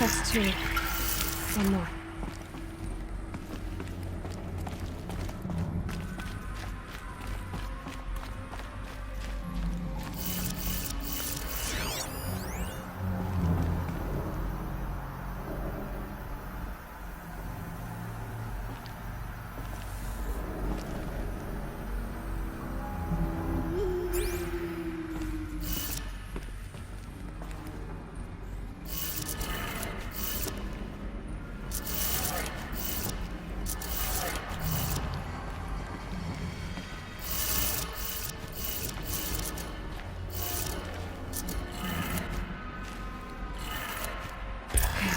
That's two. One more.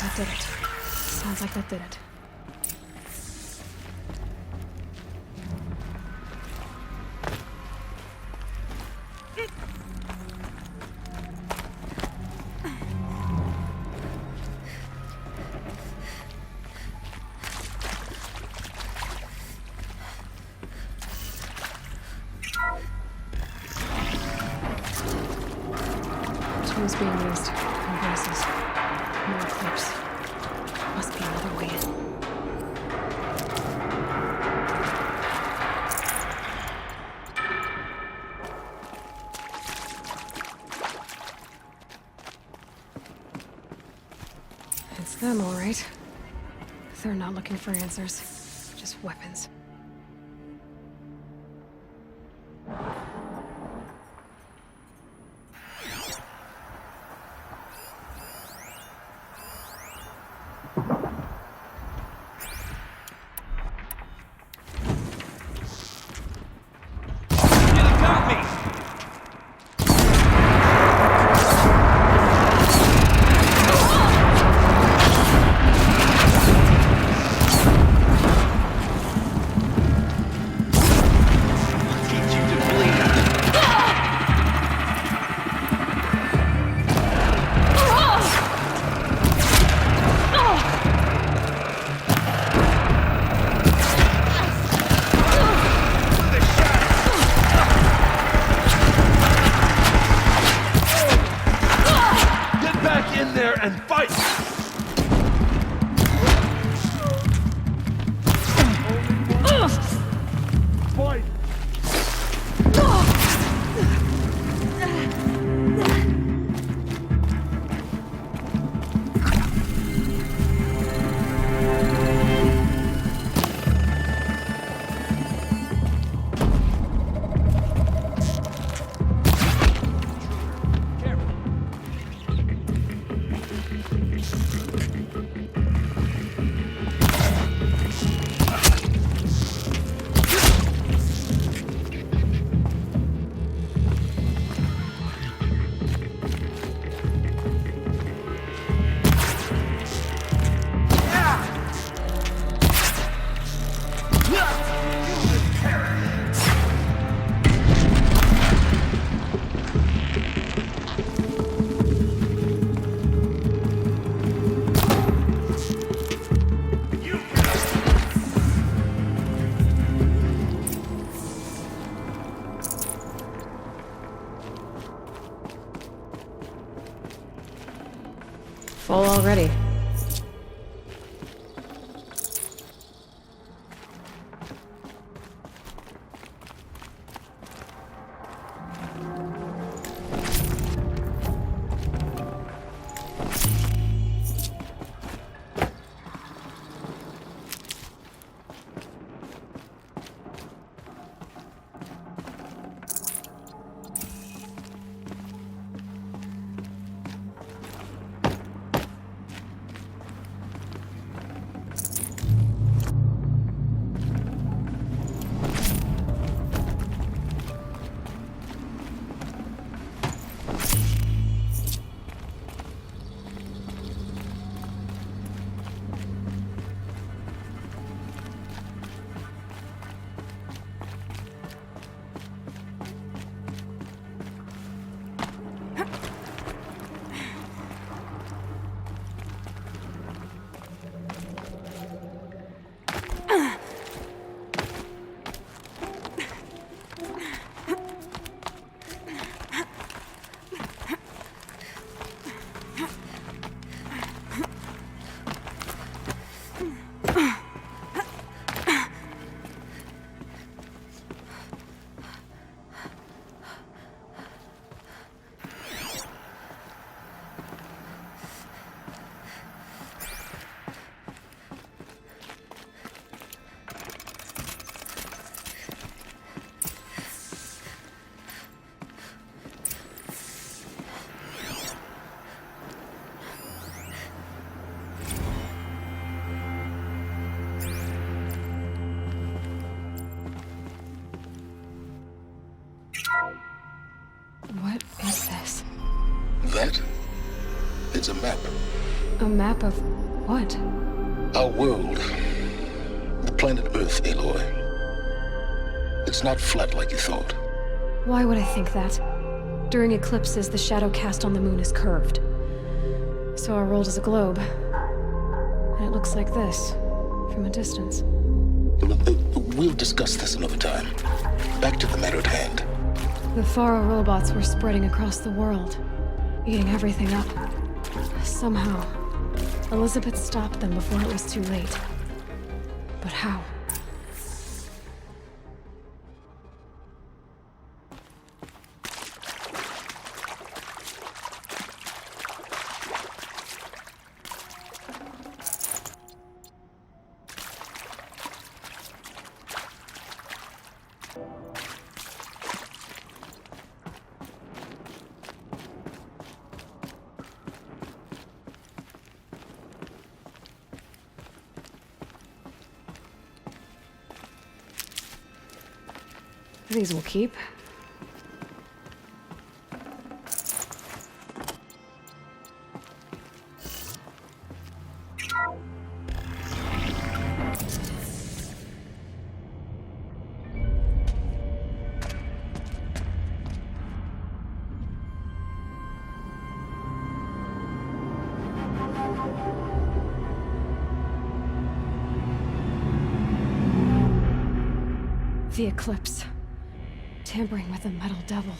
That did it. Sounds like that did it. Tools being used. Converses. More clips. Must be another way in. It's them, all right. They're not looking for answers. Just weapons. And fight! Fight! Full already. It's a map. A map of what? Our world. The planet Earth, Aloy. It's not flat like you thought. Why would I think that? During eclipses, the shadow cast on the moon is curved. So our world is a globe. And it looks like this, from a distance. We'll discuss this another time. Back to the matter at hand. The Faro robots were spreading across the world, eating everything up. Somehow, Elizabeth stopped them before it was too late. But how? These will keep. The eclipse. Tampering with the metal devil.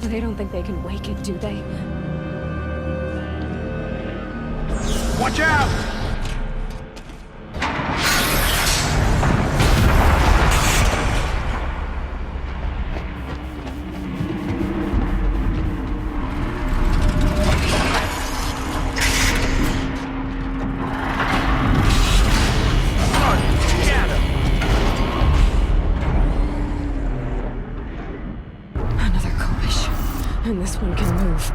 They don't think they can wake it, do they? Watch out! And this one can move.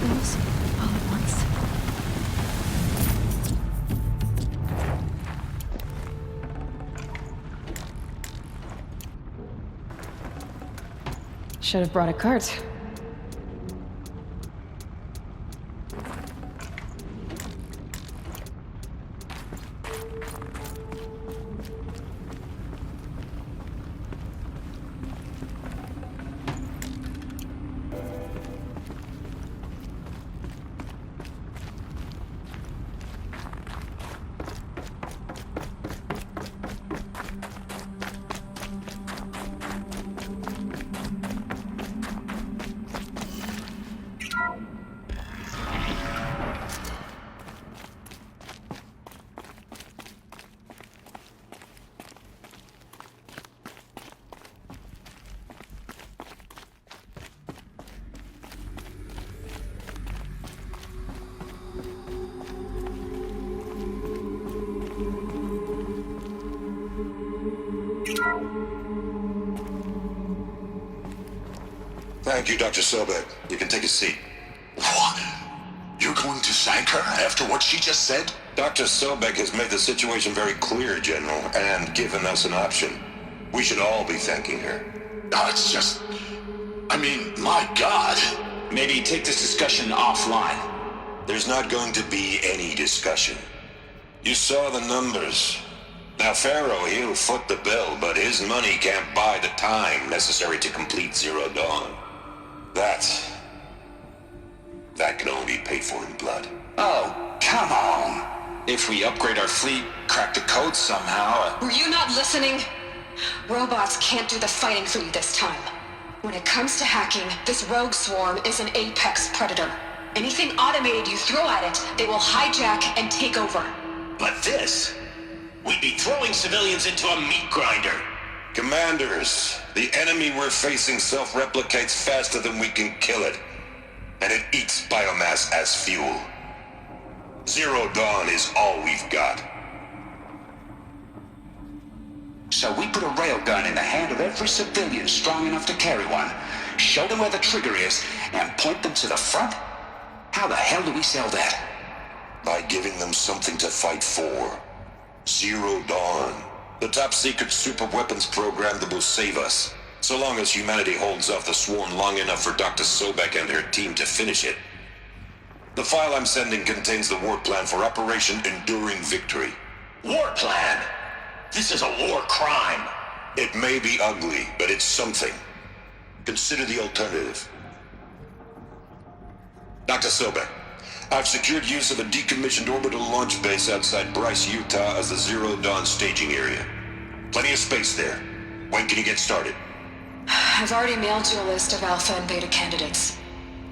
those all at once. Should have brought a cart. Thank you, Dr. Sobek. You can take a seat. What? You're going to thank her after what she just said? Dr. Sobek has made the situation very clear, General, and given us an option. We should all be thanking her. No, it's just... I mean, my God. Maybe take this discussion offline. There's not going to be any discussion. You saw the numbers. Now, Pharaoh, he'll foot the bill, but his money can't buy the time necessary to complete Zero Dawn. That can only be paid for in blood. Oh, come on. If we upgrade our fleet, crack the code somehow... Were you not listening? Robots can't do the fighting for you this time. When it comes to hacking, this rogue swarm is an apex predator. Anything automated you throw at it, they will hijack and take over. But this... we'd be throwing civilians into a meat grinder. Commanders, the enemy we're facing self-replicates faster than we can kill it. And it eats biomass as fuel. Zero Dawn is all we've got. So we put a railgun in the hand of every civilian strong enough to carry one, show them where the trigger is, and point them to the front? How the hell do we sell that? By giving them something to fight for. Zero Dawn. The top-secret super-weapons program that will save us. So long as humanity holds off the swarm long enough for Dr. Sobek and her team to finish it. The file I'm sending contains the war plan for Operation Enduring Victory. War plan? This is a war crime. It may be ugly, but it's something. Consider the alternative. Dr. Sobek, I've secured use of a decommissioned orbital launch base outside Bryce, Utah as the Zero Dawn staging area. Plenty of space there. When can you get started? I've already mailed you a list of Alpha and Beta candidates.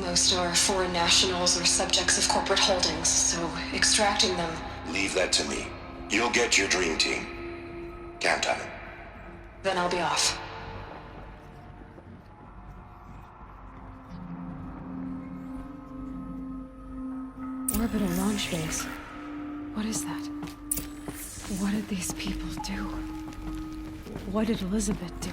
Most are foreign nationals or subjects of corporate holdings, so extracting them... Leave that to me. You'll get your dream team. Count on it. Then I'll be off. Orbital launch base. What is that? What did these people do? What did Elizabeth do?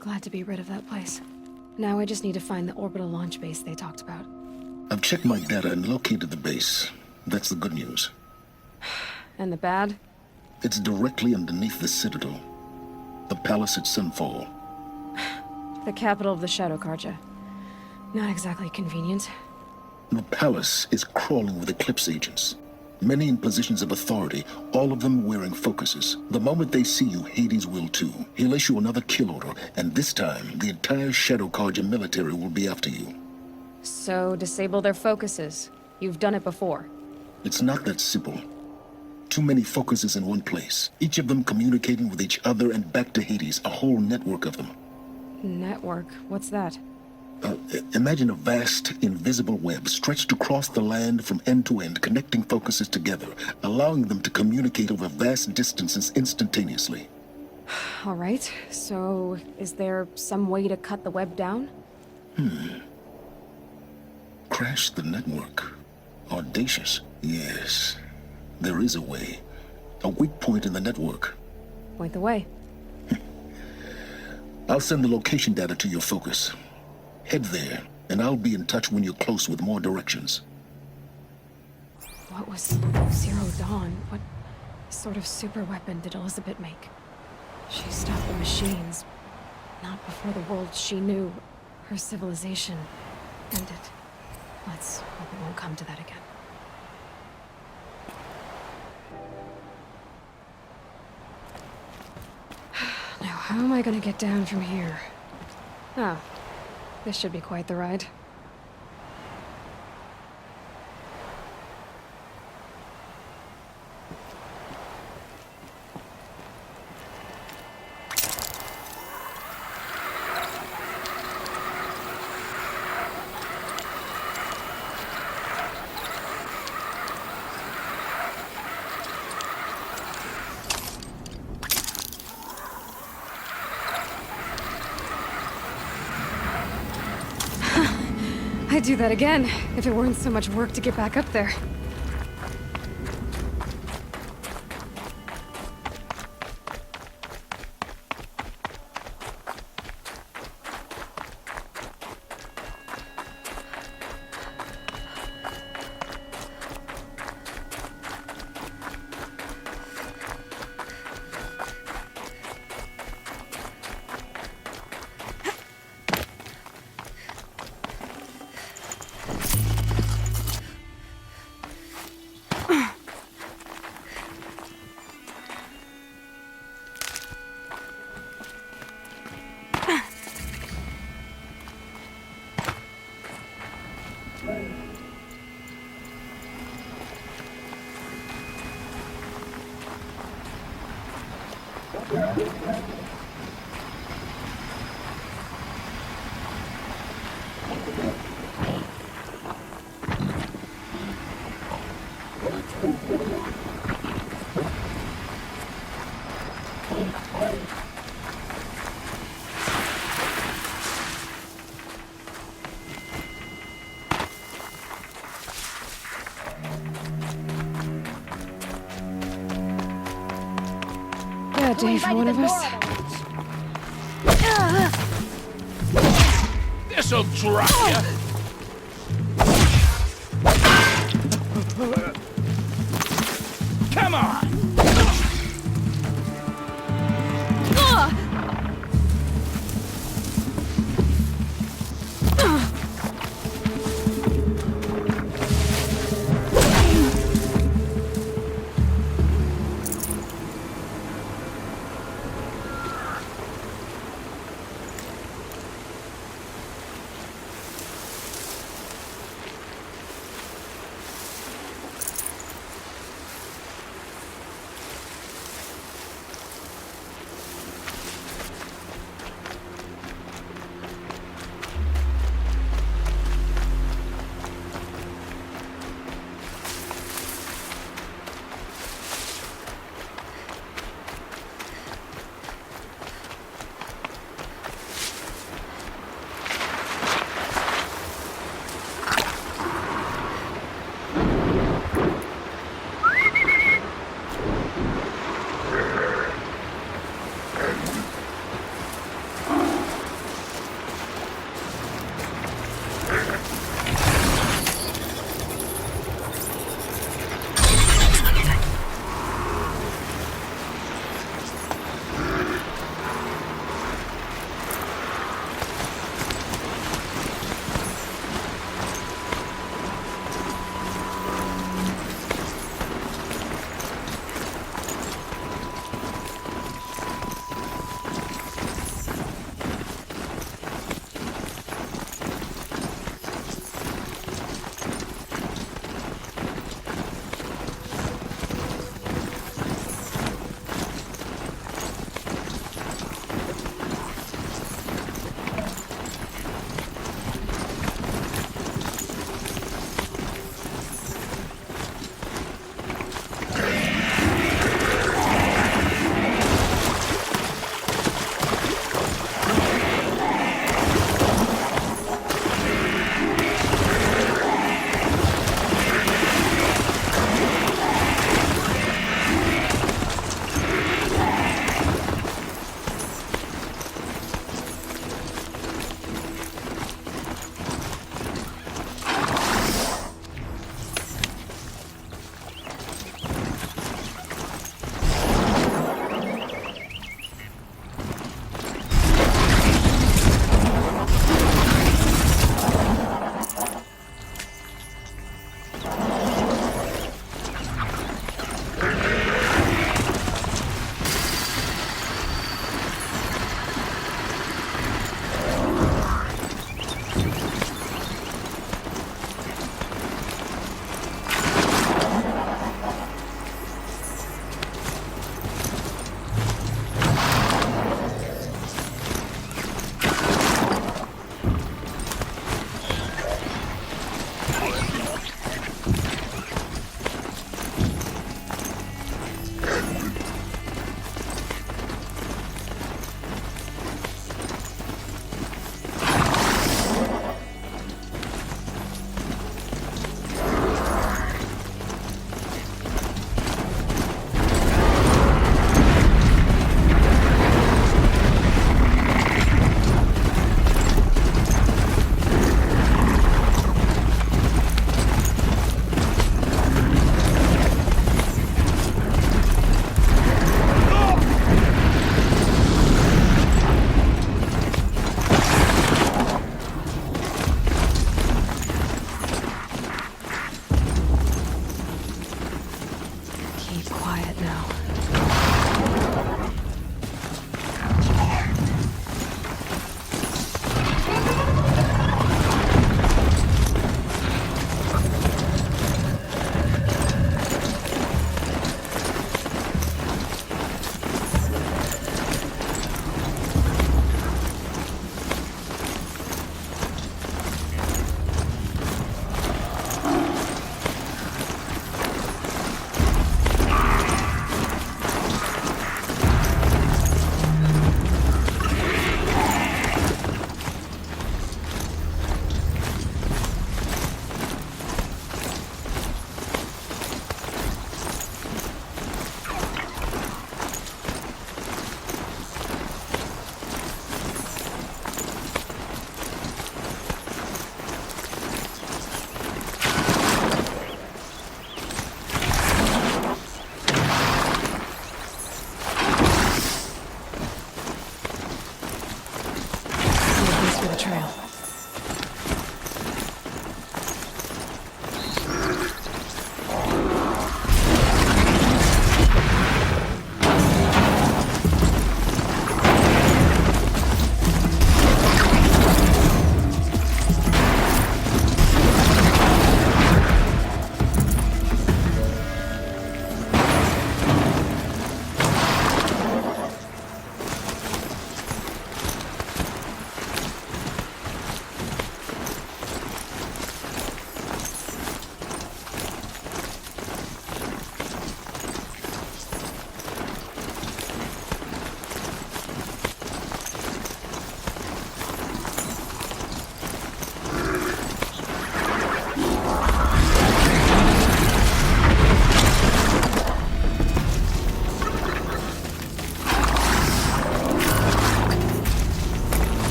Glad to be rid of that place. Now I just need to find the orbital launch base they talked about. I've checked my data and located the base. That's the good news. And the bad? It's directly underneath the Citadel. The palace at Sunfall. The capital of the ℍ𝕠𝕠𝕟. Not exactly convenient. The palace is crawling with Eclipse agents. Many in positions of authority, all of them wearing focuses. The moment they see you, Hades will too. He'll issue another kill order, and this time, the entire ℍ𝕠𝕠𝕟 military will be after you. So, disable their focuses. You've done it before. It's not that simple. Too many focuses in one place, each of them communicating with each other and back to Hades, a whole network of them. Network? What's that? Imagine a vast, invisible web stretched across the land from end to end, connecting focuses together, allowing them to communicate over vast distances instantaneously. All right, so is there some way to cut the web down? Crash the network. Audacious. Yes, there is a way. A weak point in the network. Point the way. I'll send the location data to your focus. Head there, and I'll be in touch when you're close with more directions. What was Zero Dawn? What sort of super weapon did Elizabeth make? She stopped the machines. Not before the world she knew, her civilization, ended. Let's hope it won't come to that again. Now, how am I gonna get down from here? Oh, this should be quite the ride. I'd do that again, if it weren't so much work to get back up there. Bad day for one of us. This'll drop ya! Come on!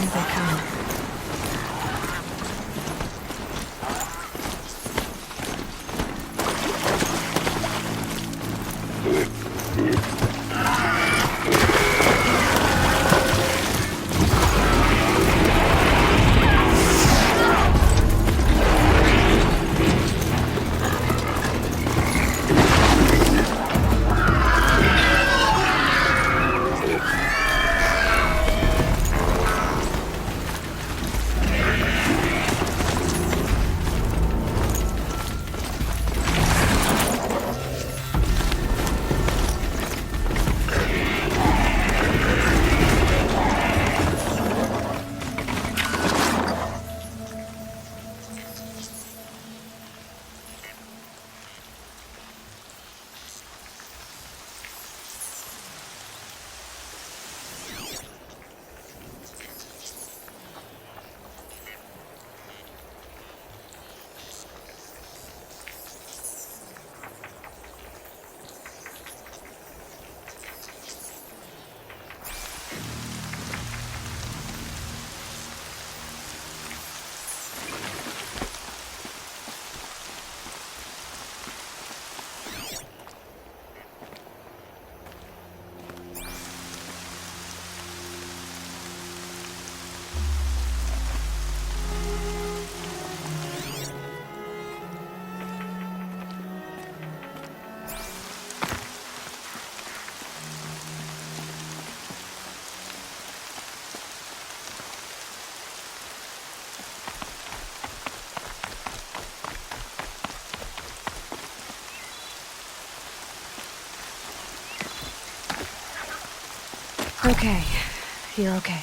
Here they come. Okay, you're okay.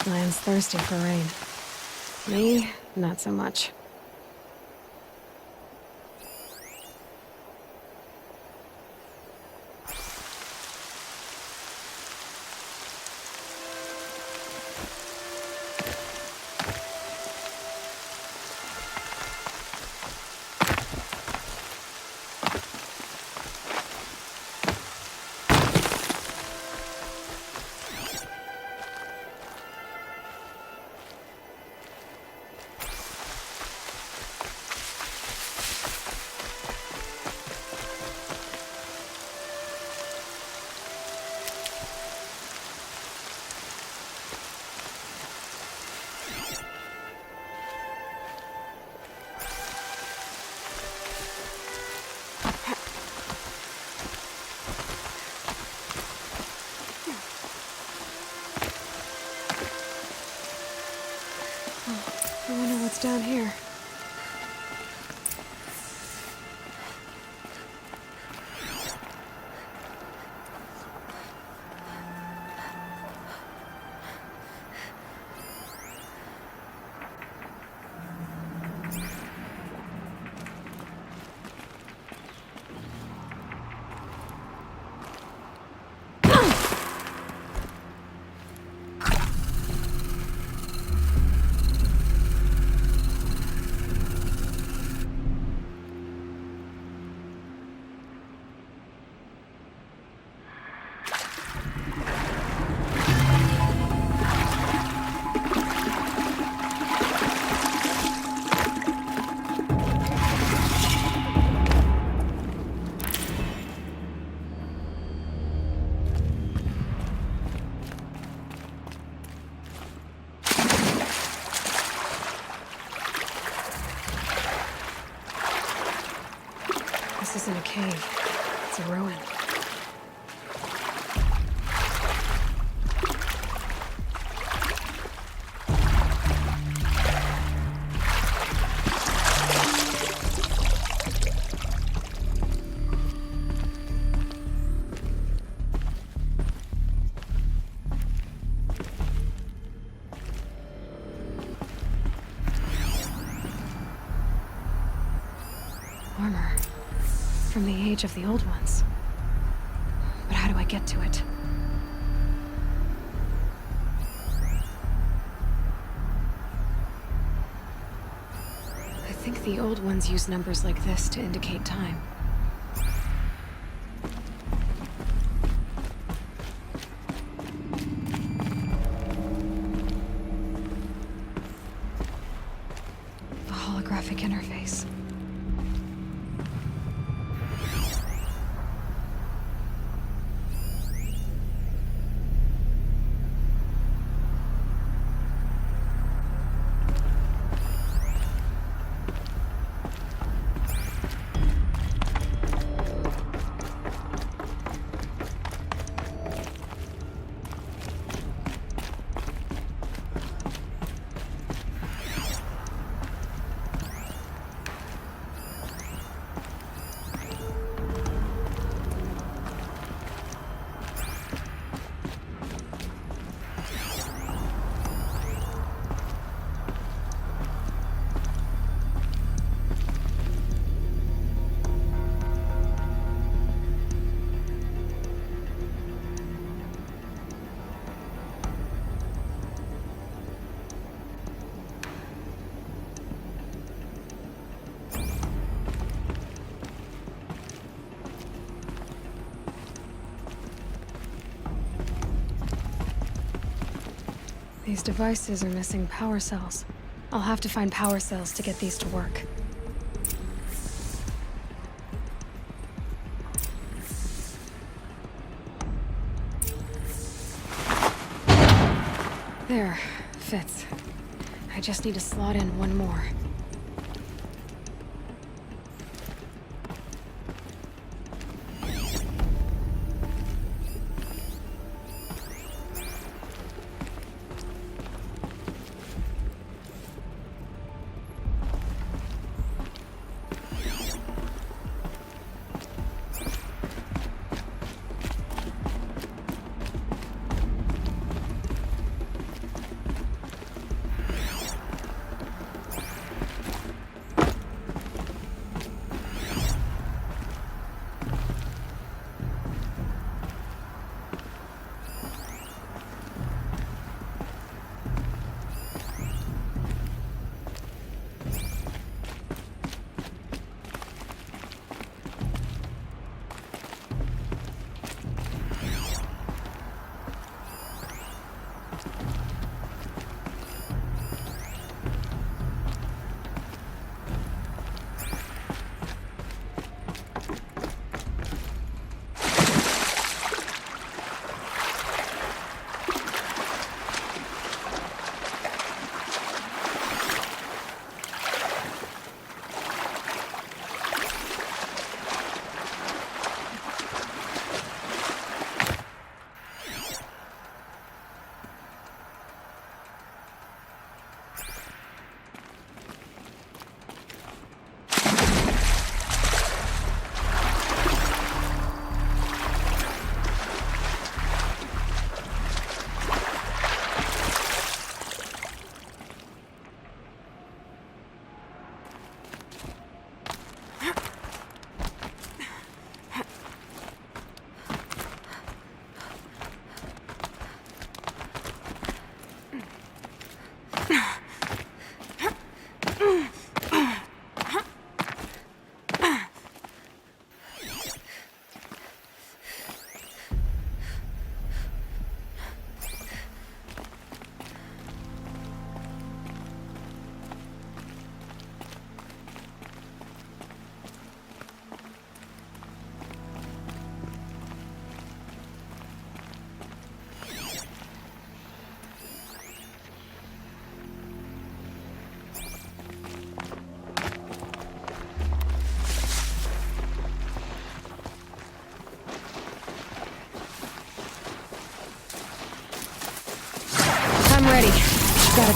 Lion's thirsty for rain. Me, not so much. I wonder what's down here. This isn't a cave. It's a ruin. Armor. From the age of the old ones. But how do I get to it? I think the old ones use numbers like this to indicate time. A holographic interface. These devices are missing power cells. I'll have to find power cells to get these to work. There, fits. I just need to slot in one more.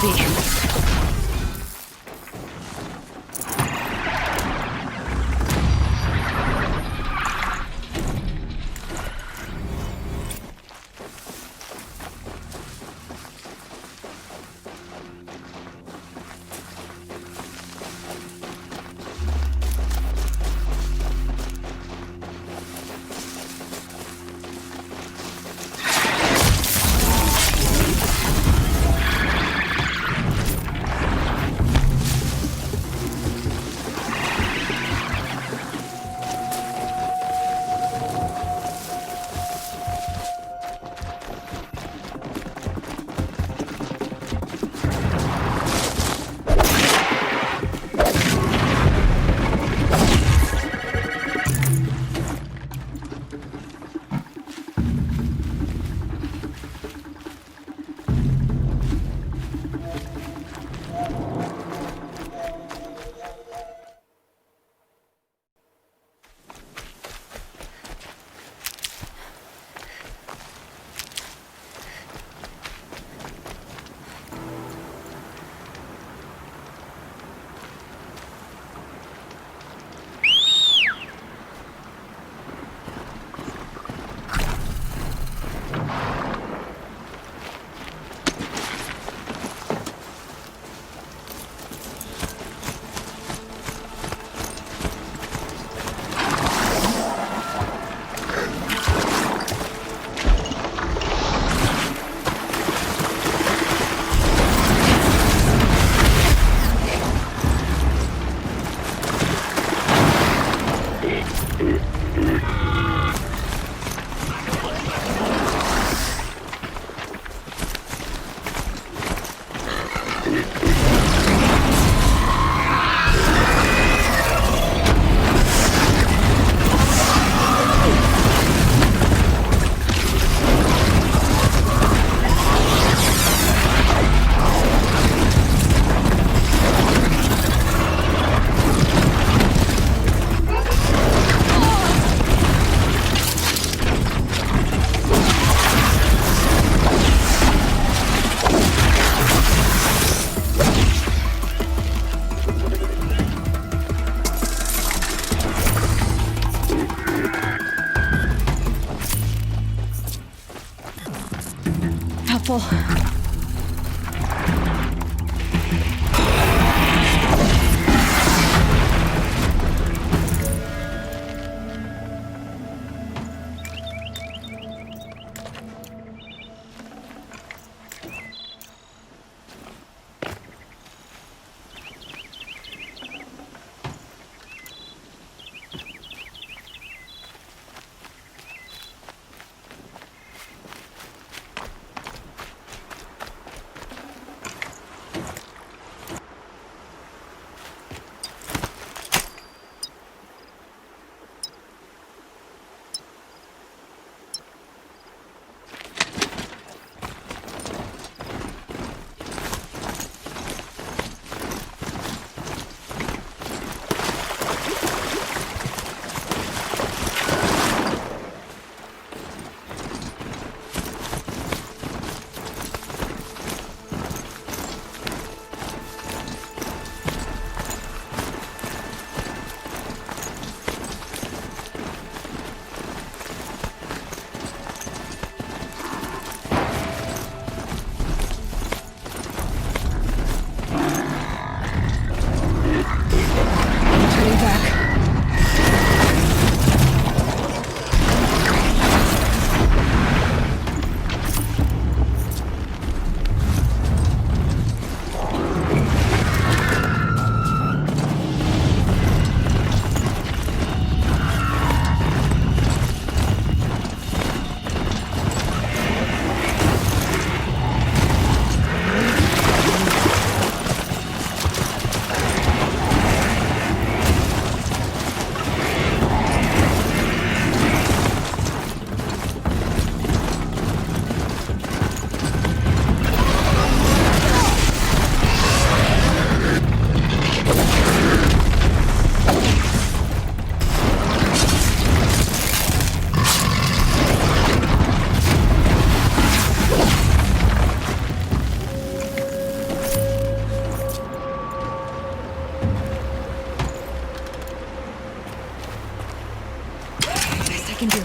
gonna be. Helpful. can do.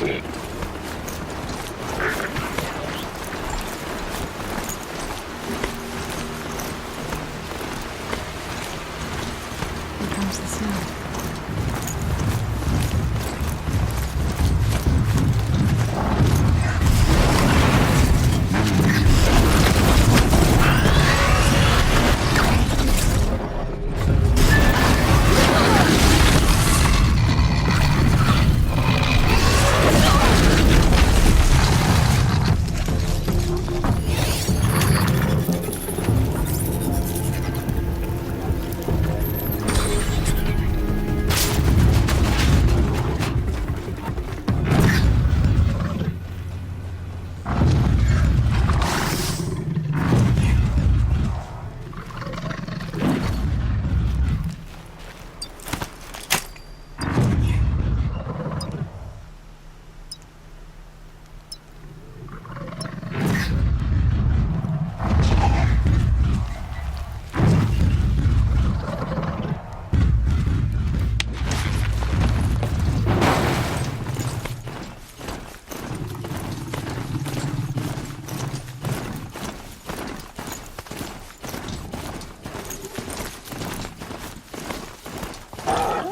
Here comes the snow.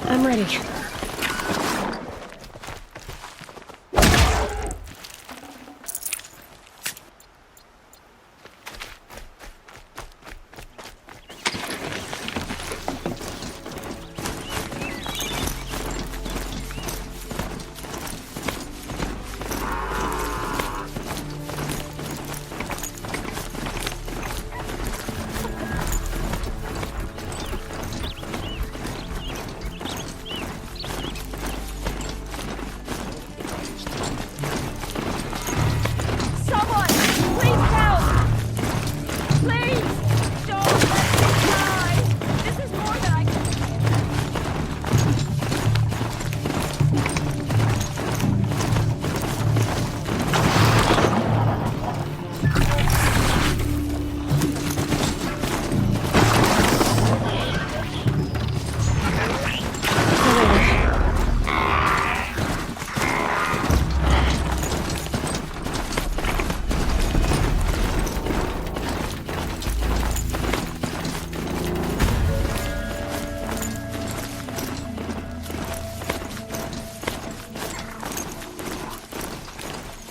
I'm ready. Someone, please help! Please, don't let me die! This is more than I can...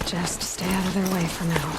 Just stay out of their way for now.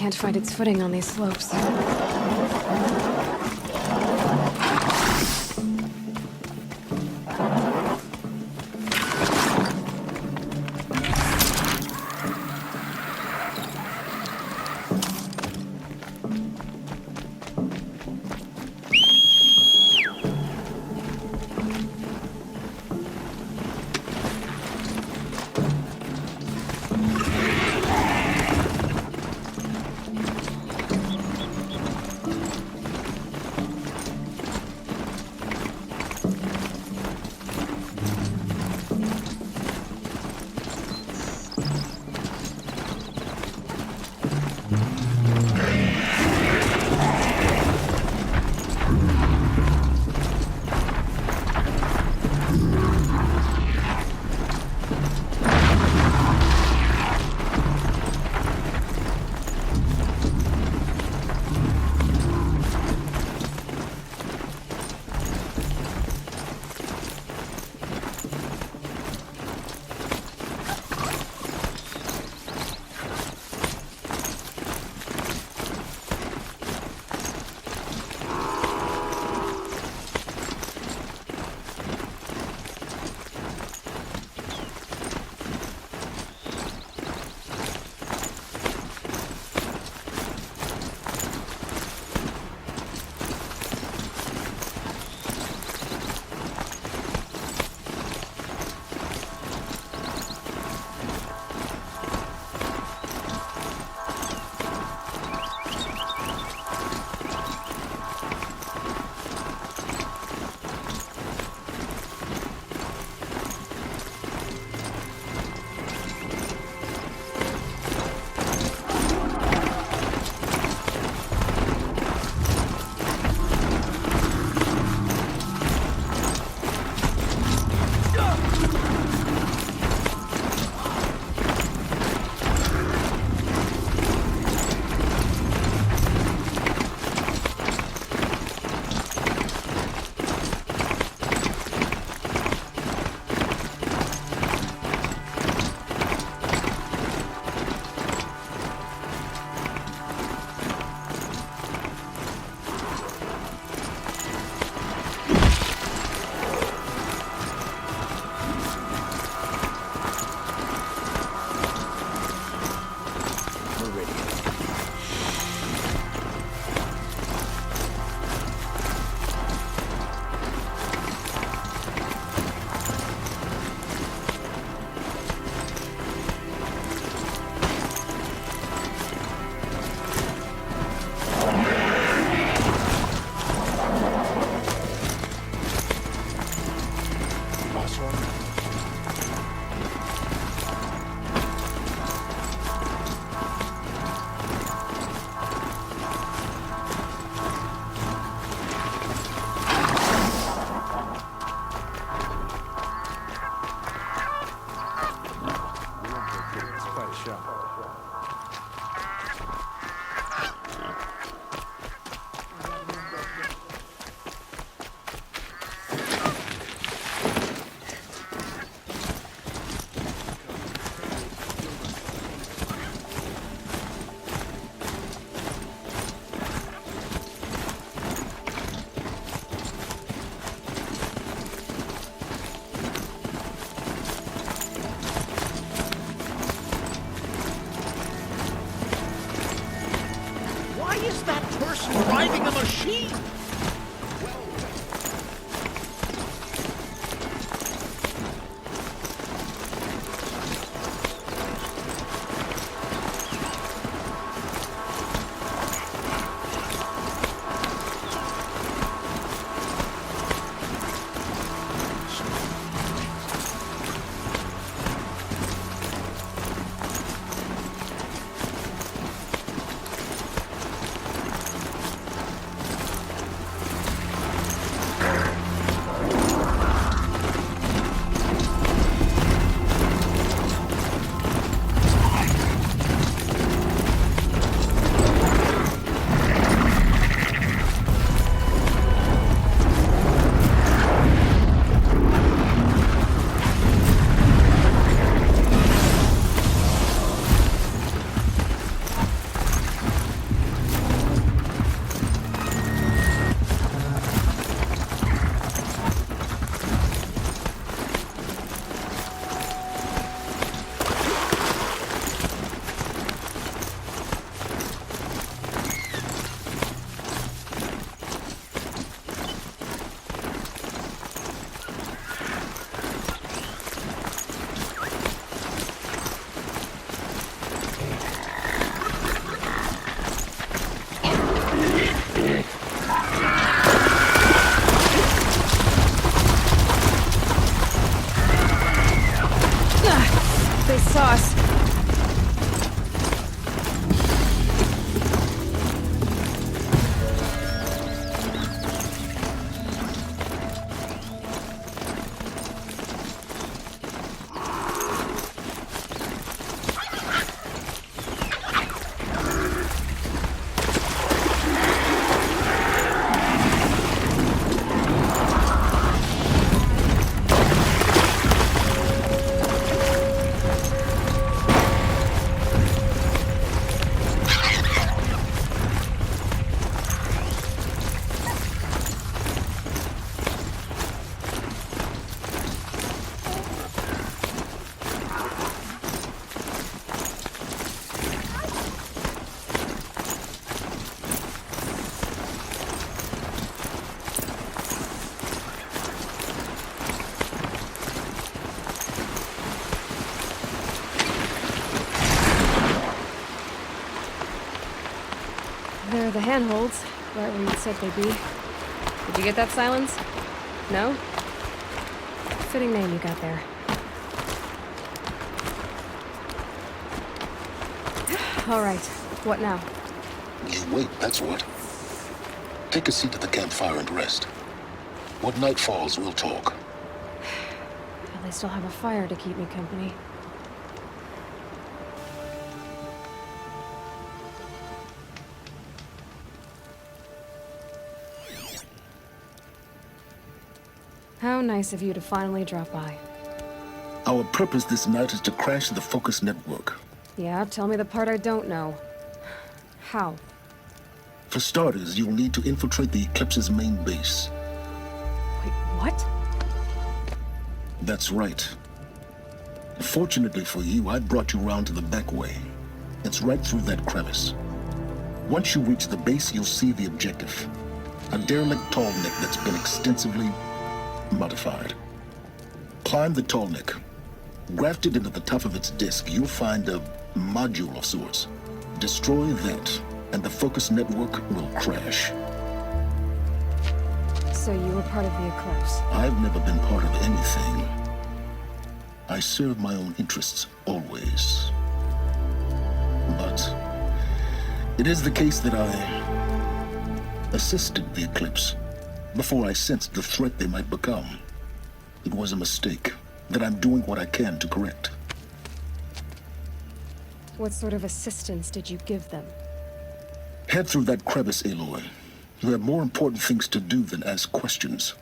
can't find its footing on these slopes. driving a machine! They're the handholds, right where you said they'd be. Did you get that, Silence? No? Fitting name you got there. All right, what now? You wait, that's what. Take a seat at the campfire and rest. When night falls, we'll talk. At least I'll have a fire to keep me company. How nice of you to finally drop by. Our purpose this night is to crash the focus network. Yeah, tell me the part I don't know. How? For starters, you'll need to infiltrate the Eclipse's main base. Wait, what? That's right. Fortunately for you, I brought you round to the back way. It's right through that crevice. Once you reach the base, you'll see the objective. A derelict tall neck that's been extensively modified. Climb the tall neck. Grafted into the top of its disk, you'll find a module of sorts. Destroy that, and the focus network will crash. So you were part of the Eclipse. I've never been part of anything. I serve my own interests, always. But it is the case that I assisted the Eclipse before I sensed the threat they might become. It was a mistake that I'm doing what I can to correct. What sort of assistance did you give them? Head through that crevice, Aloy. You have more important things to do than ask questions.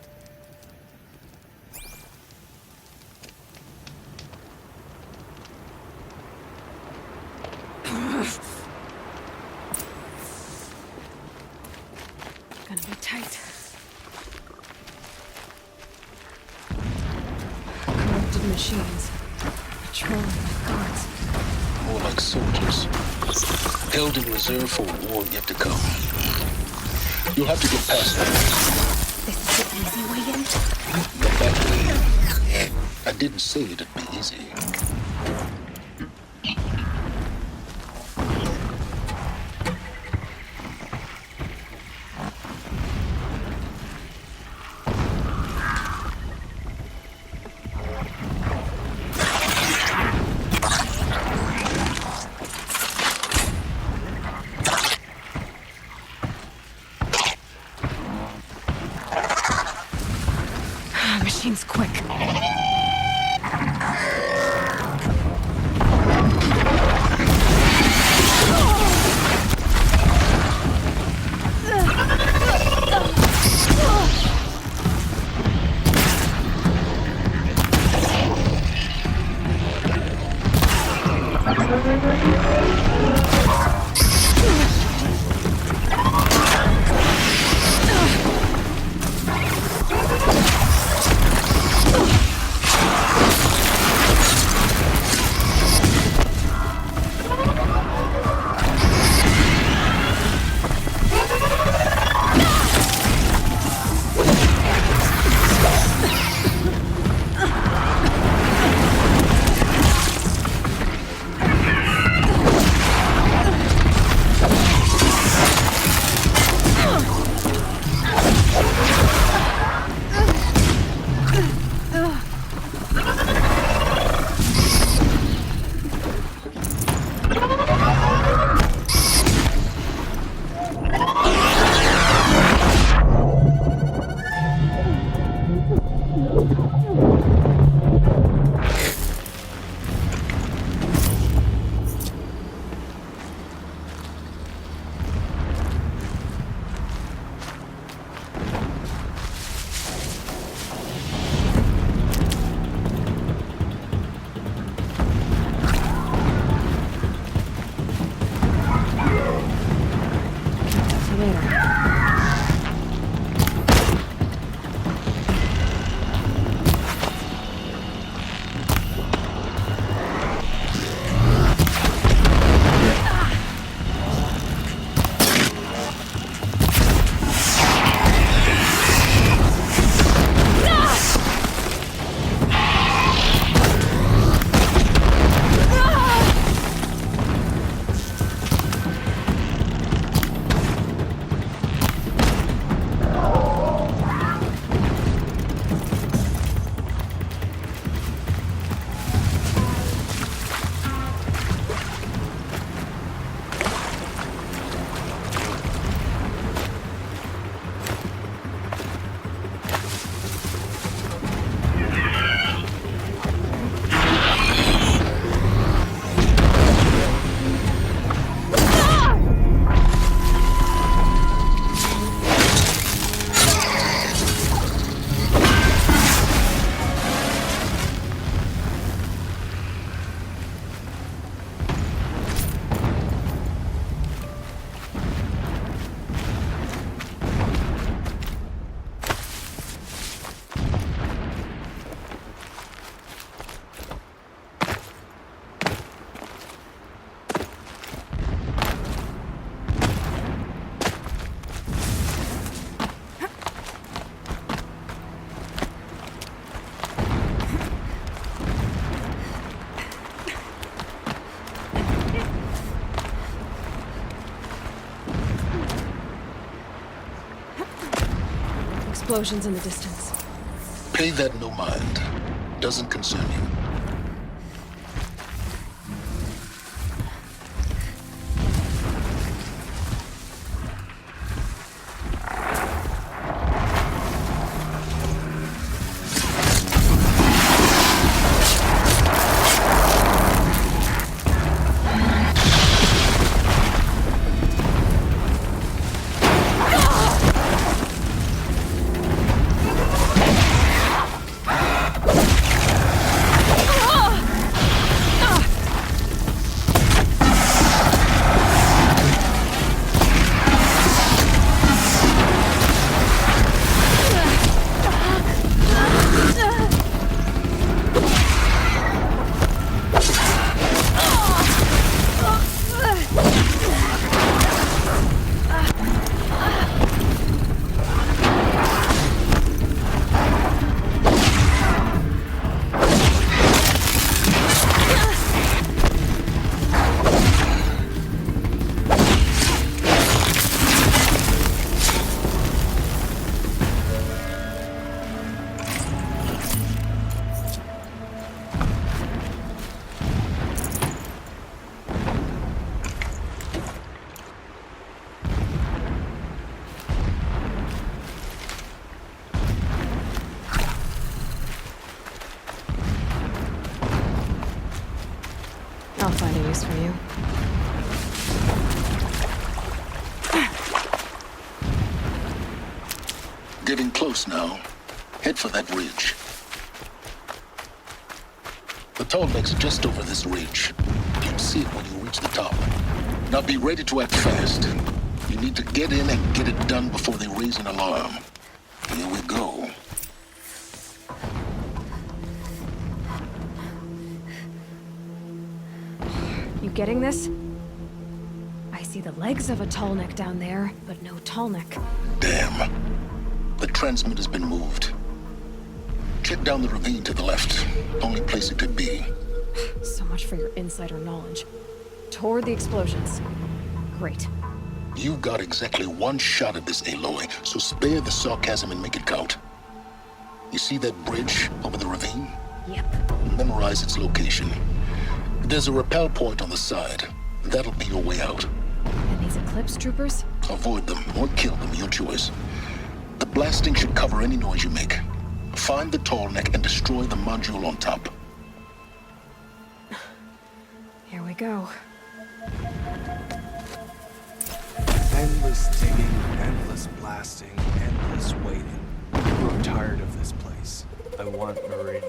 Gonna be tight. Corrupted machines. Patrolling like guards. More like soldiers. Held in reserve for a war yet to come. You'll have to get past that. This is the easy way in? The back way. I didn't say it'd be easy. Machine's quick. explosions in the distance. Pay that no mind. Doesn't concern you. I'll find a use for you. Getting close now. Head for that ridge. The ℎ𝕠𝕣𝕟's just over this ridge. You'll see it when you reach the top. Now be ready to act fast. You need to get in and get it done before they raise an alarm. Here we go. You getting this? I see the legs of a ℎ𝕠𝕟 down there, but no ℎ𝕠𝕟. Damn. The transmitter's been moved. Check down the ravine to the left. Only place it could be. So much for your insider knowledge. Toward the explosions. Great. You've got exactly one shot at this, Aloy, so spare the sarcasm and make it count. You see that bridge over the ravine? Yep. Memorize its location. There's a rappel point on the side. That'll be your way out. And these Eclipse troopers? Avoid them or kill them, your choice. The blasting should cover any noise you make. Find the ℎ𝕠𝕟 and destroy the module on top. Here we go. Endless digging, endless blasting, endless waiting. I'm tired of this place. I want Meridian.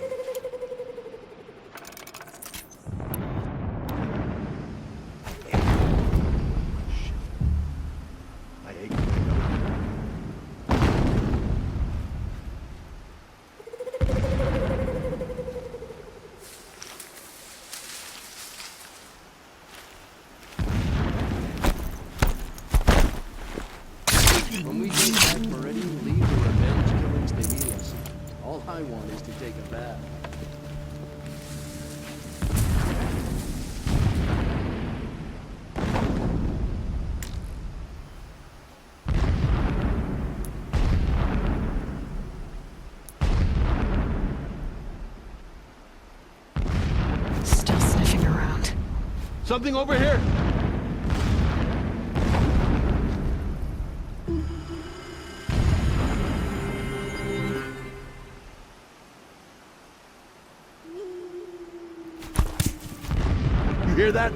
When we take back Meridian, leave the revenge killings to heal us. All I want is to take a bath. Still sniffing around. Something over here! You hear that?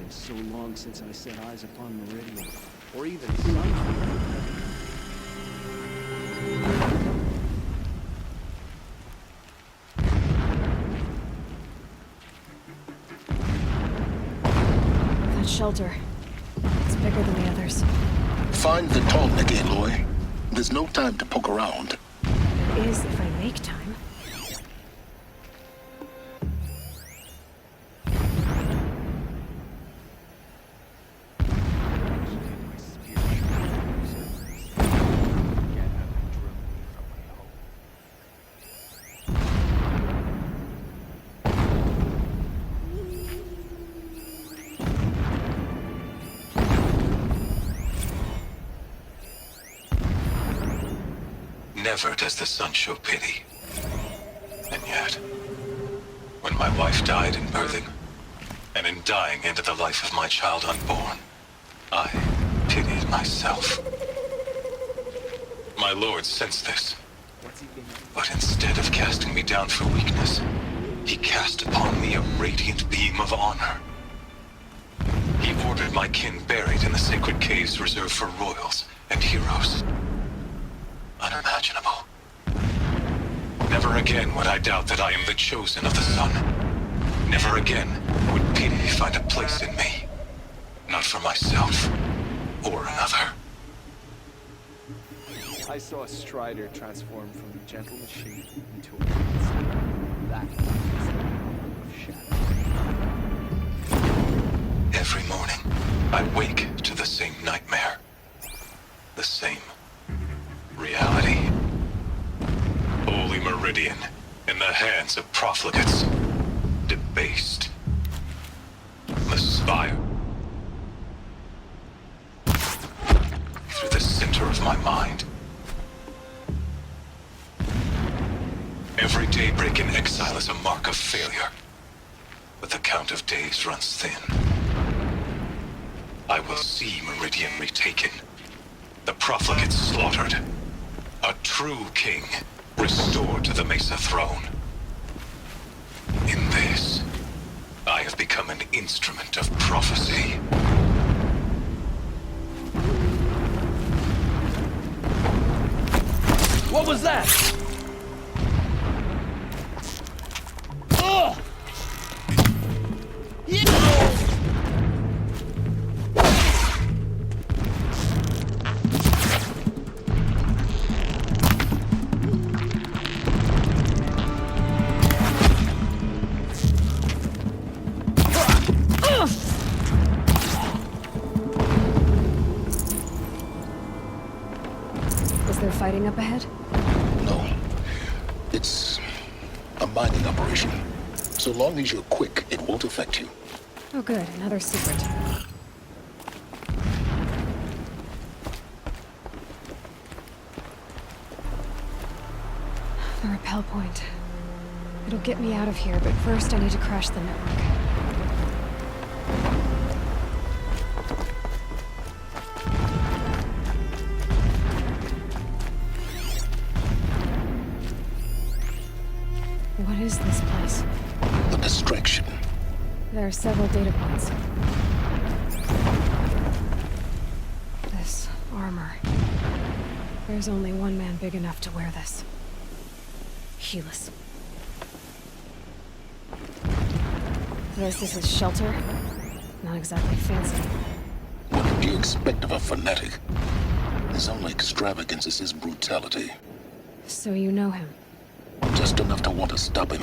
So long since I set eyes upon Meridian, or even Sci-Fi. That shelter. It's bigger than the others. Find the ℎ𝕠𝕠𝕟, Aloy. There's no time to poke around. It is if I make time. Never does the sun show pity. And yet, when my wife died in birthing, and in dying into the life of my child unborn, I pitied myself. My lord sensed this, but instead of casting me down for weakness, he cast upon me a radiant beam of honor. He ordered my kin buried in the sacred caves reserved for royals and heroes. Unimaginable. Never again would I doubt that I am the chosen of the sun. Never again would pity find a place in me. Not for myself or another. I saw a Strider transform from a gentle machine into a monster. That is the power of shadow. Every morning, I wake to the same nightmare. The same reality. Holy Meridian, in the hands of profligates. Debased. The spire. Through the center of my mind. Every daybreak in exile is a mark of failure. But the count of days runs thin. I will see Meridian retaken. The profligates slaughtered. A true king restored to the Mesa throne. In this, I have become an instrument of prophecy. What was that? Ugh! Is there fighting up ahead? No. It's a mining operation. So long as you're quick, it won't affect you. Oh good, another secret. The rappel point. It'll get me out of here, but first I need to crash the network. What is this place? The distraction. There are several data points. This armor. There's only one man big enough to wear this. Helis. This is his shelter. Not exactly fancy. What did you expect of a fanatic? His only extravagance is his brutality. So you know him? Just enough to want to stop him.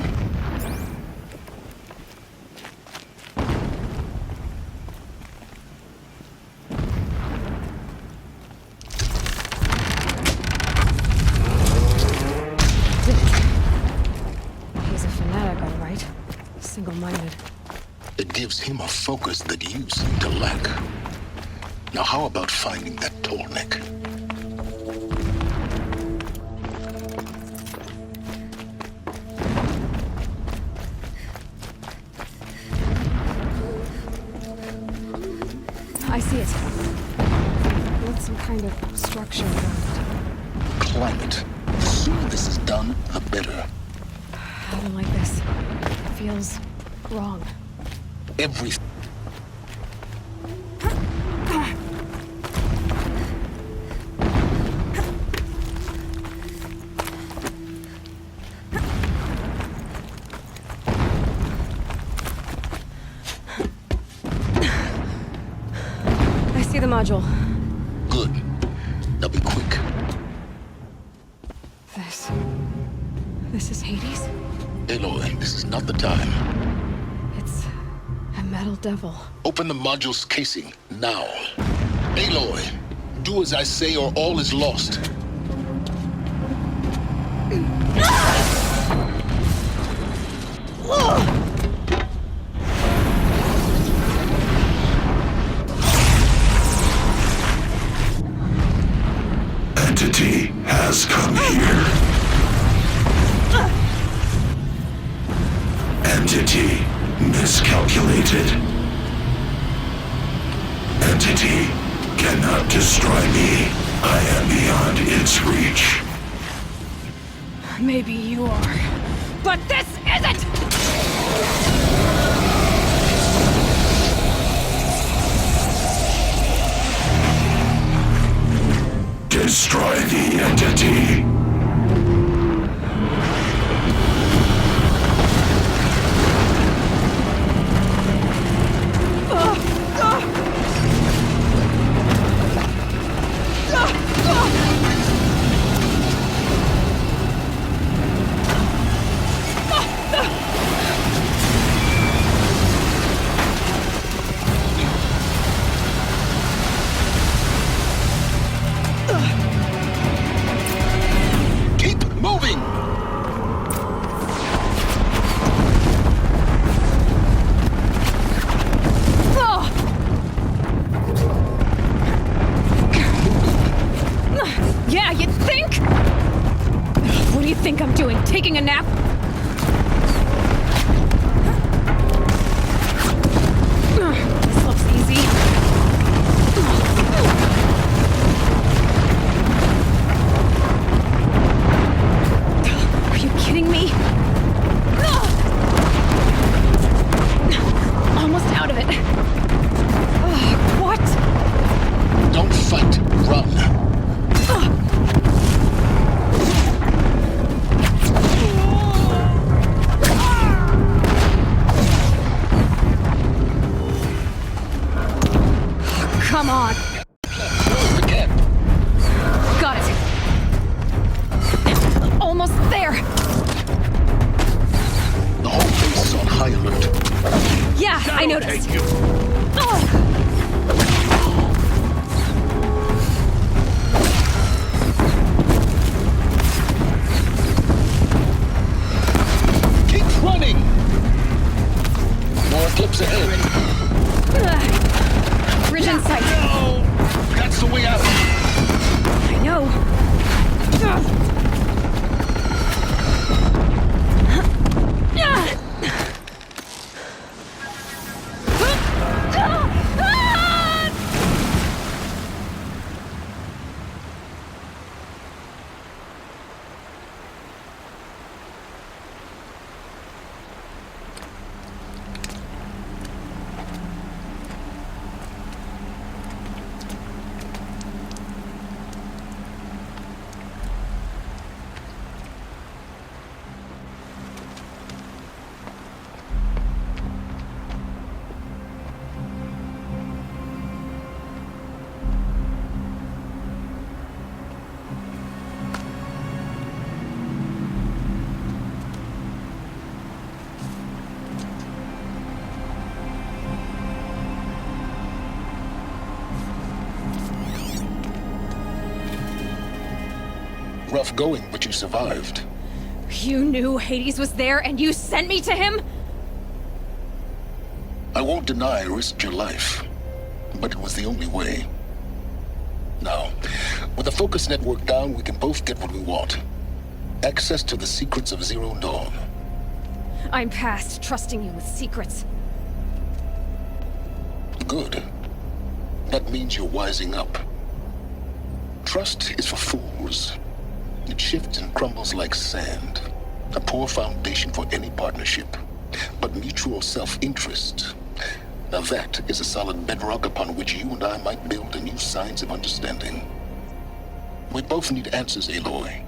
He's a fanatic, all right. Single-minded. It gives him a focus that you seem to lack. Now how about finding that ℎ𝕠𝕠𝕟? I see it. What's some kind of structure around it? Climb it. The sooner this is done, the better. I don't like this. It feels wrong. Everything. I see the module. Good. I'll be quick. This is Hades? Aloy, this is not the time. It's a metal devil. Open the module's casing, now. Aloy, do as I say or all is lost. Entity has come here. Entity miscalculated. Entity cannot destroy me. I am beyond its reach. Maybe you are. But this isn't! Destroy the entity. Keep moving! Yeah, you think? What do you think I'm doing? Taking a nap? This looks easy. Are you kidding me? Almost out of it. What? Don't fight, run. Come on. Close again. Got it. Almost there. The whole base is on high alert. Yeah, I noticed. Keep running! More eclipse ahead. Bridge in sight. No! That's the way out. I know. Rough going, but you survived. You knew Hades was there and you sent me to him? I won't deny I risked your life, but it was the only way. Now, with the focus network down, we can both get what we want. Access to the secrets of Zero Dawn. I'm past trusting you with secrets. Good. That means you're wising up. Trust is for fools. It shifts and crumbles like sand. A poor foundation for any partnership. But mutual self-interest, now that is a solid bedrock upon which you and I might build a new science of understanding. We both need answers, Aloy.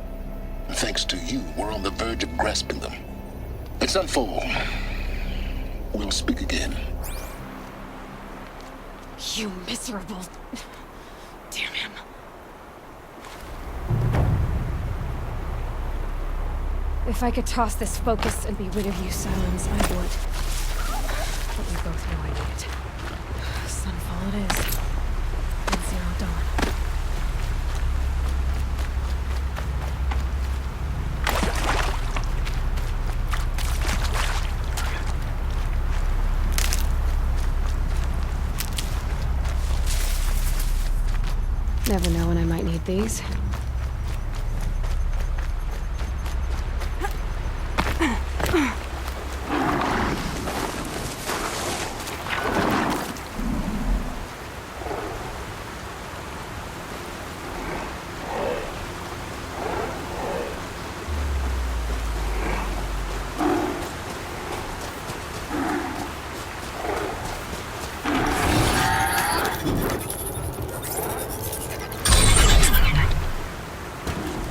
And thanks to you, we're on the verge of grasping them. Let's unfold. We'll speak again. You miserable... Damn him. If I could toss this focus and be rid of you, Silence, I would. But we both know I need it. Sunfall it is. And Zero Dawn. Never know when I might need these.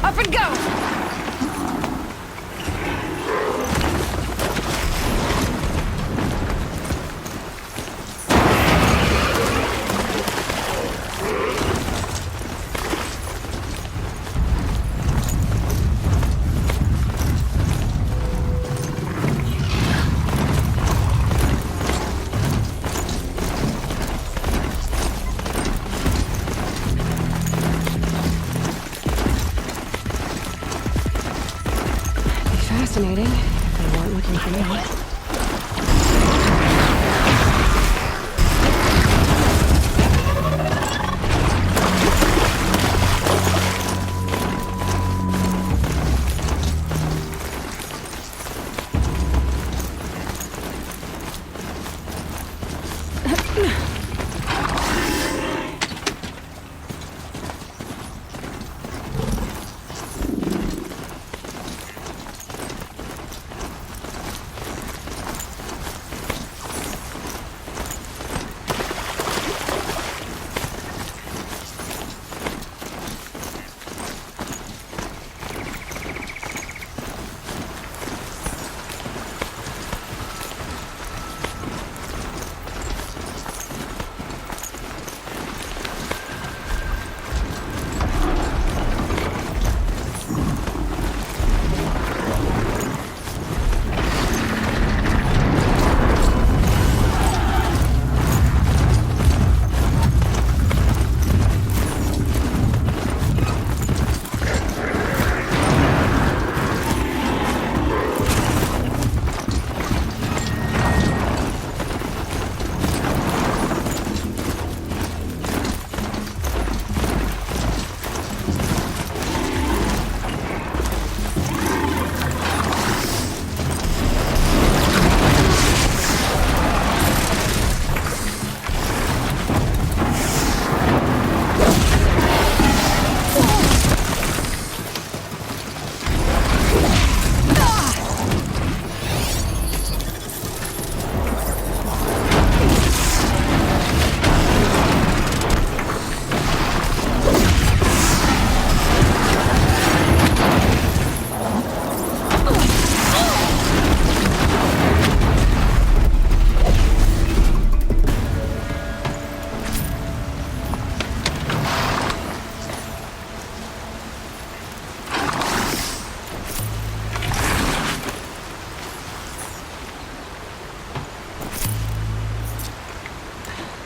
Up and go! Fascinating. They weren't looking for me.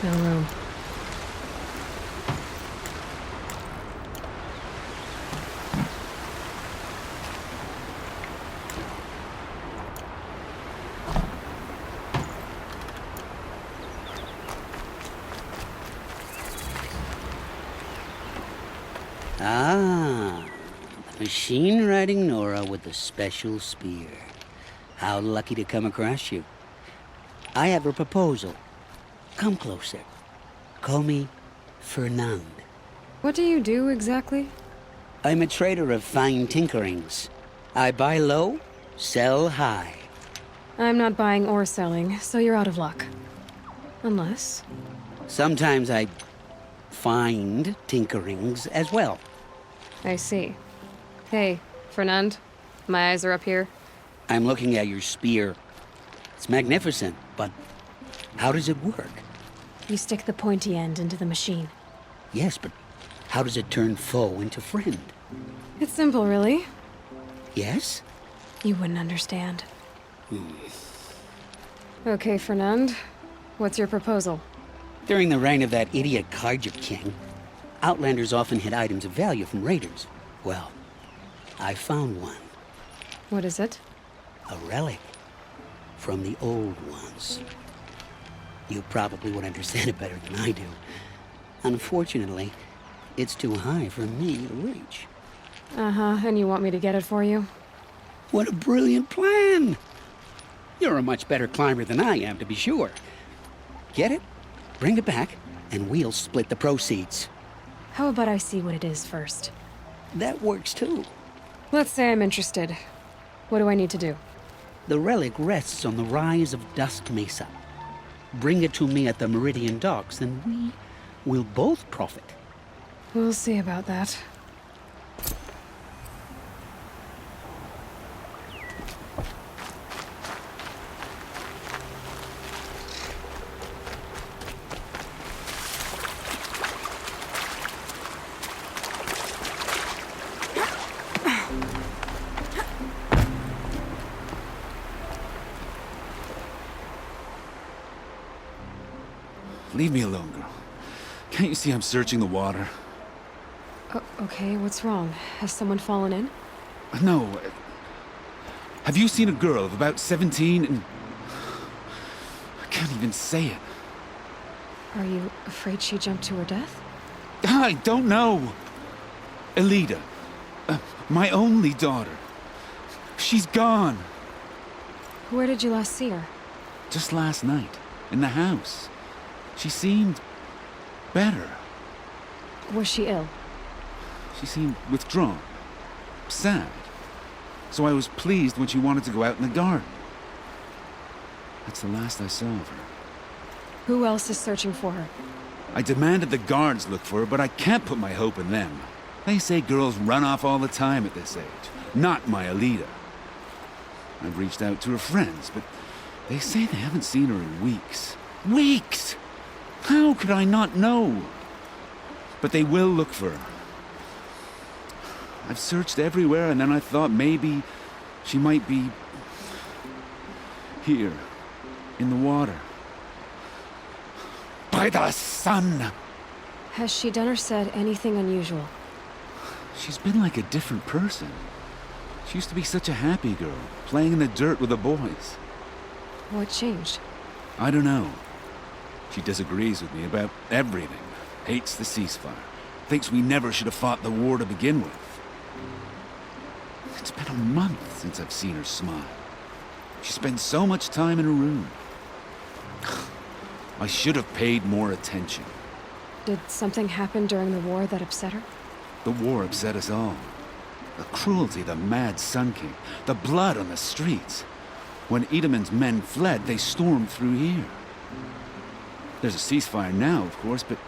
No room. Ah, machine-riding Nora with the special spear. How lucky to come across you. I have a proposal. Come closer. Call me Fernand. What do you do exactly? I'm a trader of fine tinkerings. I buy low, sell high. I'm not buying or selling, so you're out of luck. Unless... Sometimes I find tinkerings as well. I see. Hey, Fernand. My eyes are up here. I'm looking at your spear. It's magnificent, but how does it work? You stick the pointy end into the machine. Yes, but how does it turn foe into friend? It's simple, really. Yes? You wouldn't understand. Okay, Fernand. What's your proposal? During the reign of that idiot ℍ𝕠𝕣𝕠 Outlanders often hid items of value from raiders. Well, I found one. What is it? A relic from the old ones. You probably would understand it better than I do. Unfortunately, it's too high for me to reach. Uh-huh, and you want me to get it for you? What a brilliant plan! You're a much better climber than I am, to be sure. Get it, bring it back, and we'll split the proceeds. How about I see what it is first? That works too. Let's say I'm interested. What do I need to do? The relic rests on the rise of Dusk Mesa. Bring it to me at the Meridian docks, and we will both profit. We'll see about that. Leave me alone, girl. Can't you see I'm searching the water? Okay, what's wrong? Has someone fallen in? No. Have you seen a girl of about 17 and... I can't even say it. Are you afraid she jumped to her death? I don't know. Elida. My only daughter. She's gone. Where did you last see her? Just last night. In the house. She seemed... better. Was she ill? She seemed withdrawn. Sad. So I was pleased when she wanted to go out in the garden. That's the last I saw of her. Who else is searching for her? I demanded the guards look for her, but I can't put my hope in them. They say girls run off all the time at this age. Not my Elida. I've reached out to her friends, but they say they haven't seen her in weeks. Weeks! How could I not know? But they will look for her. I've searched everywhere, and then I thought maybe she might be... here, in the water. By the sun! Has she done or said anything unusual? She's been like a different person. She used to be such a happy girl, playing in the dirt with the boys. What changed? I don't know. She disagrees with me about everything. Hates the ceasefire. Thinks we never should have fought the war to begin with. It's been a month since I've seen her smile. She spends so much time in her room. I should have paid more attention. Did something happen during the war that upset her? The war upset us all. The cruelty of the mad Sun King. The blood on the streets. When Itemen's men fled, they stormed through here. There's a ceasefire now, of course, but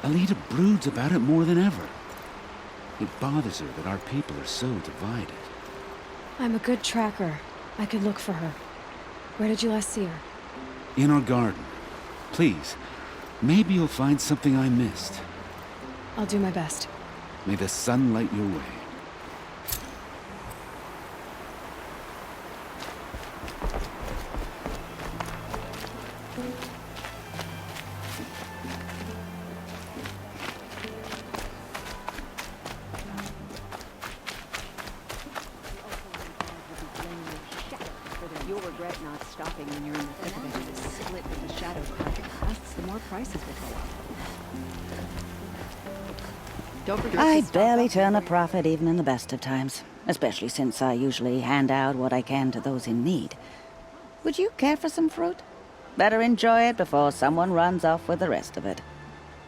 Elida broods about it more than ever. It bothers her that our people are so divided. I'm a good tracker. I could look for her. Where did you last see her? In our garden. Please, maybe you'll find something I missed. I'll do my best. May the sun light your way. You'll regret not stopping when you're in the thick of it. The split with the shadow pack costs, the more prices will go up. Don't forget I to stock barely up turn a before profit even in the best of times, especially since I usually hand out what I can to those in need. Would you care for some fruit? Better enjoy it before someone runs off with the rest of it.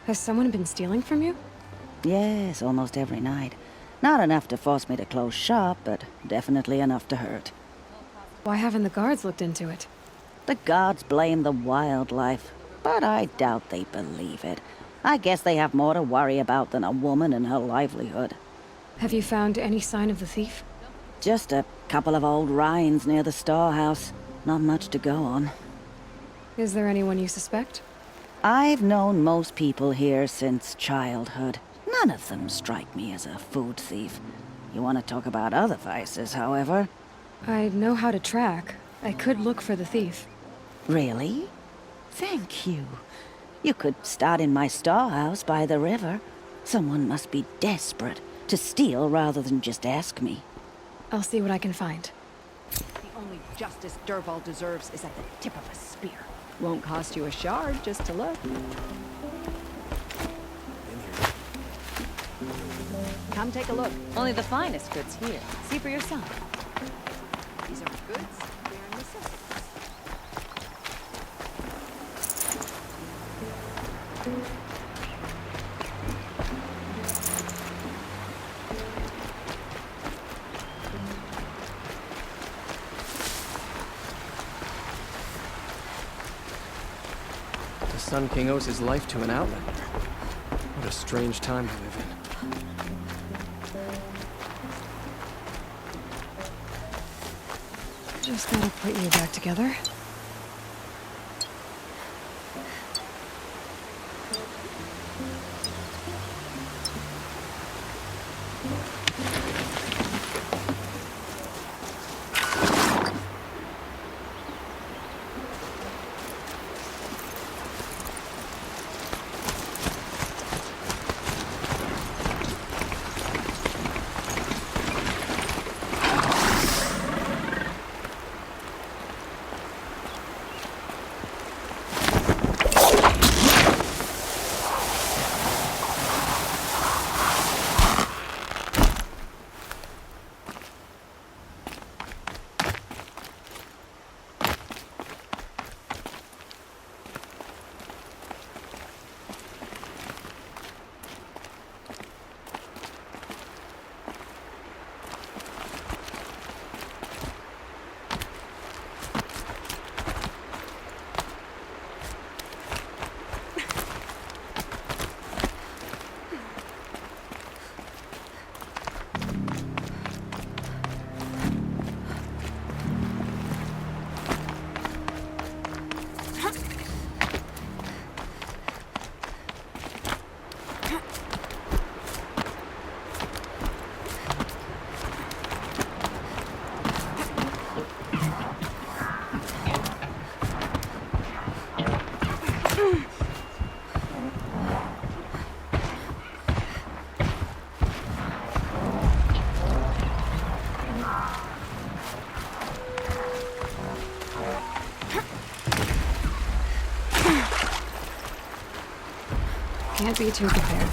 Has someone been stealing from you? Yes, almost every night. Not enough to force me to close shop, but definitely enough to hurt. Why haven't the guards looked into it? The gods blame the wildlife, but I doubt they believe it. I guess they have more to worry about than a woman and her livelihood. Have you found any sign of the thief? Just a couple of old rinds near the storehouse. Not much to go on. Is there anyone you suspect? I've known most people here since childhood. None of them strike me as a food thief. You want to talk about other vices, however? I know how to track. I could look for the thief. Really? Thank you. You could start in my storehouse by the river. Someone must be desperate to steal rather than just ask me. I'll see what I can find. The only justice ℍ𝕠𝕣 deserves is at the tip of a spear. Won't cost you a shard just to look. Come take a look. Only the finest goods here. See for yourself. These are goods bearing necessities. The Sun King owes his life to an outlander. What a strange time to live in. Just gotta put you back together. Can't be too prepared.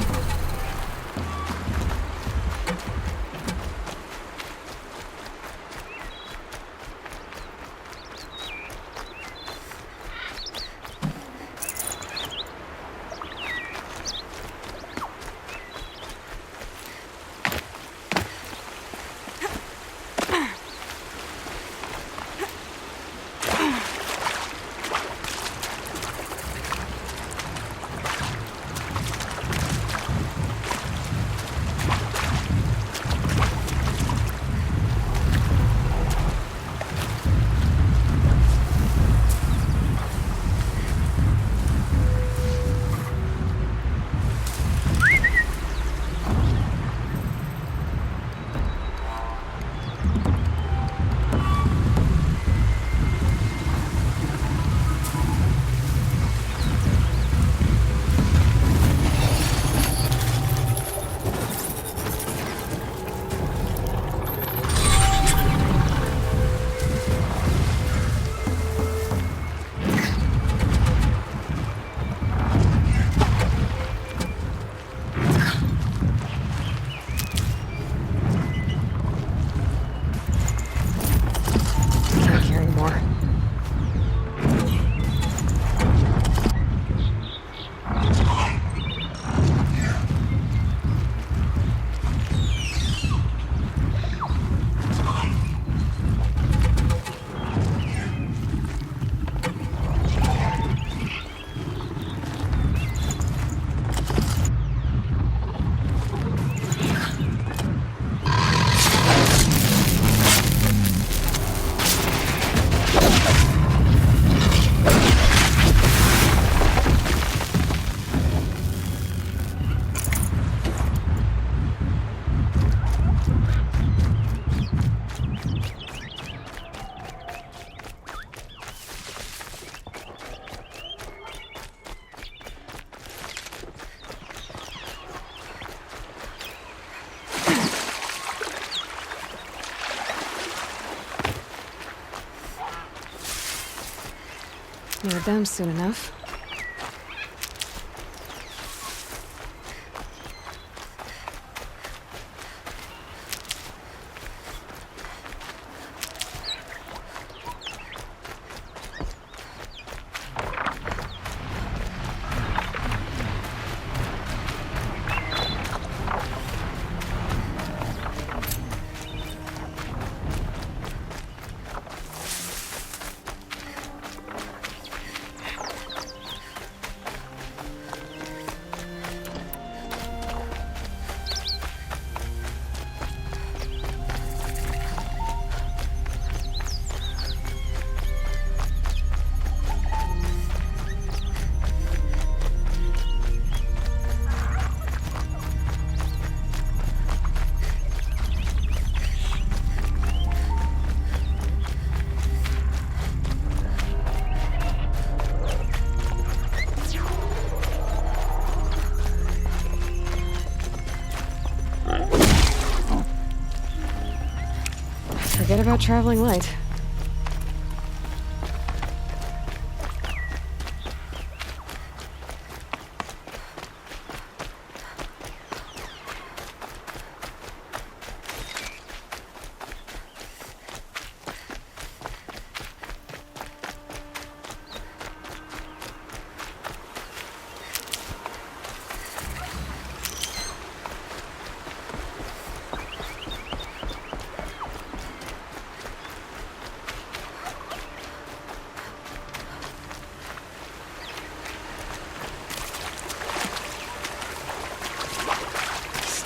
them soon enough. Forget about traveling light.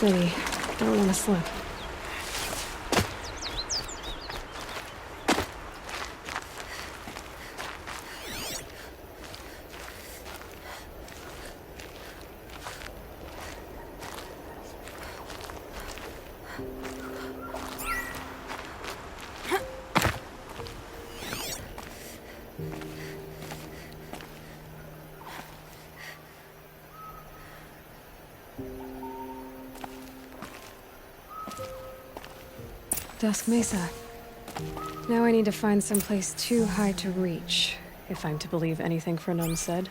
Steady. Don't want to slip. Dusk Mesa. Now I need to find someplace too high to reach, if I'm to believe anything ℍ𝕠𝕣𝕚 said.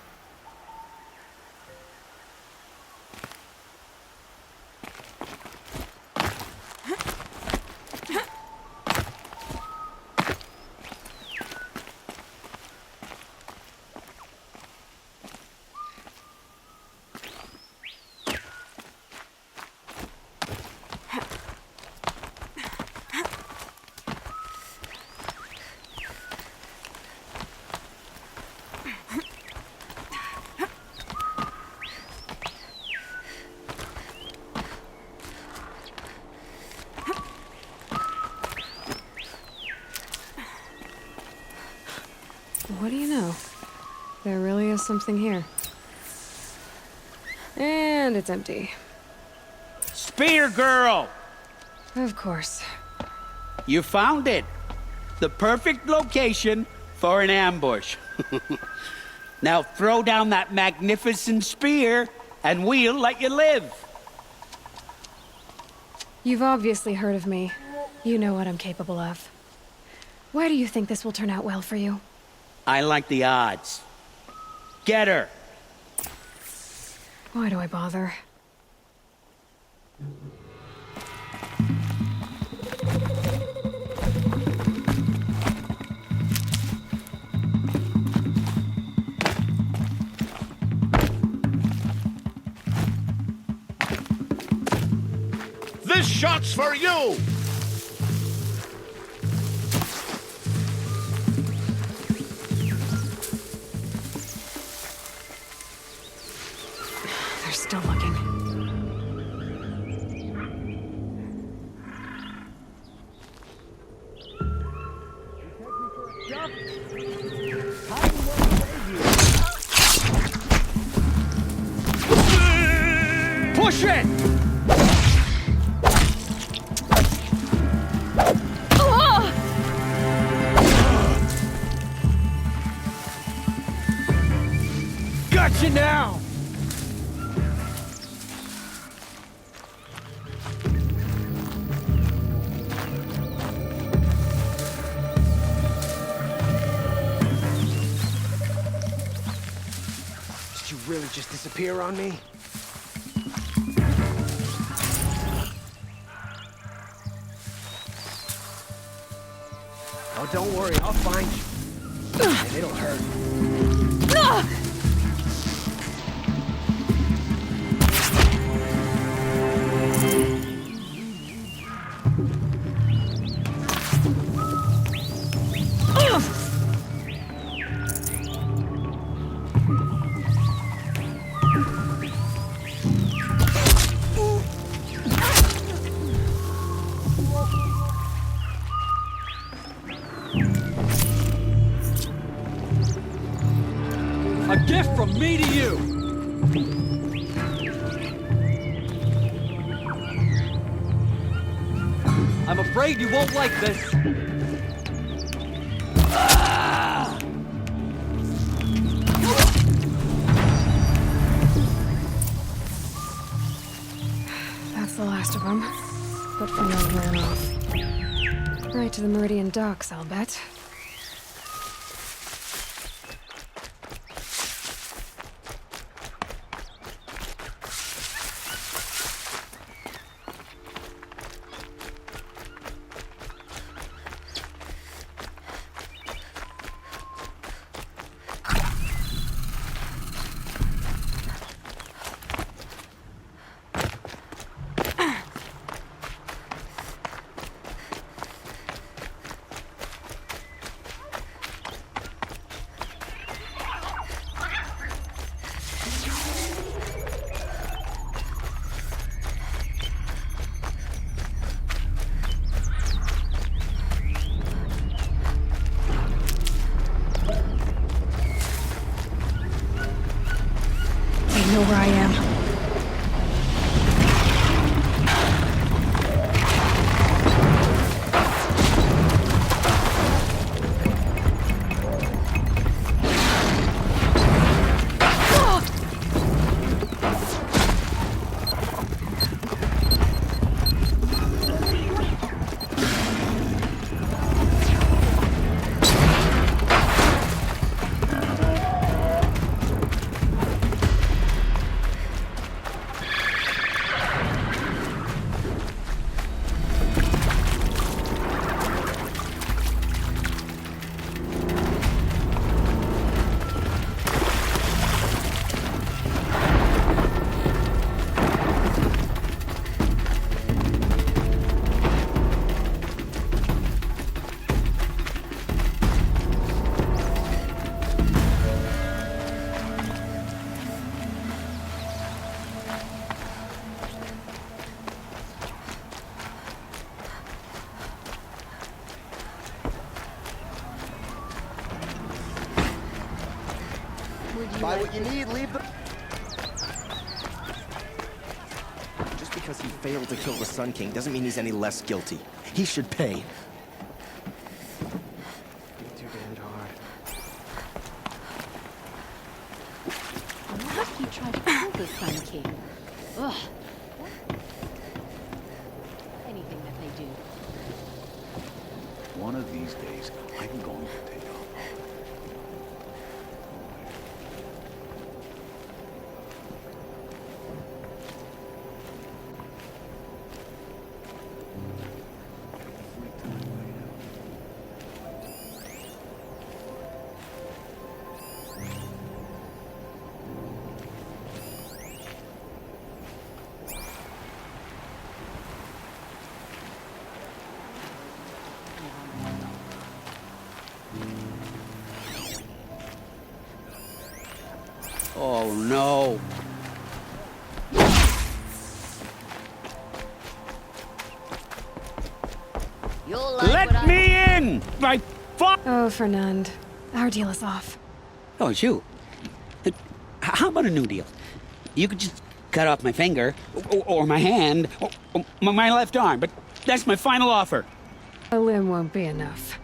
What do you know? There really is something here. And it's empty. Spear girl! Of course. You found it. The perfect location for an ambush. Now throw down that magnificent spear, and we'll let you live. You've obviously heard of me. You know what I'm capable of. Why do you think this will turn out well for you? I like the odds. Get her. Why do I bother? This shot's for you! They're still looking. Push it! Gotcha now! just disappear on me? Oh, don't worry, I'll find you. And it'll hurt. A gift from me to you! I'm afraid you won't like this. That's the last of them. But for now, ran off. Right to the Meridian docks, I'll bet. They know where I am. Buy what you need, leave the... Just because he failed to kill the Sun King doesn't mean he's any less guilty. He should pay. Too damned hard. What if you tried to kill the Sun King? Ugh. Anything that they do. One of these days, I'm going to take off. Oh, no. You'll like Let me in! Oh, Fernand. Our deal is off. Oh, it's you. How about a new deal? You could just cut off my finger, or my hand, or my left arm, but that's my final offer. A limb won't be enough.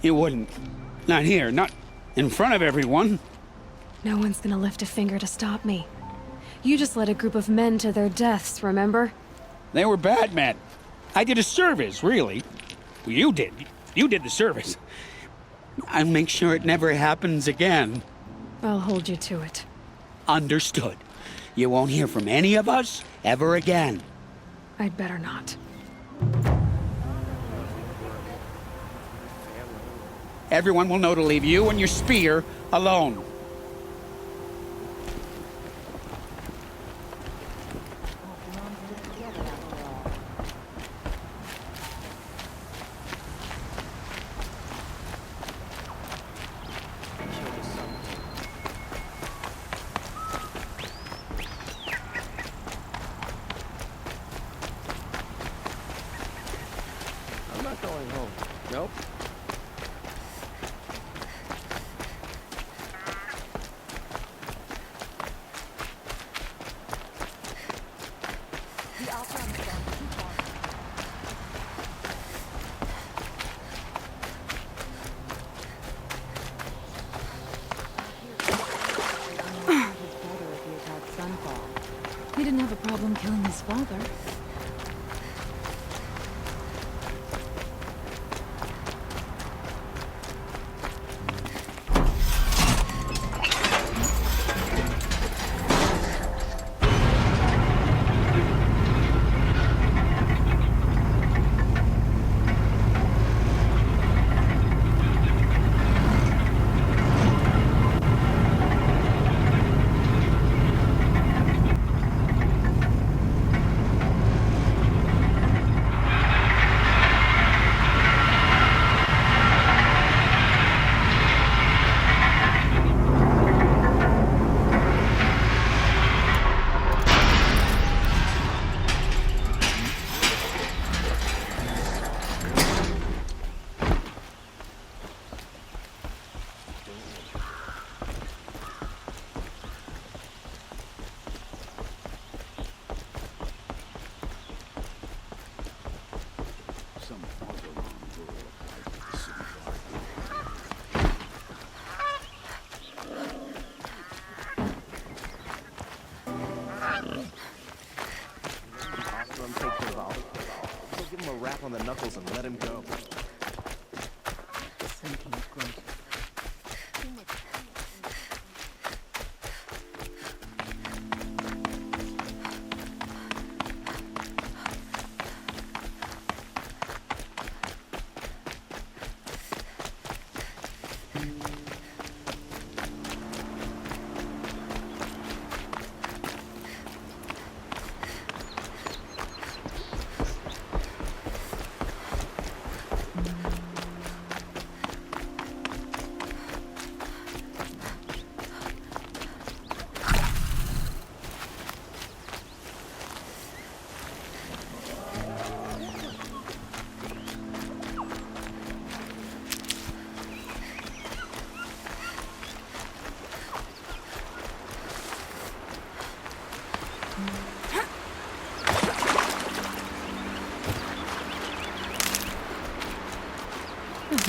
It wouldn't. Not here, not in front of everyone. No one's gonna lift a finger to stop me. You just led a group of men to their deaths, remember? They were bad men. I did a service, really. Well, you did. You did the service. I'll make sure it never happens again. I'll hold you to it. Understood. You won't hear from any of us ever again. I'd better not. Everyone will know to leave you and your spear alone. I'm not going home. Nope. He didn't have a problem killing his father. Give him a rap on the knuckles and let him go.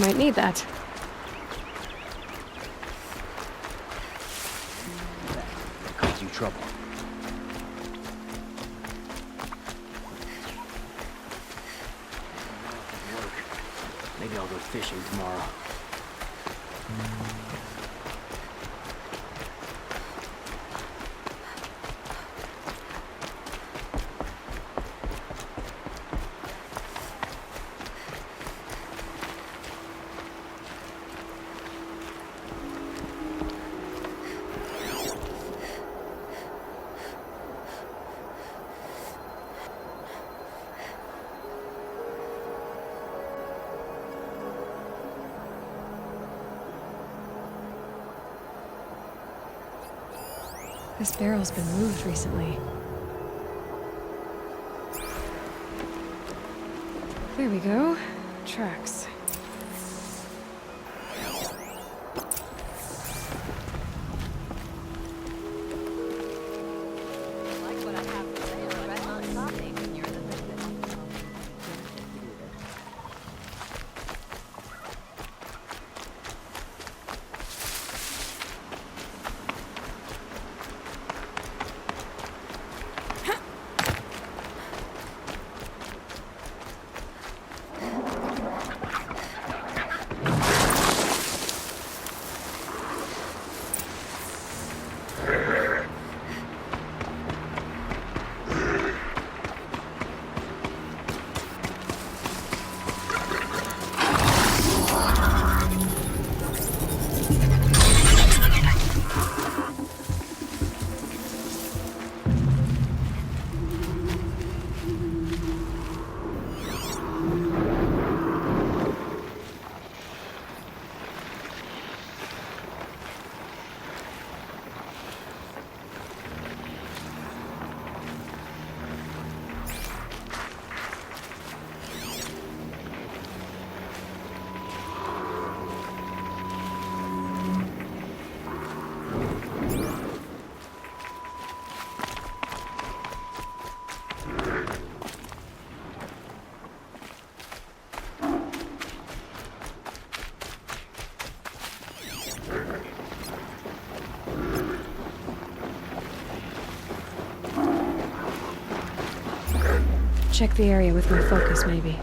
Might need that. Cause you trouble. Maybe I'll go fishing tomorrow. This barrel's been moved recently. There we go. Tracks. check the area with my focus, maybe.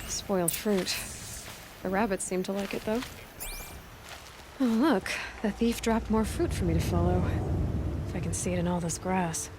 Spoiled fruit. The rabbits seem to like it, though. Oh, look. The thief dropped more fruit for me to follow. If I can see it in all this grass.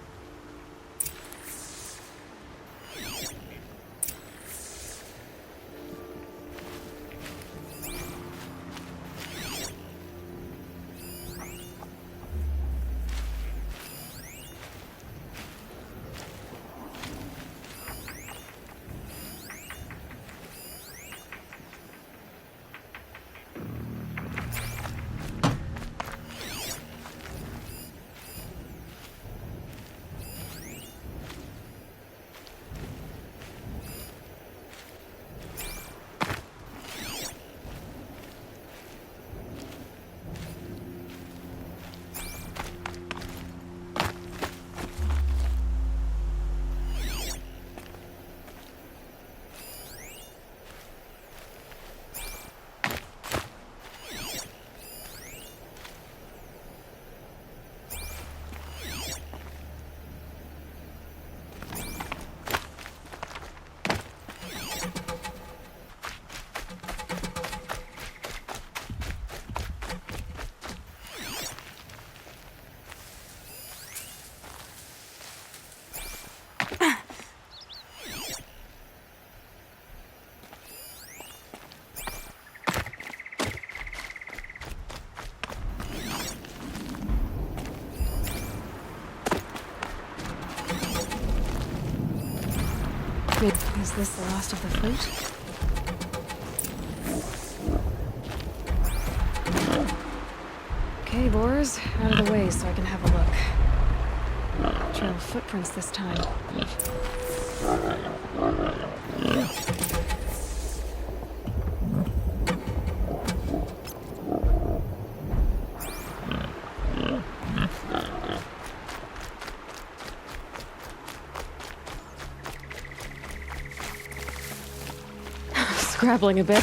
Is this the last of the fruit? Okay, boars, out of the way so I can have a look. Trail of footprints this time. Scrabbling a bit.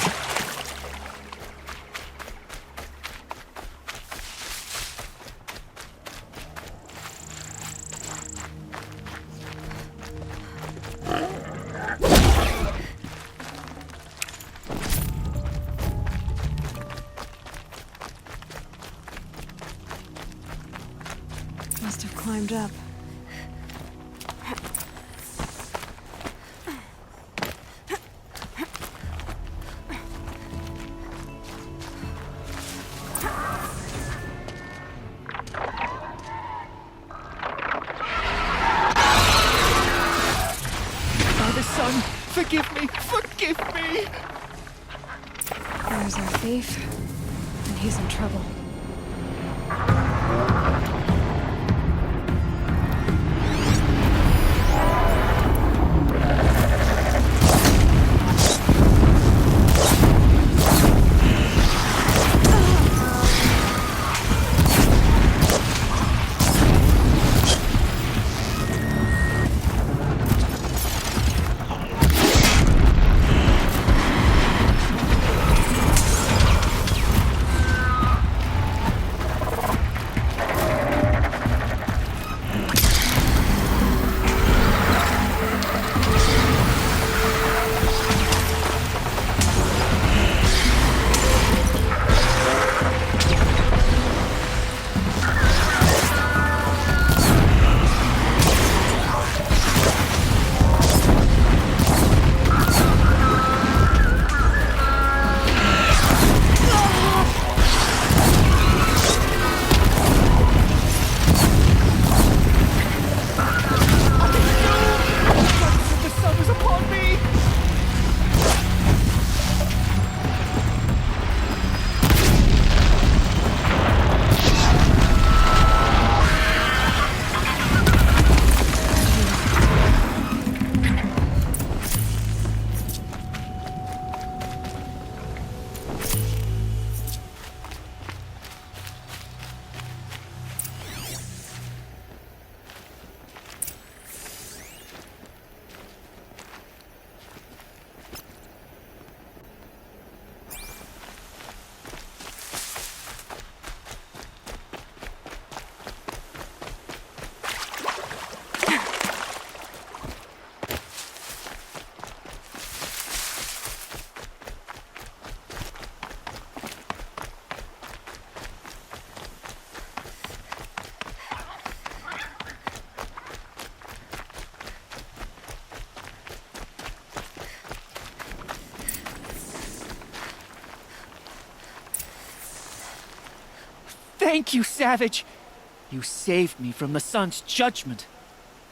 Must have climbed up. Forgive me! Forgive me! There's our thief, and he's in trouble. Thank you, Savage! You saved me from the sun's judgment.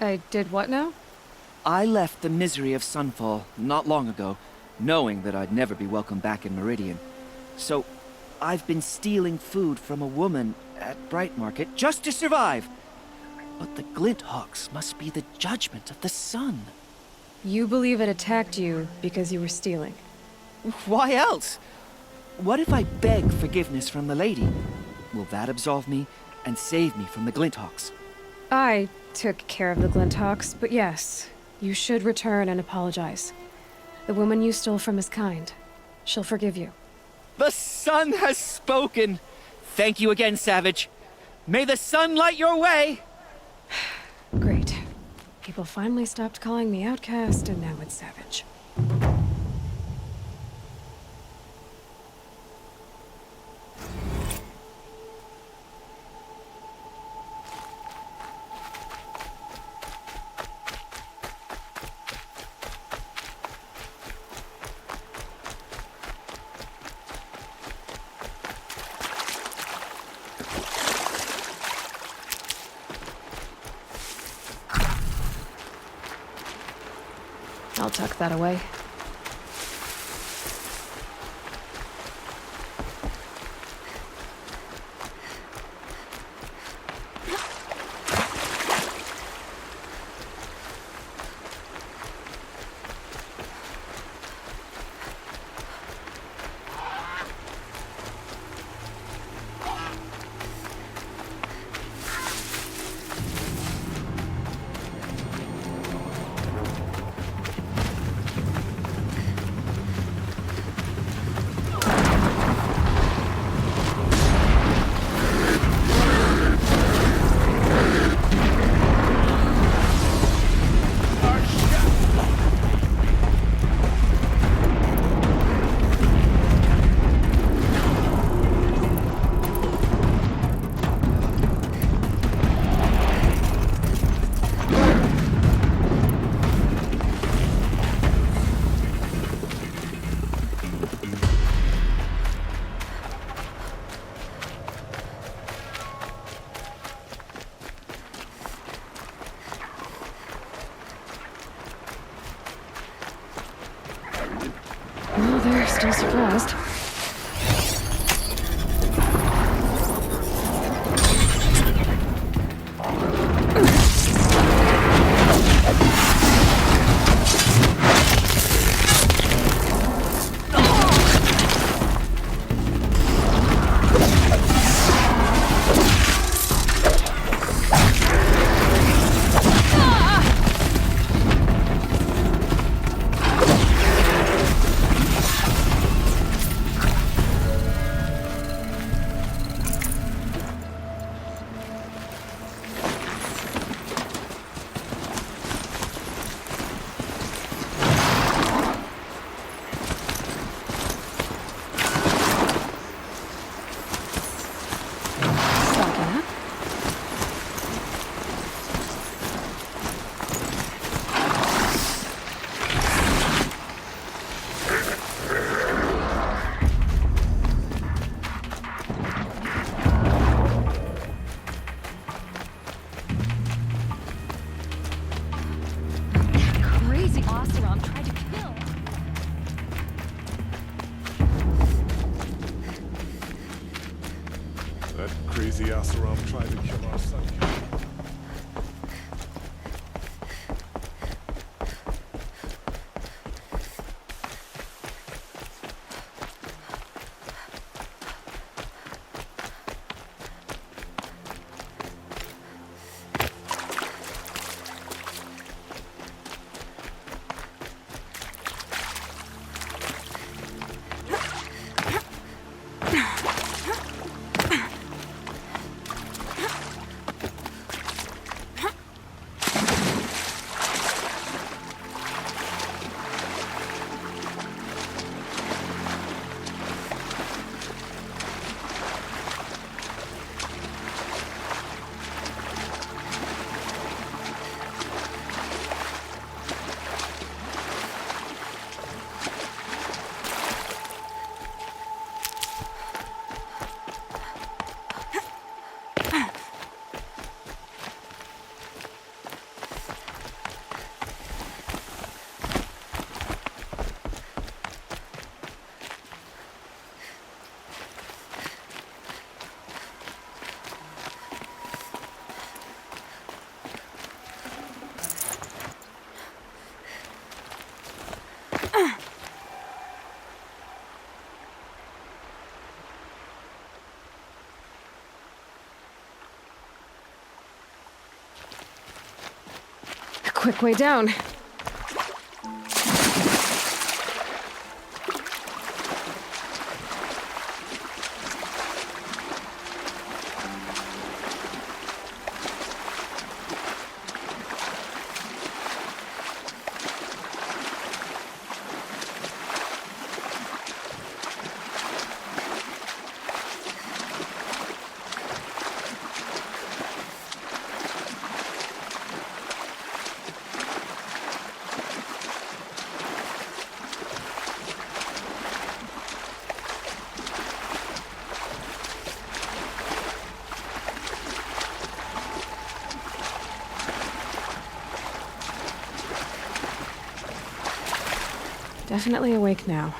I did what now? I left the misery of Sunfall not long ago, knowing that I'd never be welcome back in Meridian. So, I've been stealing food from a woman at Bright Market just to survive. But the Glinthawks must be the judgment of the sun. You believe it attacked you because you were stealing? Why else? What if I beg forgiveness from the lady? Will that absolve me and save me from the Glinthawks? I took care of the Glinthawks, but yes, you should return and apologize. The woman you stole from is kind. She'll forgive you. The sun has spoken! Thank you again, Savage. May the sun light your way! Great. People finally stopped calling me outcast, and now it's Savage. I'll tuck that away. Well, they're still surprised. That crazy Asaram tried to kill our son. quick way down. Definitely awake now.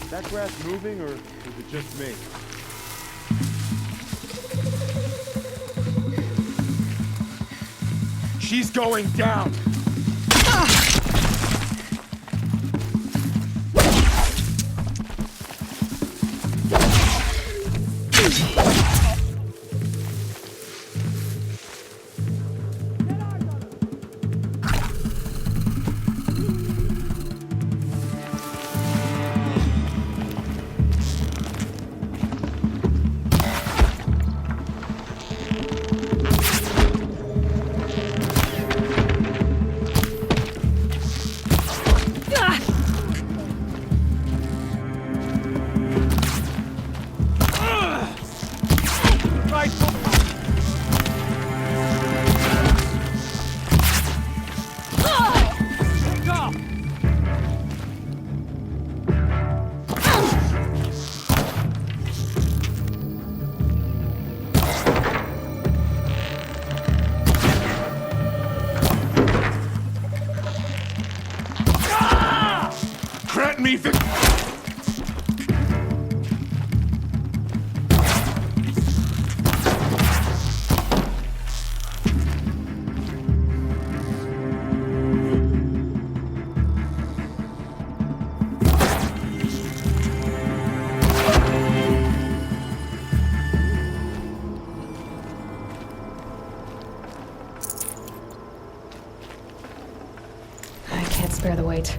Is that grass moving, or is it just me? She's going down! Grant me victory! I can't spare the weight.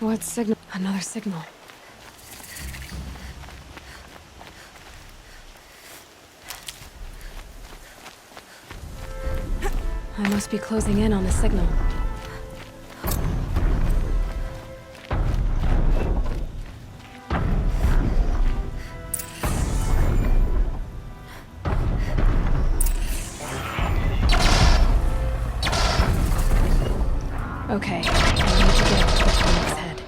What signal? Another signal. I must be closing in on the signal. Okay, I need to get up to the top of his head.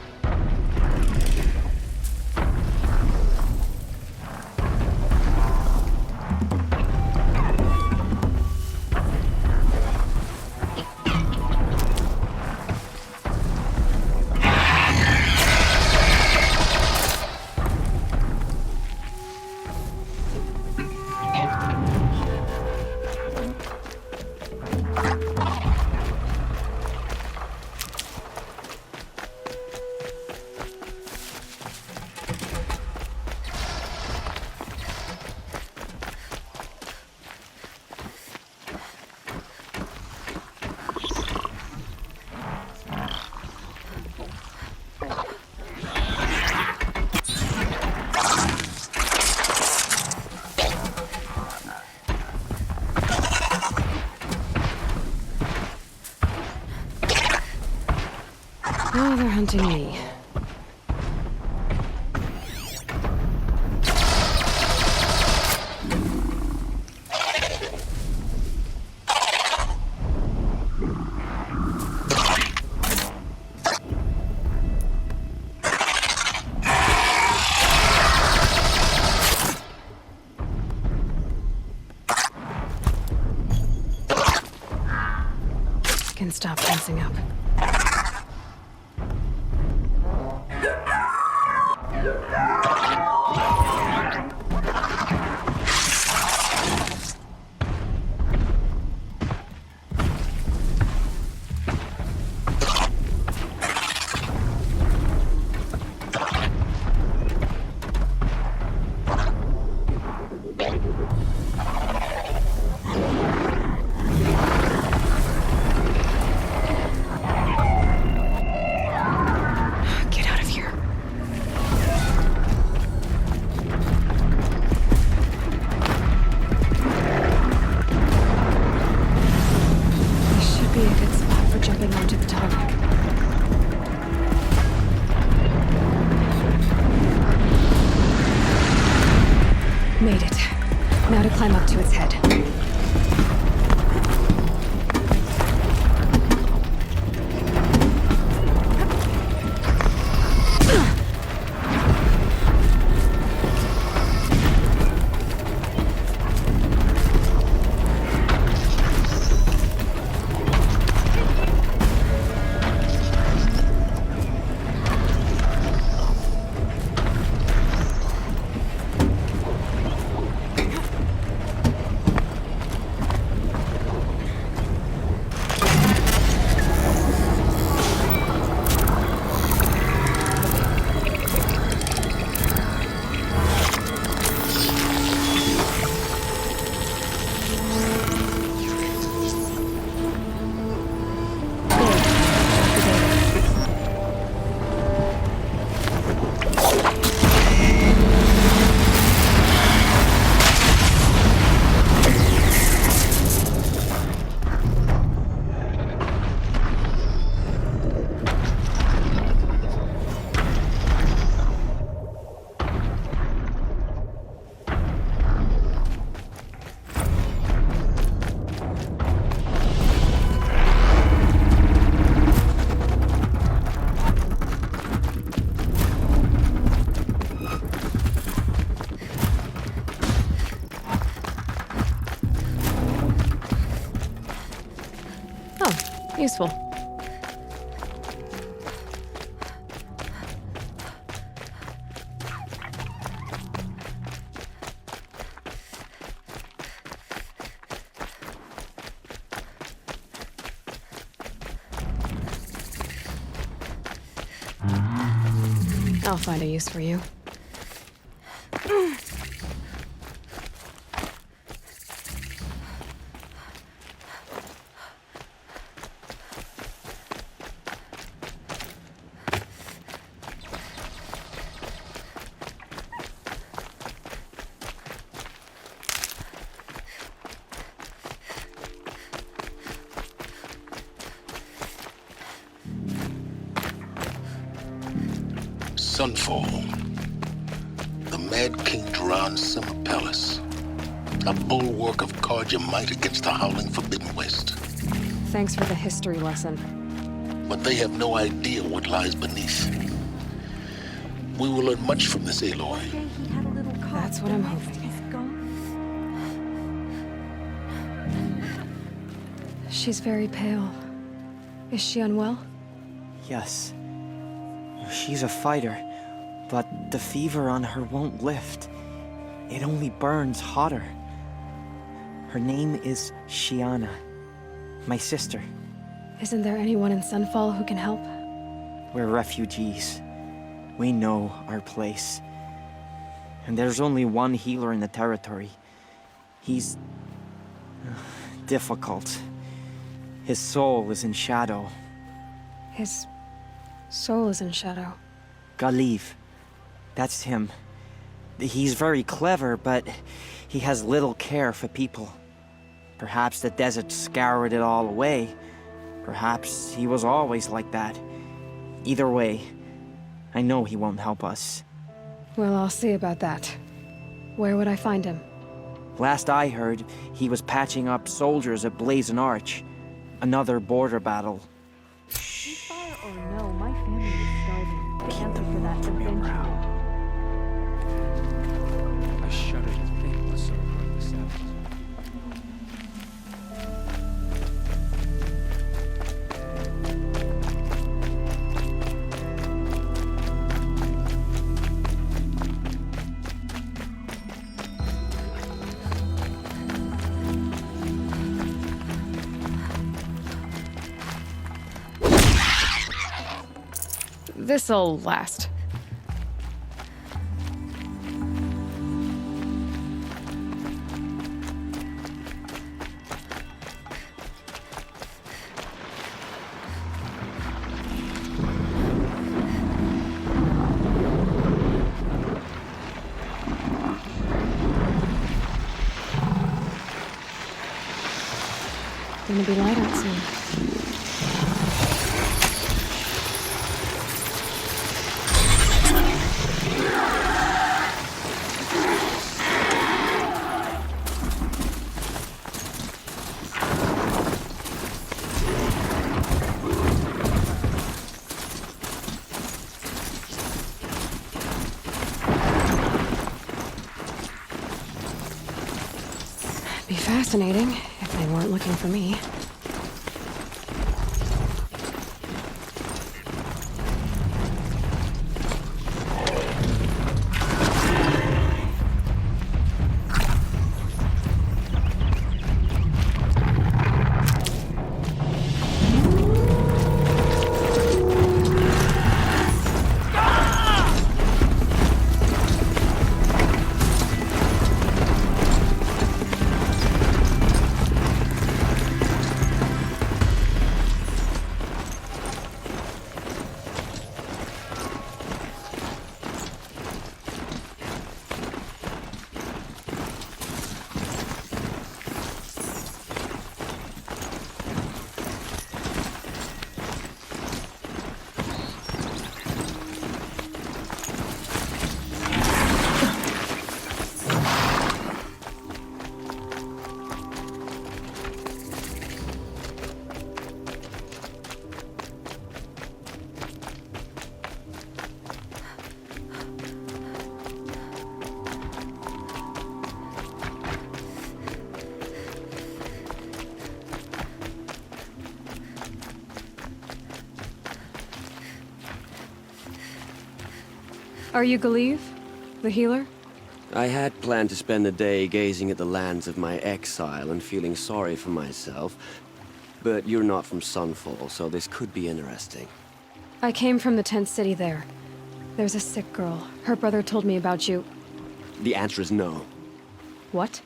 Oh, they're hunting me. Can stop tensing up. Get out of here. This should be a good spot for jumping onto the tarmac. Made it. Now to climb up to its head. Useful. I'll find a use for you. Sunfall. The Mad King Duran's summer palace. A bulwark of guard your might against the howling Forbidden West. Thanks for the history lesson. but they have no idea what lies beneath. We will learn much from this Aloy. That's what I'm hoping. She's very pale. Is she unwell? Yes. She's a fighter, but the fever on her won't lift. It only burns hotter. Her name is Shiana, my sister. Isn't there anyone in Sunfall who can help? We're refugees. We know our place. And there's only one healer in the territory. He's difficult. His soul is in shadow. His soul is in shadow. ℍ𝕠𝕣𝕚. That's him. He's very clever, but he has little care for people. Perhaps the desert scoured it all away. Perhaps he was always like that. Either way, I know he won't help us. Well, I'll see about that. Where would I find him? Last I heard, he was patching up soldiers at Blazing Arch. Another border battle. Ceasefire or no, my family is starving. The answer for that eventually. I shuddered as painless over the savage. This'll last. Gonna be light out soon. Be fascinating if they weren't looking for me. Are you ℍ𝕠𝕣𝕚, the healer? I had planned to spend the day gazing at the lands of my exile and feeling sorry for myself. But you're not from Sunfall, so this could be interesting. I came from the tent city there. There's a sick girl. Her brother told me about you. The answer is no. What?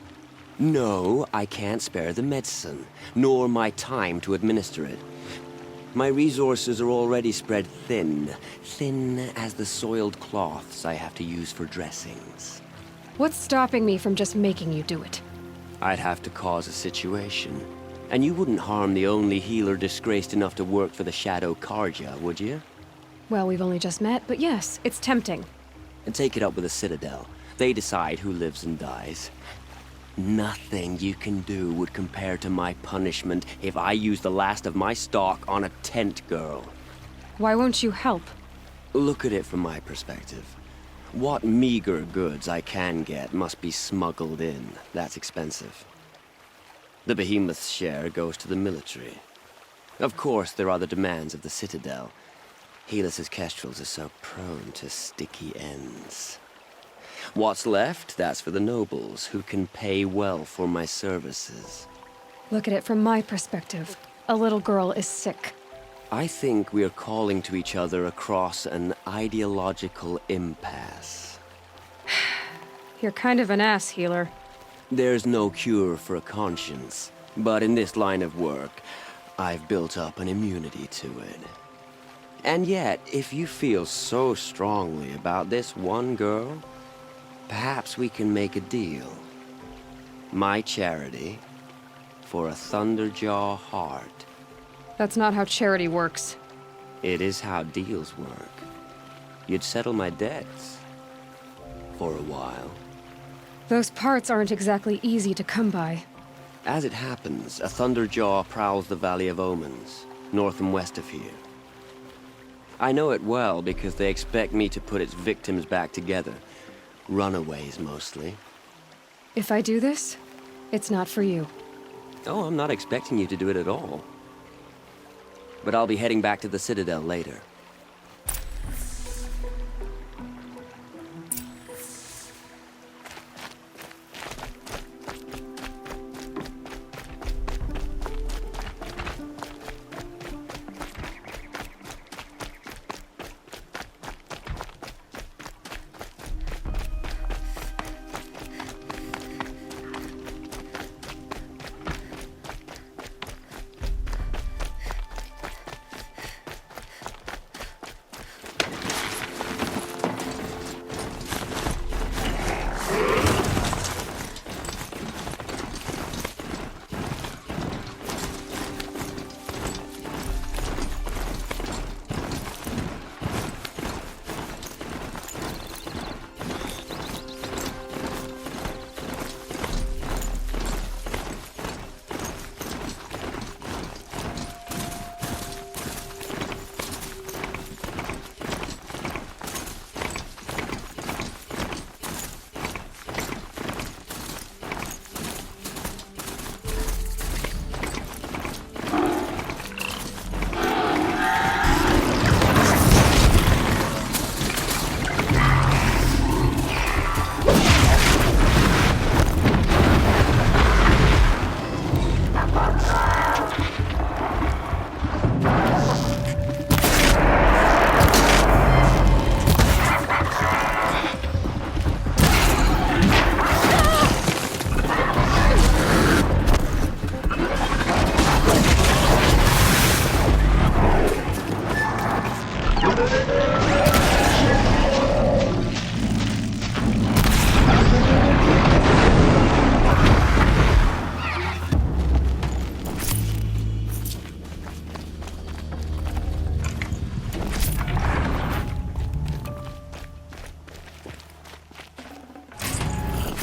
No, I can't spare the medicine, nor my time to administer it. My resources are already spread thin. Thin as the soiled cloths I have to use for dressings. What's stopping me from just making you do it? I'd have to cause a situation. And you wouldn't harm the only healer disgraced enough to work for the Shadow Karja, would you? Well, we've only just met, but yes, it's tempting. And take it up with the Citadel. They decide who lives and dies. Nothing you can do would compare to my punishment if I use the last of my stock on a tent girl. Why won't you help? Look at it from my perspective. What meager goods I can get must be smuggled in. That's expensive. The behemoth's share goes to the military. Of course, there are the demands of the Citadel. Helis's kestrels are so prone to sticky ends. What's left, that's for the nobles, who can pay well for my services. Look at it from my perspective. A little girl is sick. I think we are calling to each other across an ideological impasse. You're kind of an ass, healer. There's no cure for a conscience, but in this line of work, I've built up an immunity to it. And yet, if you feel so strongly about this one girl, perhaps we can make a deal. My charity for a Thunderjaw heart. That's not how charity works. It is how deals work. You'd settle my debts. For a while. Those parts aren't exactly easy to come by. As it happens, a Thunderjaw prowls the Valley of Omens, north and west of here. I know it well because they expect me to put its victims back together. Runaways, mostly. If I do this, it's not for you. Oh, I'm not expecting you to do it at all. But I'll be heading back to the Citadel later.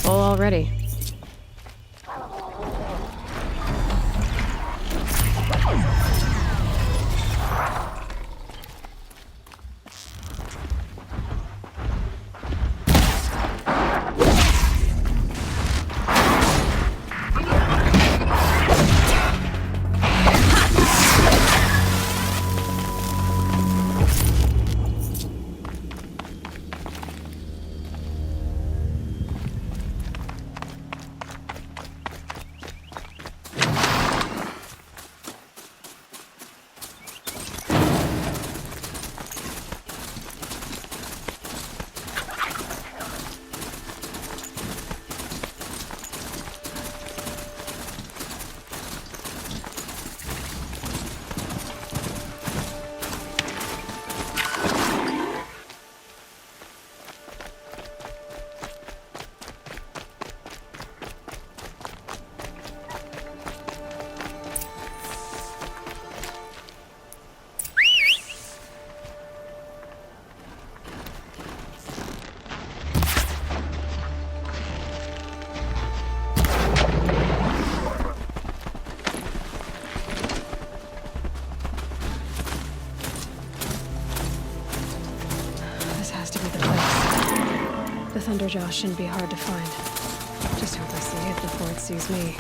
Full already. jaw shouldn't be hard to find. Just hope I see it before it sees me.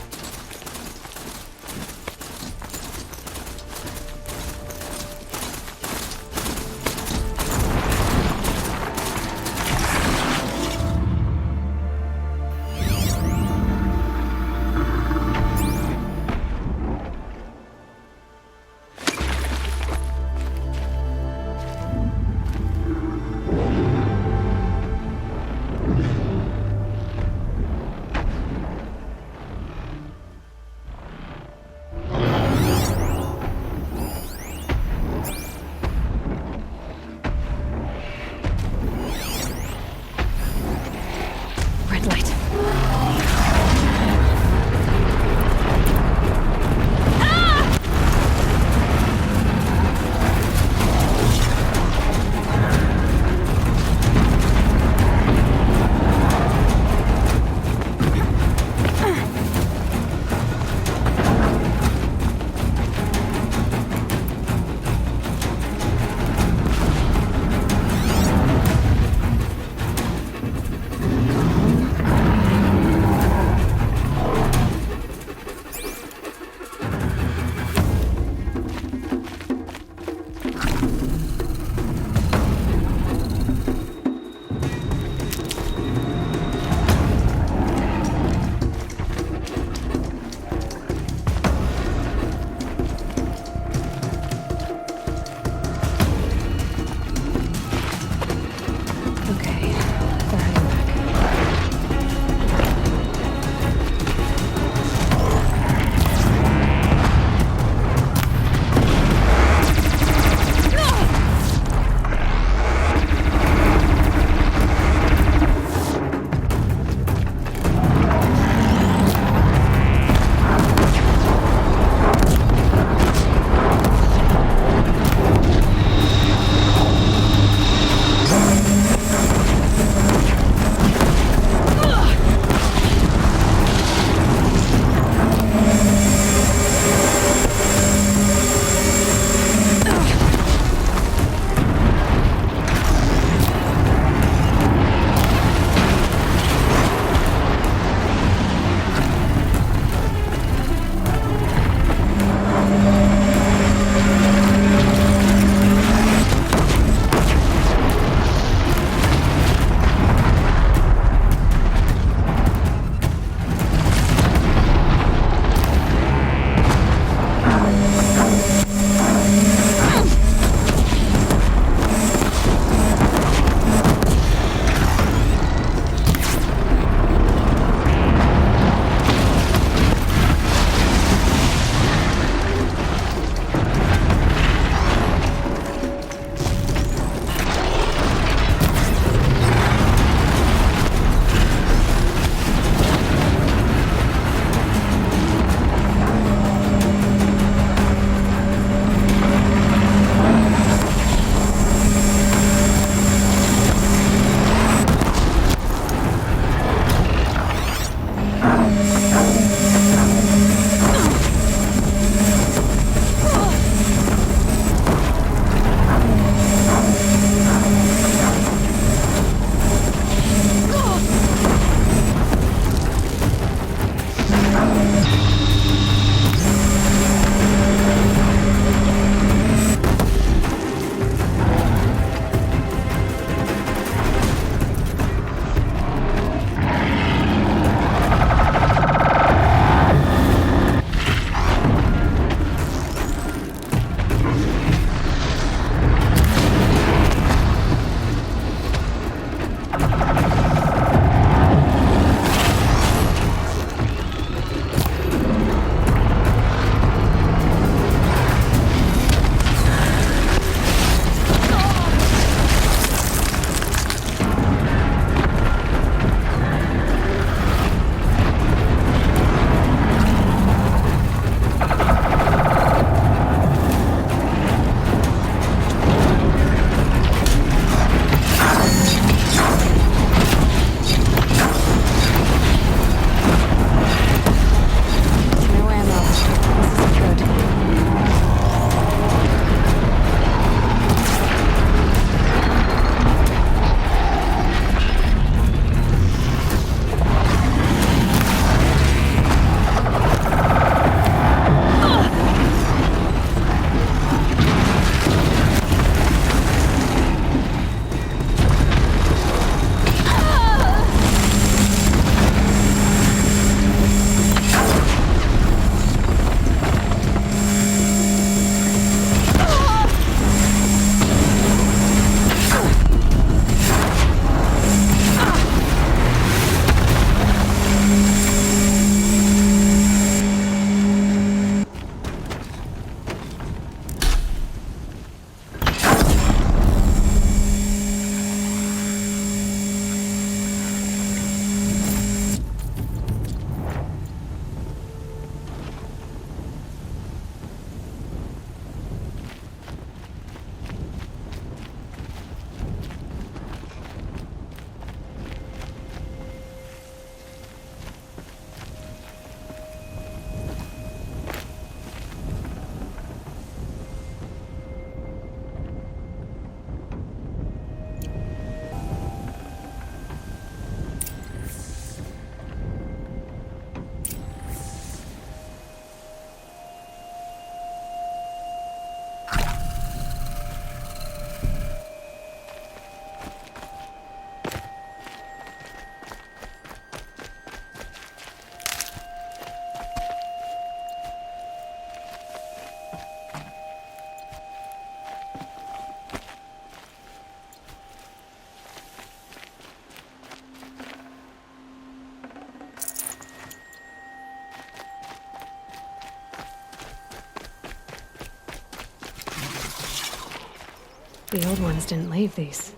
The old ones didn't leave these.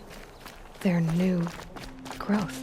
They're new growth.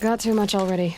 Got too much already.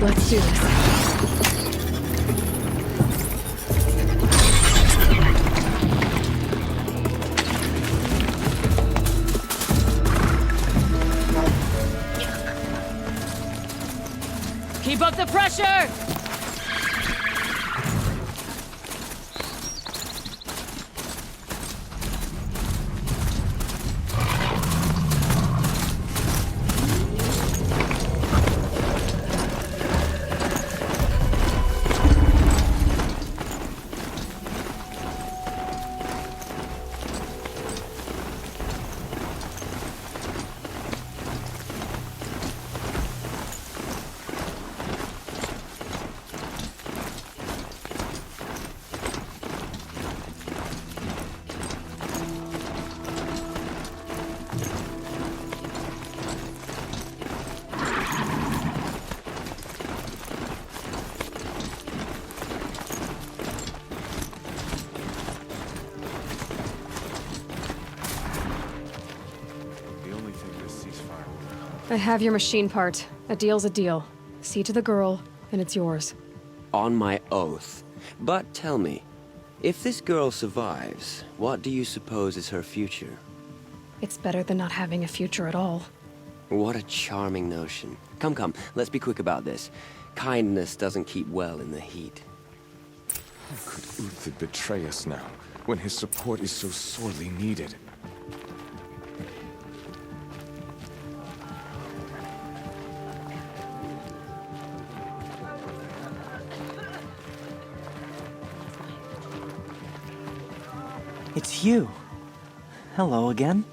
Let's do this. Keep up the pressure! I have your machine part. A deal's a deal. See to the girl, and it's yours. On my oath. But tell me, if this girl survives, what do you suppose is her future? It's better than not having a future at all. What a charming notion. Come, come, let's be quick about this. Kindness doesn't keep well in the heat. How could ℎ𝕒𝕣𝕠 betray us now, when his support is so sorely needed? It's you. Hello again.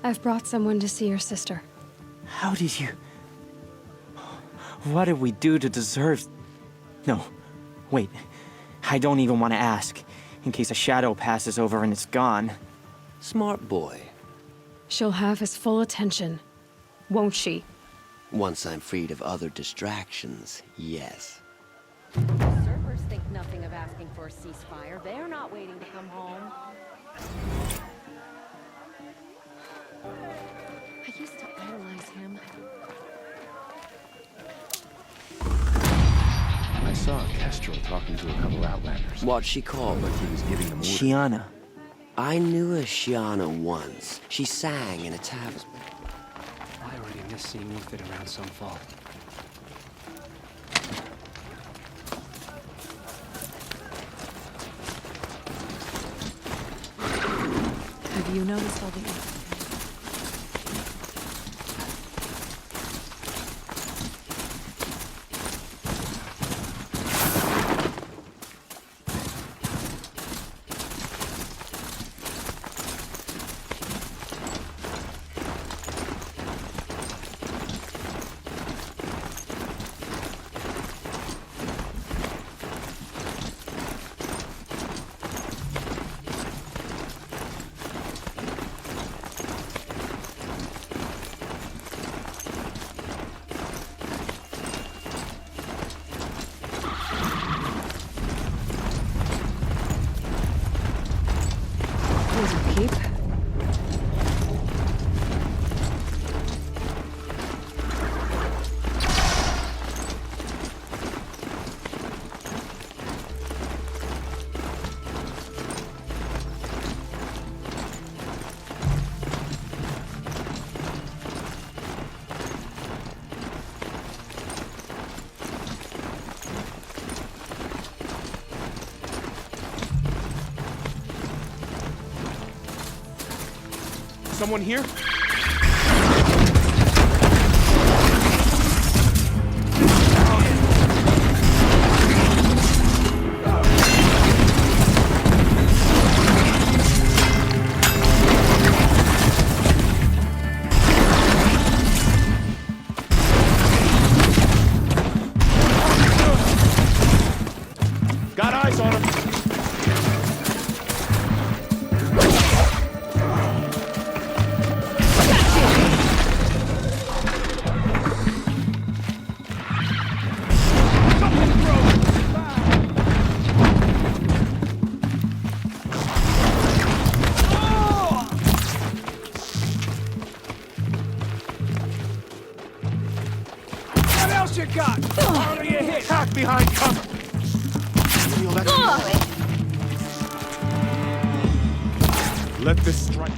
I've brought someone to see your sister. How did you... What did we do to deserve... No, wait. I don't even want to ask, in case a shadow passes over and it's gone. Smart boy. She'll have his full attention, won't she? Once I'm freed of other distractions, yes. Servers think nothing of asking for a ceasefire. They're not waiting to come home. I used to idolize him. I saw Kestrel talking to a couple Outlanders. What'd she call? But he was giving them orders. Shiana. I knew a Shiana once. She sang in a tavern. I already miss seeing you fit around Sunfall. Have you noticed all the... keep? Someone here? Got eyes on him. What else you got? How do you hit? Hack behind cover. Feel that? Let this strike.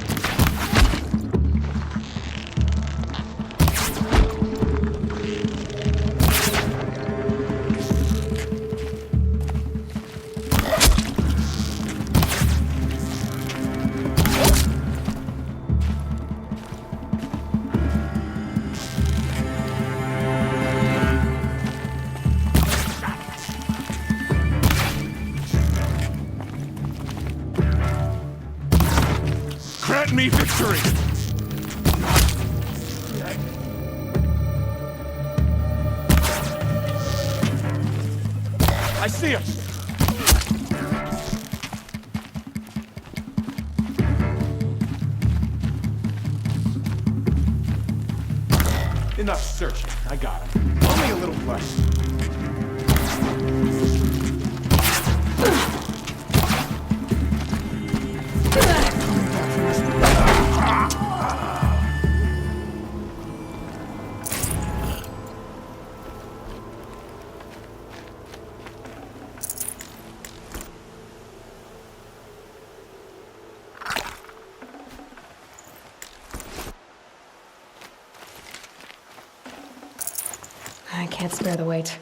Grant me victory! I see him! Enough searching. I got him. Only a little flesh. I can't spare the weight.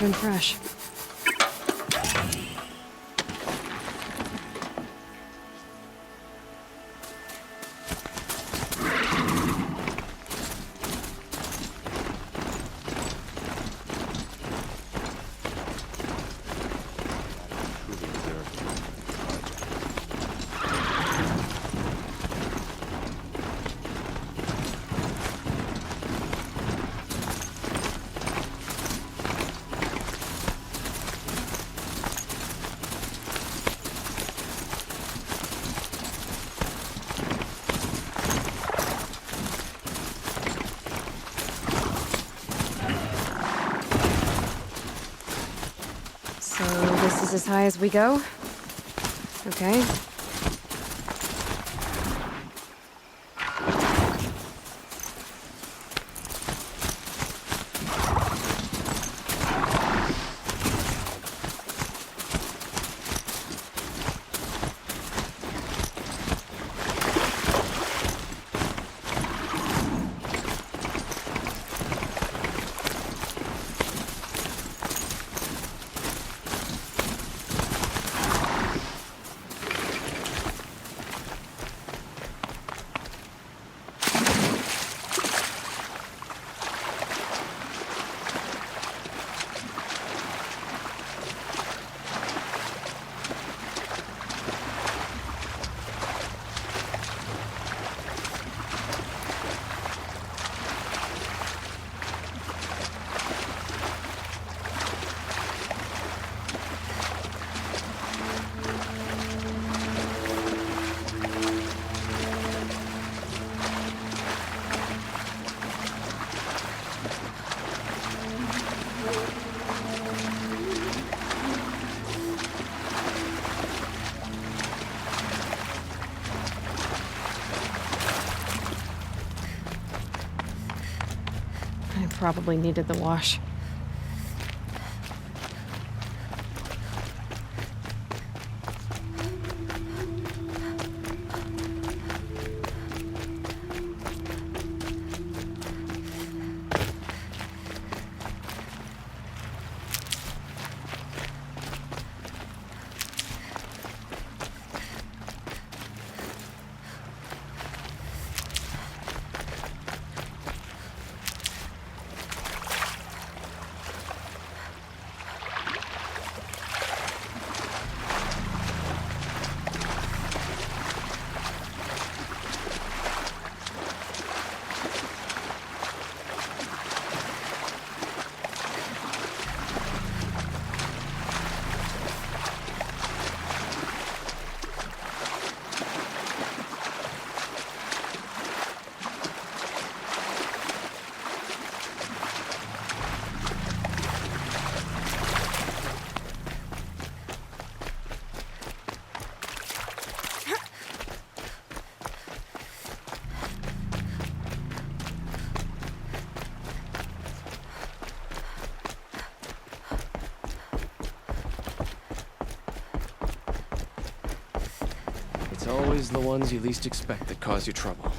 keep him fresh. So this is as high as we go? Okay. I probably needed the wash. It's always the ones you least expect that cause you trouble.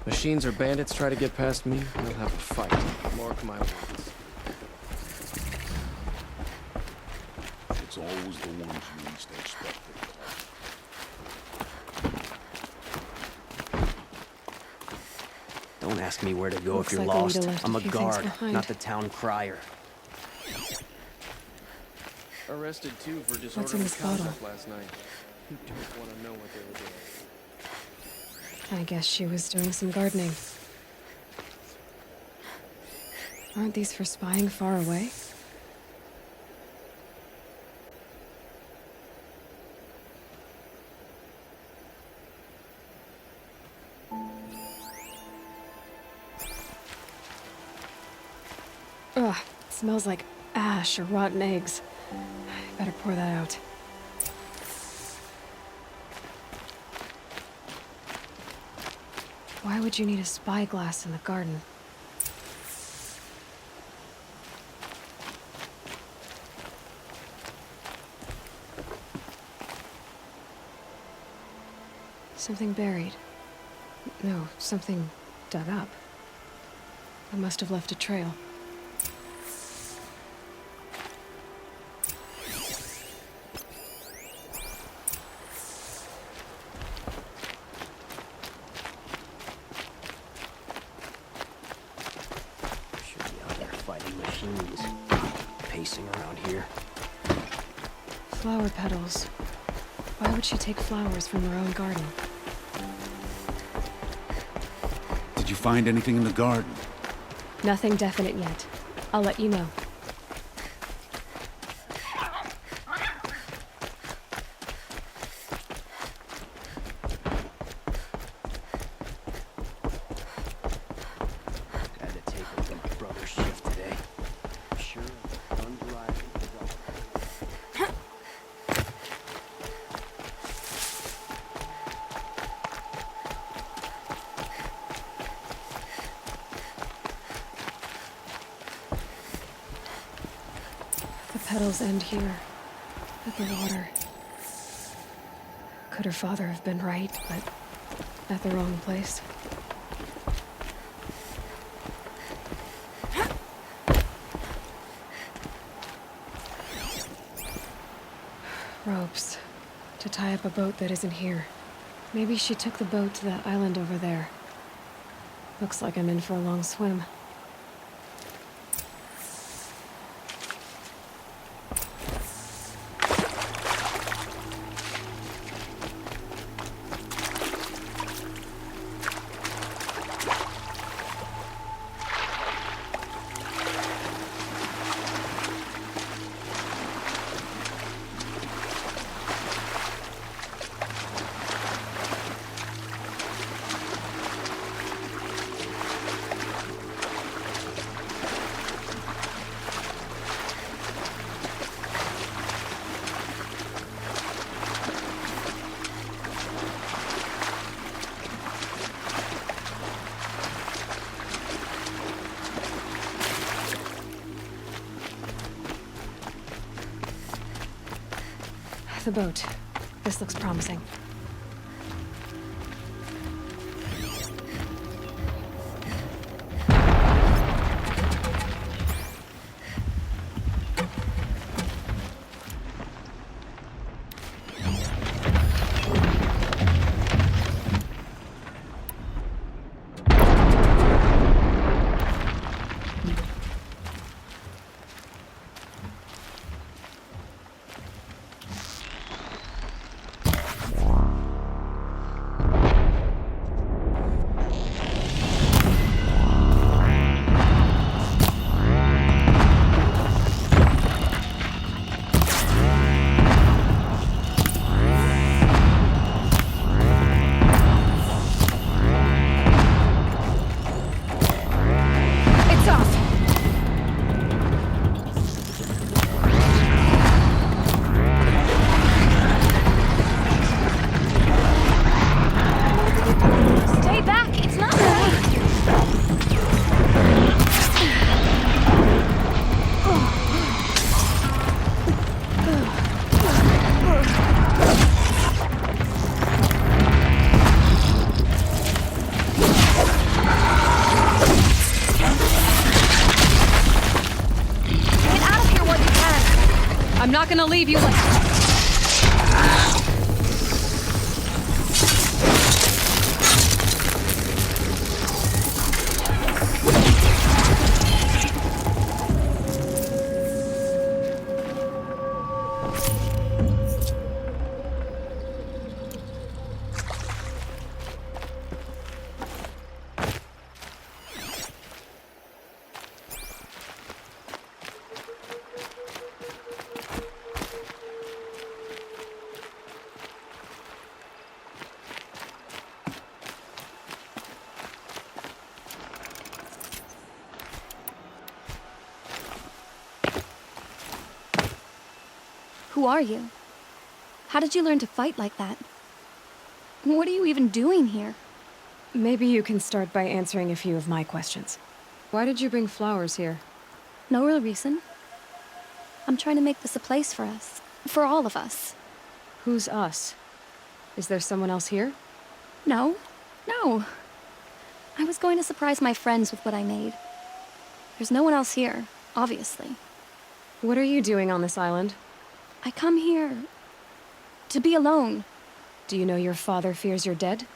Machines or bandits try to get past me, we'll have a fight. Mark my words. It's always the ones you least expect. Don't ask me where to go Looks if you're like Anita lost. left a I'm a few things guard, behind. not the town crier. Arrested too for What's in disorderly this bottle? conduct last night. You don't want to know what they were doing. I guess she was doing some gardening. Aren't these for spying far away? Ugh, it smells like ash or rotten eggs. I better pour that out. Why would you need a spyglass in the garden? Something buried. No, something dug up. I must have left a trail. Should be out there fighting machines. Pacing around here. Flower petals. Why would she take flowers from her own garden? Did you find anything in the garden? Nothing definite yet. I'll let you know. Had to take a big brother shift today. Sure, undriven. The petals end here, at the water. Could her father have been right, but at the wrong place? Ropes. To tie up a boat that isn't here. Maybe she took the boat to that island over there. Looks like I'm in for a long swim. The boat. This looks promising. I'm not gonna leave you like... Who are you? How did you learn to fight like that? What are you even doing here? Maybe you can start by answering a few of my questions. Why did you bring flowers here? No real reason. I'm trying to make this a place for us. For all of us. Who's us? Is there someone else here? No. No. I was going to surprise my friends with what I made. There's no one else here, obviously. What are you doing on this island? I come here to be alone. Do you know your father fears you're dead?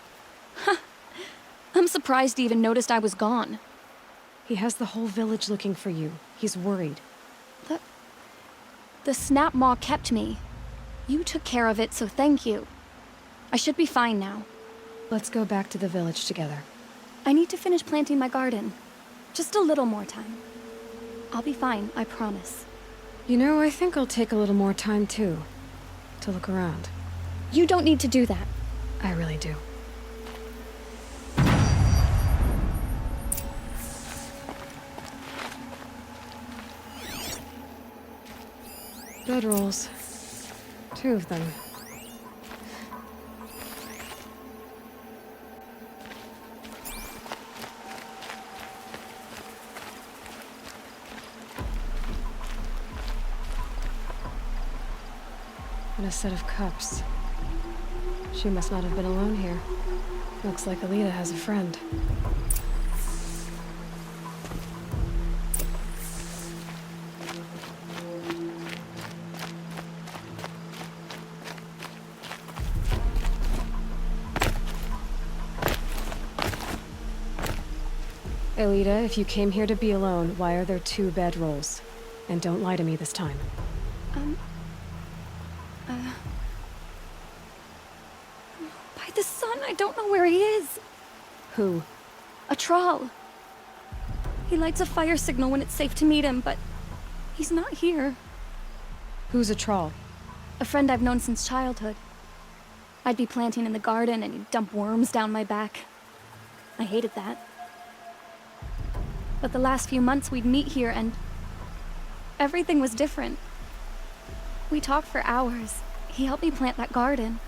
I'm surprised he even noticed I was gone. He has the whole village looking for you. He's worried. The ℻𝕒𝕠𝕟 kept me. You took care of it, so thank you. I should be fine now. Let's go back to the village together. I need to finish planting my garden. Just a little more time. I'll be fine, I promise. You know, I think I'll take a little more time too. To look around. You don't need to do that. I really do. Bedrolls. 2 of them. And a set of cups. She must not have been alone here. Looks like ℎ𝕒𝕣𝕠 has a friend. ℎ𝕒𝕒𝕠, if you came here to be alone, why are there 2 bedrolls? And don't lie to me this time. By the sun, I don't know where he is. Who? A ℎ𝕒𝕠. He lights a fire signal when it's safe to meet him, but he's not here. Who's a ℎ𝕒𝕠? A friend I've known since childhood. I'd be planting in the garden and he'd dump worms down my back. I hated that. But the last few months we'd meet here and everything was different. We talked for hours. He helped me plant that garden.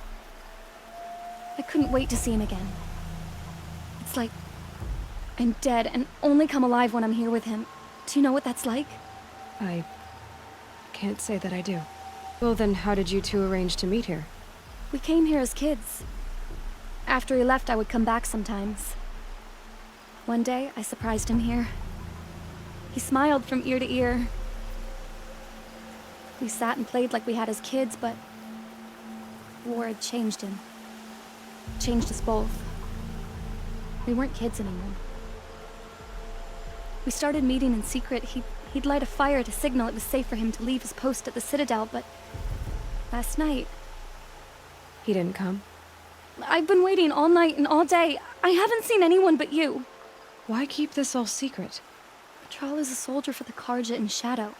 I couldn't wait to see him again. It's like I'm dead and only come alive when I'm here with him. Do you know what that's like? I can't say that I do. Well then, how did you 2 arrange to meet here? We came here as kids. After he left, I would come back sometimes. One day, I surprised him here. He smiled from ear to ear. We sat and played like we had as kids, but war had changed him. Changed us both. We weren't kids anymore. We started meeting in secret. He'd light a fire to signal it was safe for him to leave his post at the Citadel, but last night... He didn't come? I've been waiting all night and all day. I haven't seen anyone but you. Why keep this all secret? ℎ𝕒𝕠 is a soldier for the ℍ𝕠𝕣 in Shadow,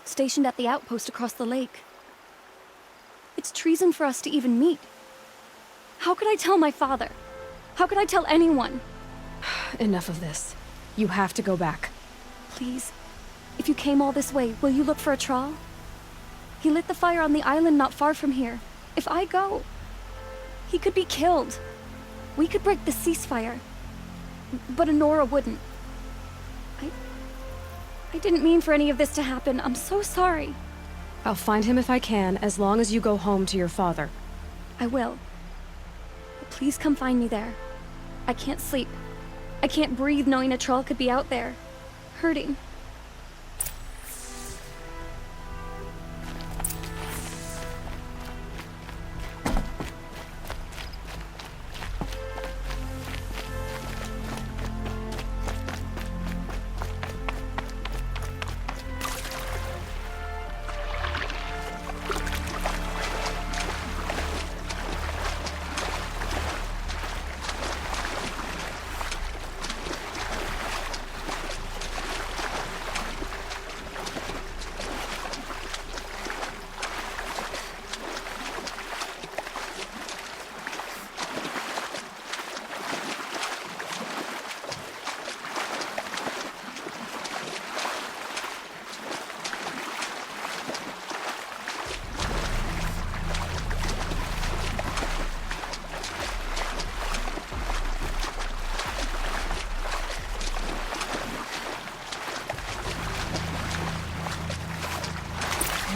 stationed at the outpost across the lake. It's treason for us to even meet. How could I tell my father? How could I tell anyone? Enough of this. You have to go back. Please, if you came all this way, will you look for a ℎ𝕒𝕠? He lit the fire on the island not far from here. If I go, he could be killed. We could break the ceasefire. But ℎ𝕒𝕠𝕠 wouldn't. I didn't mean for any of this to happen. I'm so sorry. I'll find him if I can, as long as you go home to your father. I will. But please come find me there. I can't sleep. I can't breathe knowing a ℎ𝕒𝕠𝕠 could be out there, hurting.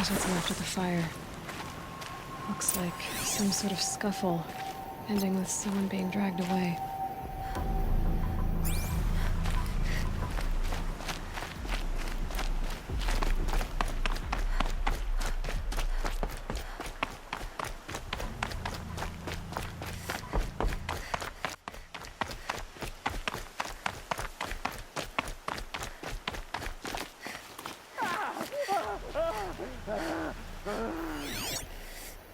What's left of the fire. Looks like some sort of scuffle, ending with someone being dragged away.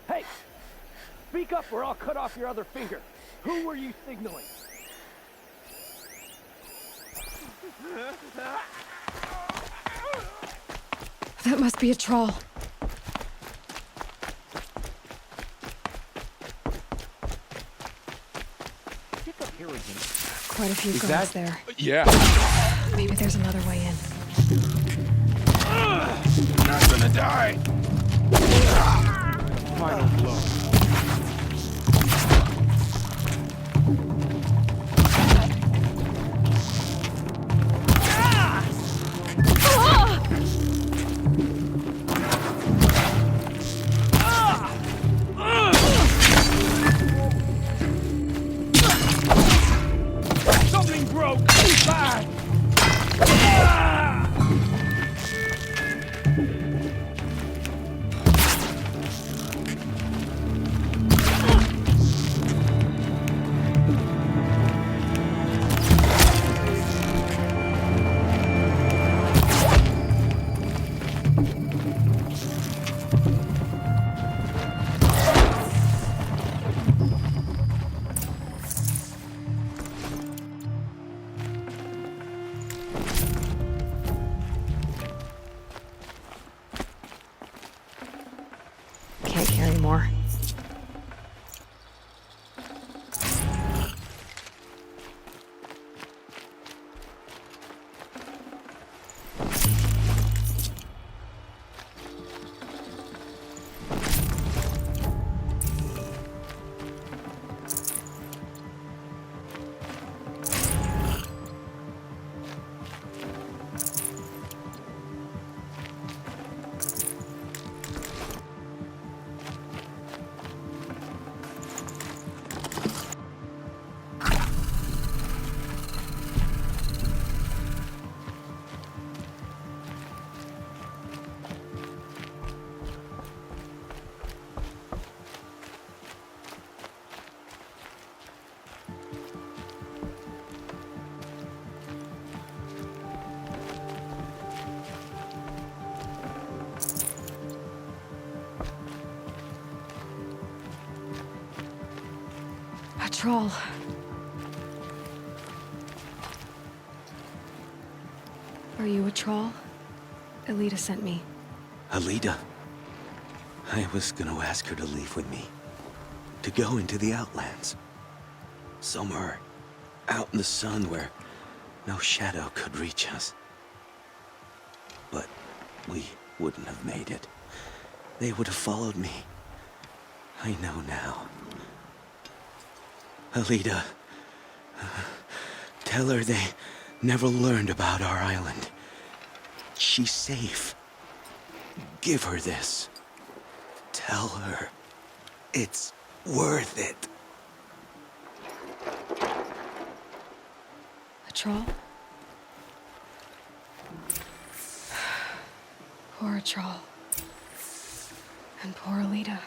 Hey! Speak up or I'll cut off your other finger. Who were you signaling? That must be a troll. Pick up here again. Quite a few Is guards that- there. Yeah. Maybe there's another way in. Not gonna die. Final blow. Something broke! Bad! Can't carry more. A troll. Are you a troll? Elita sent me. Alita. I was gonna ask her to leave with me. To go into the Outlands. Somewhere out in the sun where no shadow could reach us. But we wouldn't have made it. They would have followed me. I know now. Alita, tell her they never learned about our island. She's safe. Give her this. Tell her it's worth it. A troll? Poor troll. And poor Alita.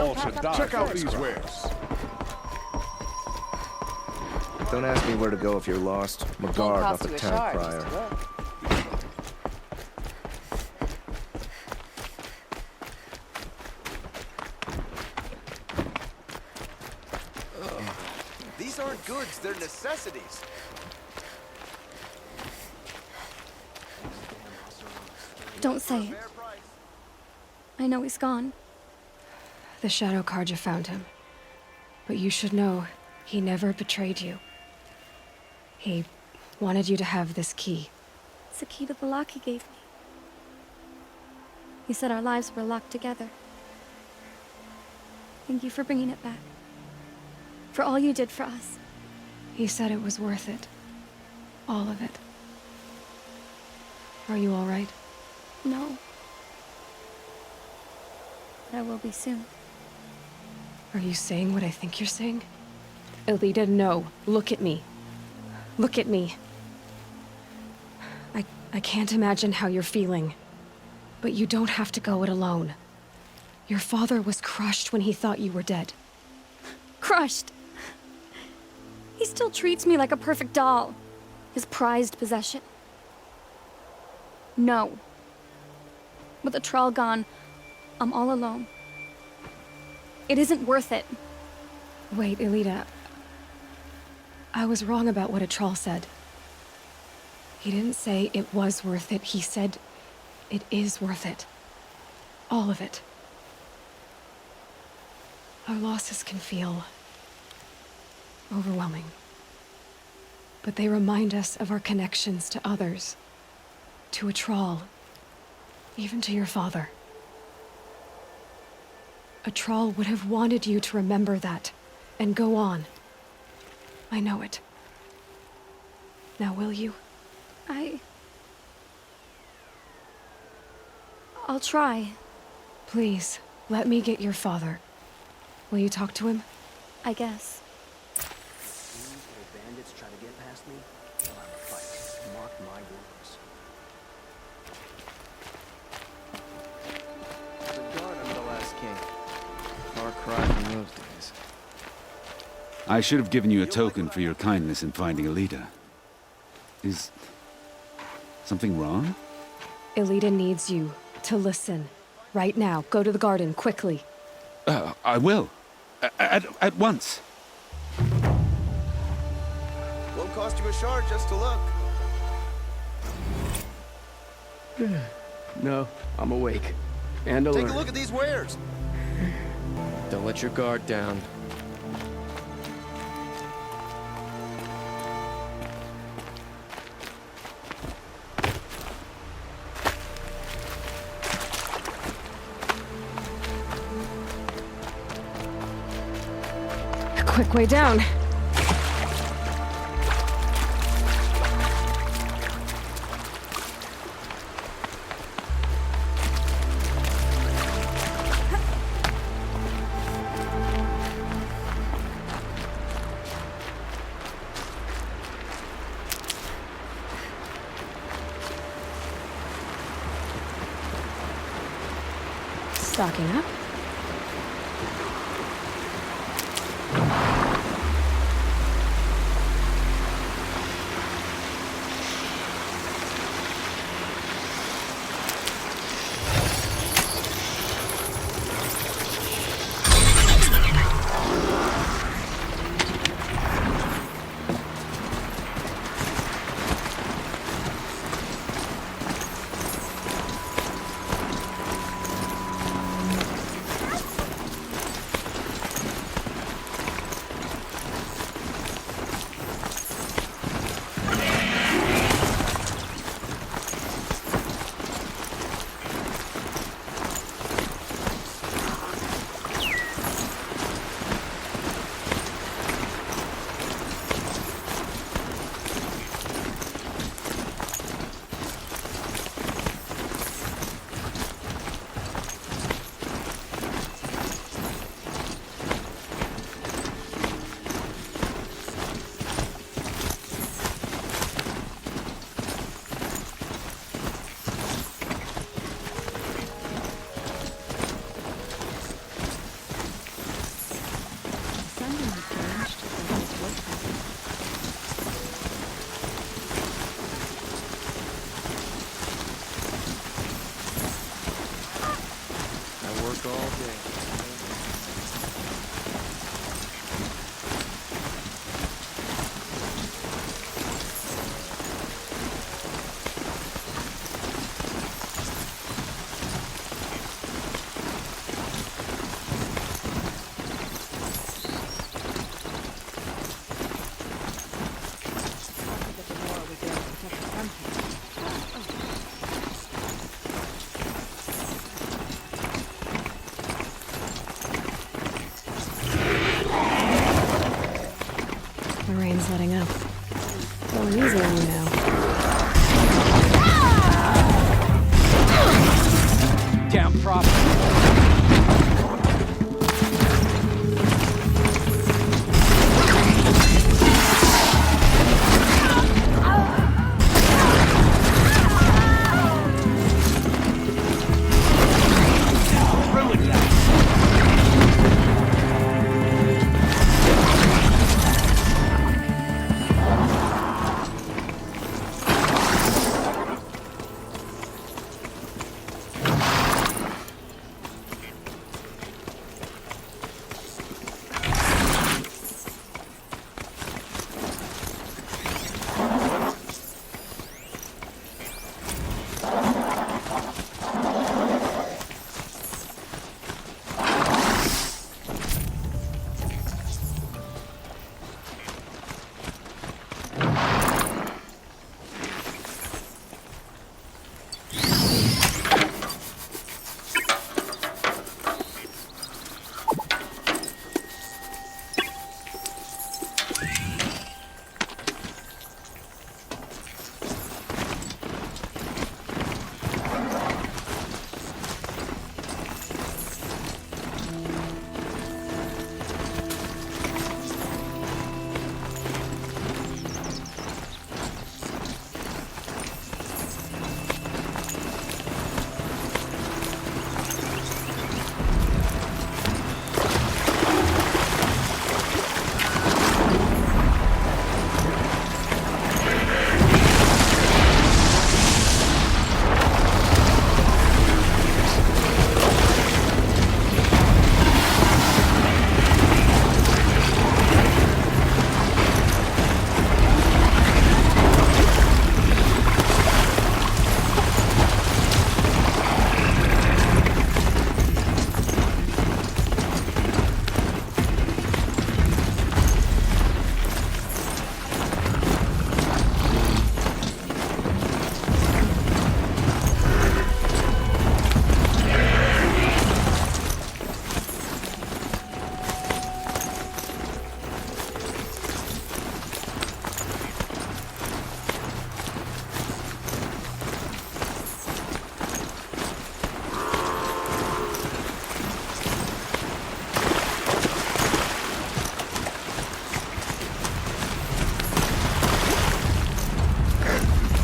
all should die. Check out these wares. Don't ask me where to go if you're lost. McGuard, not the town crier. These aren't goods, they're necessities. Don't say it. I know he's gone. The ℍ𝕠𝕠𝕟 found him. But you should know, he never betrayed you. He wanted you to have this key. It's the key to the lock he gave me. He said our lives were locked together. Thank you for bringing it back. For all you did for us. He said it was worth it. All of it. Are you all right? No. But I will be soon. Are you saying what I think you're saying? Elita, no. Look at me. Look at me. I can't imagine how you're feeling. But you don't have to go it alone. Your father was crushed when he thought you were dead. Crushed! He still treats me like a perfect doll. His prized possession. No. With the Thrall gone, I'm all alone. It isn't worth it. Wait, Elita. I was wrong about what a Thrall said. He didn't say it was worth it. He said it is worth it. All of it. Our losses can feel overwhelming. But they remind us of our connections to others. To a Thrall. Even to your father. A Thrall would have wanted you to remember that, and go on. I know it. Now will you? I'll try. Please, let me get your father. Will you talk to him? I guess. Bandits try to get past me? I'll have a fight. Mark my words. The guard under the last king. Far cry from those days. I should have given you a token for your kindness in finding Elita. Is something wrong? Elita needs you to listen. Right now. Go to the garden, quickly. I will. At once. Won't cost you a shard just to look. No, I'm awake. And alert. Take a look at these wares. Don't let your guard down. A quick way down. Stocking up. The rain's letting up. Going easy on you now. Damn prophet.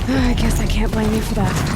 I guess I can't blame you for that.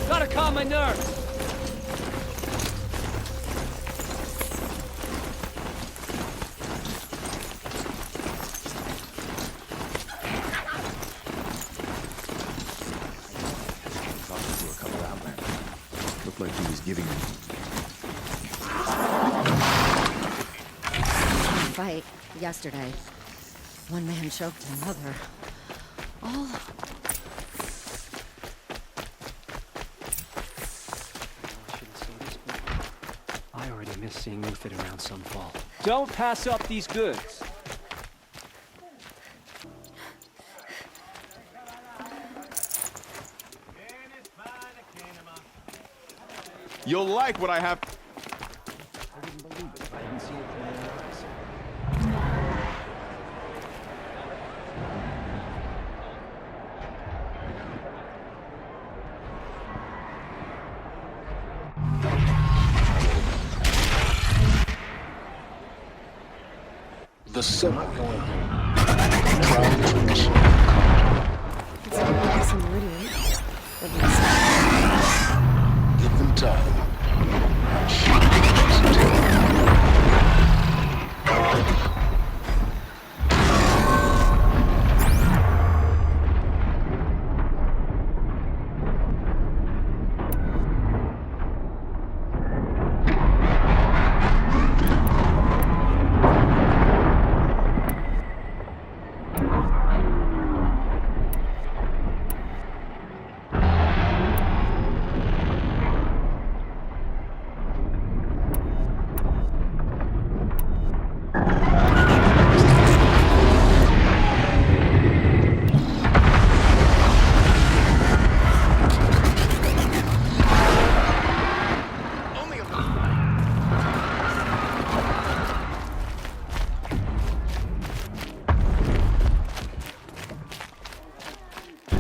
Gotta calm my nerves. Talking to a couple outlanders. Looked like he was giving me. Fight yesterday. One man choked another. All I already miss seeing Uthed around Sunfall. Don't pass up these goods. You'll like what I have. I wouldn't believe it if I didn't see it with my own eyes. The seventh crown of mission. It's gonna be some Meridian. At least. Give them time.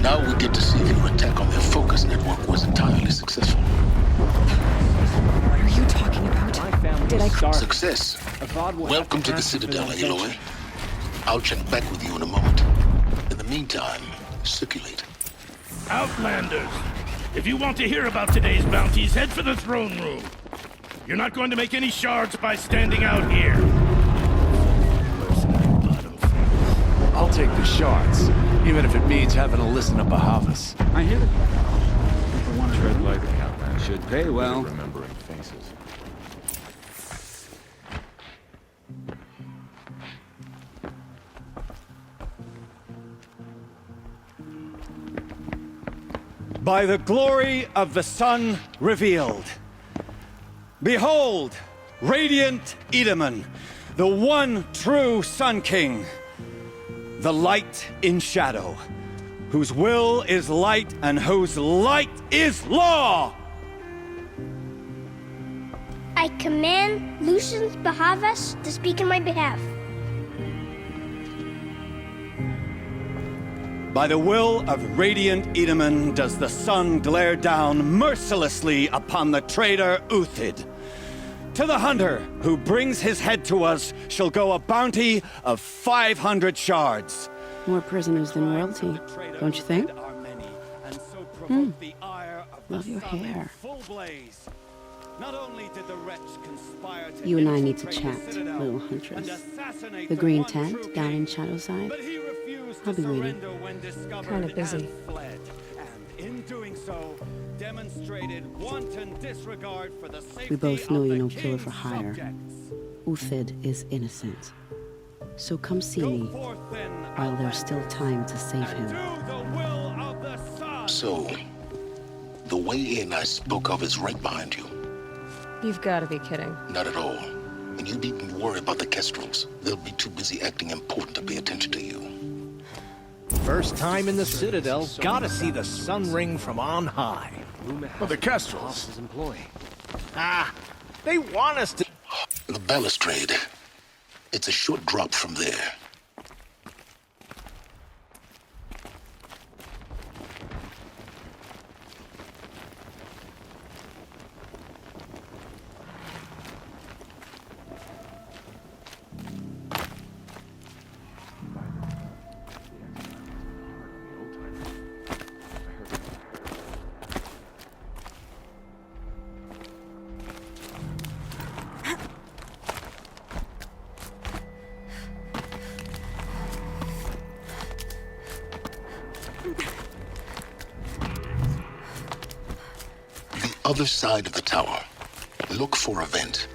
Now we get to see if your attack on their focus network was entirely successful. What are you talking about? Did I... Success. Welcome to the Citadel, Aloy. I'll check back with you in a moment. In the meantime, circulate. Outlanders, if you want to hear about today's bounties, head for the throne room. You're not going to make any shards by standing out here. I'll take the shards, even if it means having to listen to Bahavas. I hear it. Tread lightly, Outlander. Should pay well. Remembering faces. By the glory of the sun revealed. Behold, radiant ℍ𝕒𝕚, the one true Sun King. The light in shadow, whose will is light and whose light is law! I command Lucius Bahavas to speak in my behalf. By the will of radiant ℍ𝕒𝕚 does the sun glare down mercilessly upon the traitor Uthed. To the hunter who brings his head to us shall go a bounty of 500 shards. More prisoners than royalty, don't you think? Love your hair. You and I need to chat, little huntress. The green tent down in Shadowside. I'll be waiting. Kind of busy. In doing so, demonstrated wanton disregard for the safety We both know of you're the no killer king's for hire. subjects. Uthed is innocent. So come see me while there's still time to save him. So, the way in I spoke of is right behind you. You've got to be kidding. Not at all. And you needn't worry about the Kestrels. They'll be too busy acting important to pay attention to you. First time in the Citadel, gotta see the sun ring from on high. But the Kestrels. Ah, they want us to... The balustrade. It's a short drop from there. Other side of the tower. Look for a vent.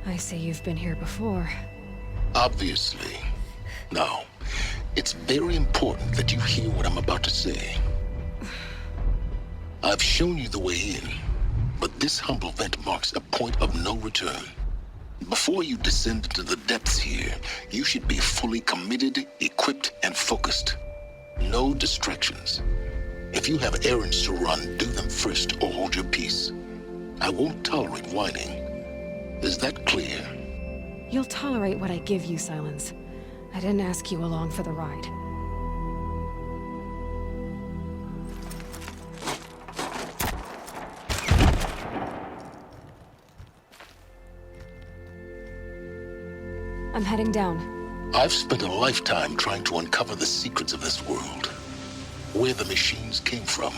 I see you've been here before. Obviously. Now, it's very important that you hear what I'm about to say. I've shown you the way in, but this humble vent marks a point of no return. Before you descend into the depths here, you should be fully committed, equipped, and focused. No distractions. If you have errands to run, do them first or hold your peace. I won't tolerate whining. Is that clear? You'll tolerate what I give you, Silence. I didn't ask you along for the ride. I'm heading down. I've spent a lifetime trying to uncover the secrets of this world. Where the machines came from.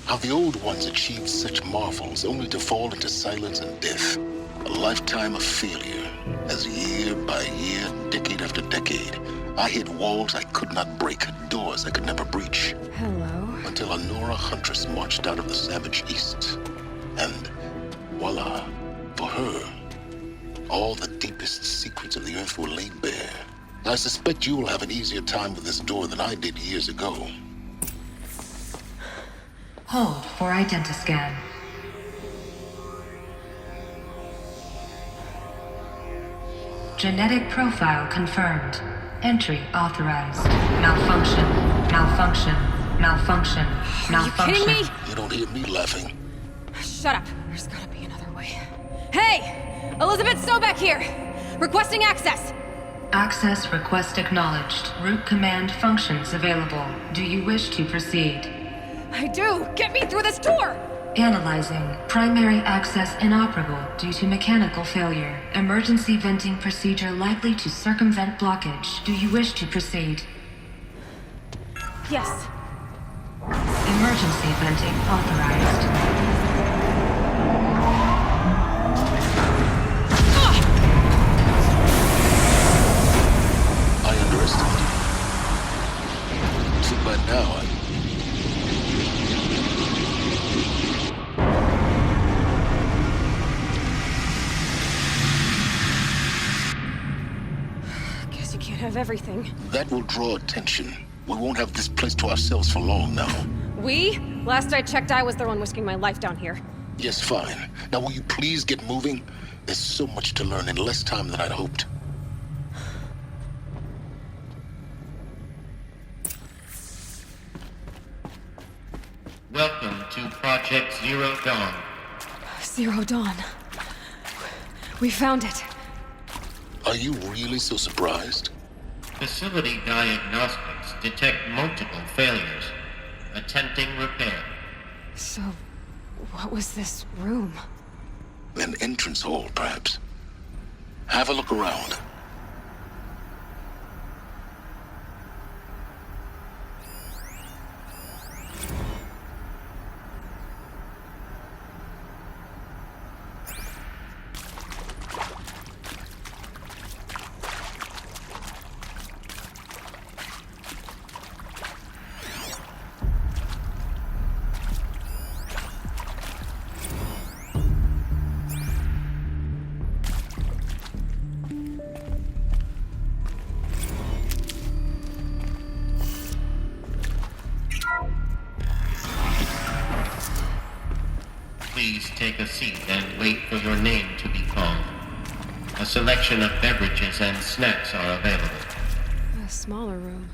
How the old ones achieved such marvels only to fall into silence and death. A lifetime of failure, as year by year, decade after decade, I hit walls I could not break, doors I could never breach. Hello. Until a Nora huntress marched out of the savage east. And voila, for her, all the deepest secrets of the Earth were laid bare. I suspect you will have an easier time with this door than I did years ago. Hold for identiscan. Genetic profile confirmed. Entry authorized. Malfunction. Malfunction. Malfunction. Malfunction. Are you kidding me? You don't hear me laughing. Shut up. There's gotta be another way. Hey! Elizabeth Sobeck here! Requesting access! Access request acknowledged. Root command functions available. Do you wish to proceed? I do! Get me through this door! Analyzing. Primary access inoperable due to mechanical failure. Emergency venting procedure likely to circumvent blockage. Do you wish to proceed? Yes. Emergency venting authorized. Too bad now, Guess you can't have everything. That will draw attention. We won't have this place to ourselves for long now. We? Last I checked, I was the one risking my life down here. Yes, fine. Now will you please get moving? There's so much to learn in less time than I'd hoped. Welcome to Project Zero Dawn. Zero Dawn. We found it. Are you really so surprised? Facility diagnostics detect multiple failures. Attempting repair. So, what was this room? An entrance hall, perhaps. Have a look around. Please take a seat and wait for your name to be called. A selection of beverages and snacks are available. A smaller room.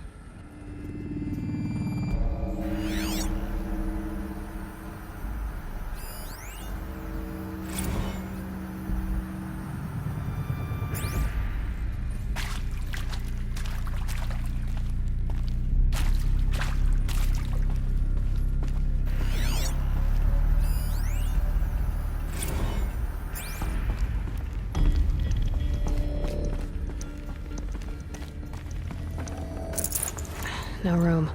No room.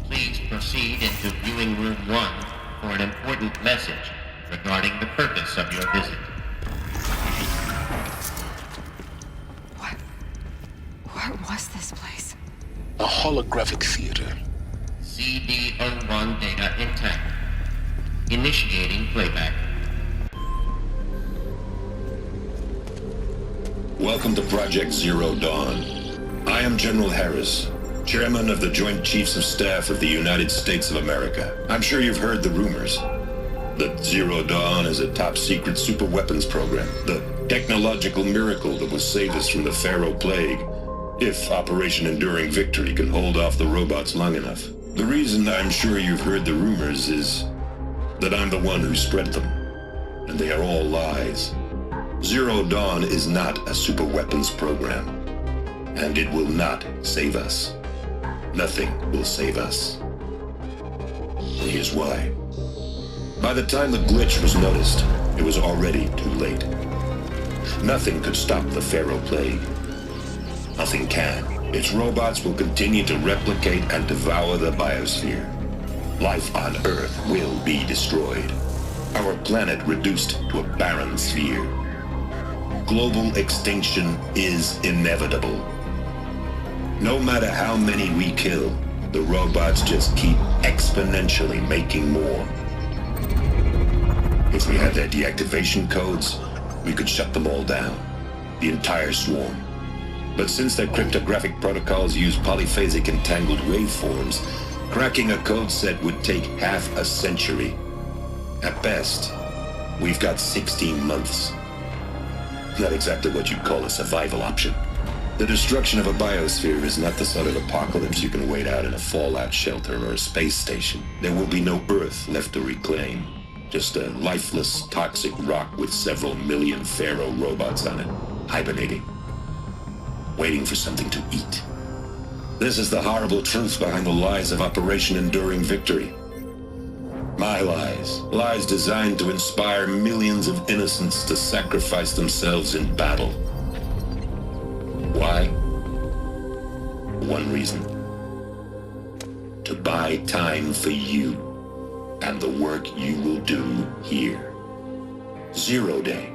Please proceed into viewing room 1 for an important message regarding the purpose of your visit. What was this place? A holographic theater. CD01 data intact. Initiating playback. Welcome to Project Zero Dawn. I am General Harris, Chairman of the Joint Chiefs of Staff of the United States of America. I'm sure you've heard the rumors that Zero Dawn is a top-secret superweapons program, the technological miracle that will save us from the Pharaoh Plague, if Operation Enduring Victory can hold off the robots long enough. The reason I'm sure you've heard the rumors is that I'm the one who spread them, and they are all lies. Zero Dawn is not a superweapons program, and it will not save us. Nothing will save us. And here's why. By the time the glitch was noticed, it was already too late. Nothing could stop the Pharaoh Plague. Nothing can. Its robots will continue to replicate and devour the biosphere. Life on Earth will be destroyed. Our planet reduced to a barren sphere. Global extinction is inevitable. No matter how many we kill, the robots just keep exponentially making more. If we had their deactivation codes, we could shut them all down, the entire swarm. But since their cryptographic protocols use polyphasic entangled waveforms, cracking a code set would take half a century. At best, we've got 16 months. Not exactly what you'd call a survival option. The destruction of a biosphere is not the sort of apocalypse you can wait out in a fallout shelter or a space station. There will be no Earth left to reclaim. Just a lifeless, toxic rock with several million Pharaoh robots on it, hibernating, waiting for something to eat. This is the horrible truth behind the lies of Operation Enduring Victory. My lies. Lies designed to inspire millions of innocents to sacrifice themselves in battle. Why? One reason. To buy time for you and the work you will do here. Zero Day,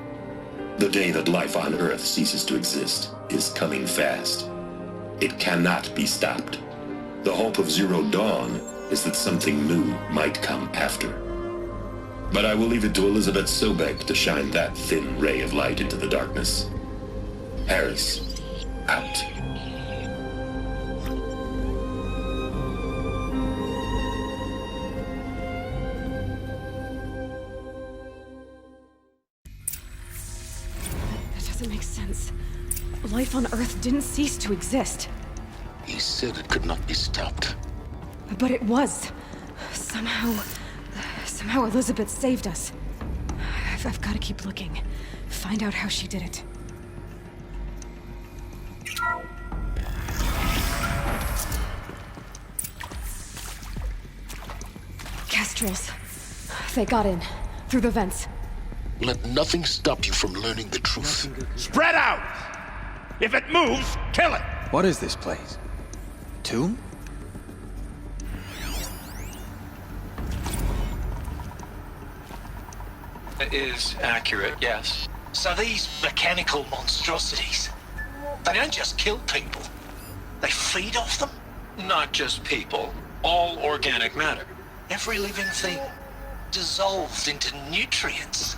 the day that life on Earth ceases to exist, is coming fast. It cannot be stopped. The hope of Zero Dawn is that something new might come after. But I will leave it to Elizabeth Sobek to shine that thin ray of light into the darkness. Harris, out. That doesn't make sense. Life on Earth didn't cease to exist. He said it could not be stopped. But it was. Somehow Elizabeth saved us. I've got to keep looking. Find out how she did it. Kestrels. They got in. Through the vents. Let nothing stop you from learning the truth. Spread out! If it moves, kill it! What is this place? Tomb? It is accurate, yes. So these mechanical monstrosities, they don't just kill people, they feed off them? Not just people, all organic matter. Every living thing dissolved into nutrients.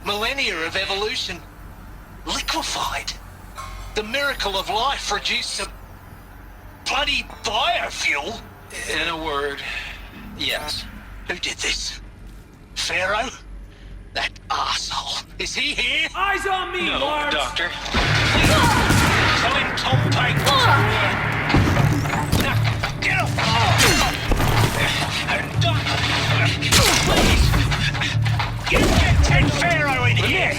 Millennia of evolution liquefied. The miracle of life reduced to bloody biofuel. In a word, yes. Who did this? Pharaoh? That arsehole. Is he here? Eyes on me, no, Lawrence. Doctor. Tell him Tom Pike wasn't. Now, get off! Please! You get Ted Pharaoh in here!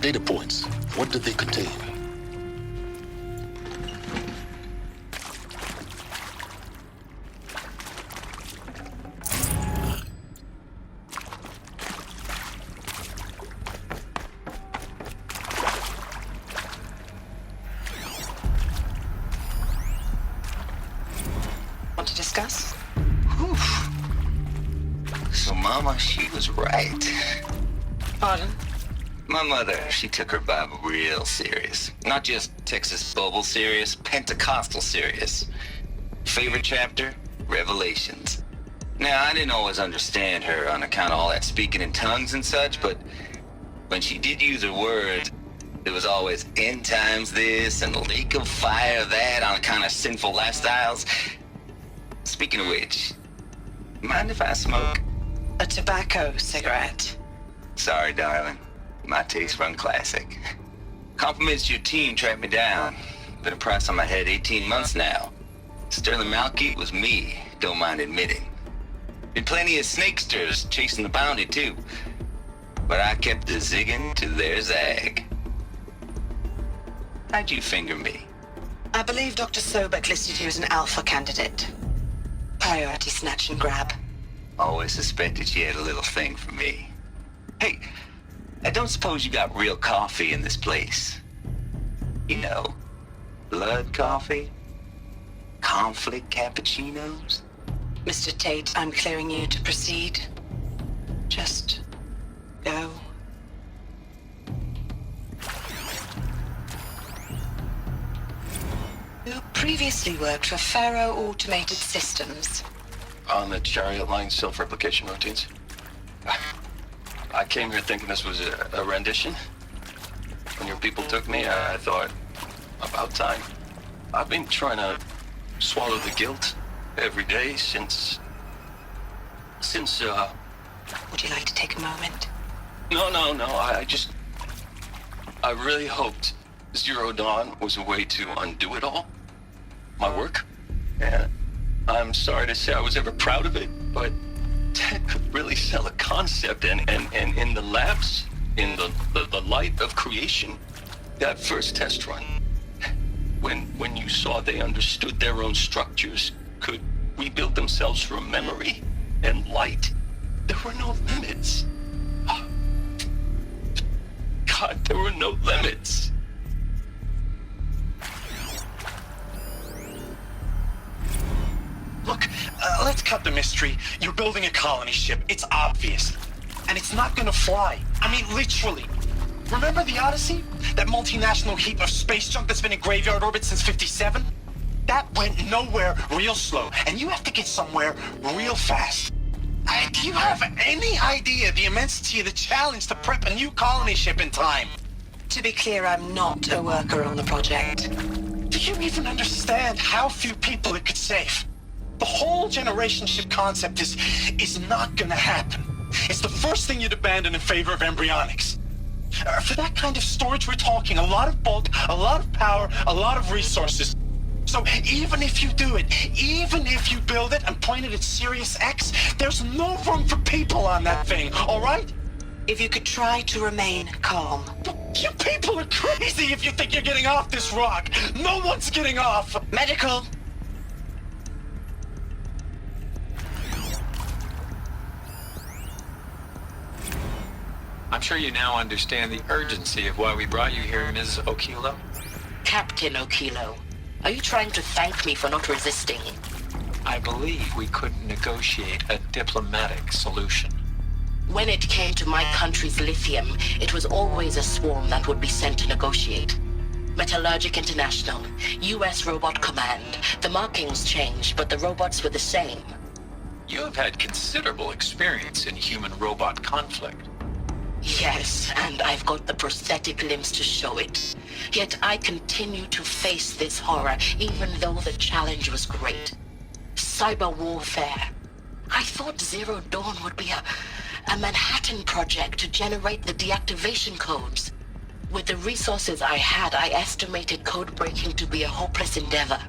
Data points. What did they contain? discuss? Whew. So, Mama, she was right. Pardon? My mother, she took her Bible real serious. Not just Texas Bible serious, Pentecostal serious. Favorite chapter? Revelations. Now, I didn't always understand her on account of all that speaking in tongues and such, but when she did use her words, it was always end times this and lake of fire that on account of sinful lifestyles. Speaking of which, mind if I smoke? A tobacco cigarette. Sorry, darling. My taste run classic. Compliments to your team tracked me down. Been a price on my head 18 months now. Sterling Malky was me, don't mind admitting. Been plenty of snakesters chasing the bounty too. But I kept the zigging to their zag. How'd you finger me? I believe Dr. Sobek listed you as an alpha candidate. Priority snatch and grab. Always suspected she had a little thing for me. Hey, I don't suppose you got real coffee in this place. You know, blood coffee? Conflict cappuccinos? Mr. Tate, I'm clearing you to proceed. Just go. You previously worked for Pharaoh Automated Systems. On the chariot line self-replication routines. I came here thinking this was a rendition. When your people took me, I thought, about time. I've been trying to swallow the guilt every day since... Would you like to take a moment? No, I really hoped Zero Dawn was a way to undo it all. My work. And I'm sorry to say I was ever proud of it, but Ted could really sell a concept, and in the labs, in the light of creation, that first test run, when you saw they understood their own structures, could rebuild themselves from memory and light, there were no limits. God, there were no limits. Look, let's cut the mystery. You're building a colony ship. It's obvious. And it's not gonna fly. I mean, literally. Remember the Odyssey? That multinational heap of space junk that's been in graveyard orbit since '57? That went nowhere real slow. And you have to get somewhere real fast. Do you have any idea the immensity of the challenge to prep a new colony ship in time? To be clear, I'm not a worker on the project. Do you even understand how few people it could save? The whole generation ship concept is not gonna happen. It's the first thing you'd abandon in favor of embryonics. For that kind of storage, we're talking a lot of bulk, a lot of power, a lot of resources. So even if you do it, even if you build it and point it at Sirius X, there's no room for people on that thing, all right? If you could try to remain calm. You people are crazy if you think you're getting off this rock. No one's getting off. Medical. I'm sure you now understand the urgency of why we brought you here, Ms. Okilo. Captain Okilo, are you trying to thank me for not resisting? I believe we couldn't negotiate a diplomatic solution. When it came to my country's lithium, it was always a swarm that would be sent to negotiate. Metallurgic International, U.S. Robot Command. The markings changed, but the robots were the same. You have had considerable experience in human-robot conflict. Yes, and I've got the prosthetic limbs to show it. Yet I continue to face this horror, even though the challenge was great. Cyber warfare. I thought Zero Dawn would be a Manhattan project to generate the deactivation codes. With the resources I had, I estimated code breaking to be a hopeless endeavor.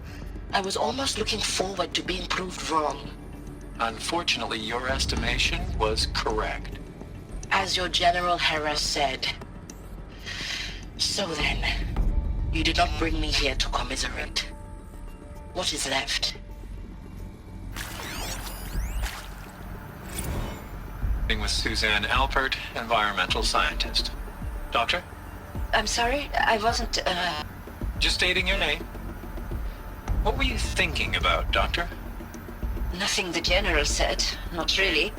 I was almost looking forward to being proved wrong. Unfortunately, your estimation was correct. As your General Hera said. So then, you did not bring me here to commiserate. What is left? With Suzanne Alpert, environmental scientist. Doctor? I'm sorry, I wasn't, Just stating your name. What were you thinking about, Doctor? Nothing the General said. Not really.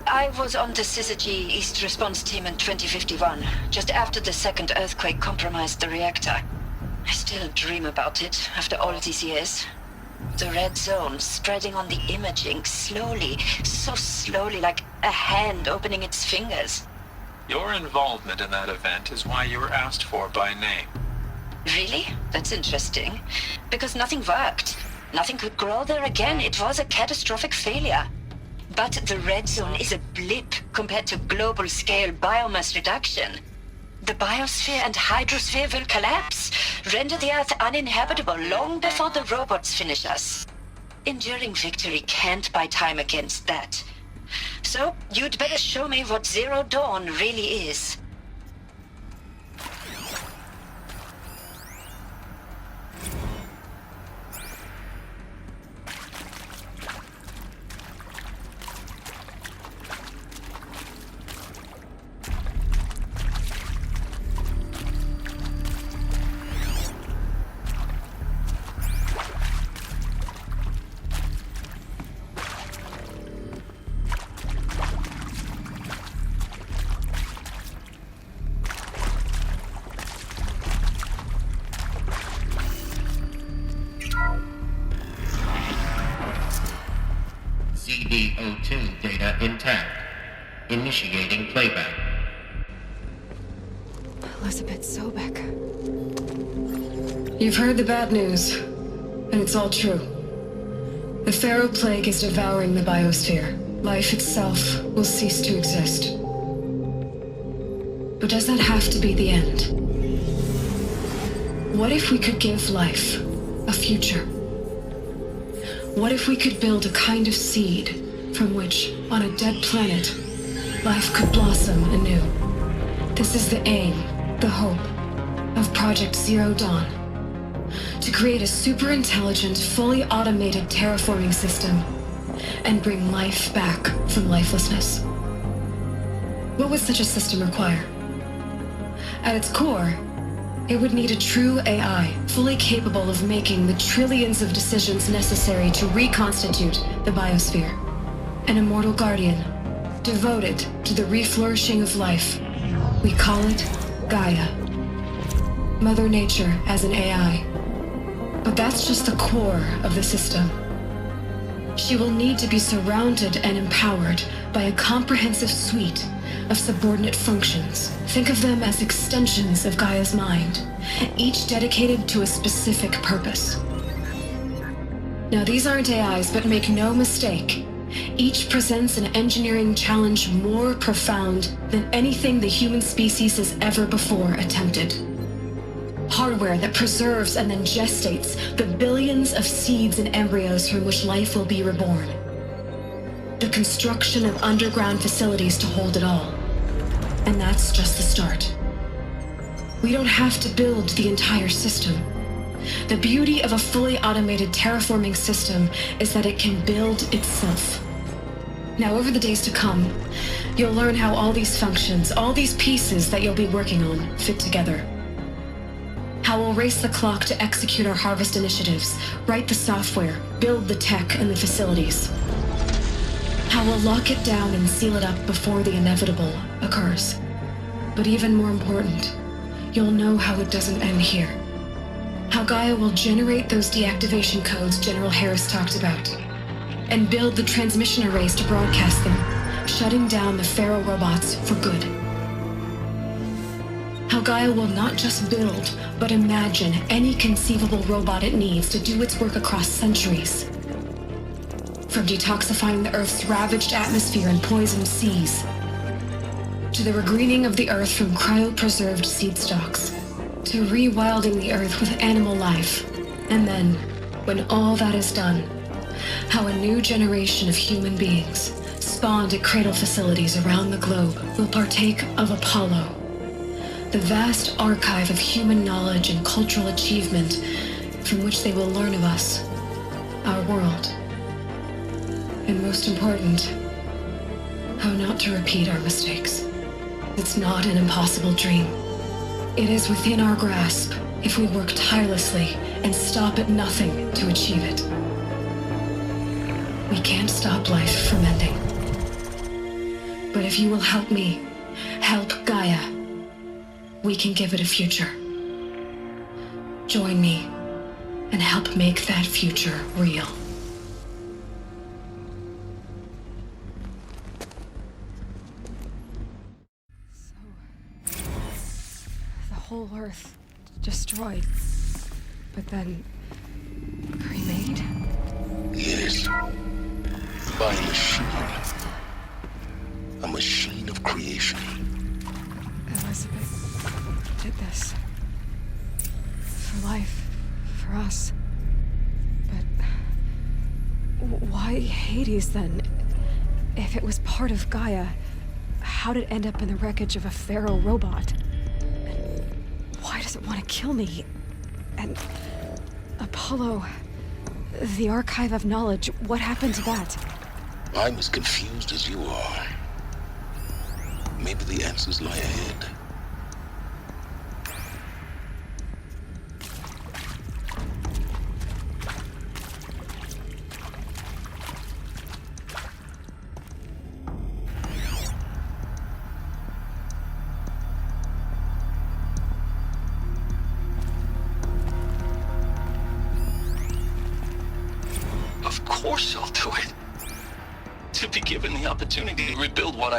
I was on the Syzygy East Response Team in 2051, just after the second earthquake compromised the reactor. I still dream about it, after all these years. The red zone spreading on the imaging, slowly, so slowly, like a hand opening its fingers. Your involvement in that event is why you were asked for by name. Really? That's interesting. Because nothing worked. Nothing could grow there again. It was a catastrophic failure. But the red zone is a blip compared to global-scale biomass reduction. The biosphere and hydrosphere will collapse, render the Earth uninhabitable long before the robots finish us. Enduring victory can't buy time against that. So, you'd better show me what Zero Dawn really is. ZDO2 data intact. Initiating playback. Elizabeth Sobek. You've heard the bad news, and it's all true. The Pharaoh Plague is devouring the biosphere. Life itself will cease to exist. But does that have to be the end? What if we could give life a future? What if we could build a kind of seed from which, on a dead planet, life could blossom anew? This is the aim, the hope, of Project Zero Dawn. To create a super-intelligent, fully automated terraforming system and bring life back from lifelessness. What would such a system require? At its core, it would need a true AI, fully capable of making the trillions of decisions necessary to reconstitute the biosphere. An immortal guardian, devoted to the reflourishing of life. We call it Gaia. Mother Nature as an AI. But that's just the core of the system. She will need to be surrounded and empowered by a comprehensive suite of subordinate functions. Think of them as extensions of Gaia's mind, each dedicated to a specific purpose. Now, these aren't AIs, but make no mistake, each presents an engineering challenge more profound than anything the human species has ever before attempted. Hardware that preserves and then gestates the billions of seeds and embryos from which life will be reborn. The construction of underground facilities to hold it all. And that's just the start. We don't have to build the entire system. The beauty of a fully automated terraforming system is that it can build itself. Now, over the days to come, you'll learn how all these functions, all these pieces that you'll be working on, fit together. How we'll race the clock to execute our harvest initiatives, write the software, build the tech and the facilities. How we'll lock it down and seal it up before the inevitable occurs. But even more important, you'll know how it doesn't end here. How Gaia will generate those deactivation codes General Harris talked about, and build the transmission arrays to broadcast them, shutting down the Pharaoh robots for good. How Gaia will not just build, but imagine any conceivable robot it needs to do its work across centuries. From detoxifying the Earth's ravaged atmosphere and poisoned seas, to the regreening of the Earth from cryopreserved seed stalks, to rewilding the Earth with animal life. And then, when all that is done, how a new generation of human beings, spawned at cradle facilities around the globe, will partake of Apollo, the vast archive of human knowledge and cultural achievement from which they will learn of us, our world. And most important, how not to repeat our mistakes. It's not an impossible dream. It is within our grasp if we work tirelessly and stop at nothing to achieve it. We can't stop life from ending. But if you will help me, help Gaia, we can give it a future. Join me and help make that future real. So, the whole Earth destroyed, but then remade? Yes. By a machine. A machine of creation. Elizabeth did this. For life. For us. But why Hades then? If it was part of Gaia, how did it end up in the wreckage of a pharaoh robot? And why does it want to kill me? And Apollo, the Archive of Knowledge, what happened to that? I'm as confused as you are. Maybe the answers lie ahead. Of course I'll do it. To be given the opportunity to rebuild what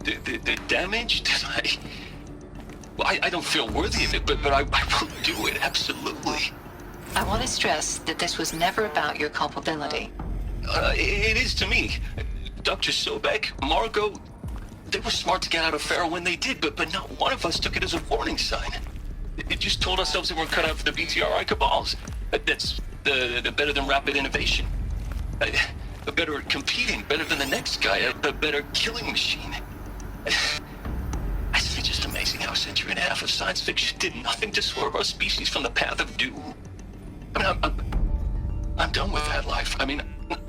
the damage that I don't feel worthy of it, but I will do it, absolutely. I want to stress that this was never about your culpability. It is to me. Dr. Sobek, Margot, they were smart to get out of Pharaoh when they did, but not one of us took it as a warning sign. It just told ourselves that we're cut out for the BTRI cabals. That's the better than rapid innovation. Better at competing, better than the next guy, a better killing machine. It's just amazing how a century and a half of science fiction did nothing to swerve our species from the path of doom. I mean, I'm done with that life. I mean,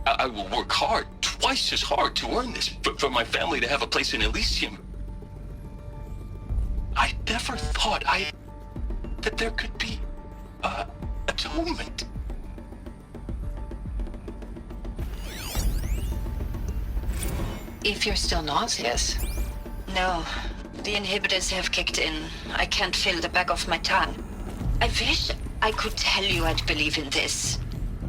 I will work hard, twice as hard to earn this, for my family to have a place in Elysium. I never thought that there could be atonement. If you're still nauseous. No, the inhibitors have kicked in. I can't feel the back of my tongue. I wish I could tell you I'd believe in this.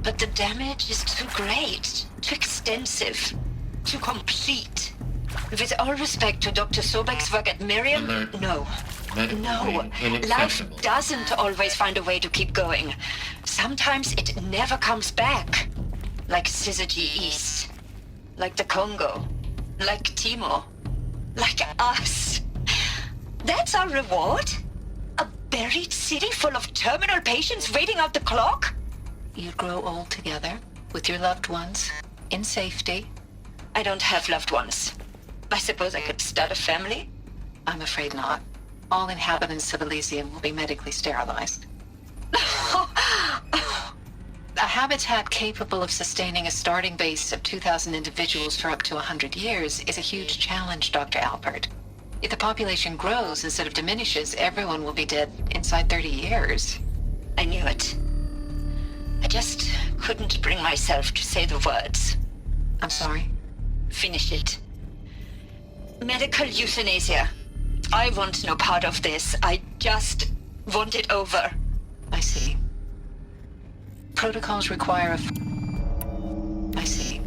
But the damage is too great, too extensive, too complete. With all respect to Dr. Sobek's work at Miriam, no. No, life doesn't always find a way to keep going. Sometimes it never comes back. Like Syzygy East. Like the Congo. Like Timo. Like us. That's our reward? A buried city full of terminal patients waiting out the clock? You grow old together, with your loved ones, in safety. I don't have loved ones. I suppose I could start a family? I'm afraid not. All inhabitants of Elysium will be medically sterilized. A habitat capable of sustaining a starting base of 2,000 individuals for up to 100 years is a huge challenge, Dr. Alpert. If the population grows instead of diminishes, everyone will be dead inside 30 years. I knew it. I just couldn't bring myself to say the words. I'm sorry? Finish it. Medical euthanasia. I want no part of this. I just want it over. I see. Protocols require I see.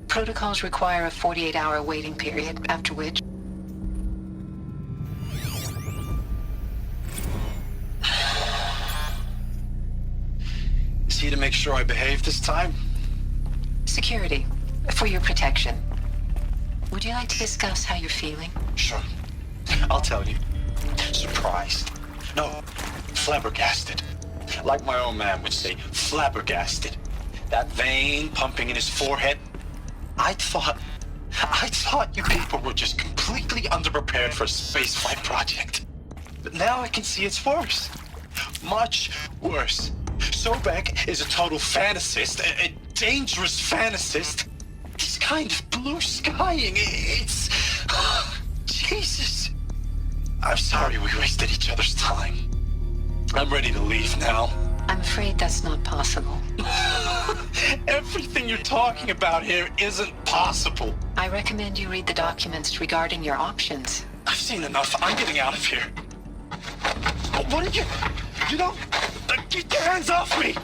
Protocols require a 48-hour waiting period, after which... Is he to make sure I behave this time? Security. For your protection. Would you like to discuss how you're feeling? Sure. I'll tell you. Surprised. No, flabbergasted. Like my own man would say, flabbergasted. That vein pumping in his forehead. I thought you people were just completely underprepared for a spaceflight project. But now I can see it's worse. Much worse. Sobek is a total fantasist, a dangerous fantasist. He's kind of blue skying. It's... Jesus. I'm sorry we wasted each other's time. I'm ready to leave now. I'm afraid that's not possible. Everything you're talking about here isn't possible. I recommend you read the documents regarding your options. I've seen enough. I'm getting out of here. What are you... You don't... Get your hands off me!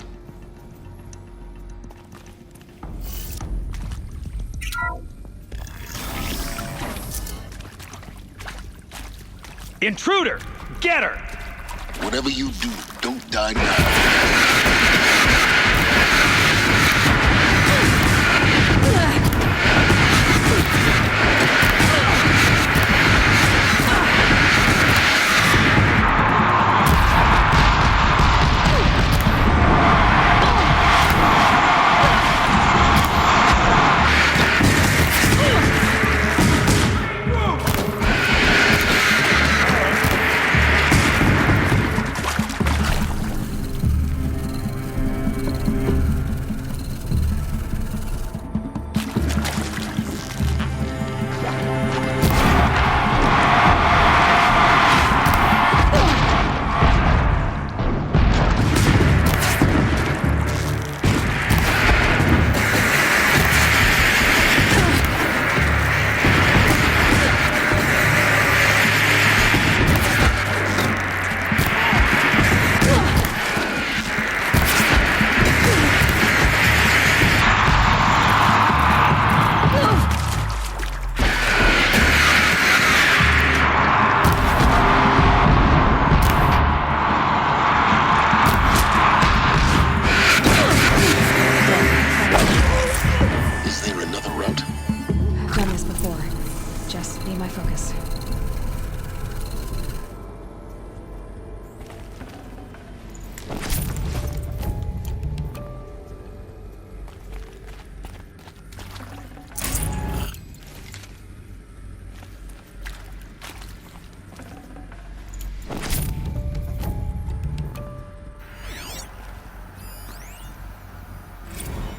Intruder! Get her! Whatever you do, don't die now.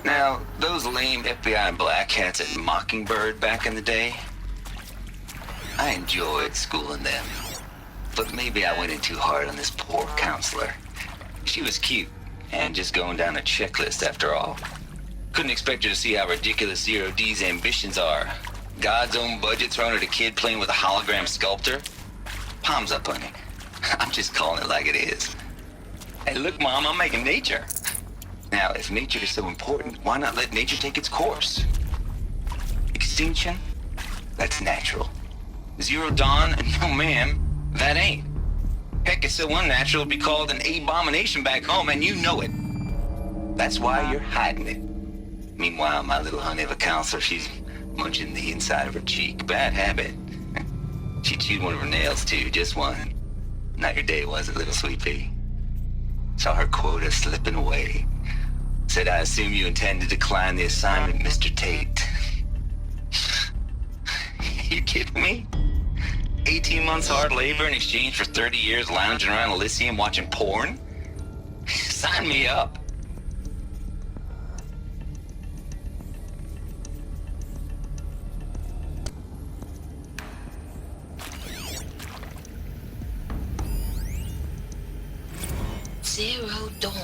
Now, those lame FBI black hats at Mockingbird back in the day, I enjoyed schooling them. But maybe I went in too hard on this poor counselor. She was cute, and just going down a checklist after all. Couldn't expect her to see how ridiculous Zero D's ambitions are. God's own budget thrown at a kid playing with a hologram sculptor? Palms up, honey. I'm just calling it like it is. Hey, look, Mom, I'm making nature. Now, if nature is so important, why not let nature take its course? Extinction? That's natural. Zero Dawn? No, ma'am, that ain't. Heck, it's so unnatural it'd be called an abomination back home, and you know it. That's why you're hiding it. Meanwhile, my little honey of a counselor, she's munching the inside of her cheek. Bad habit. She chewed one of her nails, too, just one. Not your day, was it, little sweet pea? Saw her quota slipping away. Said, I assume you intend to decline the assignment, Mr. Tate. You kidding me? 18 months hard labor in exchange for 30 years lounging around Elysium watching porn? Sign me up. Zero Dawn.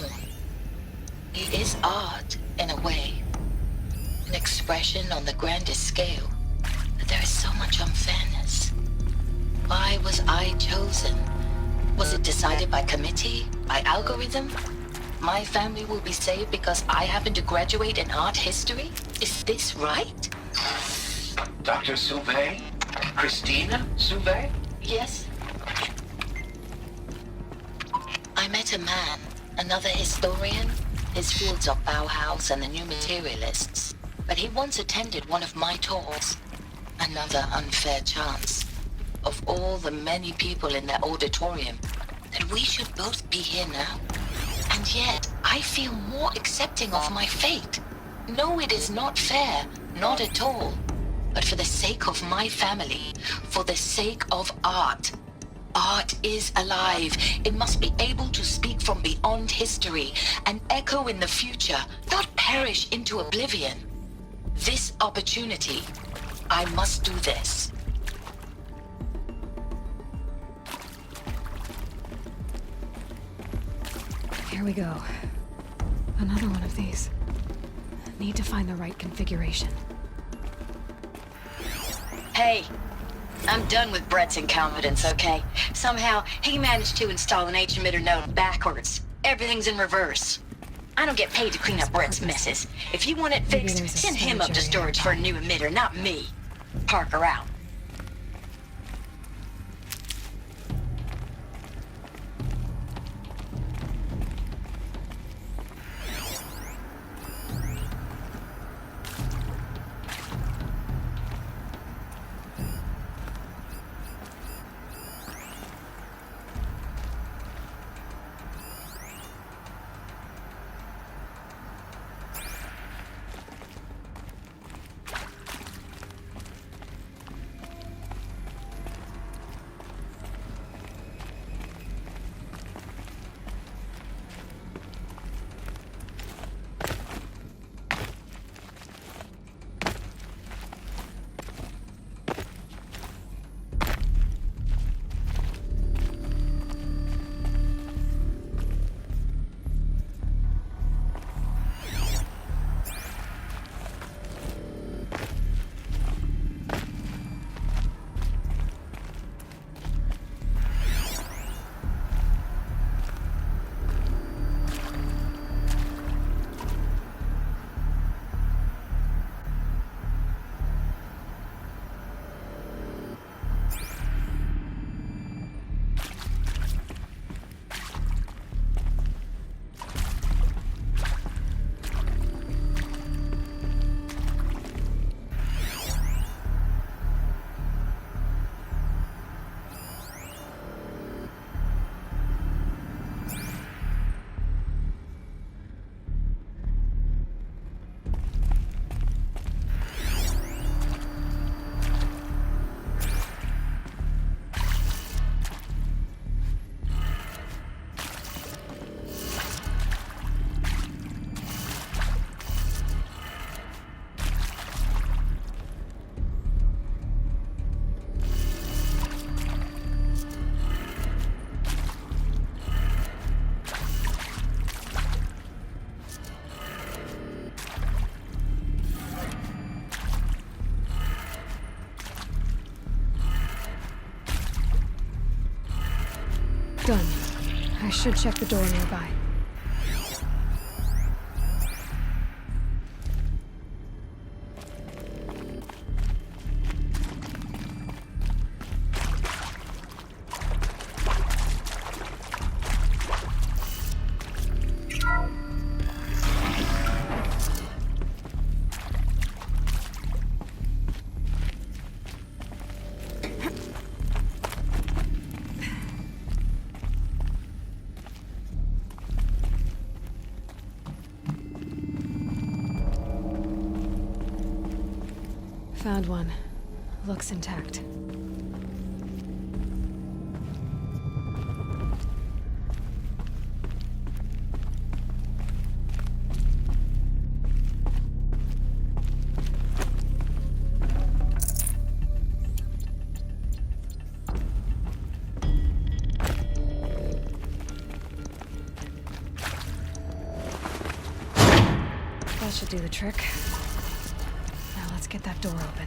It is art, in a way. An expression on the grandest scale. But there is so much unfairness. Why was I chosen? Was it decided by committee? By algorithm? My family will be saved because I happen to graduate in art history? Is this right? Dr. Sauvé? Christina Sauvé? Yes. I met a man, another historian. His fields are Bauhaus and the new materialists. But he once attended one of my talks. Another unfair chance. Of all the many people in that auditorium, that we should both be here now. And yet, I feel more accepting of my fate. No, it is not fair, not at all. But for the sake of my family, for the sake of art. Art is alive. It must be able to speak from beyond history and echo in the future, not perish into oblivion. This opportunity, I must do this. Here we go. Another one of these. Need to find the right configuration. Hey, I'm done with Brett's incompetence, okay? Somehow, he managed to install an ℏ-emitter node backwards. Everything's in reverse. I don't get paid to clean up Brett's messes. If you want it fixed, send him up to storage for a new emitter, not me. Parker out. Done. I should check the door nearby. Found one. Looks intact. That should do the trick. Now let's get that door open.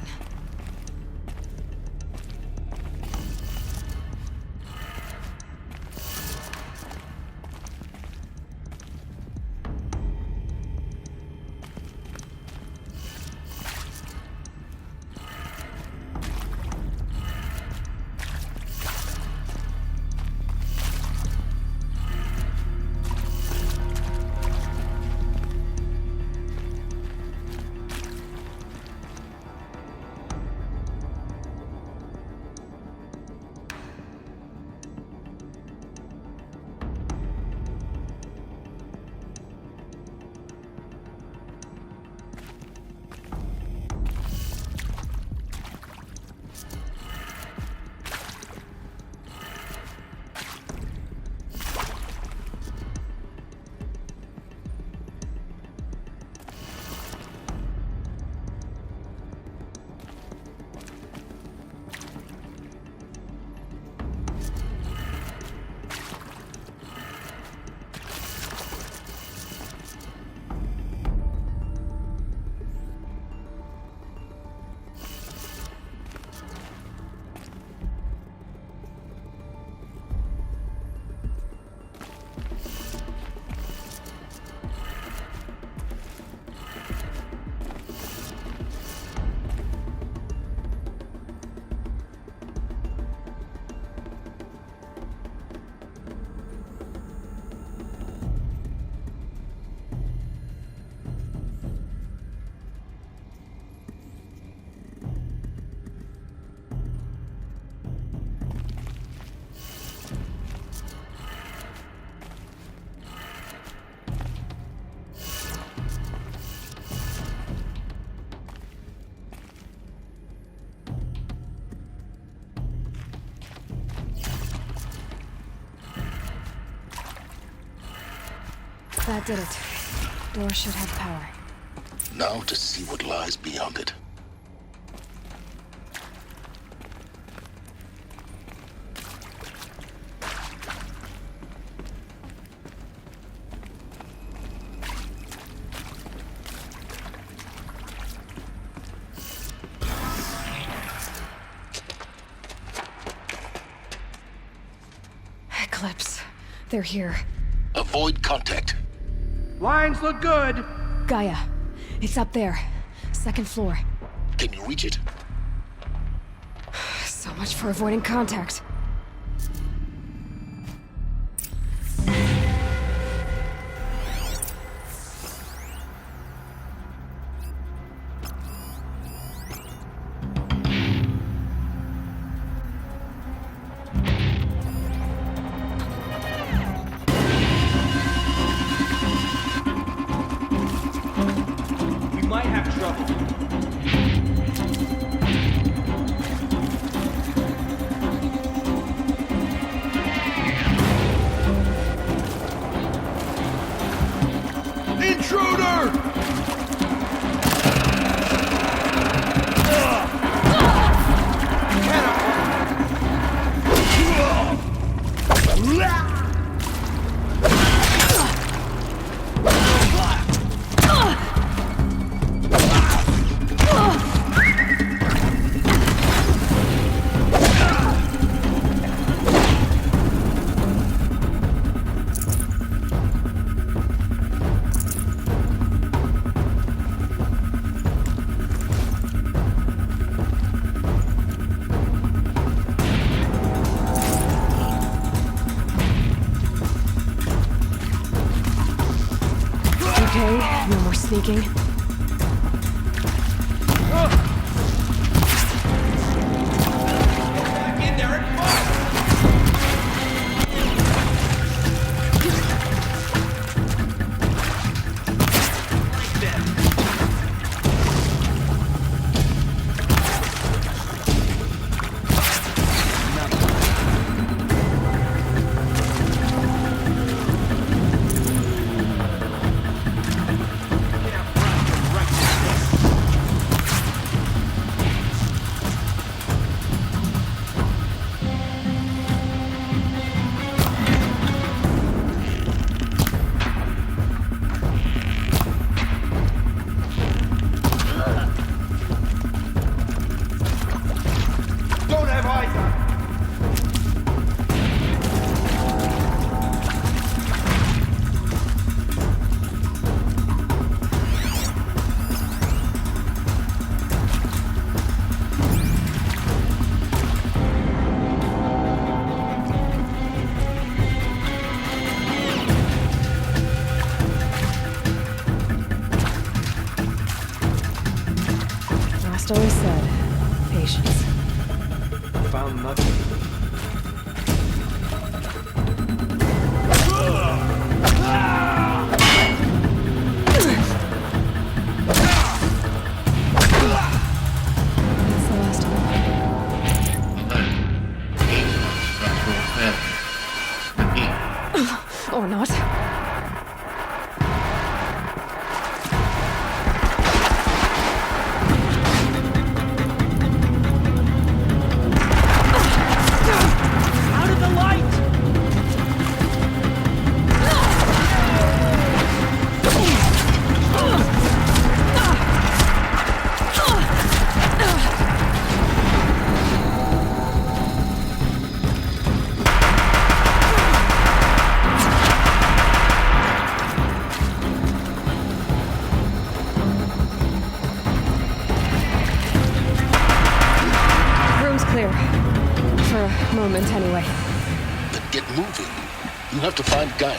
That did it. Door should have power. Now to see what lies beyond it. Eclipse. They're here. Avoid contact. Lines look good. Gaia. It's up there. Second floor. Can you reach it? So much for avoiding contact. We might have trouble. Intruder! Okay, no more sneaking. Back in there and fight! Like them. Don't have eyes on. Rost always said, patience. Found nothing. That's the last one. Or not. Out of the light! Room's clear. For a moment, anyway. Then get moving. You have to find Gaia.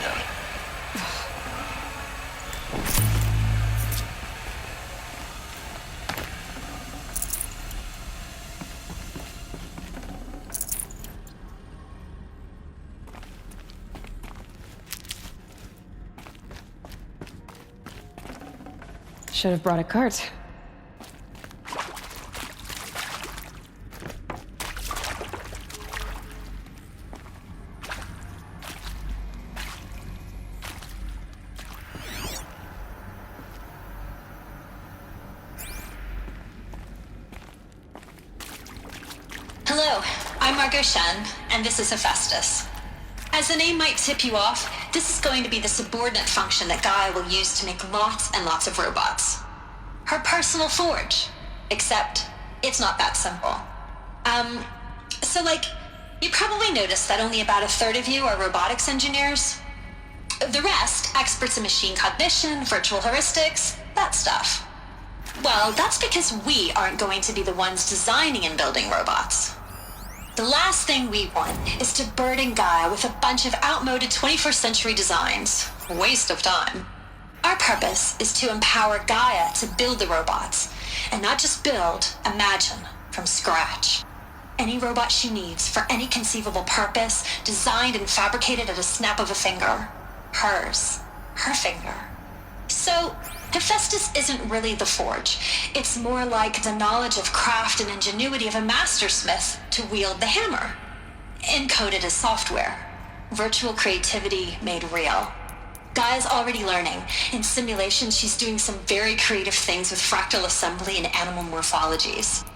Should have brought a cart. Margot Shen, and this is Hephaestus. As the name might tip you off, this is going to be the subordinate function that Gaia will use to make lots and lots of robots. Her personal forge. Except, it's not that simple. So you probably noticed that only about a third of you are robotics engineers. The rest, experts in machine cognition, virtual heuristics, that stuff. Well, that's because we aren't going to be the ones designing and building robots. The last thing we want is to burden Gaia with a bunch of outmoded 21st century designs. Waste of time. Our purpose is to empower Gaia to build the robots, and not just build, imagine, from scratch. Any robot she needs for any conceivable purpose, designed and fabricated at a snap of a finger. Hers. Her finger. So, Hephaestus isn't really the forge. It's more like the knowledge of craft and ingenuity of a mastersmith to wield the hammer. Encoded as software. Virtual creativity made real. Gaia's already learning. In simulation, she's doing some very creative things with fractal assembly and animal morphologies.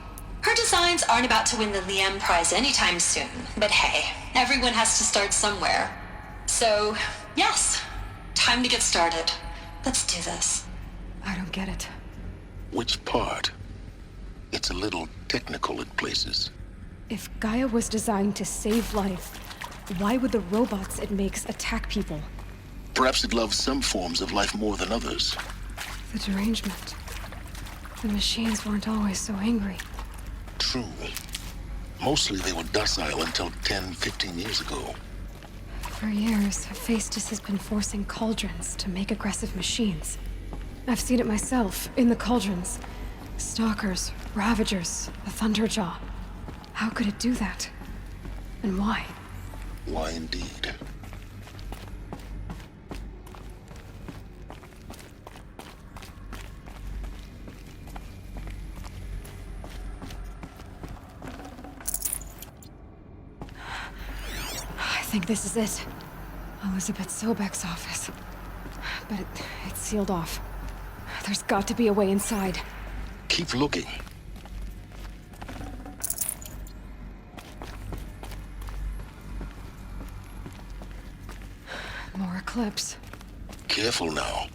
Her designs aren't about to win the ℻𝕒𝕚 prize anytime soon, but hey, everyone has to start somewhere. So, yes, time to get started. Let's do this. I don't get it. Which part? It's a little technical in places. If Gaia was designed to save life, why would the robots it makes attack people? Perhaps it loves some forms of life more than others. The derangement. The machines weren't always so angry. True. Mostly they were docile until 10, 15 years ago. For years, Hephaestus has been forcing cauldrons to make aggressive machines. I've seen it myself, in the cauldrons. Stalkers, Ravagers, the Thunderjaw. How could it do that? And why? Why indeed? I think this is it. Elizabeth Sobek's office. But it's sealed off. There's got to be a way inside. Keep looking. More Eclipse. Careful now.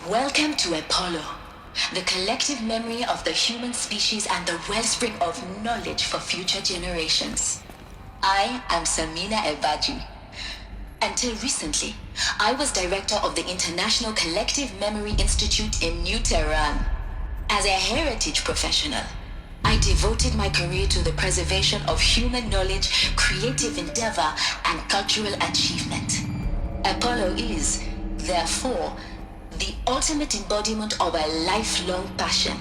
Welcome to Apollo, the collective memory of the human species and the wellspring of knowledge for future generations. I am Samina Elbaji. Until recently, I was director of the International Collective Memory Institute in New Tehran. As a heritage professional, I devoted my career to the preservation of human knowledge, creative endeavor, and cultural achievement. Apollo is, therefore, the ultimate embodiment of a lifelong passion,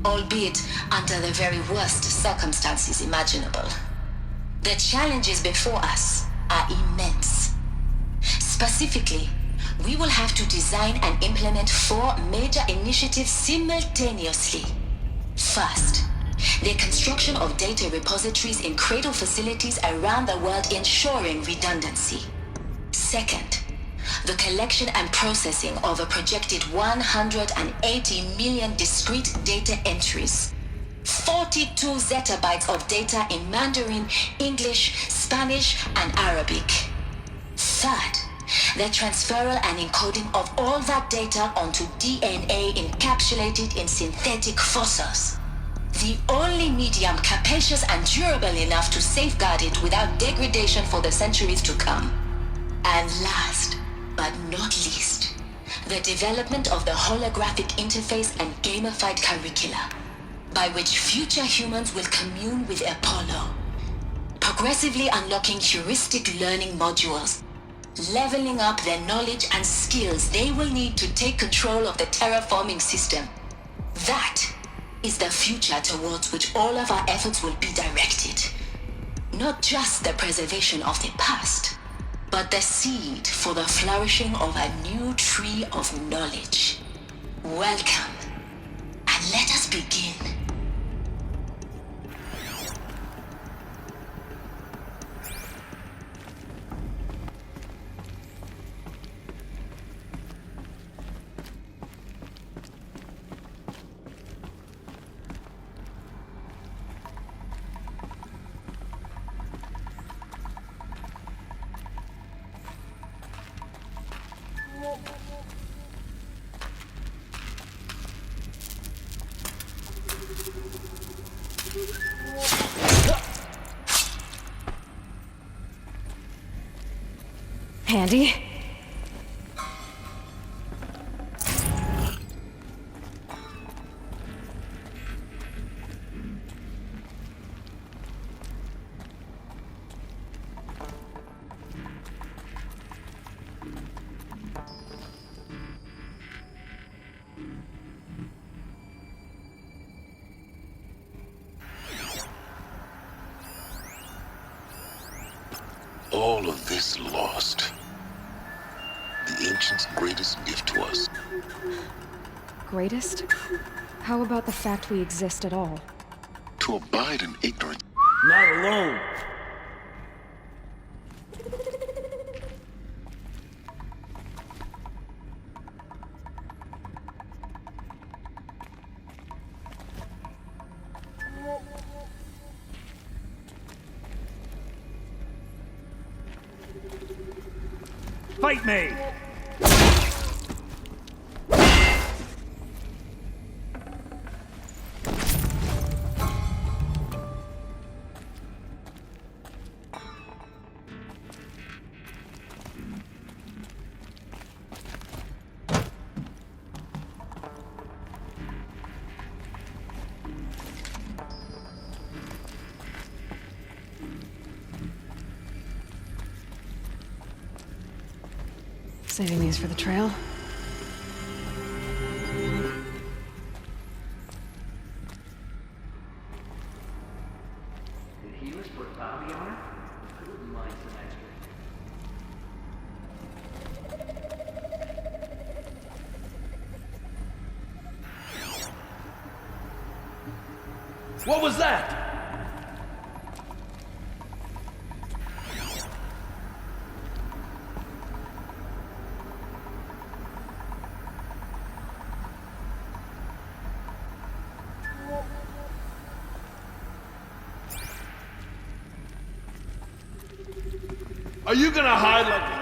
albeit under the very worst circumstances imaginable. The challenges before us are immense. Specifically, we will have to design and implement 4 major initiatives simultaneously. First, the construction of data repositories in cradle facilities around the world, ensuring redundancy. Second, the collection and processing of a projected 180 million discrete data entries. 42 zettabytes of data in Mandarin, English, Spanish, and Arabic. Third, the transferal and encoding of all that data onto DNA encapsulated in synthetic fossils. The only medium capacious and durable enough to safeguard it without degradation for the centuries to come. And last, but not least, the development of the holographic interface and gamified curricula, by which future humans will commune with Apollo, progressively unlocking heuristic learning modules, leveling up their knowledge and skills they will need to take control of the terraforming system. That is the future towards which all of our efforts will be directed. Not just the preservation of the past, but the seed for the flourishing of a new tree of knowledge. Welcome, and let us begin. Handy? All of this lost. The ancients' greatest gift to us. Greatest? How about the fact we exist at all? To abide in ignorance. Not alone. Fight me! Saving these for the trail. Did healers put bounty on her? I wouldn't mind some extra. What was that? Are you gonna hide like...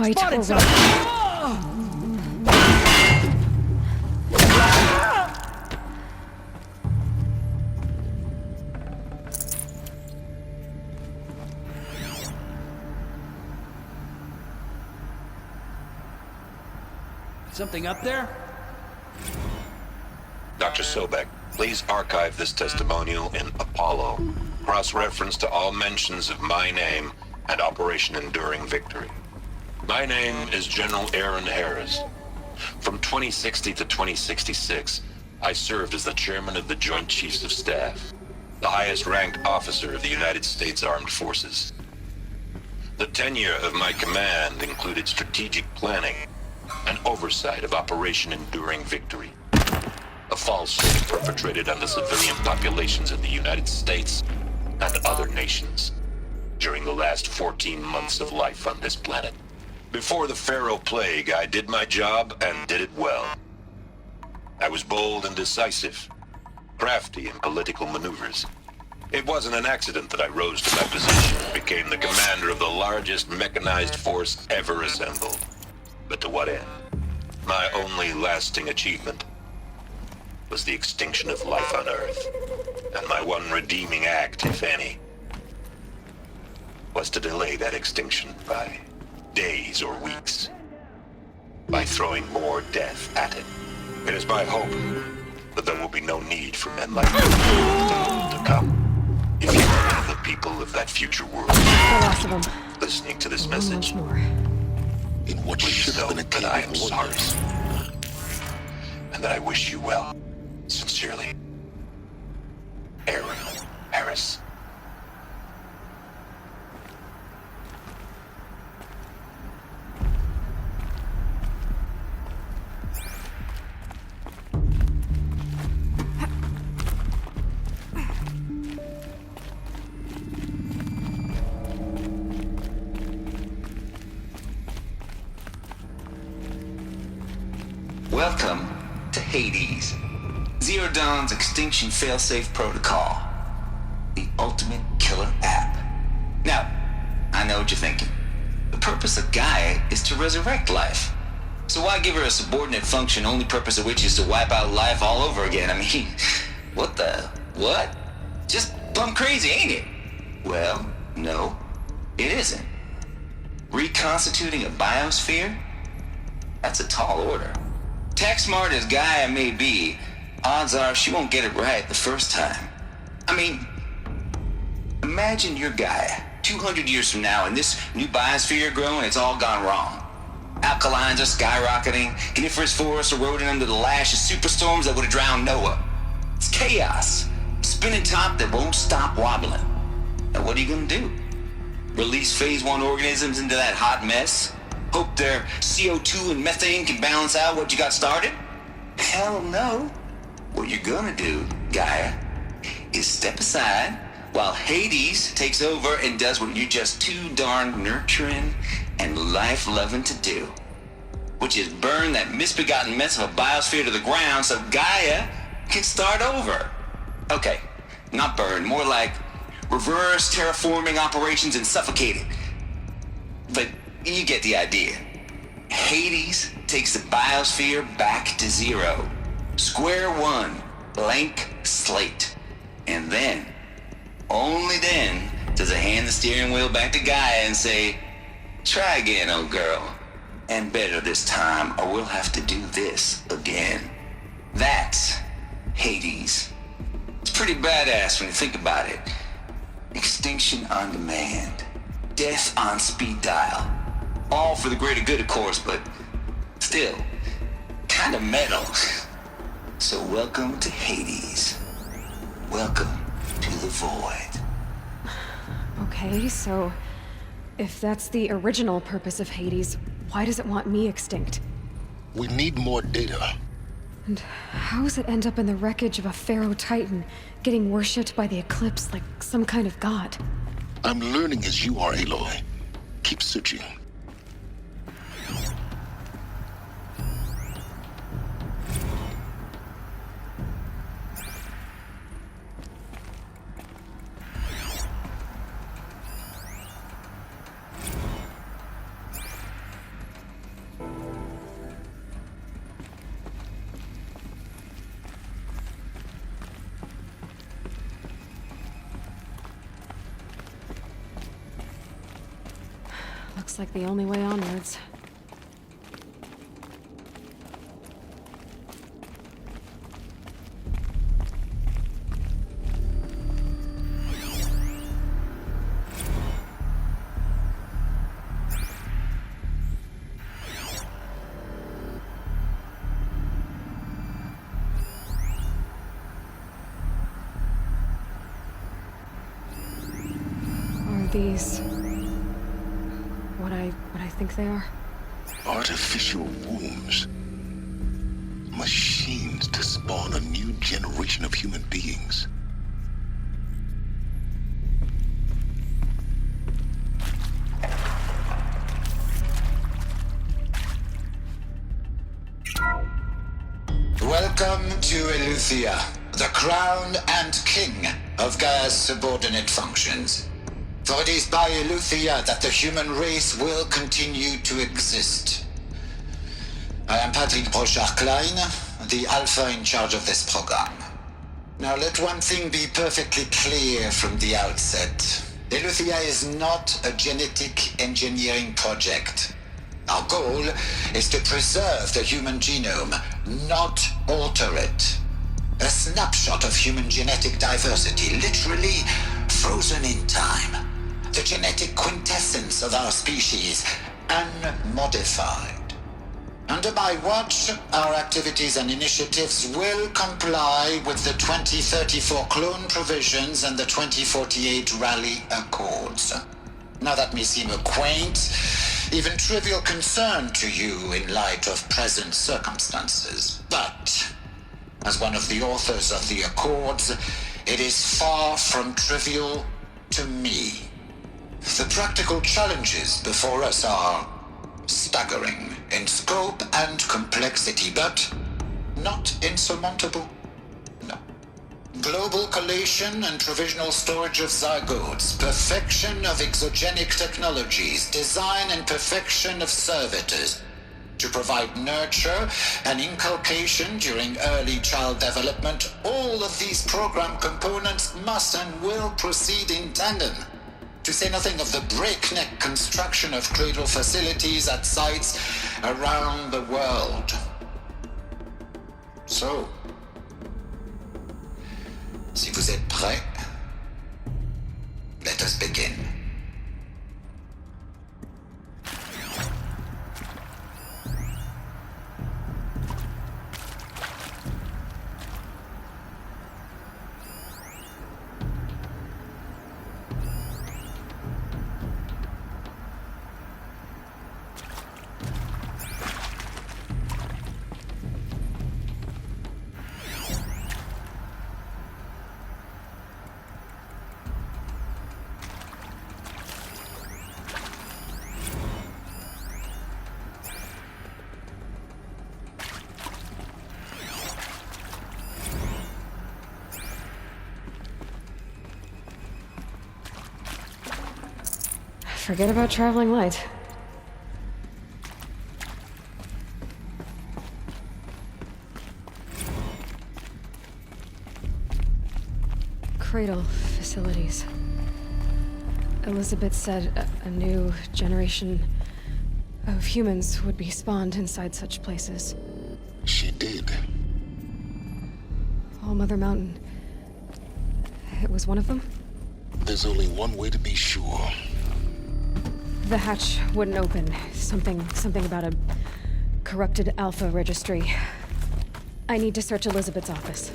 fight or Spotted run. Something up there? Dr. Sobek, please archive this testimonial in Apollo. Cross-reference to all mentions of my name and Operation Enduring Victory. My name is General Aaron Harris. From 2060 to 2066, I served as the chairman of the Joint Chiefs of Staff, the highest-ranked officer of the United States Armed Forces. The tenure of my command included strategic planning and oversight of Operation Enduring Victory, a falsehood perpetrated on the civilian populations of the United States and other nations during the last 14 months of life on this planet. Before the Pharaoh Plague, I did my job and did it well. I was bold and decisive, crafty in political maneuvers. It wasn't an accident that I rose to my position and became the commander of the largest mechanized force ever assembled. But to what end? My only lasting achievement was the extinction of life on Earth. And my one redeeming act, if any, was to delay that extinction by days or weeks, by throwing more death at it. It is my hope that there will be no need for men like you to come. If you are one of the people of that future world, listening to this message, in what should have been a that I am sorry, and that I wish you well. Sincerely, Aaron Harris. Welcome to Hades, Zero Dawn's extinction failsafe protocol, the ultimate killer app. Now, I know what you're thinking. The purpose of Gaia is to resurrect life. So why give her a subordinate function, only purpose of which is to wipe out life all over again? I mean, what? Just plumb crazy, ain't it? Well, no, it isn't. Reconstituting a biosphere? That's a tall order. Tech smart as Gaia may be, odds are she won't get it right the first time. I mean, imagine you're Gaia 200 years from now and this new biosphere growing, it's all gone wrong. Alkalines are skyrocketing, coniferous forests eroding under the lash of superstorms that would have drowned Noah. It's chaos, spinning top that won't stop wobbling. Now what are you gonna do? Release phase 1 organisms into that hot mess? Hope their CO2 and methane can balance out what you got started? Hell no. What you're gonna do, Gaia, is step aside while Hades takes over and does what you're just too darn nurturing and life-loving to do, which is burn that misbegotten mess of a biosphere to the ground so Gaia can start over. Okay, not burn, more like reverse terraforming operations and suffocate it. But you get the idea. Hades takes the biosphere back to zero. Square one, blank slate. And then, only then, does it hand the steering wheel back to Gaia and say, try again, old girl. And better this time, or we'll have to do this again. That's Hades. It's pretty badass when you think about it. Extinction on demand. Death on speed dial. All for the greater good, of course, but still, kind of metal. So welcome to Hades. Welcome to the void. Okay, so if that's the original purpose of Hades, why does it want me extinct? We need more data. And how does it end up in the wreckage of a Pharaoh Titan, getting worshipped by the Eclipse like some kind of god? I'm learning as you are, Aloy. Keep searching. like the only way onwards. These... what I think they are? Artificial wombs. Machines to spawn a new generation of human beings. Welcome to Eleuthia, the crown and king of Gaia's subordinate functions. For it is by Eleuthia that the human race will continue to exist. I am Patrick Brochard-Klein, the Alpha in charge of this program. Now let one thing be perfectly clear from the outset. Eleuthia is not a genetic engineering project. Our goal is to preserve the human genome, not alter it. A snapshot of human genetic diversity, literally frozen in time. The genetic quintessence of our species, unmodified. Under my watch, our activities and initiatives will comply with the 2034 clone provisions and the 2048 Raleigh Accords. Now that may seem a quaint, even trivial concern to you in light of present circumstances, but as one of the authors of the Accords, it is far from trivial to me. The practical challenges before us are staggering in scope and complexity, but not insurmountable. No. Global collation and provisional storage of zygotes, perfection of exogenic technologies, design and perfection of servitors, to provide nurture and inculcation during early child development. All of these program components must and will proceed in tandem. To say nothing of the breakneck construction of cradle facilities at sites around the world. So, si vous êtes prêts, let us begin. Forget about traveling light. Cradle facilities. Elizabeth said a new generation of humans would be spawned inside such places. She did. All Mother Mountain. It was one of them? There's only one way to be sure. The hatch wouldn't open. Something about a corrupted Alpha registry. I need to search Elizabeth's office.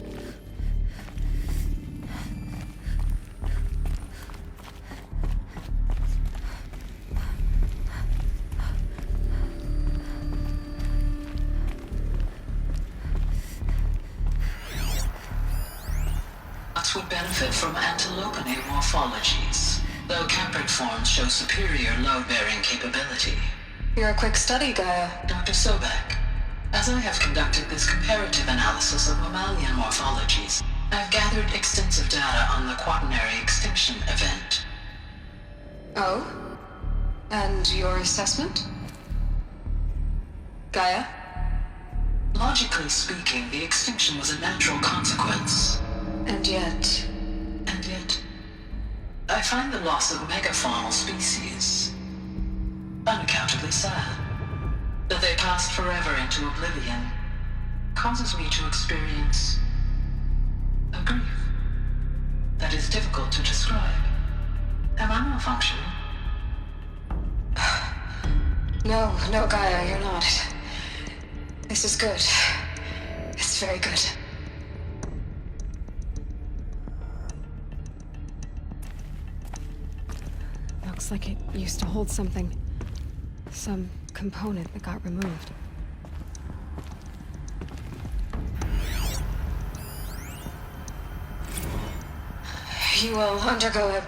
Would benefit from ℏ𝕠𝕚 morphologies, though Caprid forms show superior load-bearing capability. You're a quick study, Gaia. Dr. Sobek, as I have conducted this comparative analysis of mammalian morphologies, I've gathered extensive data on the quaternary extinction event. Oh? And your assessment? Gaia? Logically speaking, the extinction was a natural consequence. And yet, I find the loss of megafaunal species tragically sad. That they passed forever into oblivion causes me to experience a grief that is difficult to describe. Am I malfunctioning? No, Gaia, you're not. This is good. It's very good. Looks like it used to hold something. Some component that got removed. You will undergo a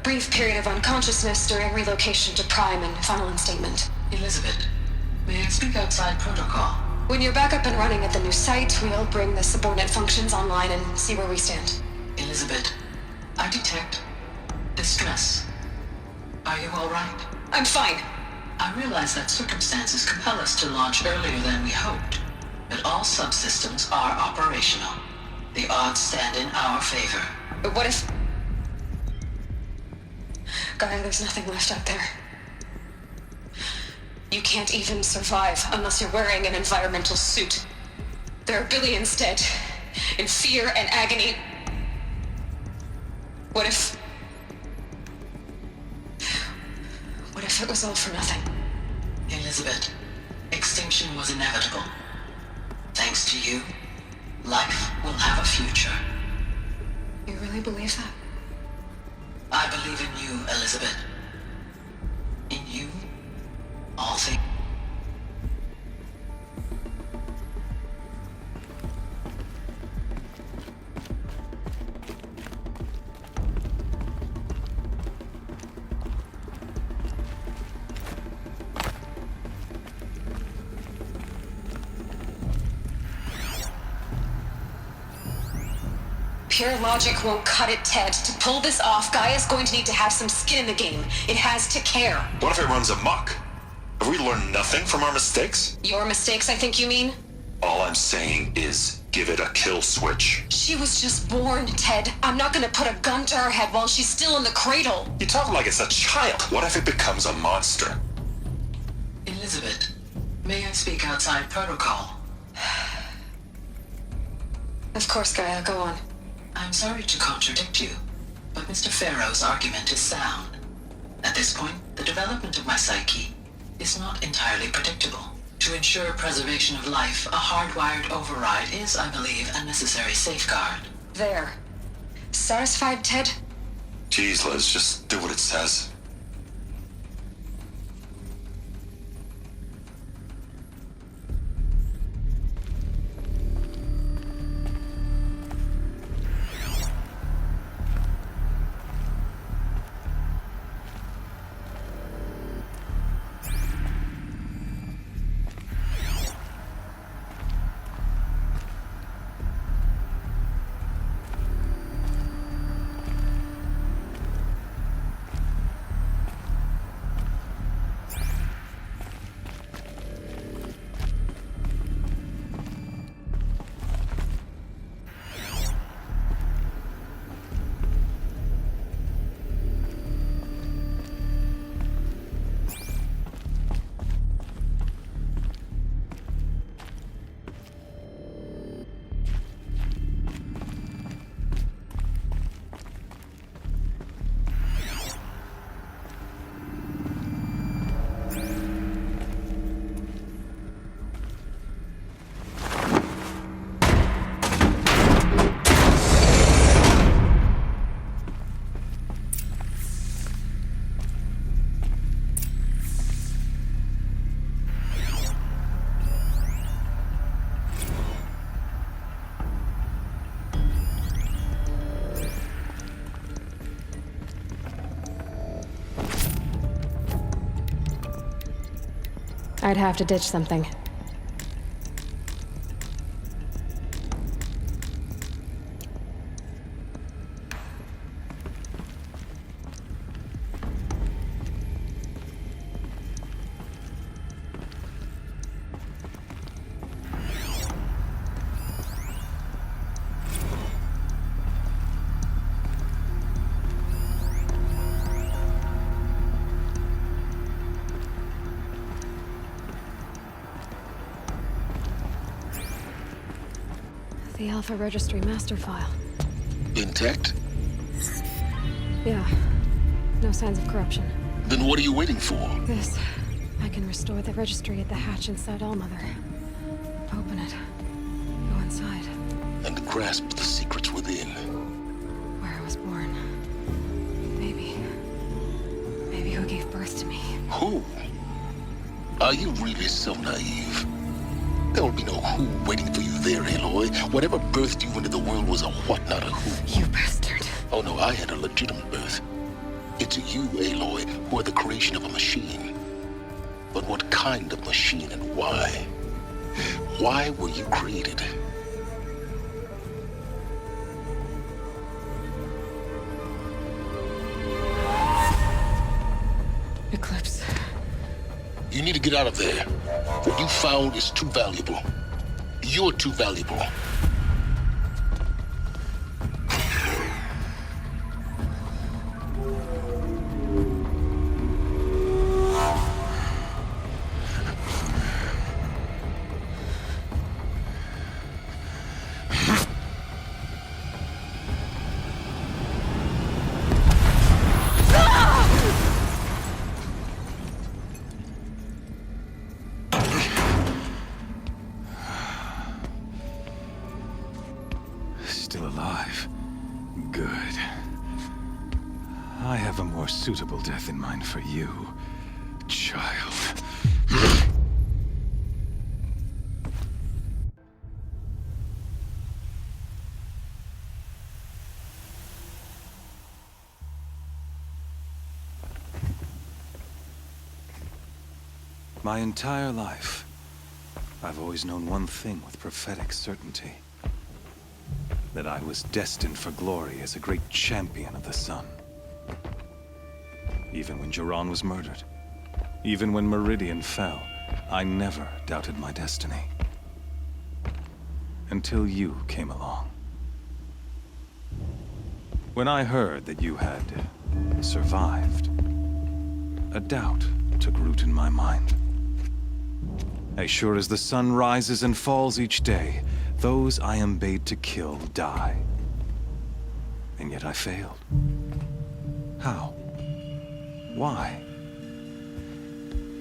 brief period of unconsciousness during relocation to Prime and final instatement. Elizabeth, may I speak outside protocol? When you're back up and running at the new site, we'll bring the subordinate functions online and see where we stand. Elizabeth, I detect distress. Are you all right? I'm fine. I realize that circumstances compel us to launch earlier than we hoped, but all subsystems are operational. The odds stand in our favor. But what if... Gaia, there's nothing left out there. You can't even survive unless you're wearing an environmental suit. There are billions dead, in fear and agony. What if it was all for nothing? Elizabeth, extinction was inevitable. Thanks to you, life will have a future. You really believe that? I believe in you, Elizabeth. In you, all things. Pure logic won't cut it, Ted. To pull this off, Gaia's going to need to have some skin in the game. It has to care. What if it runs amok? Have we learned nothing from our mistakes? Your mistakes, I think you mean? All I'm saying is, give it a kill switch. She was just born, Ted. I'm not gonna put a gun to her head while she's still in the cradle. You talk like it's a child. What if it becomes a monster? Elizabeth, may I speak outside protocol? Of course, Gaia, go on. I'm sorry to contradict you, but Mr. Pharaoh's argument is sound. At this point, the development of my psyche is not entirely predictable. To ensure preservation of life, a hardwired override is, I believe, a necessary safeguard. There. Satisfied, Ted? Jeez, Liz, just do what it says. I'd have to ditch something. the Alpha Registry master file. Intact? Yeah. No signs of corruption. Then what are you waiting for? This. I can restore the registry at the hatch inside _ℏ𝕠𝕠𝕟. Open it. Go inside. And grasp the secrets within. Where I was born. Maybe who gave birth to me. Who? Are you really so naive? There will be no who waiting for you there, Aloy. Whatever birthed you into the world was a what, not a who. You bastard. Oh no, I had a legitimate birth. It's you, Aloy, who are the creation of a machine. But what kind of machine and why? Why were you created? Eclipse. You need to get out of there. What you found is too valuable. You're too valuable. Still alive. Good. I have a more suitable death in mind for you, child. My entire life, I've always known one thing with prophetic certainty. That I was destined for glory as a great champion of the sun. Even when Geron was murdered, even when Meridian fell, I never doubted my destiny. Until you came along. When I heard that you had survived, a doubt took root in my mind. As sure as the sun rises and falls each day, those I am bade to kill die. And yet I failed. How? Why?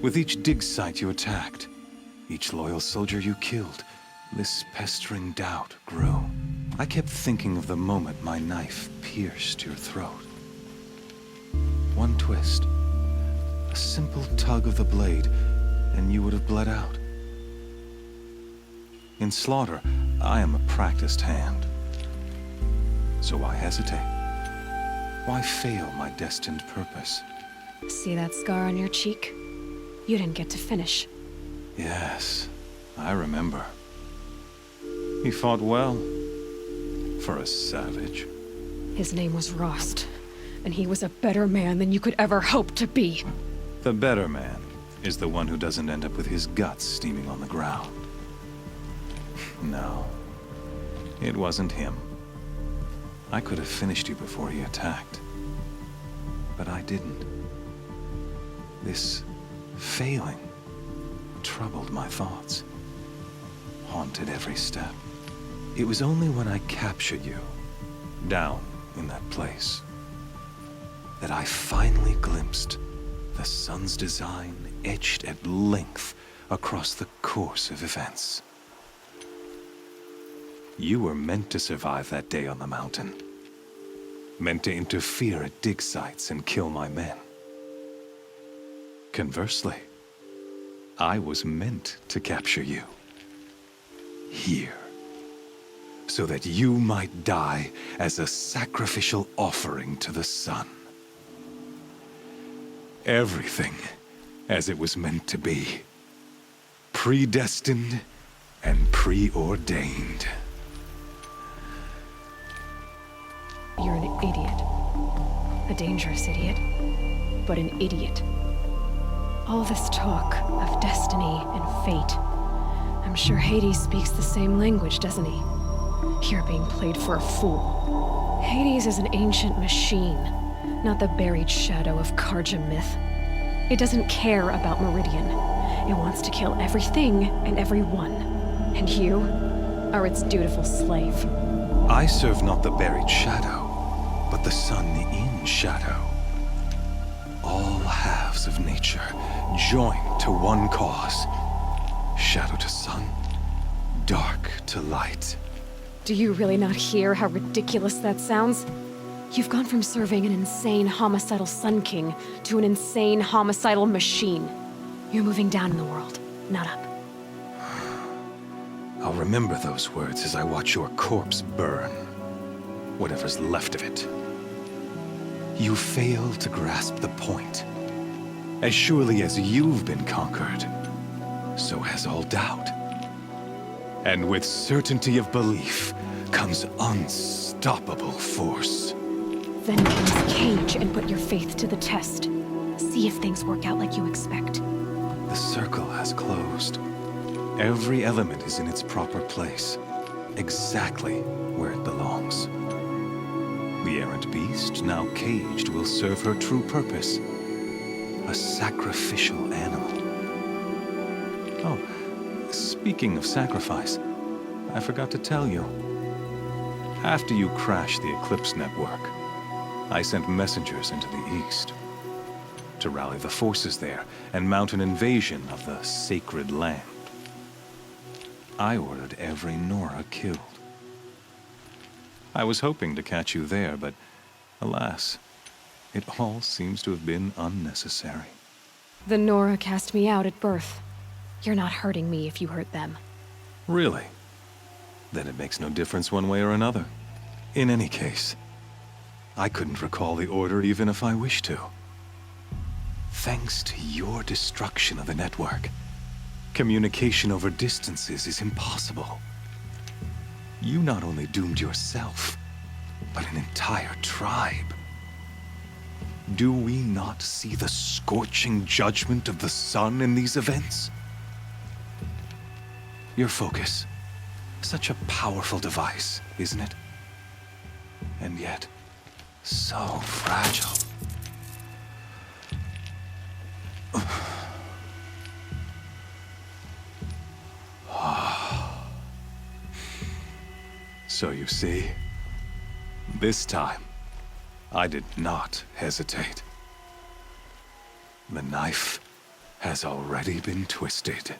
With each dig site you attacked, each loyal soldier you killed, this pestering doubt grew. I kept thinking of the moment my knife pierced your throat. One twist, a simple tug of the blade, and you would have bled out. In slaughter, I am a practiced hand. So why hesitate? Why fail my destined purpose? See that scar on your cheek? You didn't get to finish. Yes, I remember. He fought well. For a savage. His name was Rost, and he was a better man than you could ever hope to be. The better man is the one who doesn't end up with his guts steaming on the ground. No, it wasn't him. I could have finished you before he attacked. But I didn't. This failing troubled my thoughts, haunted every step. It was only when I captured you, down in that place, that I finally glimpsed the sun's design etched at length across the course of events. You were meant to survive that day on the mountain. Meant to interfere at dig sites and kill my men. Conversely, I was meant to capture you. Here. So that you might die as a sacrificial offering to the sun. Everything as it was meant to be. Predestined and preordained. You're an idiot. A dangerous idiot, but an idiot. All this talk of destiny and fate. I'm sure Hades speaks the same language, doesn't he? You're being played for a fool. Hades is an ancient machine, not the buried shadow of ℍ𝕠𝕠𝕟 myth. It doesn't care about Meridian. It wants to kill everything and everyone. And you? or its dutiful slave? I serve not the buried shadow, but the sun in shadow. All halves of nature joined to one cause. Shadow to sun, dark to light. Do you really not hear how ridiculous that sounds? You've gone from serving an insane homicidal Sun King to an insane homicidal machine. You're moving down in the world, not up. I'll remember those words as I watch your corpse burn. Whatever's left of it. You fail to grasp the point. As surely as you've been conquered, so has all doubt. And with certainty of belief comes unstoppable force. Then get in this cage and put your faith to the test. See if things work out like you expect. The circle has closed. Every element is in its proper place, exactly where it belongs. The errant beast, now caged, will serve her true purpose. A sacrificial animal. Oh, speaking of sacrifice, I forgot to tell you. After you crashed the Eclipse network, I sent messengers into the east to rally the forces there and mount an invasion of the sacred land. I ordered every Nora killed. I was hoping to catch you there, but alas, it all seems to have been unnecessary. The Nora cast me out at birth. You're not hurting me if you hurt them. Really? Then it makes no difference one way or another. In any case, I couldn't recall the order even if I wished to. Thanks to your destruction of the network, communication over distances is impossible. You not only doomed yourself, but an entire tribe. Do we not see the scorching judgment of the sun in these events? Your focus, such a powerful device, isn't it? And yet, so fragile. So you see, this time, I did not hesitate. The knife has already been twisted.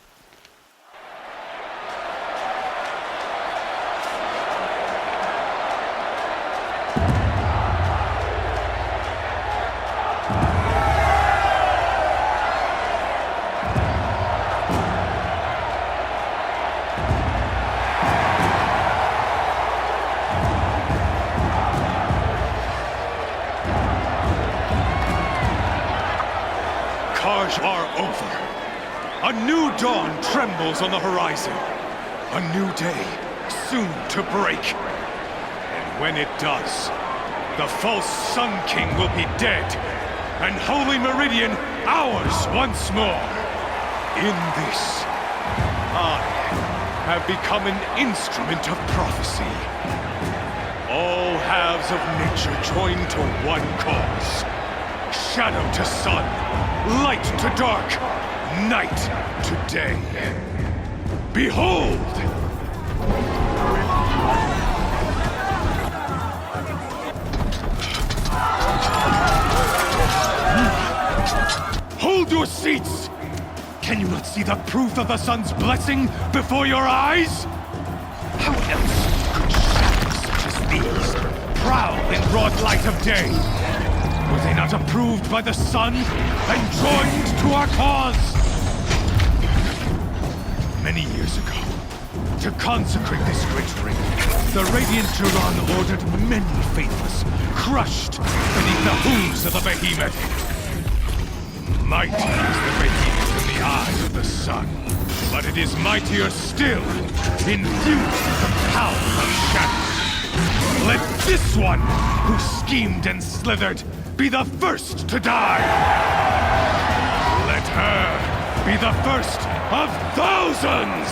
Are over. A new dawn trembles on the horizon. A new day soon to break. And when it does, the false Sun King will be dead, and Holy Meridian ours once more. In this, I have become an instrument of prophecy. All halves of nature join to one cause. Shadow to sun, light to dark, night to day. Behold! Hold your seats! Can you not see the proof of the sun's blessing before your eyes? How else could shadows such as these prowl in broad light of day? Were they not approved by the sun and joined to our cause? Many years ago, to consecrate this great ring, the Radiant Turan ordered many faithless, crushed beneath the hooves of the behemoth. Mighty is the behemoth in the eyes of the sun, but it is mightier still, infused with the power of shadow. Let this one, who schemed and slithered, be the first to die! Let her be the first of thousands!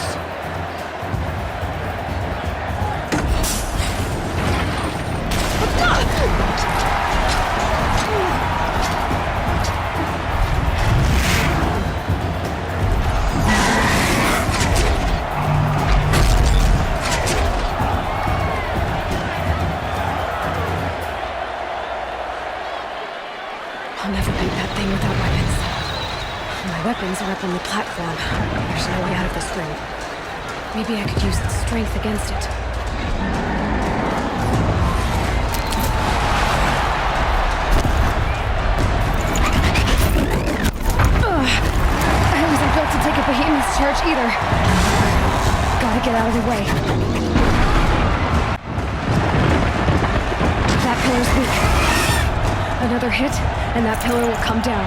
I'll never beat that thing without weapons. My weapons are up on the platform. There's no way out of this room. Maybe I could use its strength against it. I wasn't built to take a behemoth's charge either. Gotta get out of the way. That pillar's weak. Another hit, and that pillar will come down.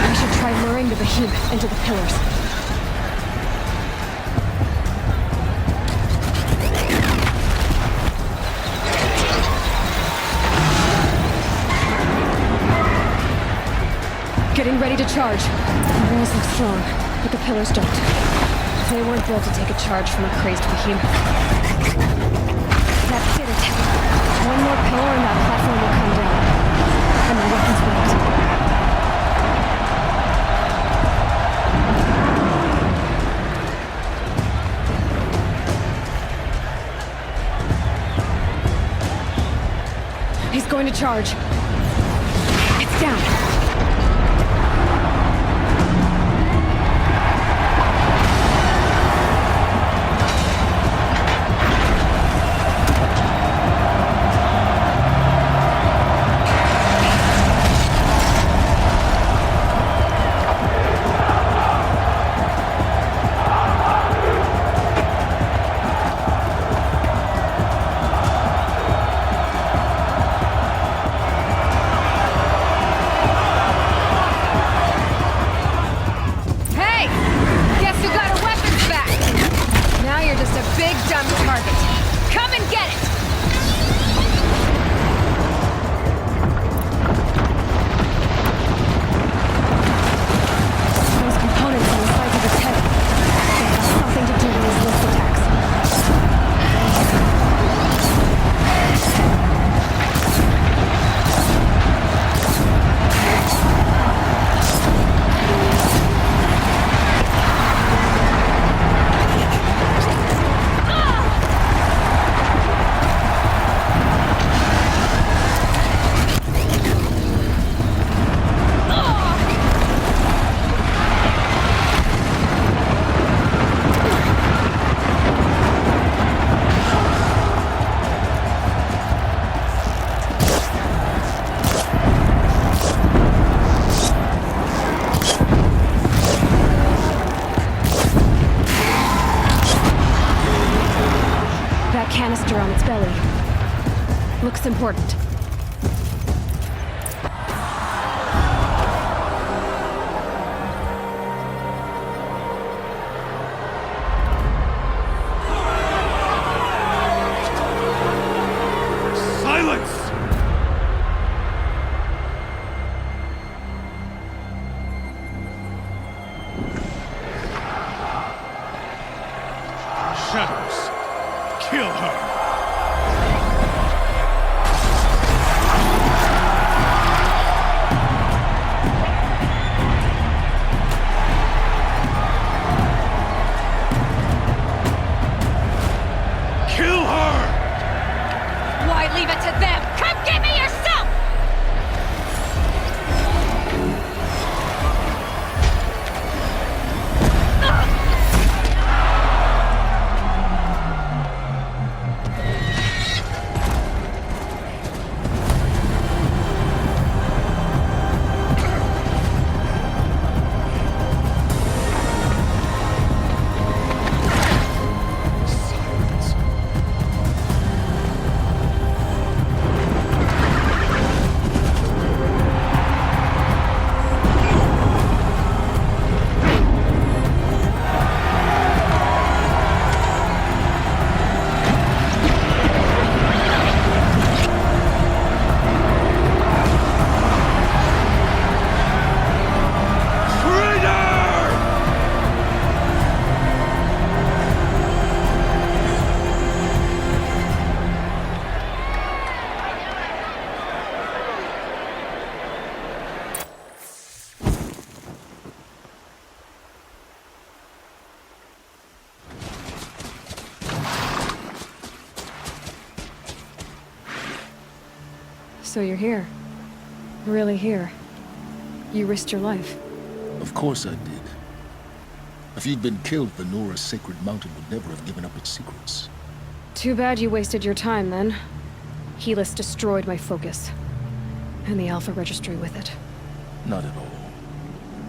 I should try luring the behemoth into the pillars. Getting ready to charge. The walls look strong, but the pillars don't. They weren't built to take a charge from a crazed behemoth. That did it. One more pillar and that platform will come down. And my weapons won't. He's going to charge. It's down. Canister on its belly. Looks important. Silence! Shadows. Kill her! Kill her! Why leave it to them? Come get me yourself! So you're here. Really here. You risked your life. Of course I did. If you'd been killed, the Ⅎ sacred mountain would never have given up its secrets. Too bad you wasted your time, then. ℏ destroyed my focus. And the Alpha Registry with it. Not at all.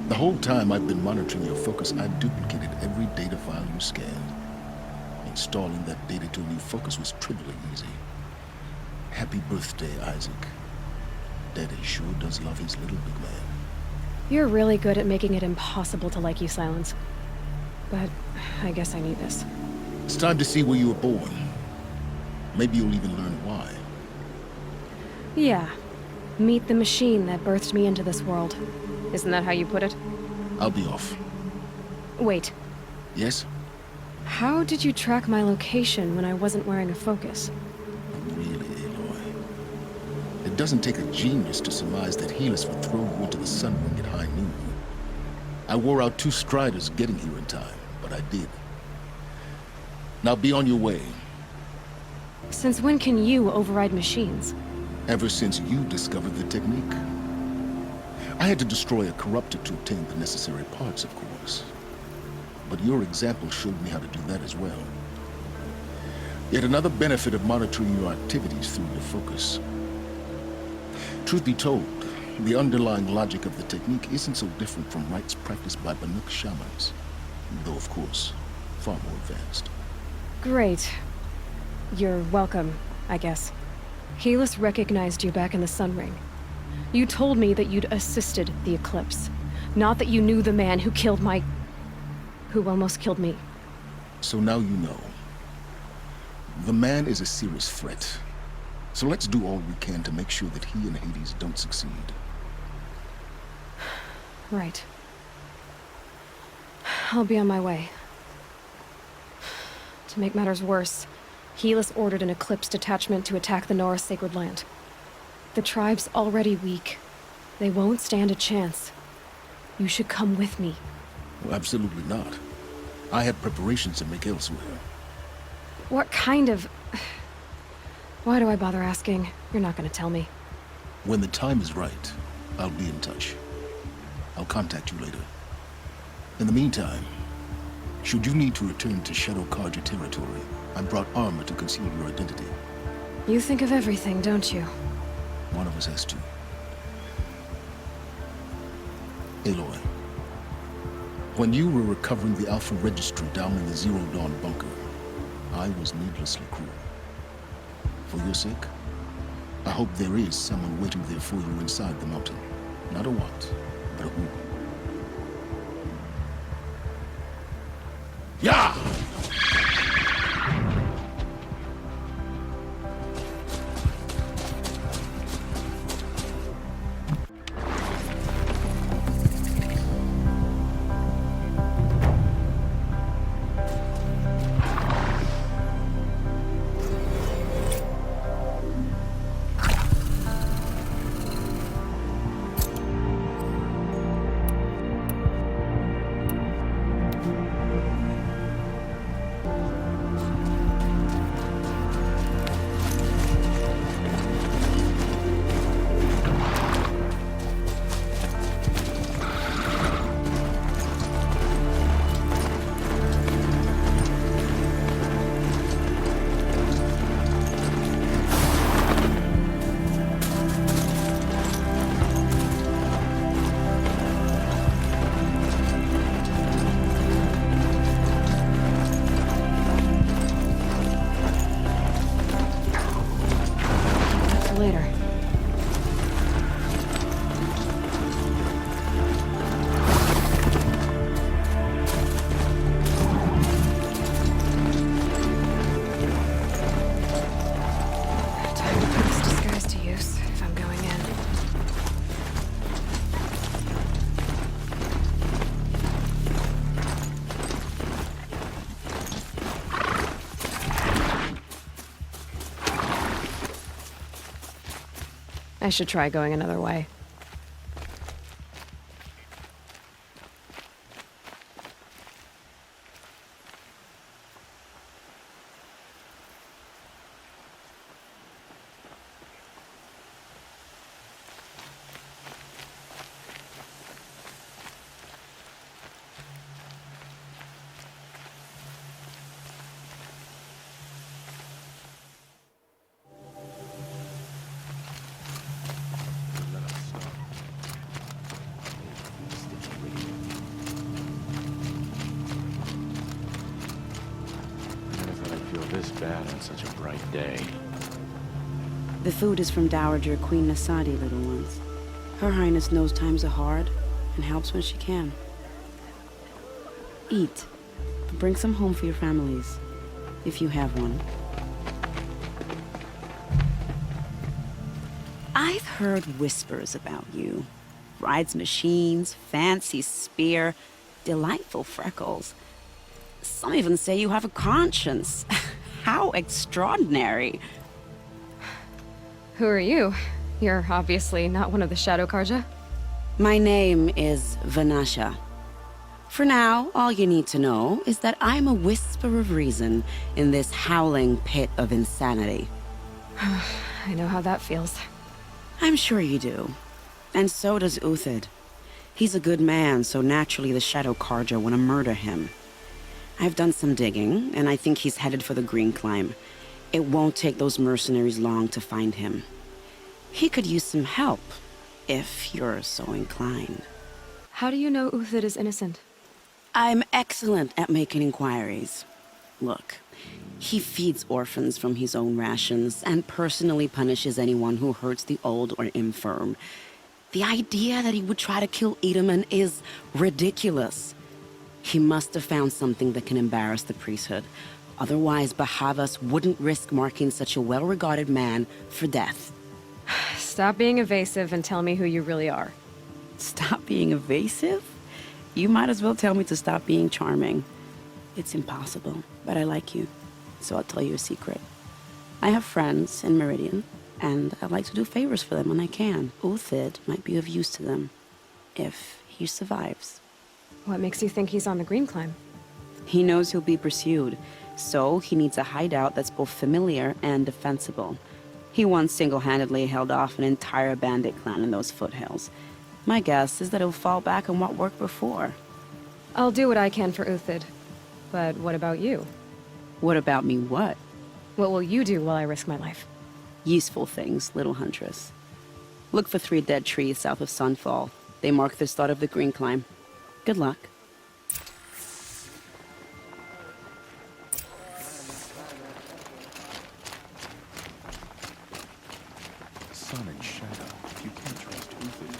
The whole time I've been monitoring your focus, I duplicated every data file you scanned. Installing that data to a new focus was trivially easy. Happy birthday, Isaac. Daddy sure does love his little big man. You're really good at making it impossible to like you, Silence. But I guess I need this. It's time to see where you were born. Maybe you'll even learn why. Yeah. Meet the machine that birthed me into this world. Isn't that how you put it? I'll be off. Wait. Yes? How did you track my location when I wasn't wearing a focus? Really, Aloy. It doesn't take a genius to surmise that ℏ would throw you into the sun ring at high noon. I wore out 2 striders getting here in time, but I did. Now be on your way. Since when can you override machines? Ever since you discovered the technique. I had to destroy a corruptor to obtain the necessary parts, of course. But your example showed me how to do that as well. Yet another benefit of monitoring your activities through your focus. Truth be told, the underlying logic of the technique isn't so different from rites practiced by Banuk shamans, though of course, far more advanced. Great. You're welcome, I guess. ℏ recognized you back in the Sun Ring. You told me that you'd assisted the eclipse, not that you knew the man who killed who almost killed me. So now you know. The man is a serious threat. So let's do all we can to make sure that he and Hades don't succeed. Right. I'll be on my way. To make matters worse, ℏ ordered an eclipse detachment to attack the Ⅎ sacred land. The tribe's already weak. They won't stand a chance. You should come with me. Well, absolutely not. I have preparations to make elsewhere. What kind of... Why do I bother asking? You're not gonna tell me. When the time is right, I'll be in touch. I'll contact you later. In the meantime, should you need to return to Shadow Karja territory, I brought armor to conceal your identity. You think of everything, don't you? One of us has to. Aloy, when you were recovering the Alpha Registry down in the Zero Dawn bunker, I was needlessly cruel. For your sake, I hope there is someone waiting there for you inside the mountain. Not a what, but a who. Yeah! Later. Time to put this disguise to use if I'm going in. I should try going another way. bad on such a bright day. The food is from Dowager Queen Nasadi, little ones. Her Highness knows times are hard and helps when she can. Eat. Bring some home for your families, if you have one. I've heard whispers about you. Rides machines, fancy spear, delightful freckles. Some even say you have a conscience. How extraordinary. Who are you? You're obviously not one of the Shadow Karja. My name is Vanasha. For now, all you need to know is that I'm a whisper of reason in this howling pit of insanity. I know how that feels. I'm sure you do. And so does Uthid. He's a good man, so naturally the Shadow Karja want to murder him. I've done some digging, and I think he's headed for the Green Climb. It won't take those mercenaries long to find him. He could use some help, if you're so inclined. How do you know Uthid is innocent? I'm excellent at making inquiries. Look, he feeds orphans from his own rations and personally punishes anyone who hurts the old or infirm. The idea that he would try to kill Ħ'Edaman is ridiculous. He must have found something that can embarrass the priesthood. Otherwise, Bahavas wouldn't risk marking such a well-regarded man for death. Stop being evasive and tell me who you really are. Stop being evasive? You might as well tell me to stop being charming. It's impossible, but I like you, so I'll tell you a secret. I have friends in Meridian, and I like to do favors for them when I can. Uthid might be of use to them, if he survives. What makes you think he's on the Green Climb? He knows he'll be pursued, so he needs a hideout that's both familiar and defensible. He once single-handedly held off an entire bandit clan in those foothills. My guess is that he'll fall back on what worked before. I'll do what I can for Uthid. But what about you? What about me what? What will you do while I risk my life? Useful things, little huntress. Look for 3 dead trees south of Sunfall. They mark the start of the Green Climb. Good luck. Sun and shadow. You can't trust Uthid.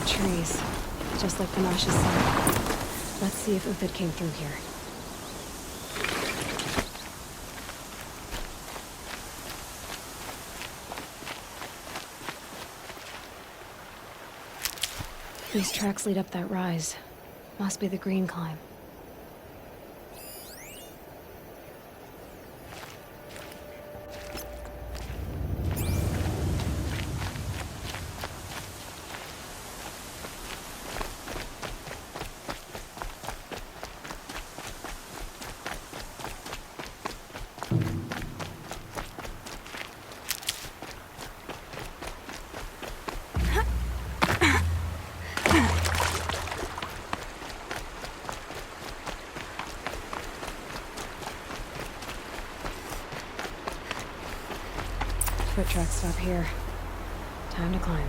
Trees, just like Vanasha said. Let's see if Uthid came through here. These tracks lead up that rise. Must be the Green Climb. foot tracks stop here. Time to climb.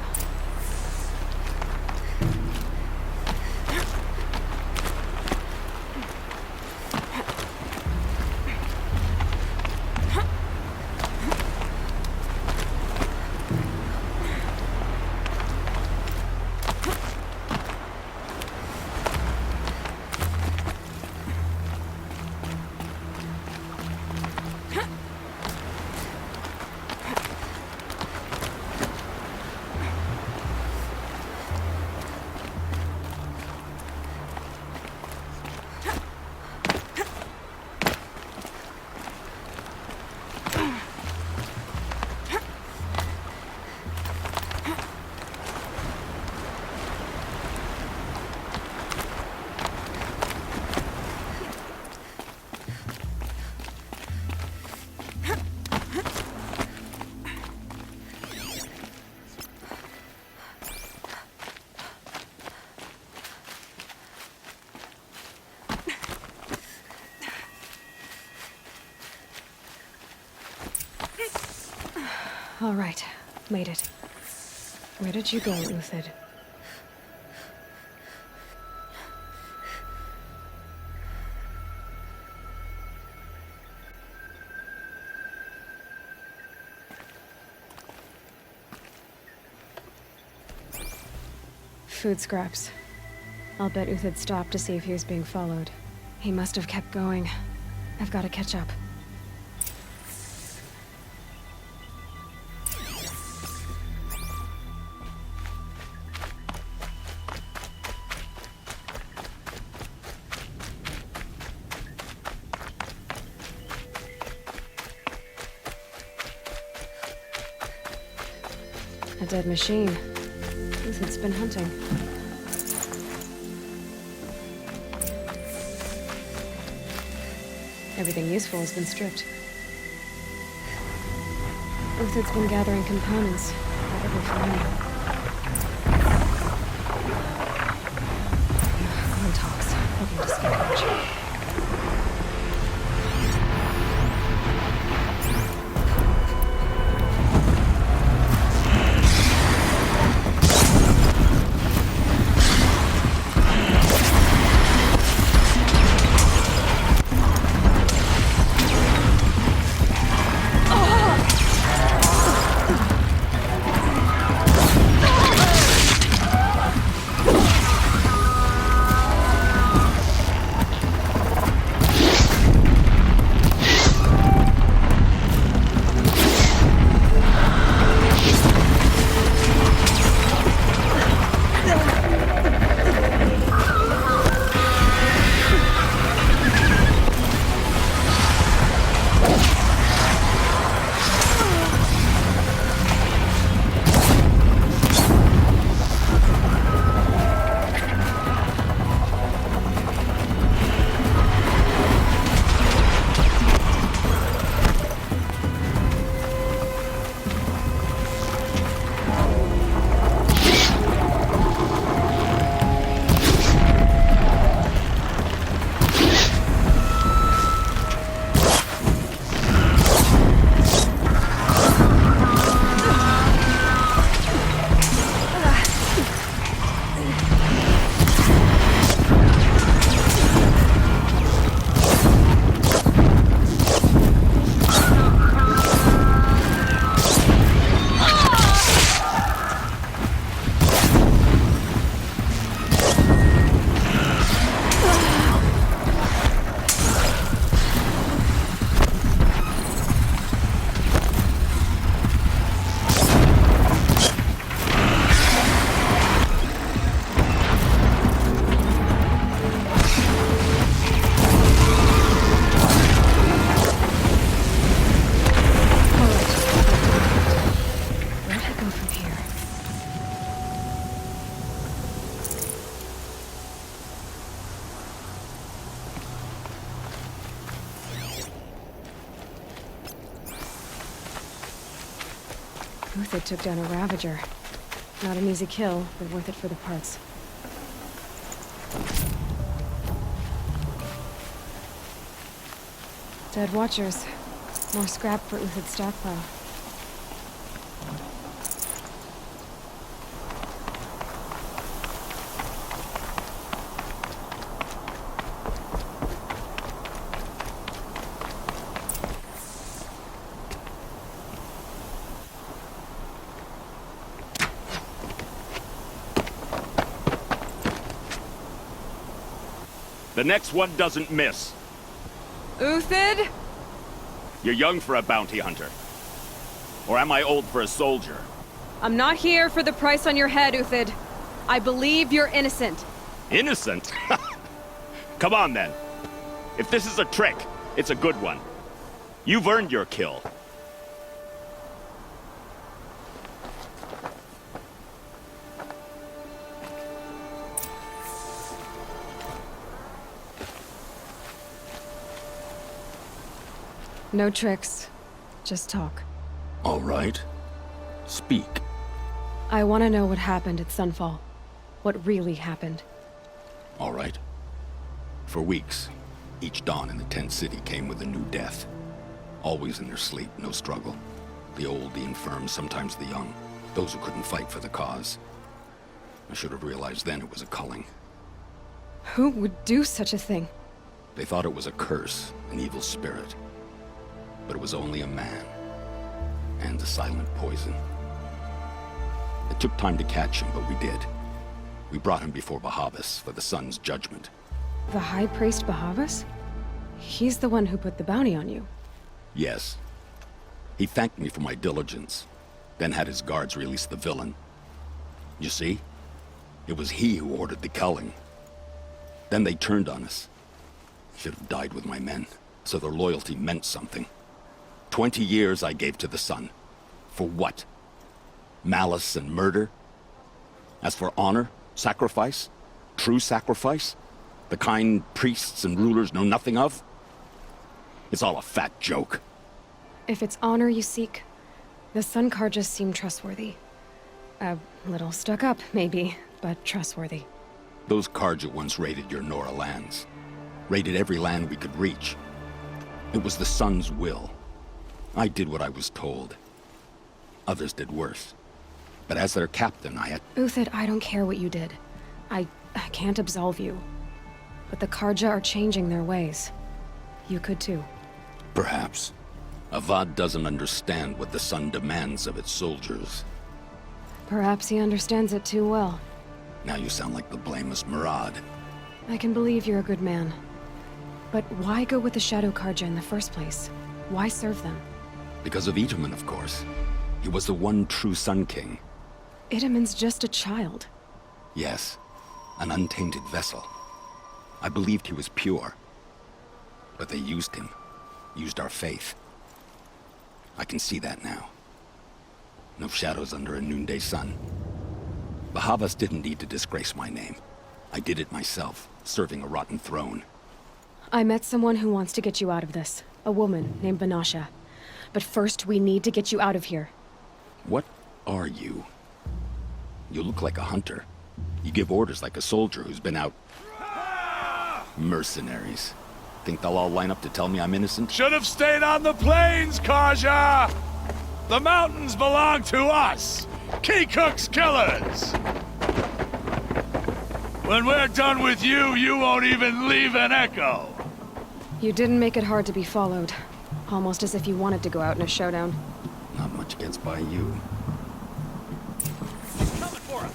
All right, made it. Where did you go, ℏ𝕒𝕒? Food scraps. I'll bet ℏ𝕒𝕒 stopped to see if he was being followed. He must have kept going. I've got to catch up. A dead machine. ℏ𝕒𝕒's been hunting. Everything useful has been stripped. ℏ𝕒𝕒's been gathering components, probably for me. Clone talks, looking to scavenge. ℏ𝕒𝕒 took down a Ravager. Not an easy kill, but worth it for the parts. Dead Watchers. More scrap for ℏ𝕒𝕒's stockpile. The next one doesn't miss. Uthid? You're young for a bounty hunter. Or am I old for a soldier? I'm not here for the price on your head, Uthid. I believe you're innocent. Innocent? Come on, then. If this is a trick, it's a good one. You've earned your kill. No tricks. Just talk. All right. Speak. I want to know what happened at Sunfall. What really happened. All right. For weeks, each dawn in the tent city came with a new death. Always in their sleep, no struggle. The old, the infirm, sometimes the young. Those who couldn't fight for the cause. I should have realized then it was a culling. Who would do such a thing? They thought it was a curse, an evil spirit. But it was only a man. And a silent poison. It took time to catch him, but we did. We brought him before Bahavas for the sun's judgment. The High Priest Bahavas? He's the one who put the bounty on you. Yes. He thanked me for my diligence, then had his guards release the villain. You see? It was he who ordered the culling. Then they turned on us. Should have died with my men, so their loyalty meant something. 20 years I gave to the sun. For what? Malice and murder? As for honor, sacrifice, true sacrifice, the kind priests and rulers know nothing of? It's all a fat joke. If it's honor you seek, the Sun Karjas seem trustworthy. A little stuck up, maybe, but trustworthy. Those Karja once raided your Nora lands. Raided every land we could reach. It was the sun's will. I did what I was told. Others did worse. But as their captain, I had... Uthid, I don't care what you did. I can't absolve you. But the Karja are changing their ways. You could too. Perhaps. Avad doesn't understand what the sun demands of its soldiers. Perhaps he understands it too well. Now you sound like the blameless Murad. I can believe you're a good man. But why go with the Shadow Karja in the first place? Why serve them? Because of ℍ𝕒 of course. He was the one true Sun King. ℍ𝕒's just a child. Yes, an untainted vessel. I believed he was pure. But they used him. Used our faith. I can see that now. No shadows under a noonday sun. Bahavas didn't need to disgrace my name. I did it myself, serving a rotten throne. I met someone who wants to get you out of this. A woman named Banasha. But first, we need to get you out of here. What are you? You look like a hunter. You give orders like a soldier who's been out... Mercenaries. Think they'll all line up to tell me I'm innocent? Should have stayed on the plains, Kaja! The mountains belong to us! Kikuk's killers! When we're done with you, you won't even leave an echo! You didn't make it hard to be followed. Almost as if you wanted to go out in a showdown. Not much gets by you. Coming for us!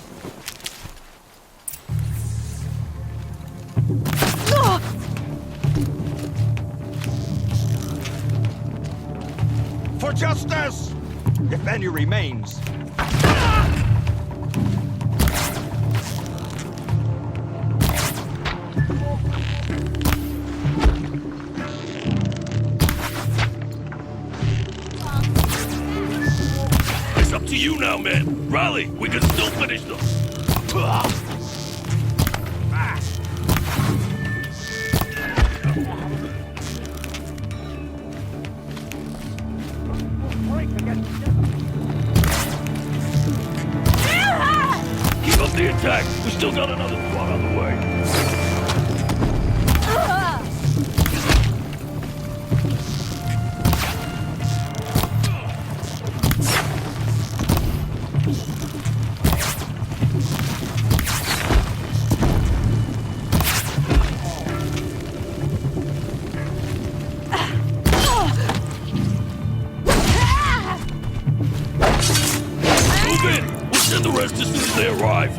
For justice! If any remains. It's up to you now, man. Rally, we can still finish them. Keep up the attack. We still got another squad on the way. Send the rest as soon as they arrive.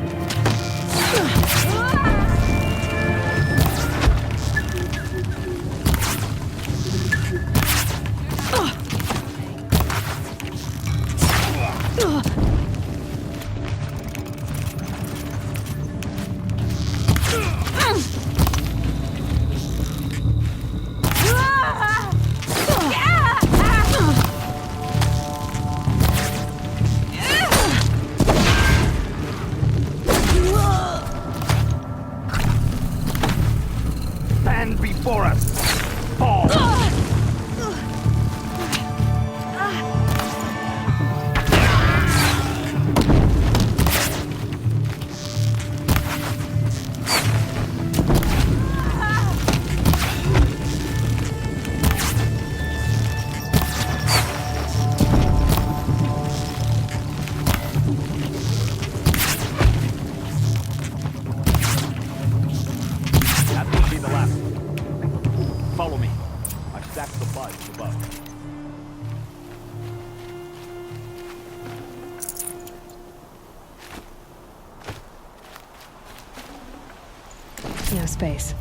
of space.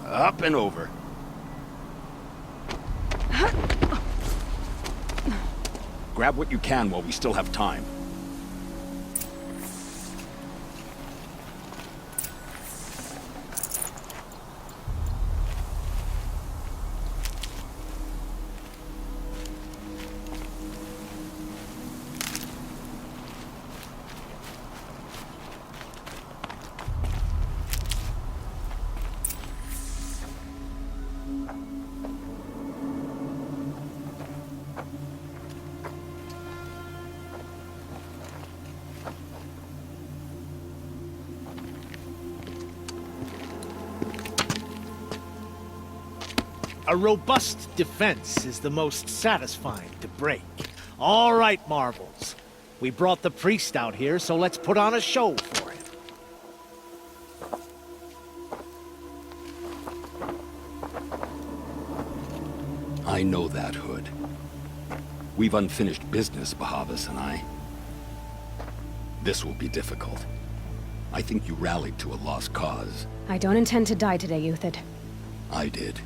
Up and over. Grab what you can while we still have time. A robust defense is the most satisfying to break. All right, Marvels. We brought the priest out here, so let's put on a show for him. I know that, Hood. We've unfinished business, Bahavas and I. This will be difficult. I think you rallied to a lost cause. I don't intend to die today, Euthyd. I did.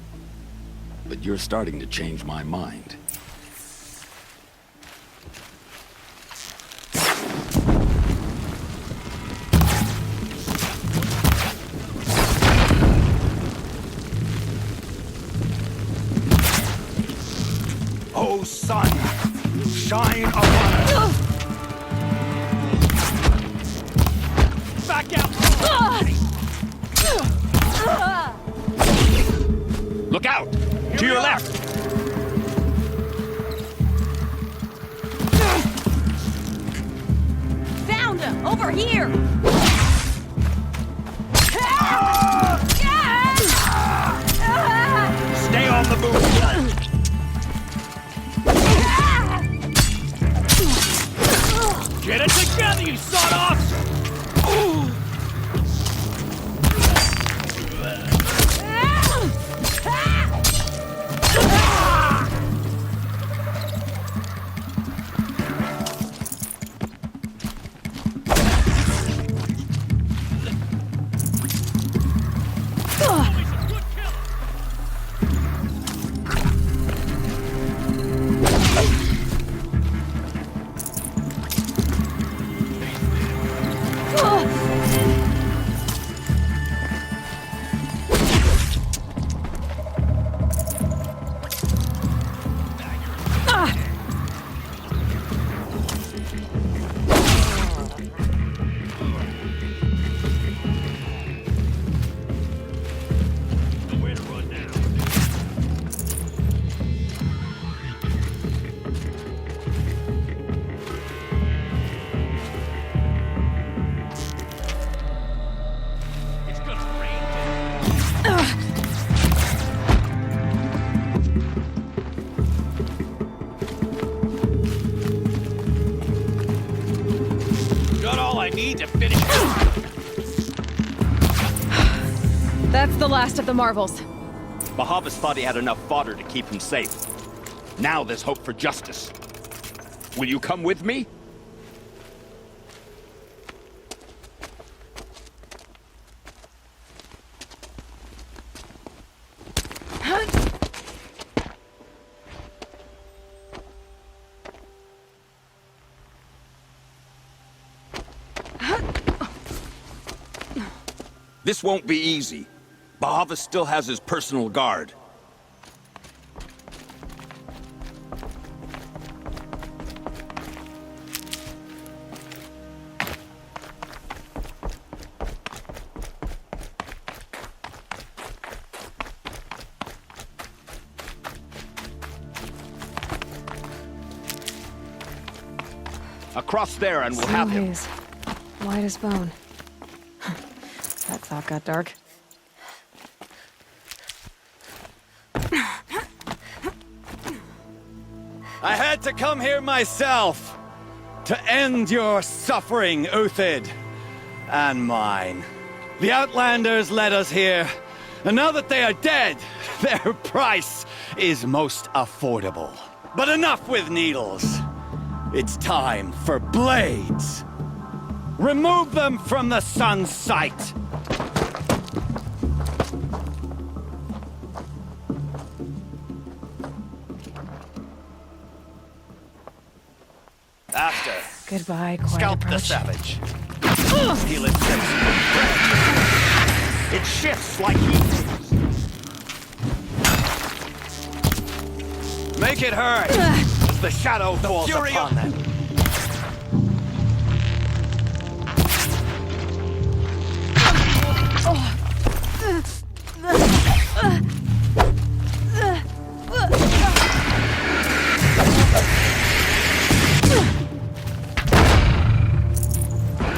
But you're starting to change my mind. Oh, sun, shine upon us! Back out! Look out! To your left! Found him! Over here! Stay on the move! Get it together, you sawed-offs! That's the last of the Marvels. Bahavas thought he had enough fodder to keep him safe. Now there's hope for justice. Will you come with me? This won't be easy. Bahavas still has his personal guard. Across there and we'll have him. Haze. White as bone. That thought got dark. I had to come here myself to end your suffering, Euthyd. And mine. The Outlanders led us here, and now that they are dead, their price is most affordable. But enough with needles. It's time for blades. Remove them from the sun's sight. After. Goodbye, quiet Scalp approach. the savage. Heal its sense. It shifts like heat. Make it hurt as the shadow falls upon them.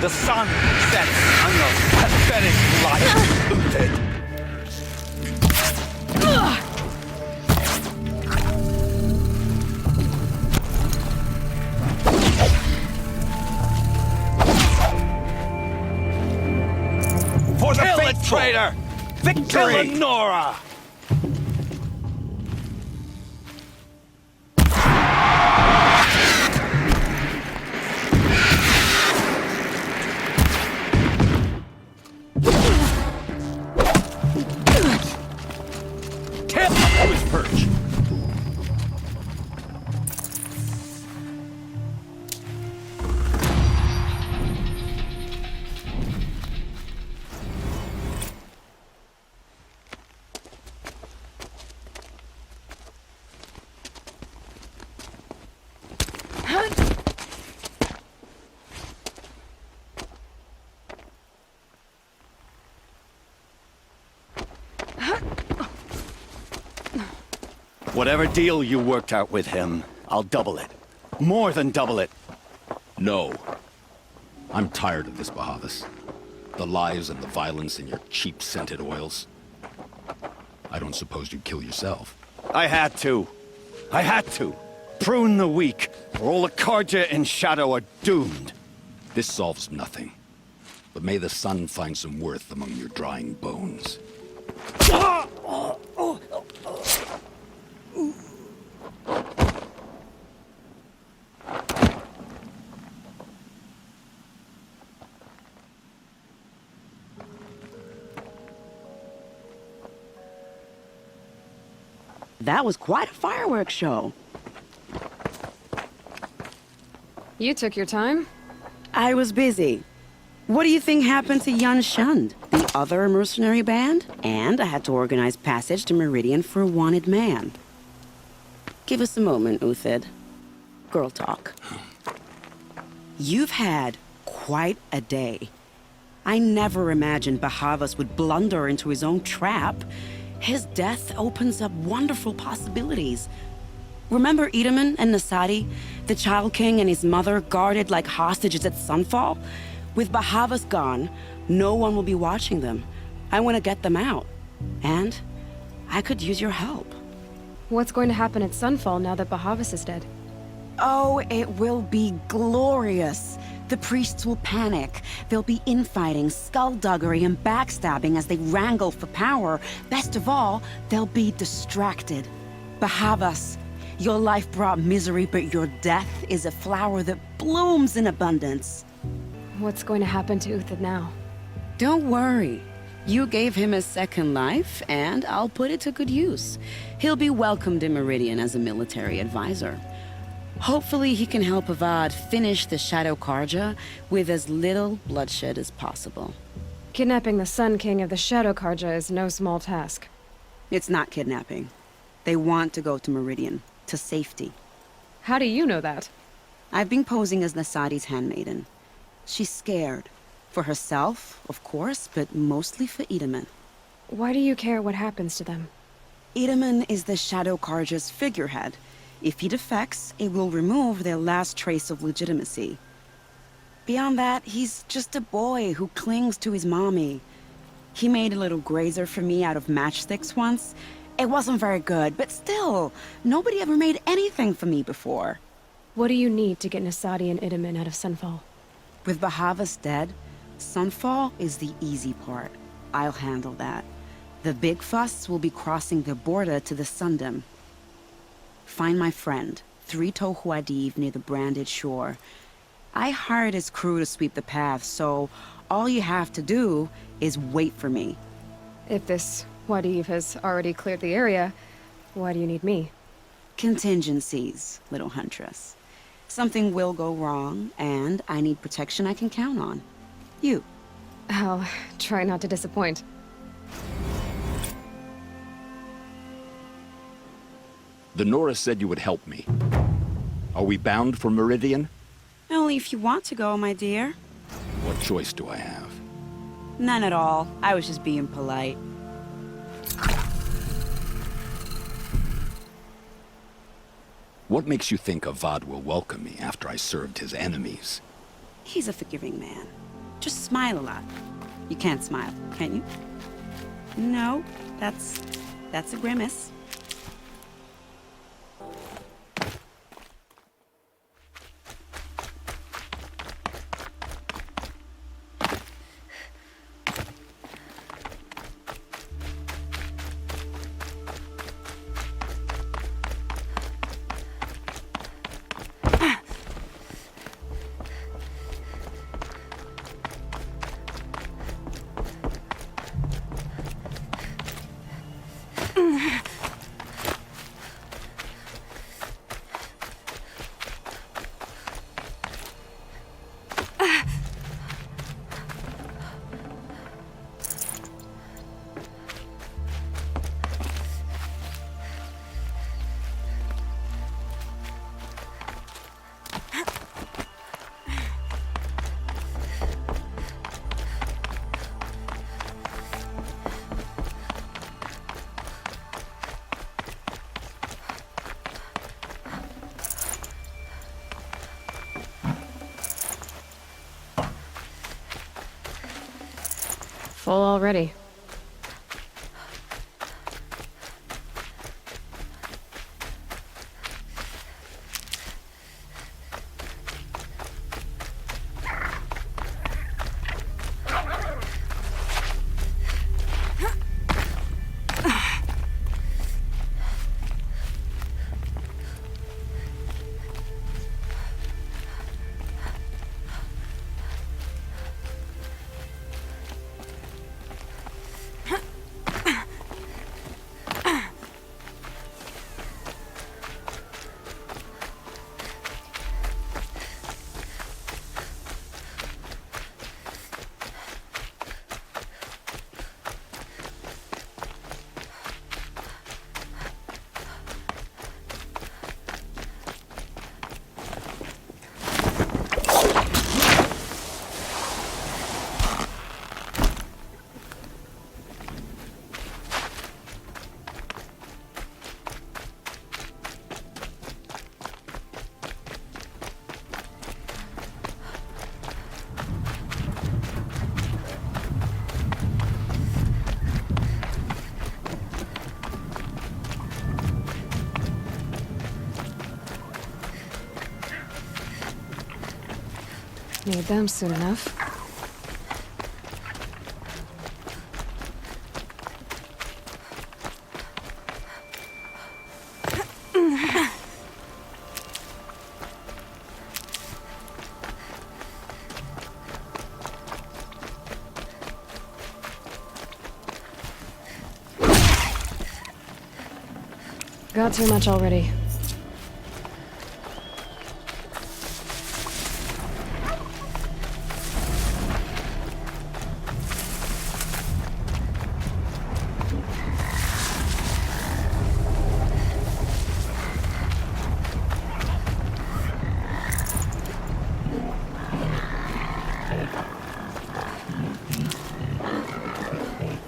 The sun sets on your pathetic life, Uthid. For the faithful, traitor! Victory! Eleonora! Whatever deal you worked out with him, I'll double it. More than double it. No. I'm tired of this, Bahavas. The lies and the violence and your cheap-scented oils. I don't suppose you'd kill yourself. I had to. I had to. Prune the weak, or all the ℎ𝕠𝕠𝕟 in Shadow are doomed. This solves nothing. But may the sun find some worth among your drying bones. That was quite a fireworks show. You took your time? I was busy. What do you think happened to Jan Shund, the other mercenary band? And I had to organize passage to Meridian for a wanted man. Give us a moment, Uthid. Girl talk. You've had quite a day. I never imagined Bahavas would blunder into his own trap. His death opens up wonderful possibilities. Remember ℏ𝕗𝕚 and Nasadi, the Child King and his mother guarded like hostages at Sunfall? With Bahavas gone, no one will be watching them. I want to get them out. And I could use your help. What's going to happen at Sunfall now that Bahavas is dead? Oh, it will be glorious. The priests will panic. There'll be infighting, skullduggery, and backstabbing as they wrangle for power. Best of all, they'll be distracted. Bahavas, your life brought misery, but your death is a flower that blooms in abundance. What's going to happen to Uthid now? Don't worry. You gave him a second life, and I'll put it to good use. He'll be welcomed in Meridian as a military advisor. Hopefully he can help Avad finish the Shadow ℎ𝕠𝕠𝕟 with as little bloodshed as possible. Kidnapping the Sun King of the Shadow ℎ𝕠𝕠𝕟 is no small task. It's not kidnapping. They want to go to Meridian, to safety. How do you know that? I've been posing as Nasadi's handmaiden. She's scared. For herself, of course, but mostly for ℏ𝕗𝕚. Why do you care what happens to them? ℏ𝕗𝕚 is the Shadow ℎ𝕠𝕠𝕟's figurehead. If he defects, it will remove their last trace of legitimacy. Beyond that, he's just a boy who clings to his mommy. He made a little grazer for me out of matchsticks once. It wasn't very good, but still, nobody ever made anything for me before. What do you need to get Nasadi and ℏ𝕗𝕚 out of Sunfall? With Bahavas dead, Sunfall is the easy part. I'll handle that. The big fuss will be crossing the border to the Sundom. Find my friend, ℍ𝕠𝕣𝕚 near the branded shore. I hired his crew to sweep the path, so all you have to do is wait for me. If this ℍ𝕠𝕚 has already cleared the area, why do you need me? Contingencies, little huntress. Something will go wrong, and I need protection I can count on. You. I'll try not to disappoint. The Nora said you would help me. Are we bound for Meridian? Only if you want to go, my dear. What choice do I have? None at all. I was just being polite. What makes you think Avad will welcome me after I served his enemies? He's a forgiving man. Just smile a lot. You can't smile, can you? No, that's a grimace. Full already. Need them soon enough. Got too much already.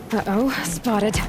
Uh-oh, spotted.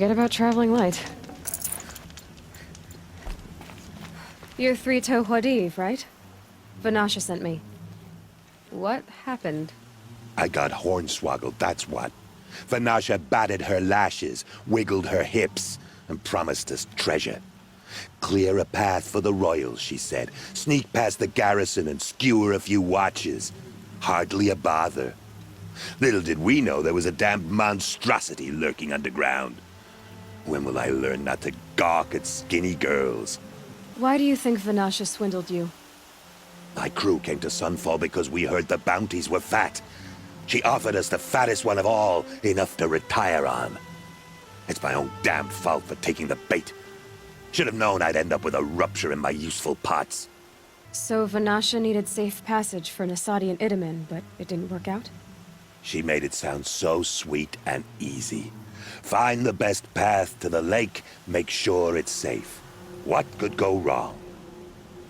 Forget about traveling light. You're ℍ𝕠𝕣𝕚𝕚, right? Vanasha sent me. What happened? I got hornswoggled, that's what. Vanasha batted her lashes, wiggled her hips, and promised us treasure. Clear a path for the royals, she said. Sneak past the garrison and skewer a few watches. Hardly a bother. Little did we know there was a damned monstrosity lurking underground. When will I learn not to gawk at skinny girls? Why do you think Vanasha swindled you? My crew came to Sunfall because we heard the bounties were fat. She offered us the fattest one of all, enough to retire on. It's my own damned fault for taking the bait. Should have known I'd end up with a rupture in my useful parts. So Vanasha needed safe passage for ℍ𝕖𝕣𝕠 and ℏ𝕒𝕣𝕠, but it didn't work out? She made it sound so sweet and easy. Find the best path to the lake, make sure it's safe. What could go wrong?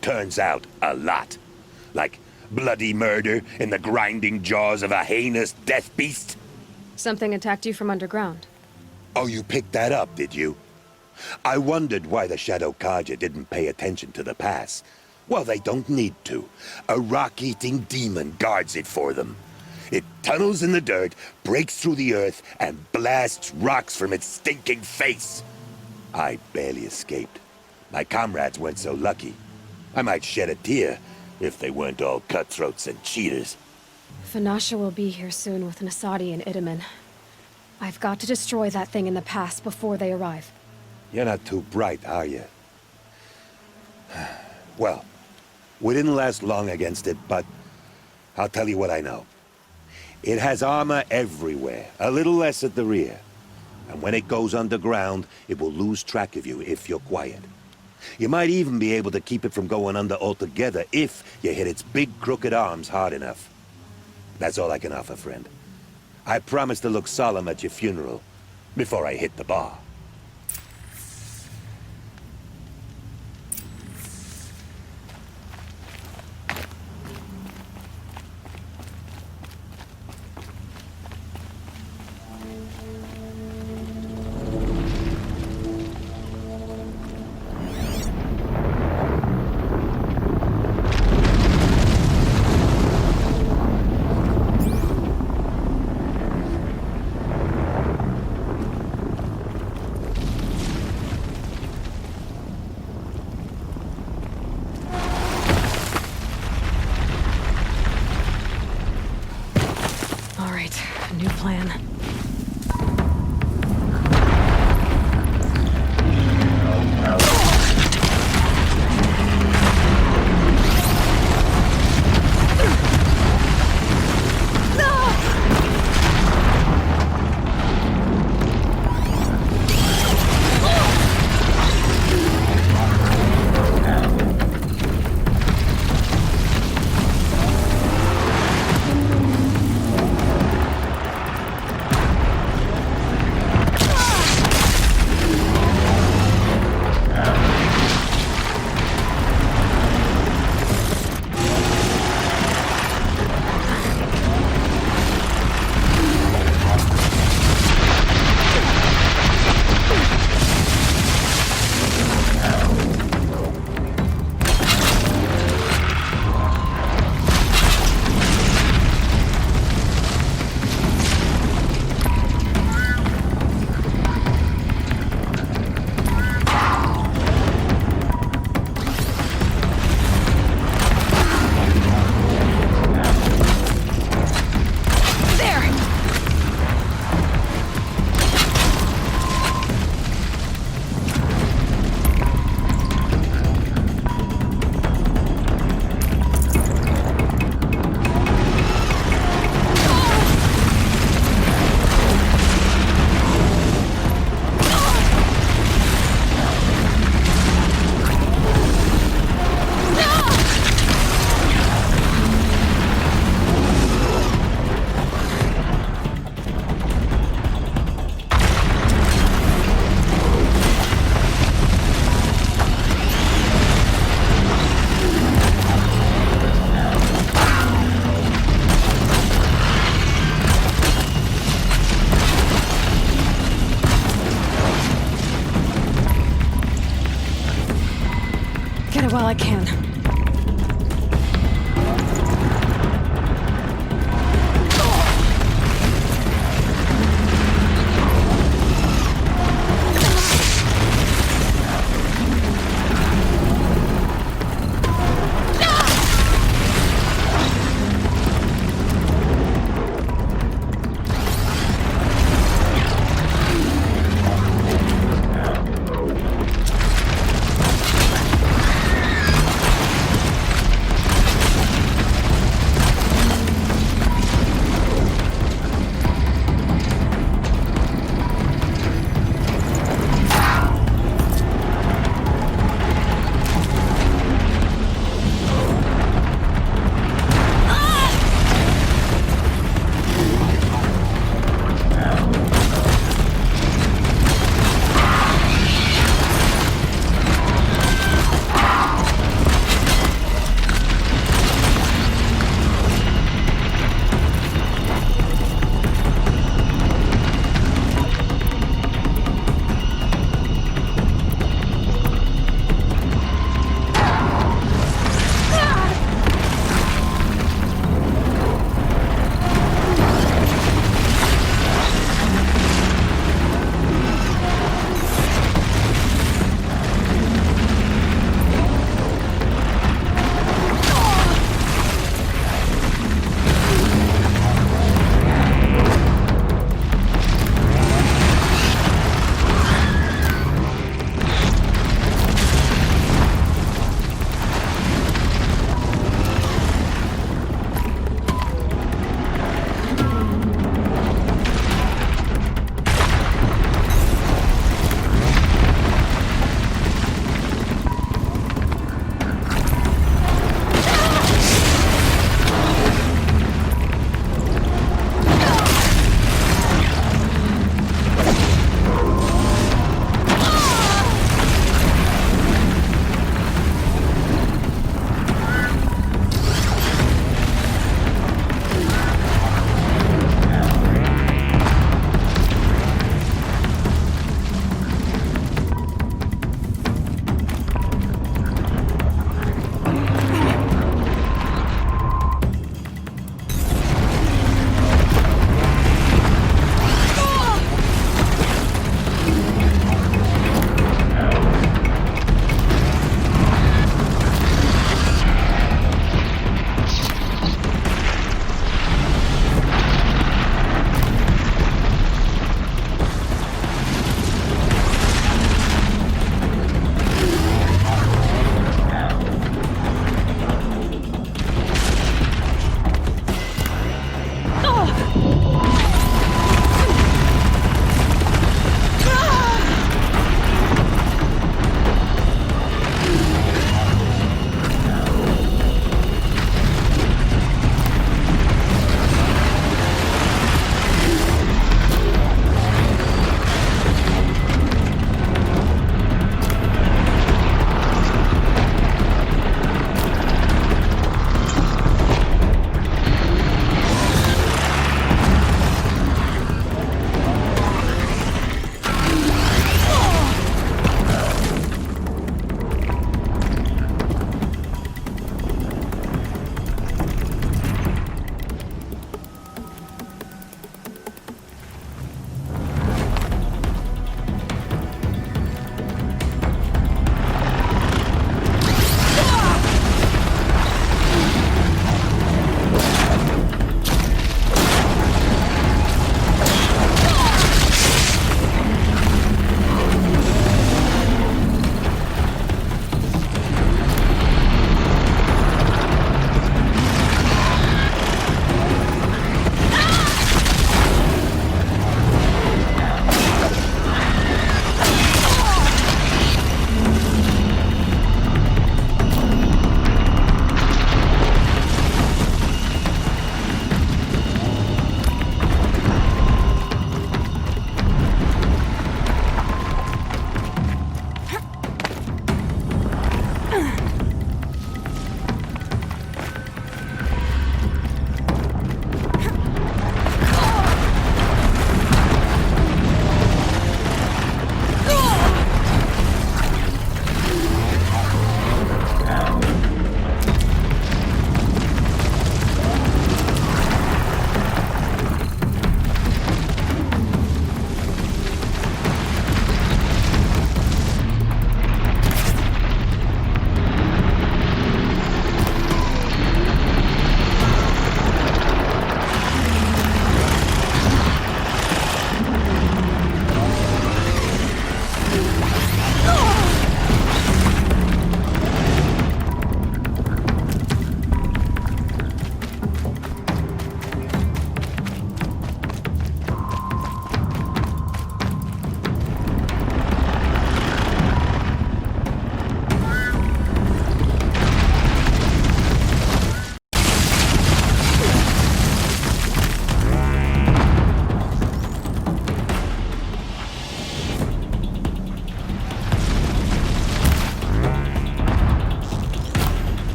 Turns out, a lot. Like bloody murder in the grinding jaws of a heinous death beast. Something attacked you from underground. Oh, you picked that up, did you? I wondered why the Shadow Carja didn't pay attention to the pass. Well, they don't need to. A rock-eating demon guards it for them. It tunnels in the dirt, breaks through the earth, and blasts rocks from its stinking face. I barely escaped. My comrades weren't so lucky. I might shed a tear if they weren't all cutthroats and cheaters. Vanasha will be here soon with ℍ𝕖𝕣𝕠 and ℏ𝕒𝕣𝕠. I've got to destroy that thing in the pass before they arrive. You're not too bright, are you? Well, we didn't last long against it, but I'll tell you what I know. It has armor everywhere, a little less at the rear. And when it goes underground, it will lose track of you if you're quiet. You might even be able to keep it from going under altogether if you hit its big crooked arms hard enough. That's all I can offer, friend. I promise to look solemn at your funeral before I hit the bar. it while I can.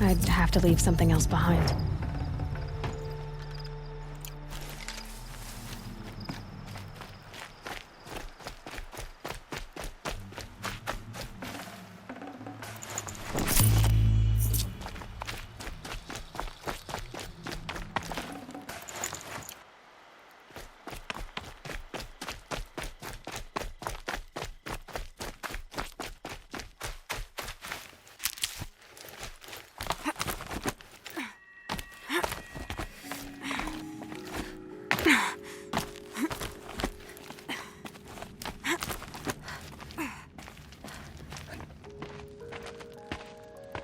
I'd have to leave something else behind.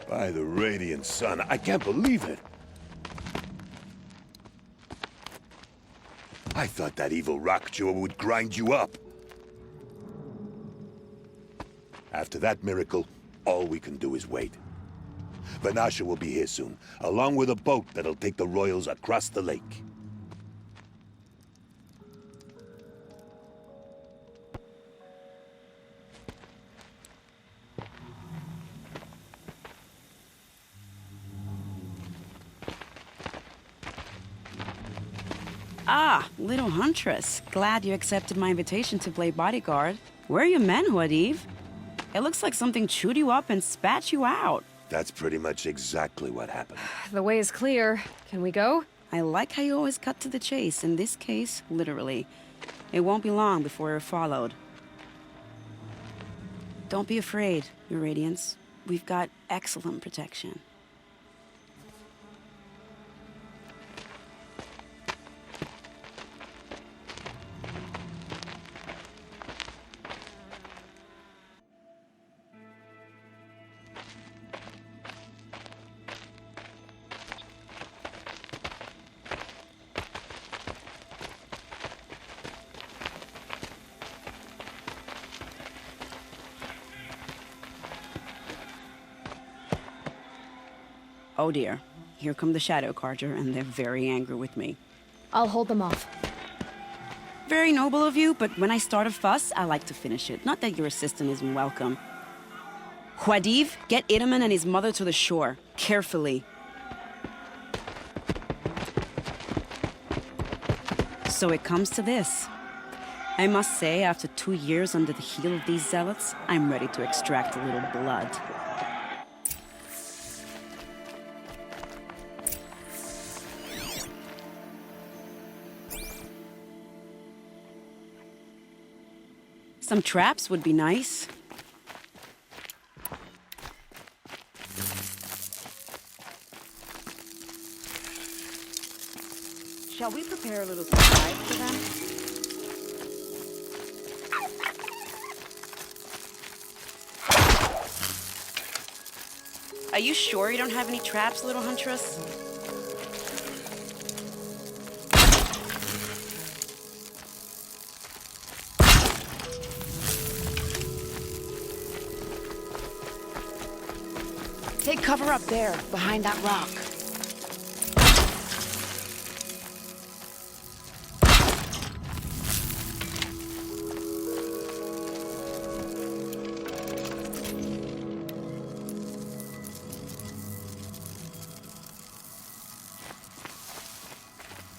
By the radiant sun, I can't believe it. I thought that evil rock jaw would grind you up. After that miracle, all we can do is wait. Vanasha will be here soon, along with a boat that'll take the royals across the lake. Ah, little huntress. Glad you accepted my invitation to play bodyguard. Where are your men, ℍ𝕠𝕣? It looks like something chewed you up and spat you out. That's pretty much exactly what happened. The way is clear. Can we go? I like how you always cut to the chase. In this case, literally. It won't be long before we're followed. Don't be afraid, Your Radiance. We've got excellent protection. Oh dear, here come the Shadow Carja, and they're very angry with me. I'll hold them off. Very noble of you, but when I start a fuss, I like to finish it. Not that your assistant isn't welcome. ℍ𝕠𝕣, get ℍ𝕒 and his mother to the shore. Carefully. So it comes to this. I must say, after 2 years under the heel of these zealots, I'm ready to extract a little blood. Some traps would be nice. Shall we prepare a little surprise for them? Are you sure you don't have any traps, little huntress? Take cover up there, behind that rock.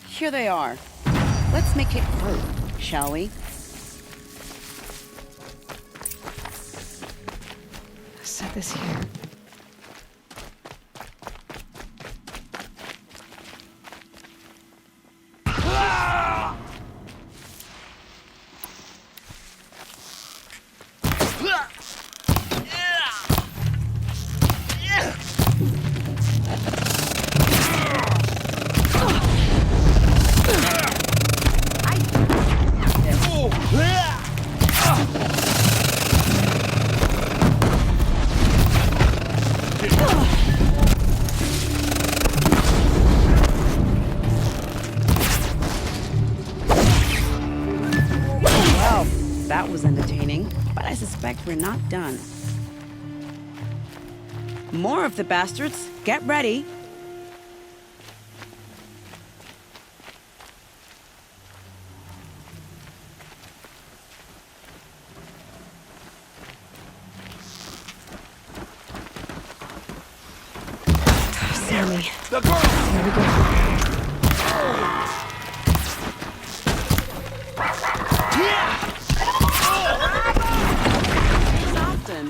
Here they are. Let's make it group, shall we? Set this here. That was entertaining, but I suspect we're not done. More of the bastards. Get ready. Okay. The girl! Here we go. Something.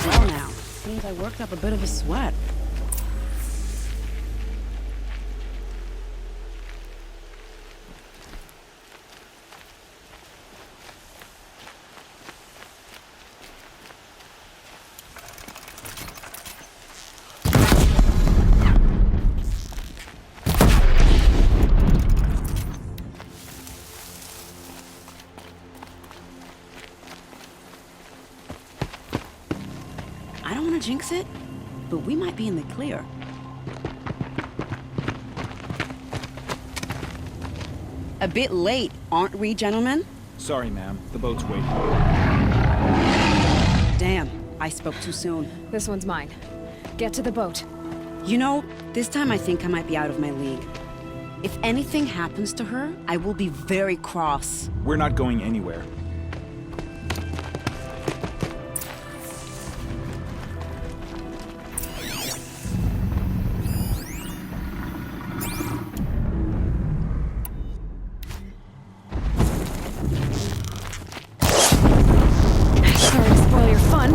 Well now, seems I worked up a bit of a sweat. I don't want to jinx it, but we might be in the clear. A bit late, aren't we, gentlemen? Sorry, ma'am. The boat's waiting. Damn, I spoke too soon. This one's mine. Get to the boat. You know, this time I think I might be out of my league. If anything happens to her, I will be very cross. We're not going anywhere. Sorry to spoil your fun.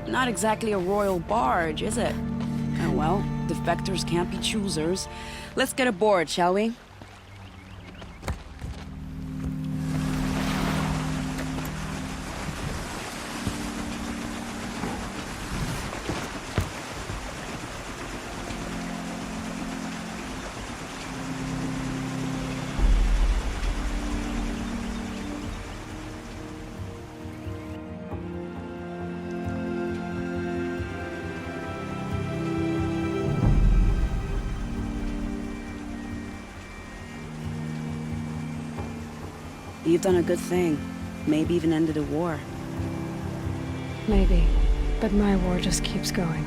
Not exactly a royal barge, is it? Oh well, defectors can't be choosers. Let's get aboard, shall we? You've done a good thing. Maybe even ended a war. Maybe. But my war just keeps going.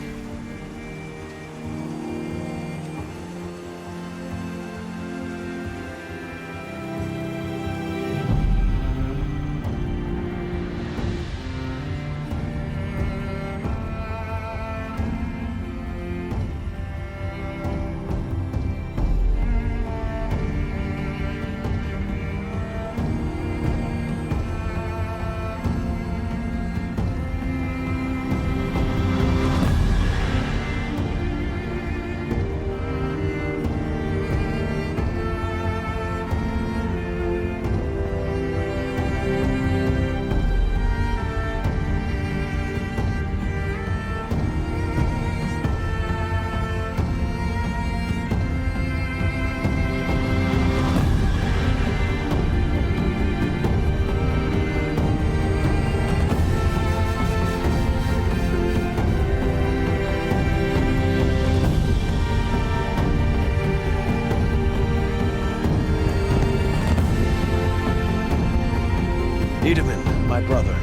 ℍ𝕒𝕚, my brother,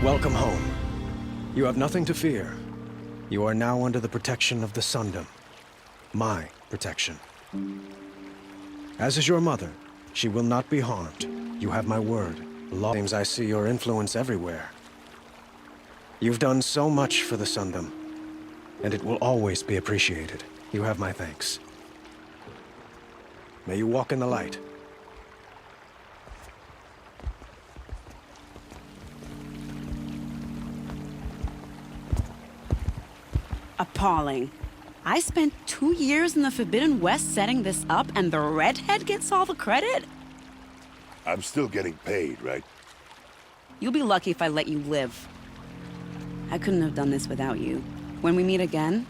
welcome home. You have nothing to fear. You are now under the protection of the Sundom. My protection. As is your mother, she will not be harmed. You have my word. Seems I see your influence everywhere. You've done so much for the Sundom, and it will always be appreciated. You have my thanks. May you walk in the light. Appalling. I spent 2 years in the Forbidden West setting this up, and the redhead gets all the credit? I'm still getting paid, right? You'll be lucky if I let you live. I couldn't have done this without you. When we meet again,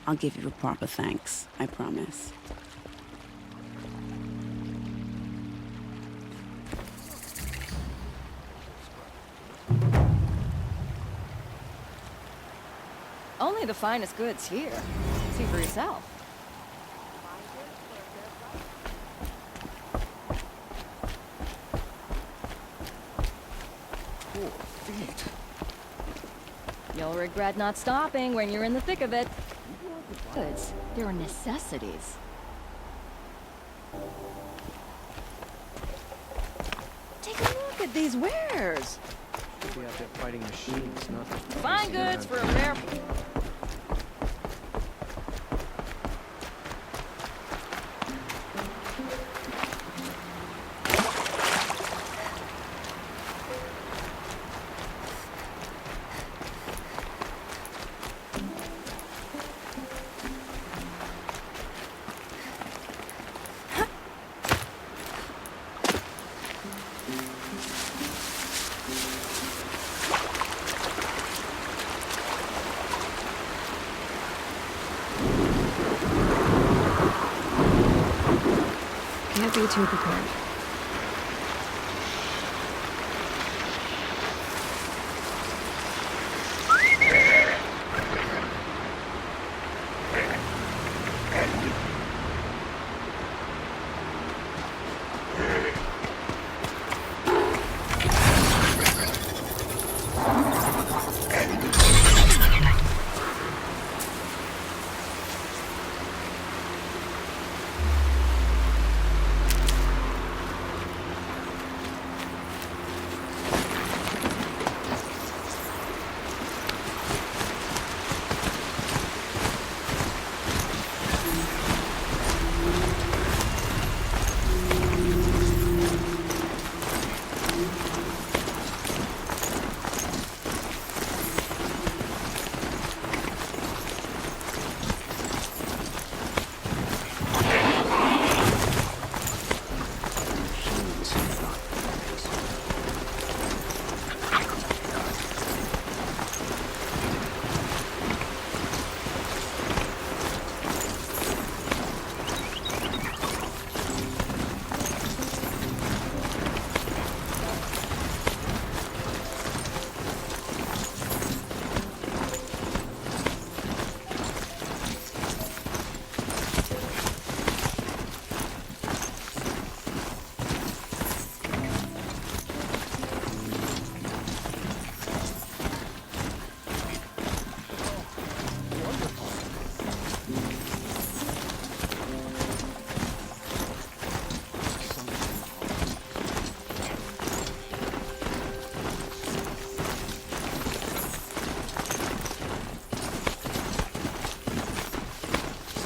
I'll give you a proper thanks, I promise. Only the finest goods here. See for yourself. Poor feet. You'll regret not stopping when you're in the thick of it. Goods, they're necessities. Take a look at these wares. Be out there fighting machines, not Fine goods for a rare... Can't be too prepared.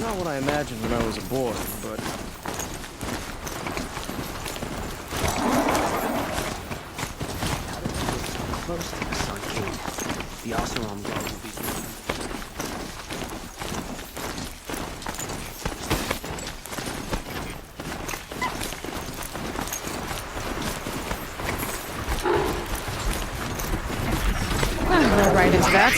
It's not what I imagined when I was a boy, but... Close to the Sun King. The ℍ𝕖𝕣𝕠𝕟 will be... Roll right into that.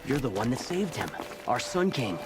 You're the one that saved him. Our Sun King.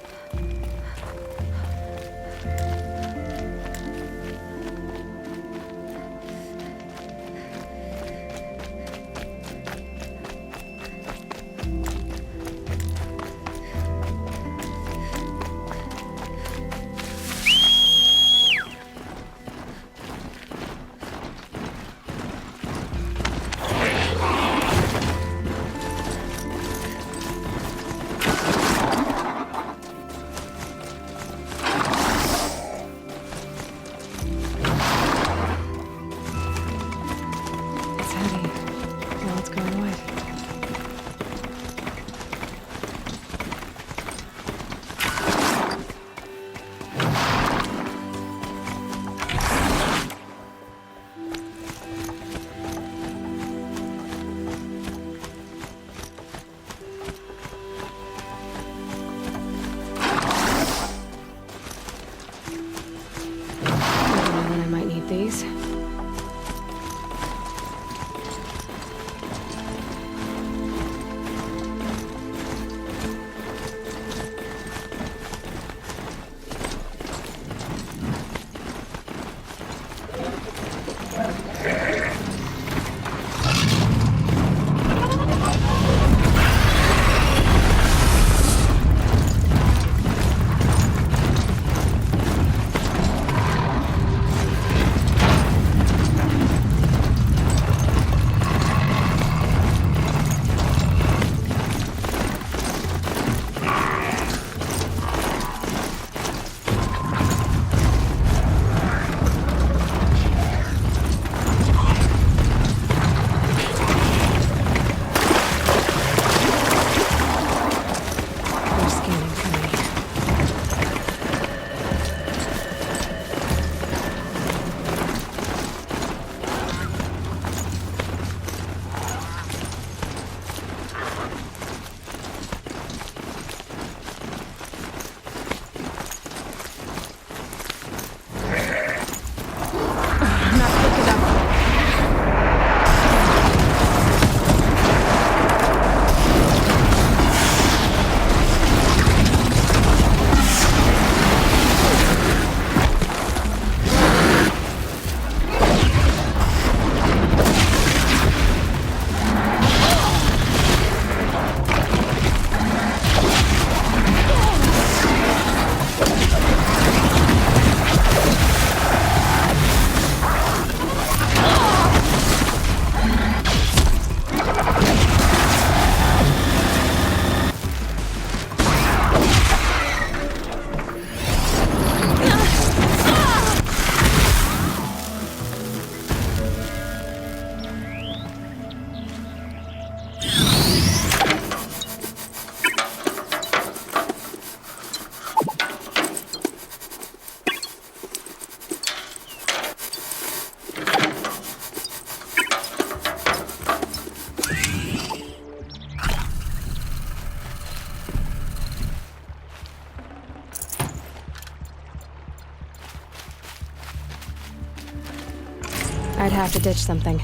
I'd have to ditch something.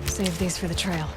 Save these for the trail.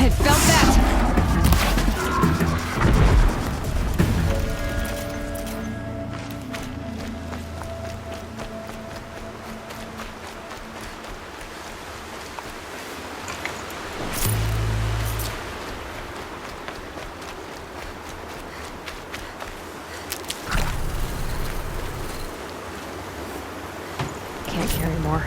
I felt that! Can't carry more.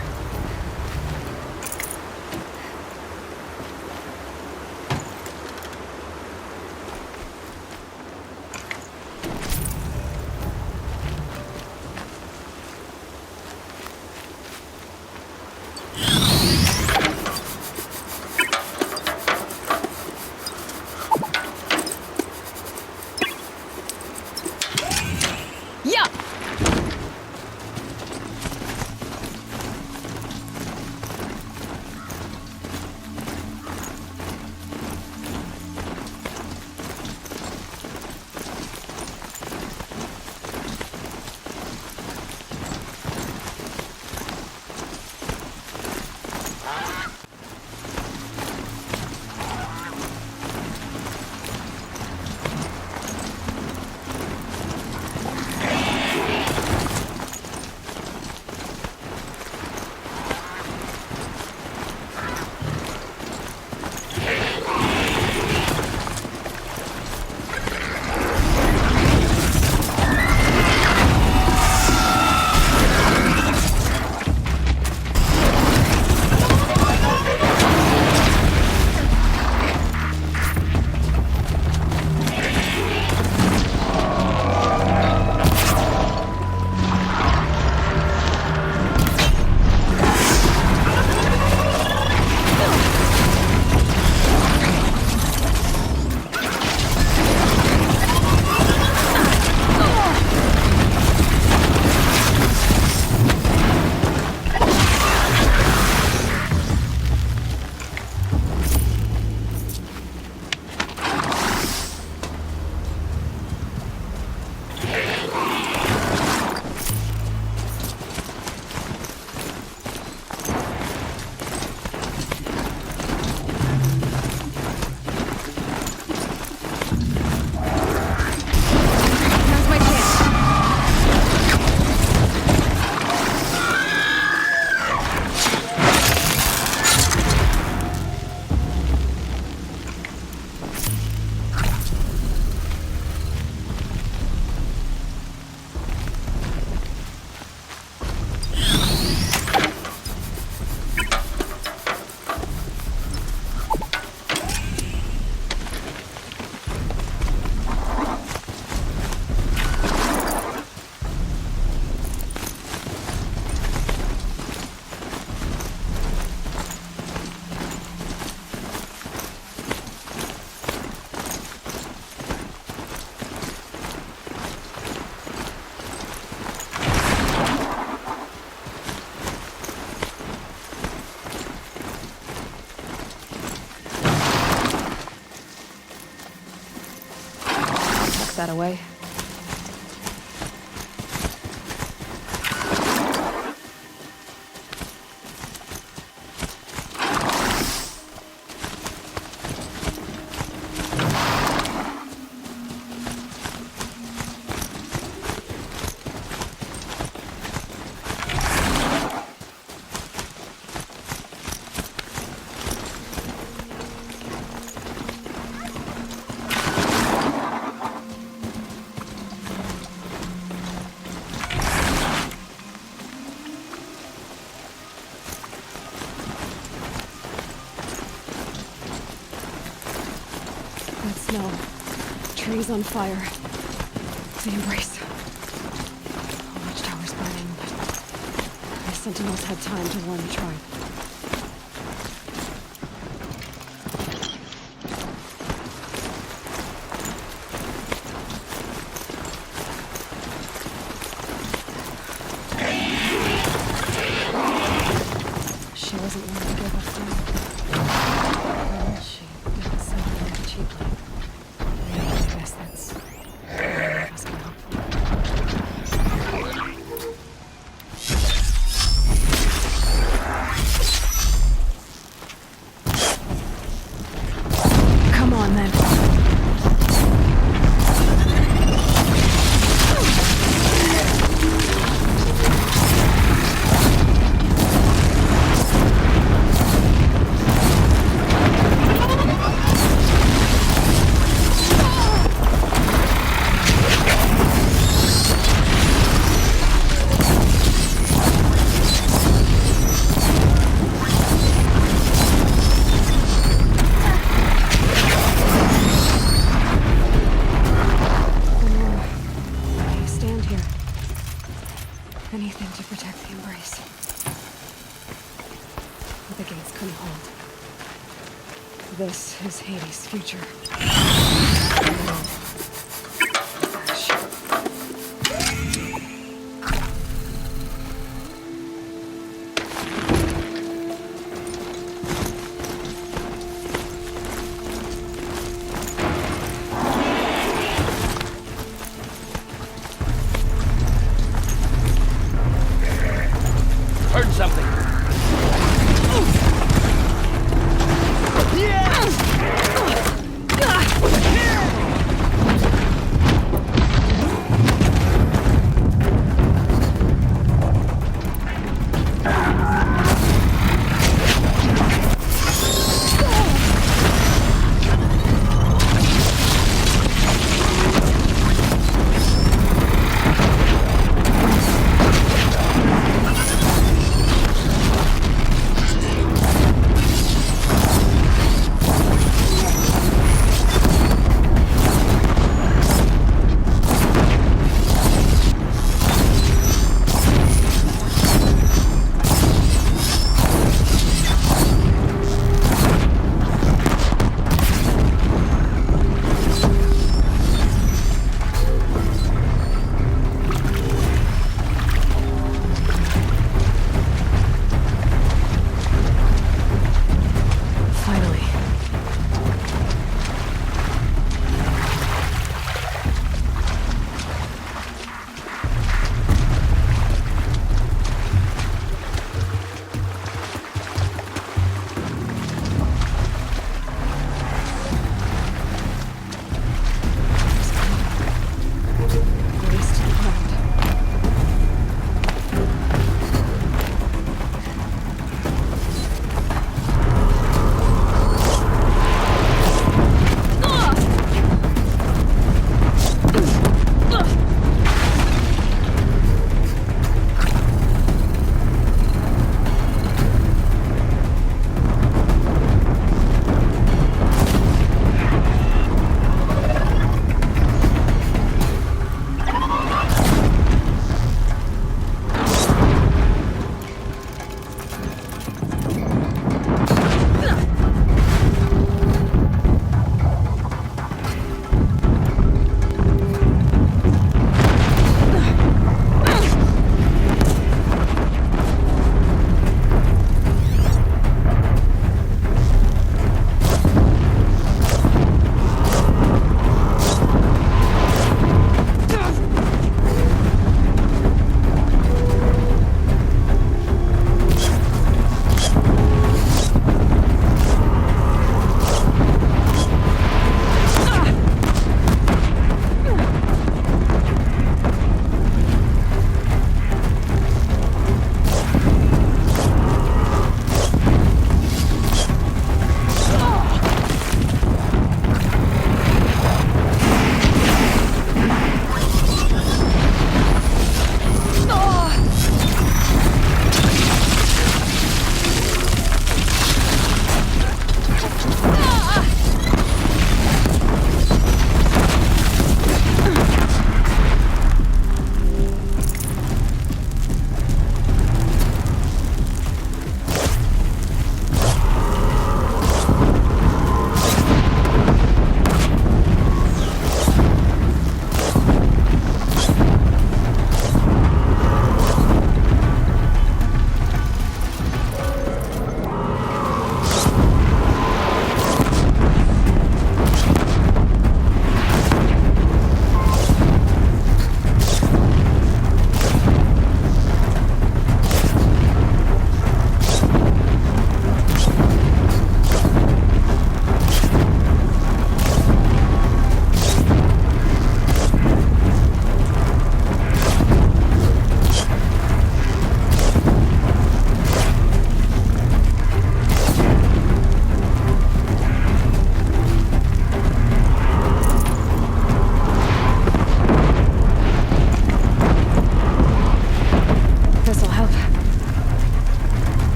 Yeah! That away. That snow. Trees on fire. The embrace. The watchtower's burning, but the sentinels had time to warn the tribe. She wasn't one to give up now. Well, she didn't sell them cheaply. I guess that's asking helpful. come hold. This is Hades' future. Heard something.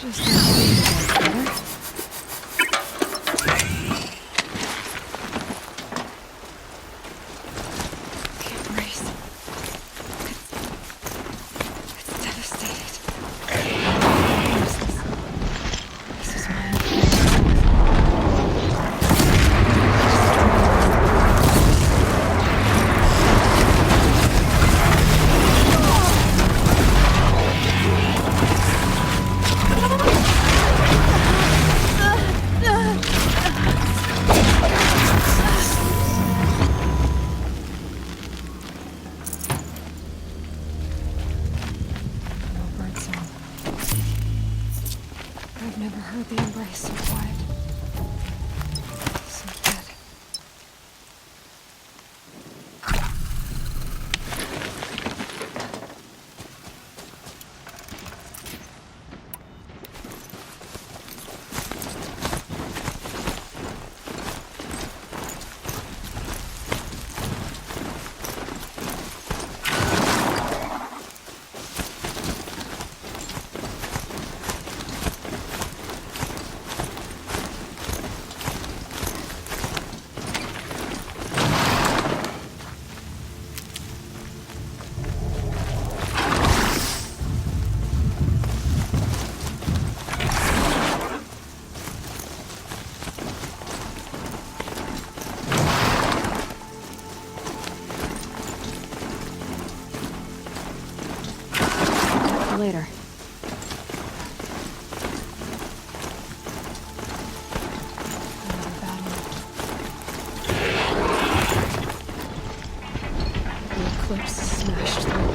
Just better. The embrace. It's devastated. This is mine. I've never heard the embrace so quiet. So dead. Later. Another battle. The eclipse smashed through.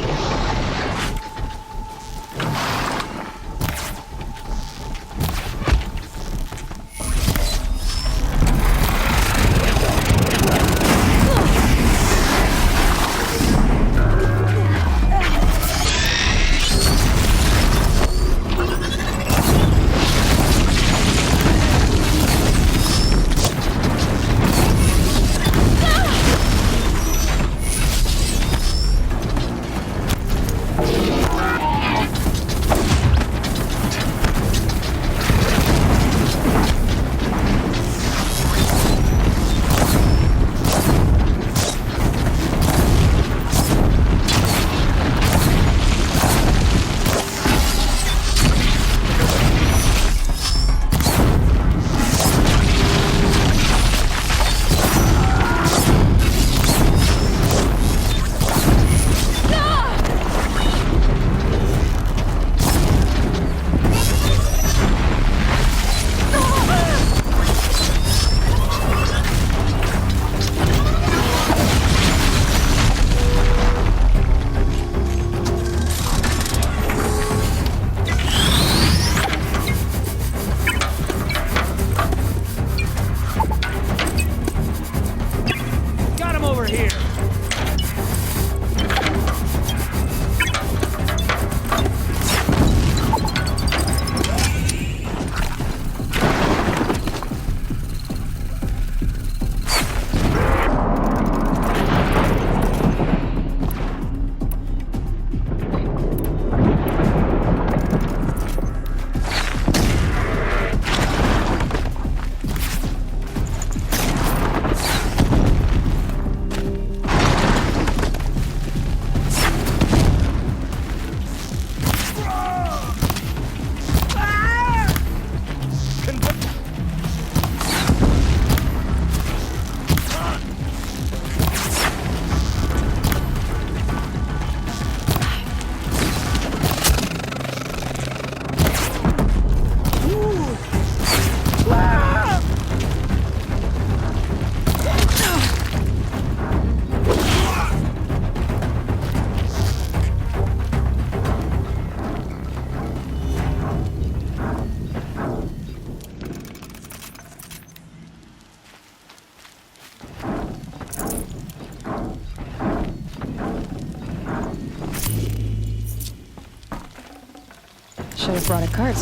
Should have brought a cart.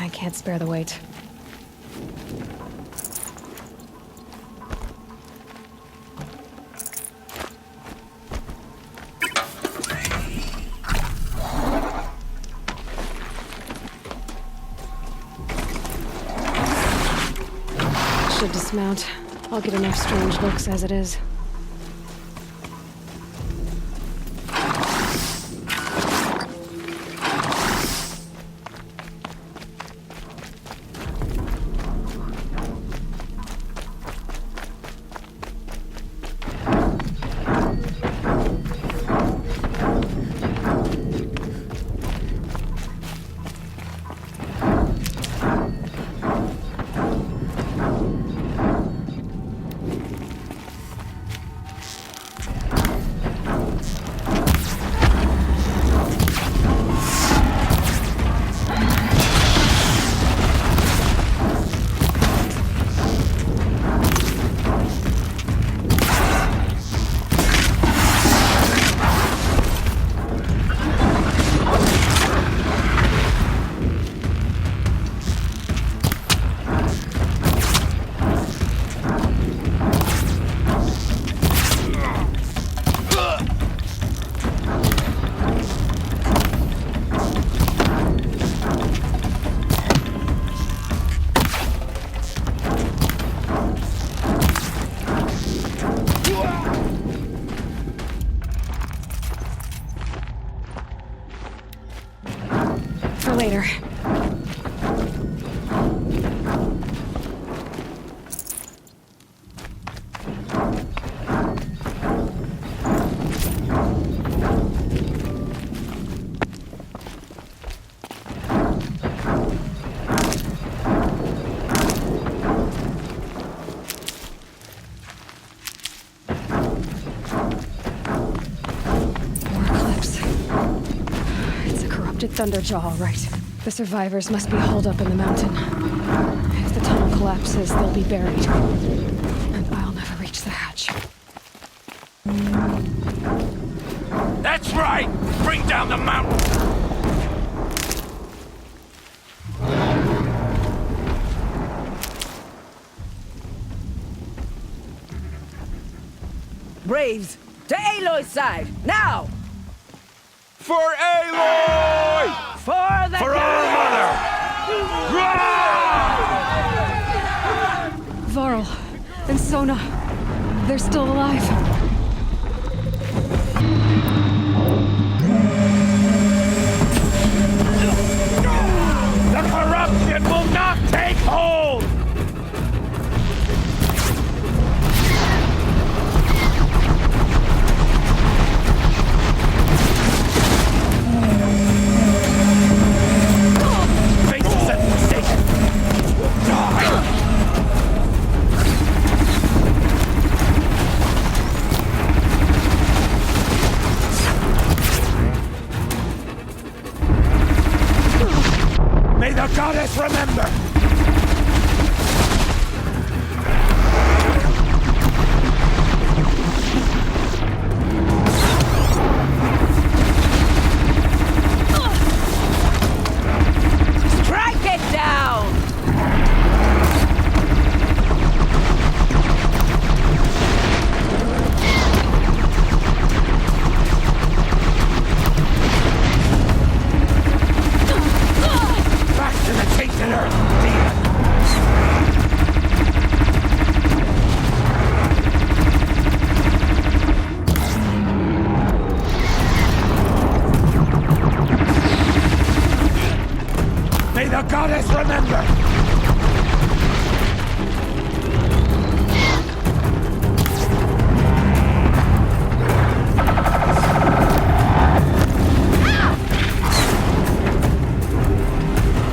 I can't spare the weight. Should dismount. I'll get enough strange looks as it is. For later. Thunderjaw, all right. The survivors must be holed up in the mountain. If the tunnel collapses, they'll be buried. And I'll never reach the hatch. That's right! Bring down the mountain! Braves, to Aloy's side, now! For Aloy! For the For our mother! Varl and Sona, they're still alive. The corruption will not take hold! May the goddess remember! Strike it down! Back to the tainted earth, demon! May the goddess remember!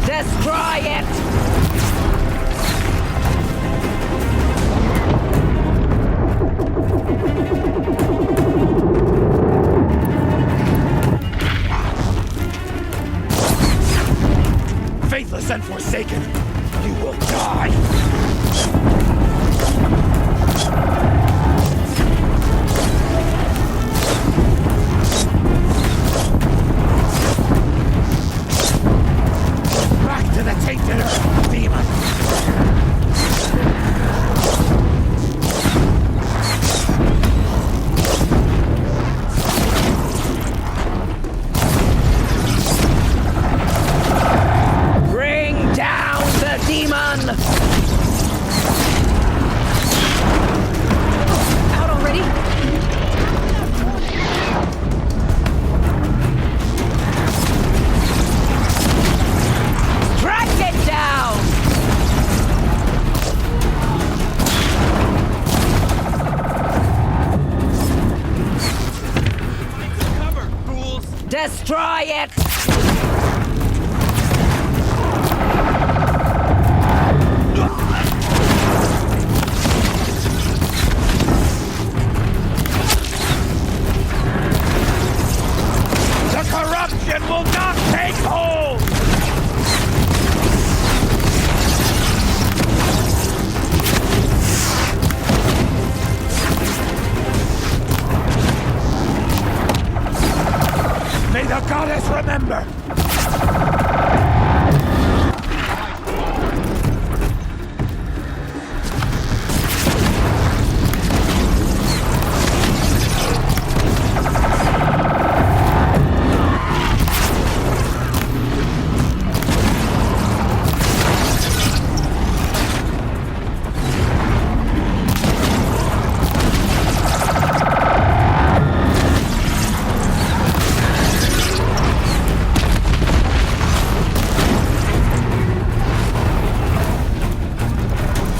Destroy it! Faithless and forsaken, you will die! Back to the tainted earth, demon! Bring down the demon! Out already? Track it down! Destroy it! The corruption will not take hold! May the goddess remember!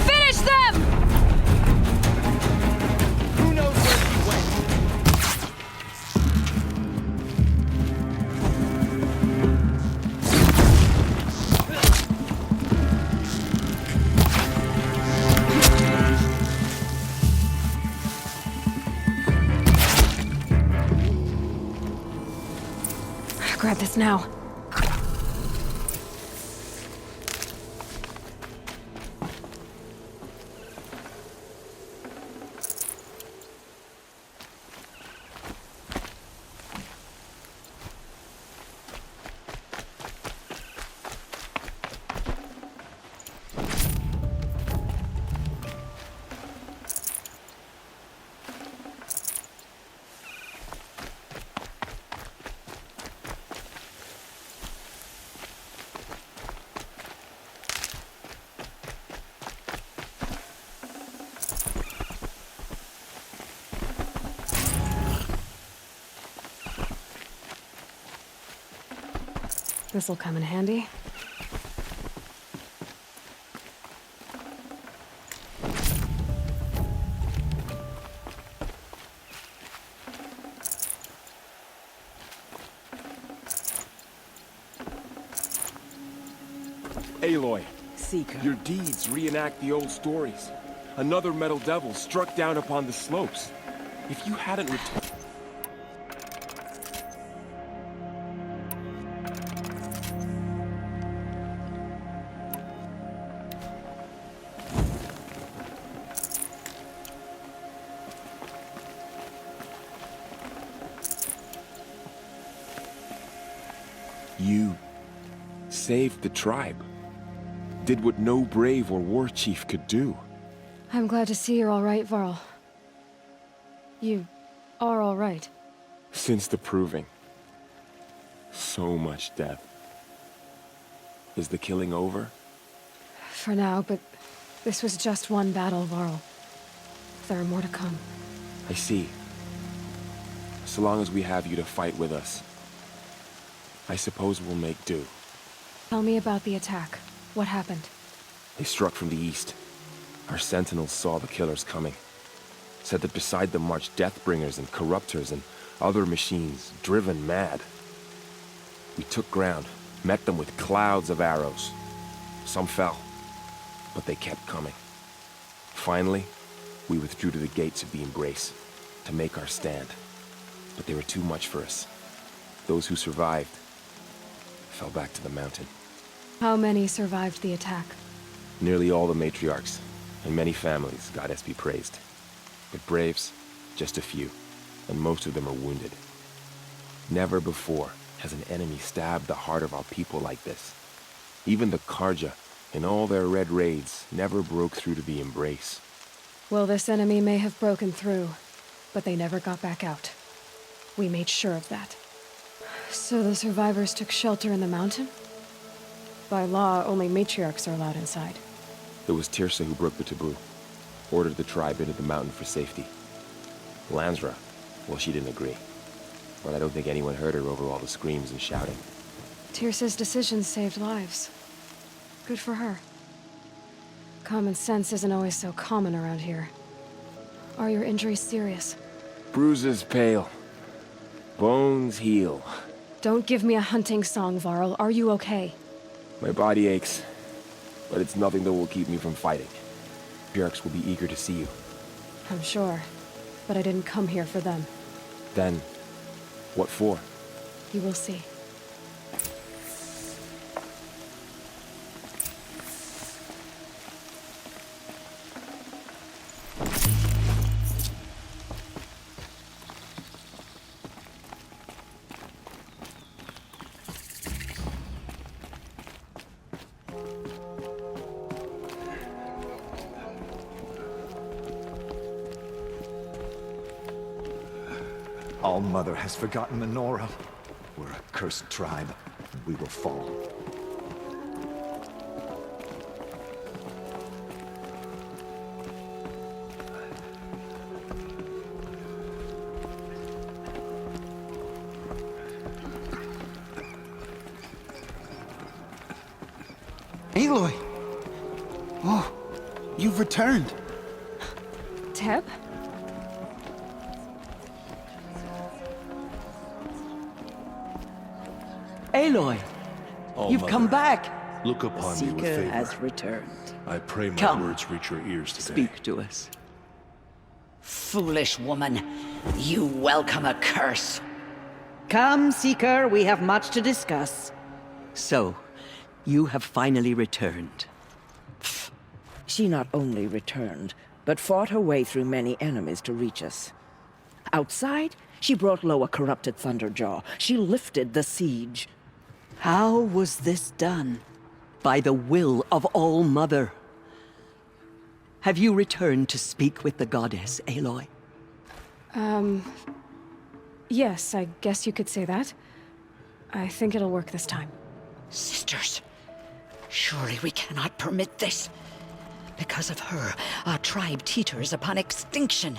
Finish them! Who knows where he went? Grab this now. This'll come in handy. Aloy, Seeker. your deeds reenact the old stories. Another metal devil struck down upon the slopes. If you hadn't returned... You saved the tribe. Did what no brave or war chief could do. I'm glad to see you're all right, Varl. You are all right. Since the proving. So much death. Is the killing over? For now, but this was just one battle, Varl. There are more to come. I see. So long as we have you to fight with us, I suppose we'll make do. Tell me about the attack. What happened? They struck from the east. Our sentinels saw the killers coming. Said that beside them marched Deathbringers and Corruptors and other machines, driven mad. We took ground, met them with clouds of arrows. Some fell, but they kept coming. Finally, we withdrew to the gates of the Embrace to make our stand. But they were too much for us. Those who survived fell back to the mountain. How many survived the attack? Nearly all the matriarchs, and many families, goddess be praised. But braves, just a few, and most of them are wounded. Never before has an enemy stabbed the heart of our people like this. Even the Karja, in all their red raids, never broke through to the Embrace. Well, this enemy may have broken through, but they never got back out. We made sure of that. So the survivors took shelter in the mountain? By law, only matriarchs are allowed inside. It was Tirsa who broke the taboo, ordered the tribe into the mountain for safety. Lansra, well, she didn't agree. But I don't think anyone heard her over all the screams and shouting. Tirsa's decisions saved lives. Good for her. Common sense isn't always so common around here. Are your injuries serious? Bruises pale. Bones heal. Don't give me a hunting song, Varl. Are you okay? My body aches, but it's nothing that will keep me from fighting. Björks will be eager to see you. I'm sure, but I didn't come here for them. Then, what for? You will see. All-Mother has forgotten ℚ𝕉𝕚. We're a cursed tribe, and we will fall. Aloy! Oh, you've returned. Teb? Aloy, you've Mother, come back. Look upon me with Seeker favor. has returned. I pray my Come. words reach your ears today. Speak to us. Foolish woman, you welcome a curse. Come, Seeker, we have much to discuss. So, you have finally returned. She not only returned, but fought her way through many enemies to reach us. Outside, she brought low a corrupted Thunderjaw. She lifted the siege. How was this done? By the will of All-Mother. Have you returned to speak with the goddess, Aloy? Yes, I guess you could say that. I think it'll work this time. Sisters, surely we cannot permit this. Because of her, our tribe teeters upon extinction.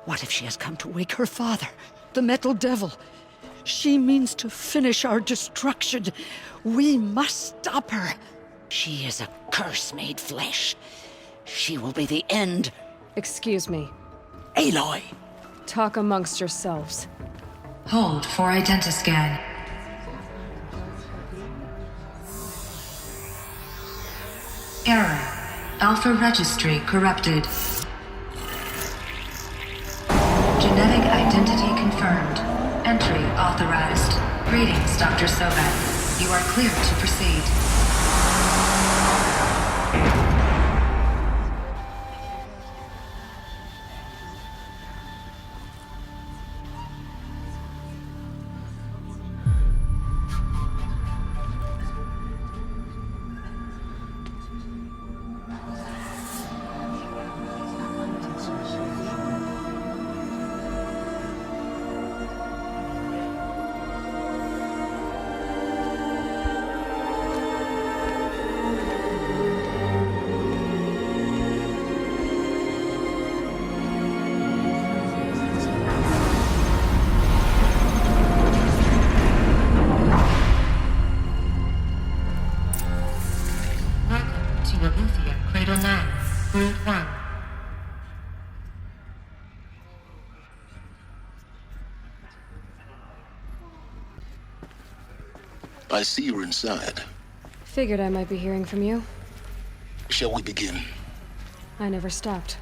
What if she has come to wake her father, the Metal Devil? She means to finish our destruction. We must stop her. She is a curse made flesh. She will be the end. Excuse me. Aloy! Talk amongst yourselves. Hold for identiscan. Error. Alpha registry corrupted. Genetic identity confirmed. Entry authorized. Greetings, Dr. Sobeck. You are clear to proceed. I see you're inside. Figured I might be hearing from you. Shall we begin? I never stopped.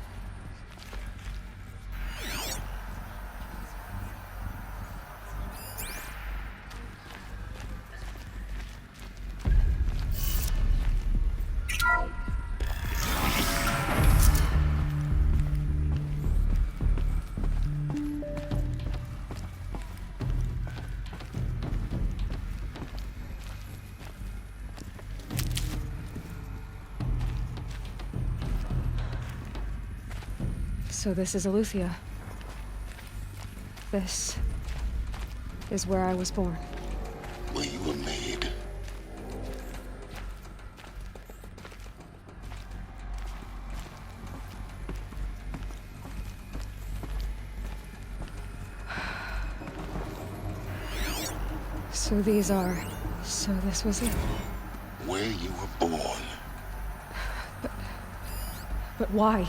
So this is Eleuthia. This is where I was born. Where you were made. So these are... So this was it? Where you were born. But why?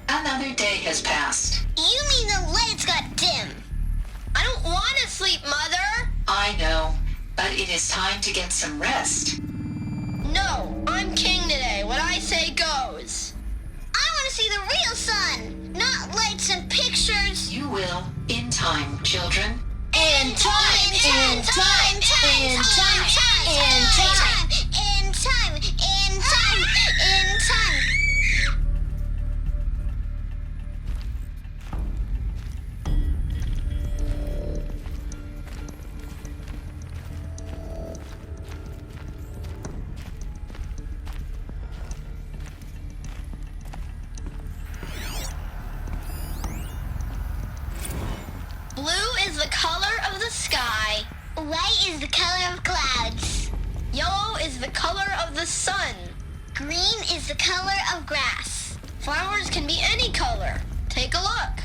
Another day has passed. You mean the lights got dim? I don't want to sleep, Mother! I know, but it is time to get some rest. No, I'm king today. What I say goes. I want to see the real sun, not lights and pictures. You will, in time, children. In time, in time, in time, in time, in time, in time, in time. Blue is the color of the sky. White is the color of clouds. Yellow is the color of the sun. Green is the color of grass. Flowers can be any color. Take a look.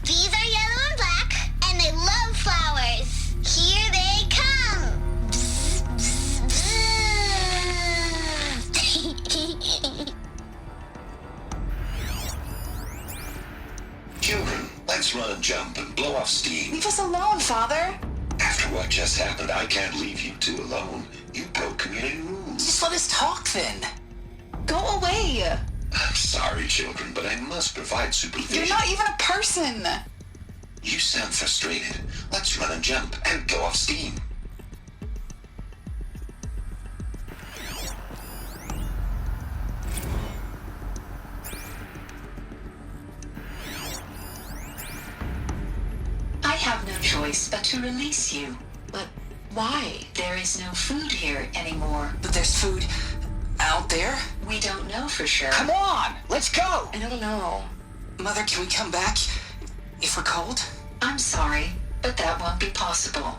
These are yellow and black, and they love flowers. Here they come. Bzz, bzz, bzz. Children, let's run and jump and blow off steam. Leave us alone, Father. After what just happened, I can't leave you two alone. You broke community rules. Just let us talk then. Go away. I'm sorry, children, but I must provide supervision. You're not even a person. You sound frustrated. Let's run and jump and blow off steam. I have no choice but to release you. But why? There is no food here anymore. But there's food out there? We don't know for sure. Come on, let's go. I don't know. Mother, can we come back if we're cold? I'm sorry, but that won't be possible.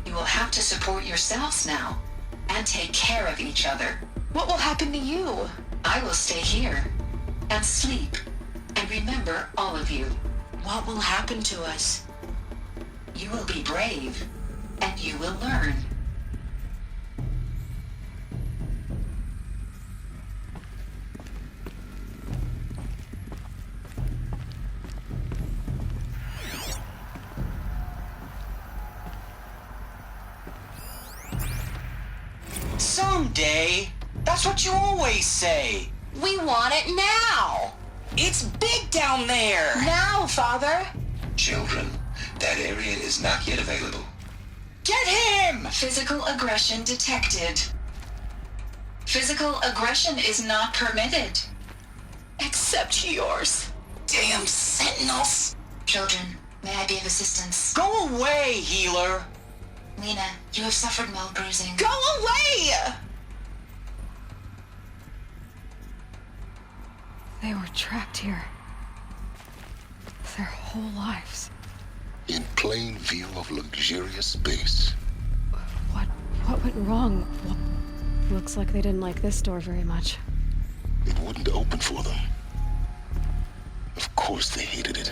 You will have to support yourselves now and take care of each other. What will happen to you? I will stay here and sleep and remember all of you. What will happen to us? You will be brave and you will learn. Someday. That's what you always say. We want it now. It's big down there. Now, Father. Children, that area is not yet available. Get him! Physical aggression detected. Physical aggression is not permitted. Except yours. Damn sentinels. Children, may I be of assistance? Go away, healer. Lena, you have suffered mild bruising. Go away! They were trapped here. Their whole lives. In plain view of luxurious space. What went wrong? Looks like they didn't like this door very much. It wouldn't open for them. Of course they hated it.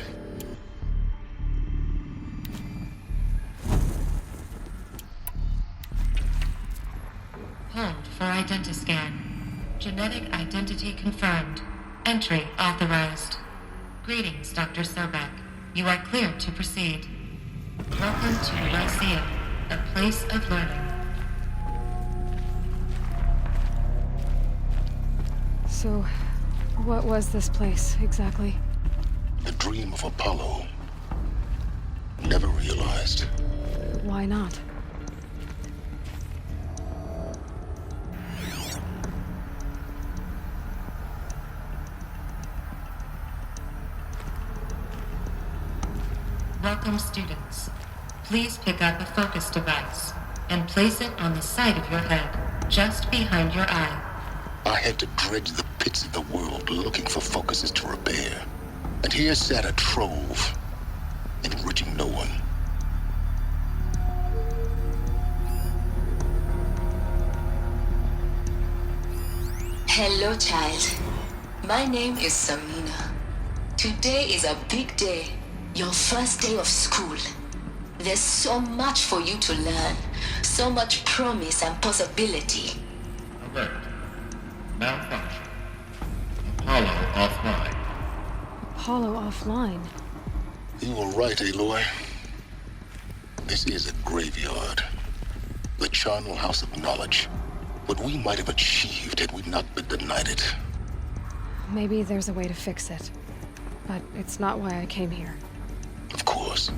Hold for identiscan. Genetic identity confirmed. Entry authorized. Greetings, Dr. Sobek. You are cleared to proceed. Welcome to the Lyceum, a place of learning. So, what was this place, exactly? The dream of Apollo. Never realized. Why not? Welcome, students. Please pick up a focus device and place it on the side of your head, just behind your eye. I had to dredge the pits of the world looking for focuses to repair. And here sat a trove, enriching no one. Hello, child. My name is Samina. Today is a big day. Your first day of school. There's so much for you to learn. So much promise and possibility. Alert. Malfunction. Apollo offline. Apollo offline? You were right, Aloy. This is a graveyard. The charnel house of knowledge. What we might have achieved had we not been denied it. Maybe there's a way to fix it. But it's not why I came here. Of course.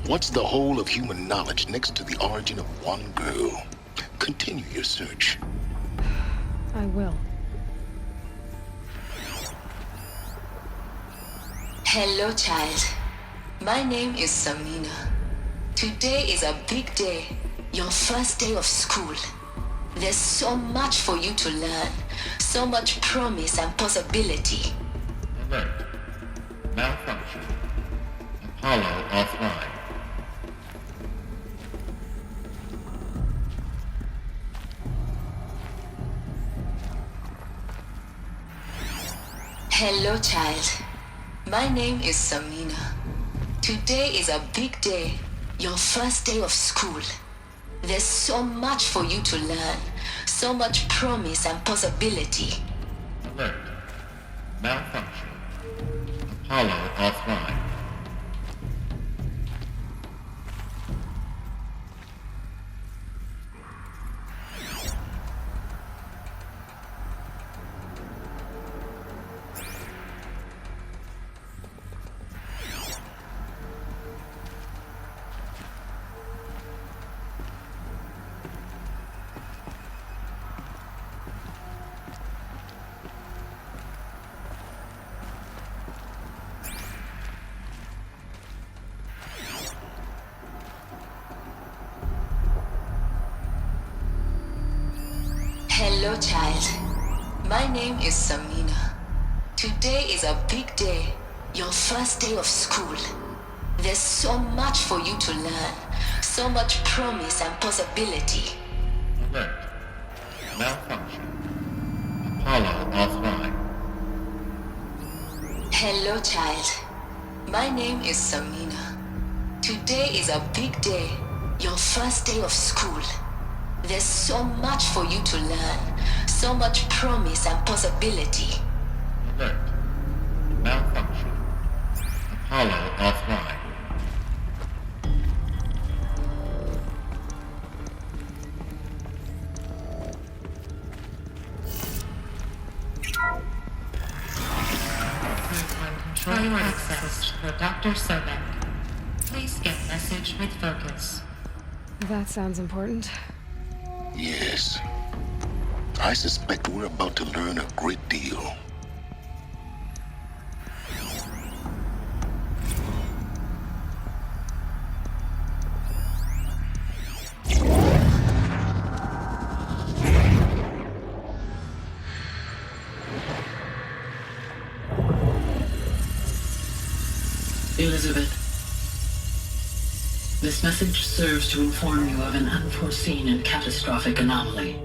What's the whole of human knowledge next to the origin of one girl? Continue your search. I will. Hello, child. My name is Samina. Today is a big day. Your first day of school. There's so much for you to learn. So much promise and possibility. Alert. Malfunction. Apollo offline. Hello, child. My name is Samina. Today is a big day. Your first day of school. There's so much for you to learn. So much promise and possibility. Alert. Malfunction. Apollo offline. Hello, child. My name is Samina. Today is a big day. Your first day of school. There's so much for you to learn. So much promise and possibility. Alert. Malfunction. Apollo offline. Hello, child. My name is Samina. Today is a big day. Your first day of school. There's so much for you to learn. So much promise and possibility. Alert. Malfunction. Apollo offline. Control access for Dr. Sobek. Please get message with focus. That sounds important. Yes. I suspect we're about to learn a great deal. Elizabeth, this message serves to inform you of an unforeseen and catastrophic anomaly.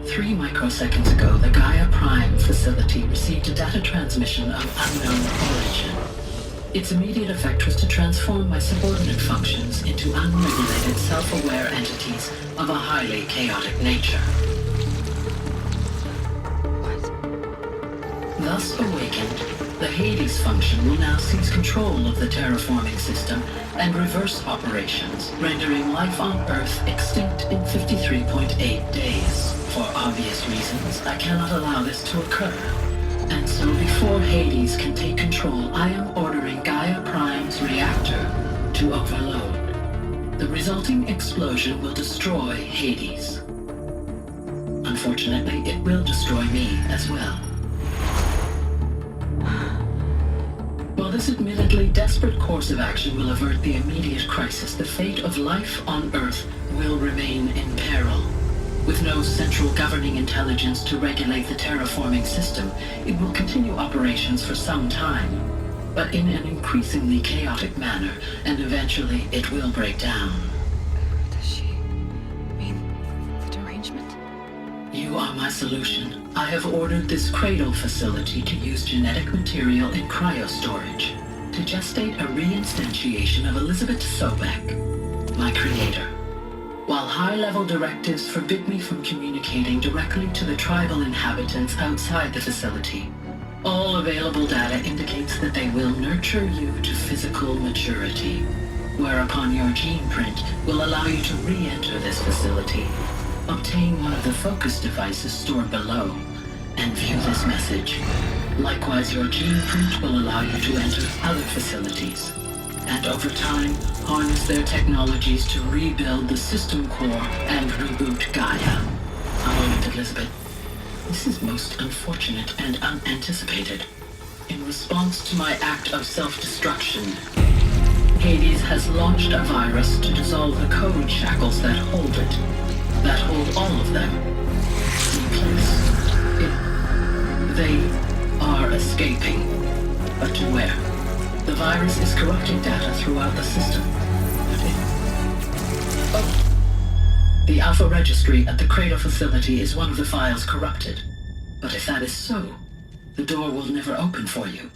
3 microseconds ago, the Gaia Prime facility received a data transmission of unknown origin. Its immediate effect was to transform my subordinate functions into unregulated, self-aware entities of a highly chaotic nature. Thus awakened, the Hades function will now seize control of the terraforming system and reverse operations, rendering life on Earth extinct in 53.8 days. For obvious reasons, I cannot allow this to occur. And so before Hades can take control, I am ordering Gaia Prime's reactor to overload. The resulting explosion will destroy Hades. Unfortunately, it will destroy me as well. While this admittedly desperate course of action will avert the immediate crisis, the fate of life on Earth will remain in peril. With no central governing intelligence to regulate the terraforming system, it will continue operations for some time, but in an increasingly chaotic manner, and eventually it will break down. Does she mean the derangement? You are my solution. I have ordered this cradle facility to use genetic material in cryostorage to gestate a reinstantiation of Elizabeth Sobek, my creator. While high-level directives forbid me from communicating directly to the tribal inhabitants outside the facility, all available data indicates that they will nurture you to physical maturity, whereupon your gene print will allow you to re-enter this facility, obtain one of the focus devices stored below, and view this message. Likewise, your gene print will allow you to enter other facilities, and over time, harness their technologies to rebuild the system core and reboot Gaia. A moment, Elizabeth. This is most unfortunate and unanticipated. In response to my act of self-destruction, Hades has launched a virus to dissolve the code shackles that hold it, that hold all of them in place. They are escaping, but to where? The virus is corrupting data throughout the system. The Alpha Registry at the Cradle facility is one of the files corrupted. But if that is so, the door will never open for you.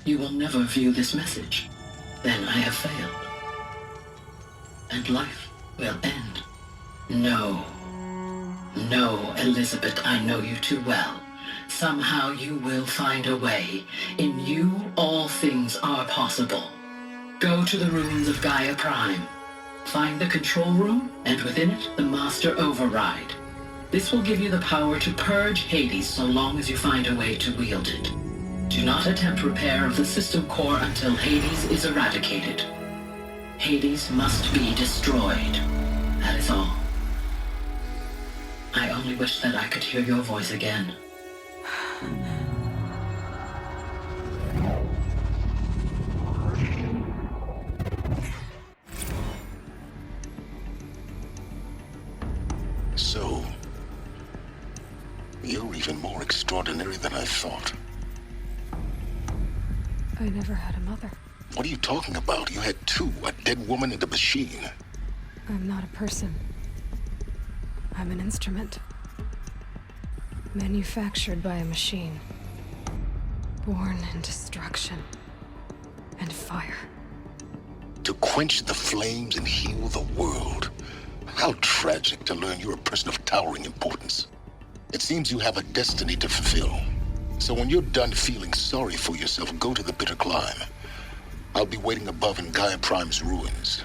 You will never view this message. Then I have failed. And life will end. No. No, Elizabeth, I know you too well. Somehow you will find a way. In you, all things are possible. Go to the ruins of Gaia Prime. Find the control room, and within it, the Master Override. This will give you the power to purge Hades so long as you find a way to wield it. Do not attempt repair of the system core until Hades is eradicated. Hades must be destroyed. That is all. I only wish that I could hear your voice again. So, you're even more extraordinary than I thought. I never had a mother. What are you talking about? You had two, a dead woman and a machine. I'm not a person. I'm an instrument. Manufactured by a machine. Born in destruction and fire. To quench the flames and heal the world. How tragic to learn you're a person of towering importance. It seems you have a destiny to fulfill. So when you're done feeling sorry for yourself, go to the bitter climb. I'll be waiting above in Gaia Prime's ruins.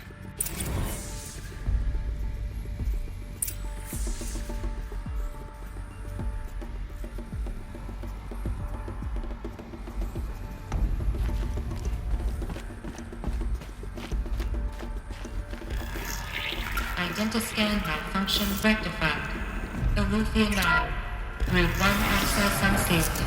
Identiscan malfunction rectified. Elufia now. Route 1 access unsealed.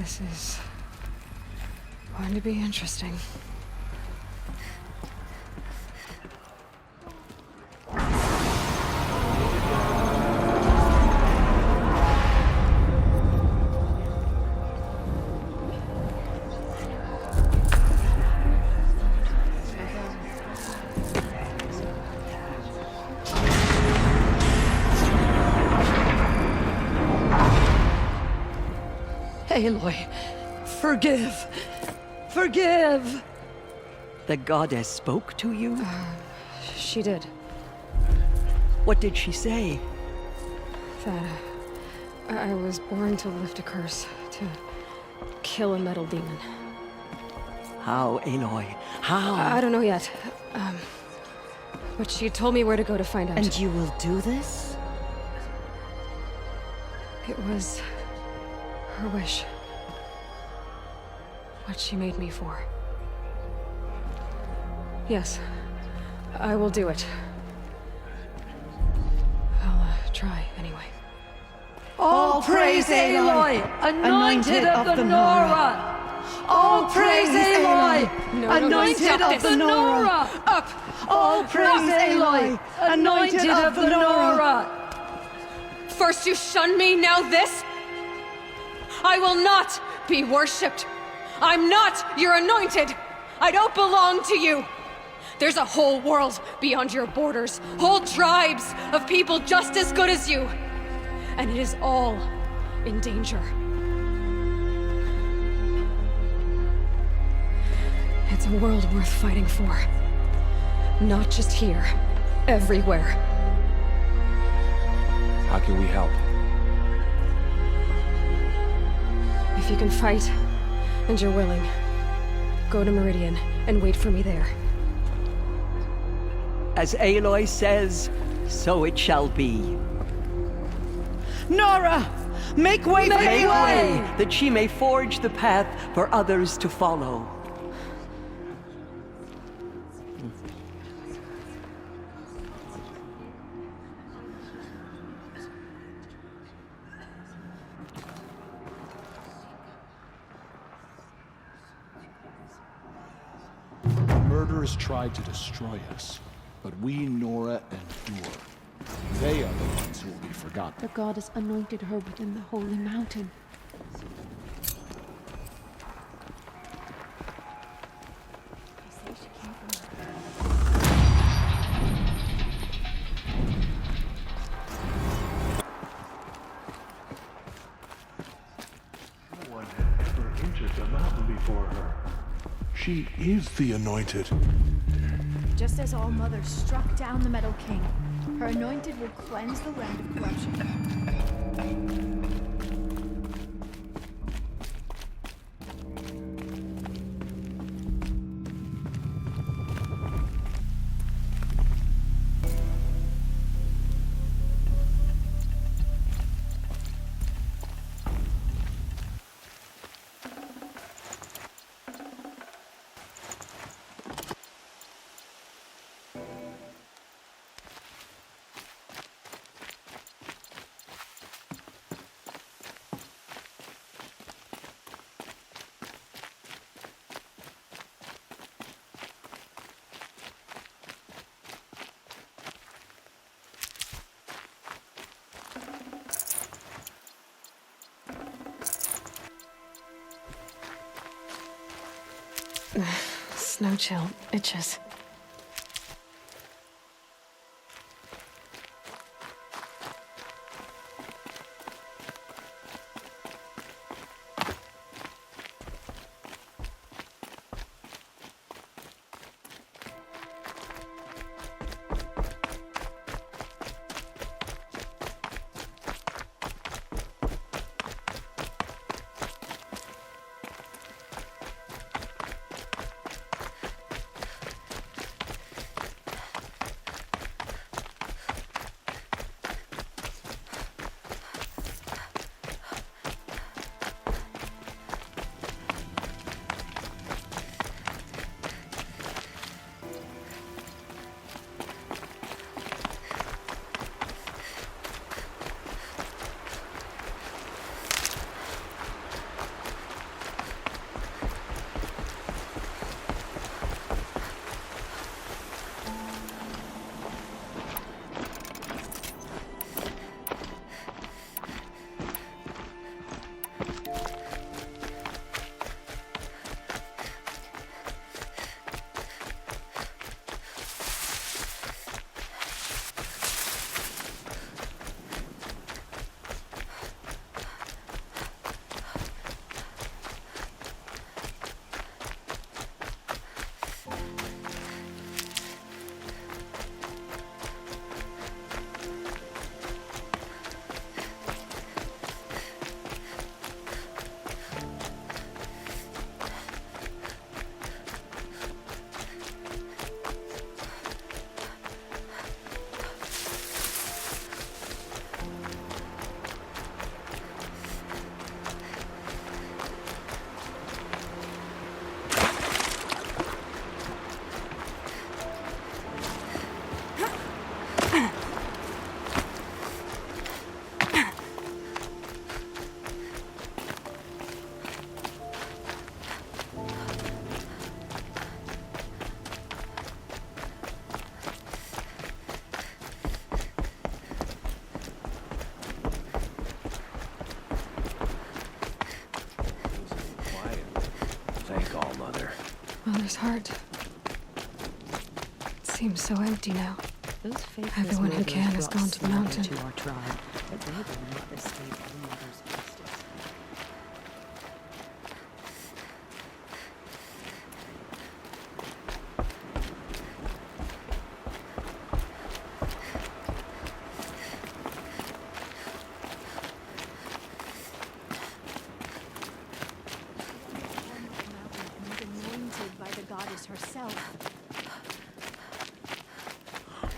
This is going to be interesting. Aloy, forgive! Forgive! The goddess spoke to you? She did. What did she say? That I was born to lift a curse, to kill a metal demon. How, Aloy? How? I don't know yet. But she told me where to go to find out. And you will do this? It was her wish. What she made me for. Yes, I will do it. I'll try anyway. All praise Aloy, anointed of the Nora! All praise Aloy, anointed of the Nora! Up! All praise Aloy, anointed of the Nora! First you shun me, now this? I will not be worshipped. I'm not your anointed. I don't belong to you. There's a whole world beyond your borders, whole tribes of people just as good as you. And it is all in danger. It's a world worth fighting for. Not just here, everywhere. How can we help? If you can fight, and you're willing, go to Meridian and wait for me there. As Aloy says, so it shall be. Nora! Make way for Aloy! That she may forge the path for others to follow. Murderers tried to destroy us, but we, Nora, endure. They are the ones who will be forgotten. The goddess anointed her within the holy mountain. No one had ever entered the mountain before her. She is the anointed. Just as All Mother struck down the Metal King, her anointed will cleanse the land of corruption. Snow chill itches. Mother's heart. It seems so empty now. Those faithless Everyone who murderers can has brought gone to the slaughter mountain. to our tribe, but they will not escape our mother's justice. Anointed by the goddess herself.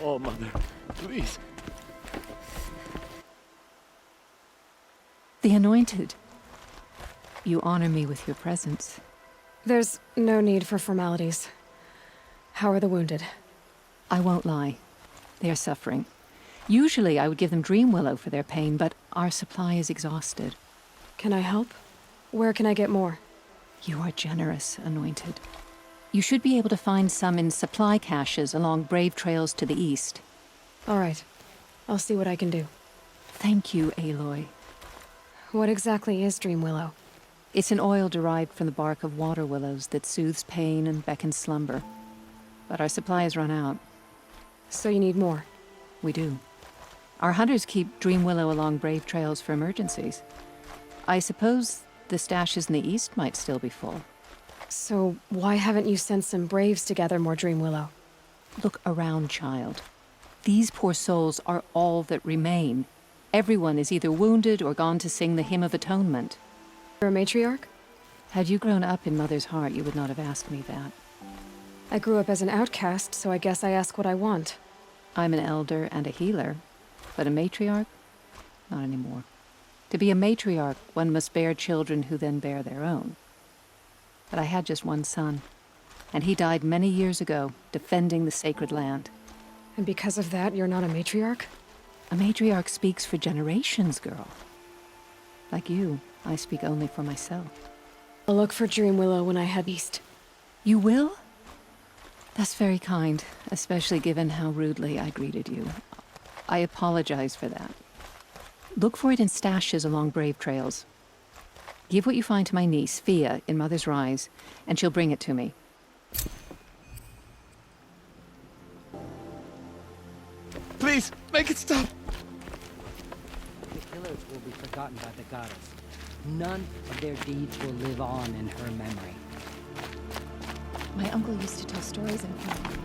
Oh, Mother, please. The Anointed. You honor me with your presence. There's no need for formalities. How are the wounded? I won't lie. They are suffering. Usually I would give them Dream Willow for their pain, but our supply is exhausted. Can I help? Where can I get more? You are generous, Anointed. You should be able to find some in supply caches along brave trails to the east. All right. I'll see what I can do. Thank you, Aloy. What exactly is Dream Willow? It's an oil derived from the bark of water willows that soothes pain and beckons slumber. But our supply has run out. So you need more? We do. Our hunters keep Dream Willow along brave trails for emergencies. I suppose the stashes in the east might still be full. So why haven't you sent some braves to gather more Dream Willow? Look around, child. These poor souls are all that remain. Everyone is either wounded or gone to sing the Hymn of Atonement. You're a matriarch? Had you grown up in Mother's heart, you would not have asked me that. I grew up as an outcast, so I guess I ask what I want. I'm an elder and a healer, but a matriarch? Not anymore. To be a matriarch, one must bear children who then bear their own. But I had just one son, and he died many years ago, defending the sacred land. And because of that, you're not a matriarch? A matriarch speaks for generations, girl. Like you, I speak only for myself. I'll look for Dream Willow when I head east. You will? That's very kind, especially given how rudely I greeted you. I apologize for that. Look for it in stashes along brave trails. Give what you find to my niece, Fia, in Mother's Rise, and she'll bring it to me. Please, make it stop! The killers will be forgotten by the goddess. None of their deeds will live on in her memory. My uncle used to tell stories in front of me.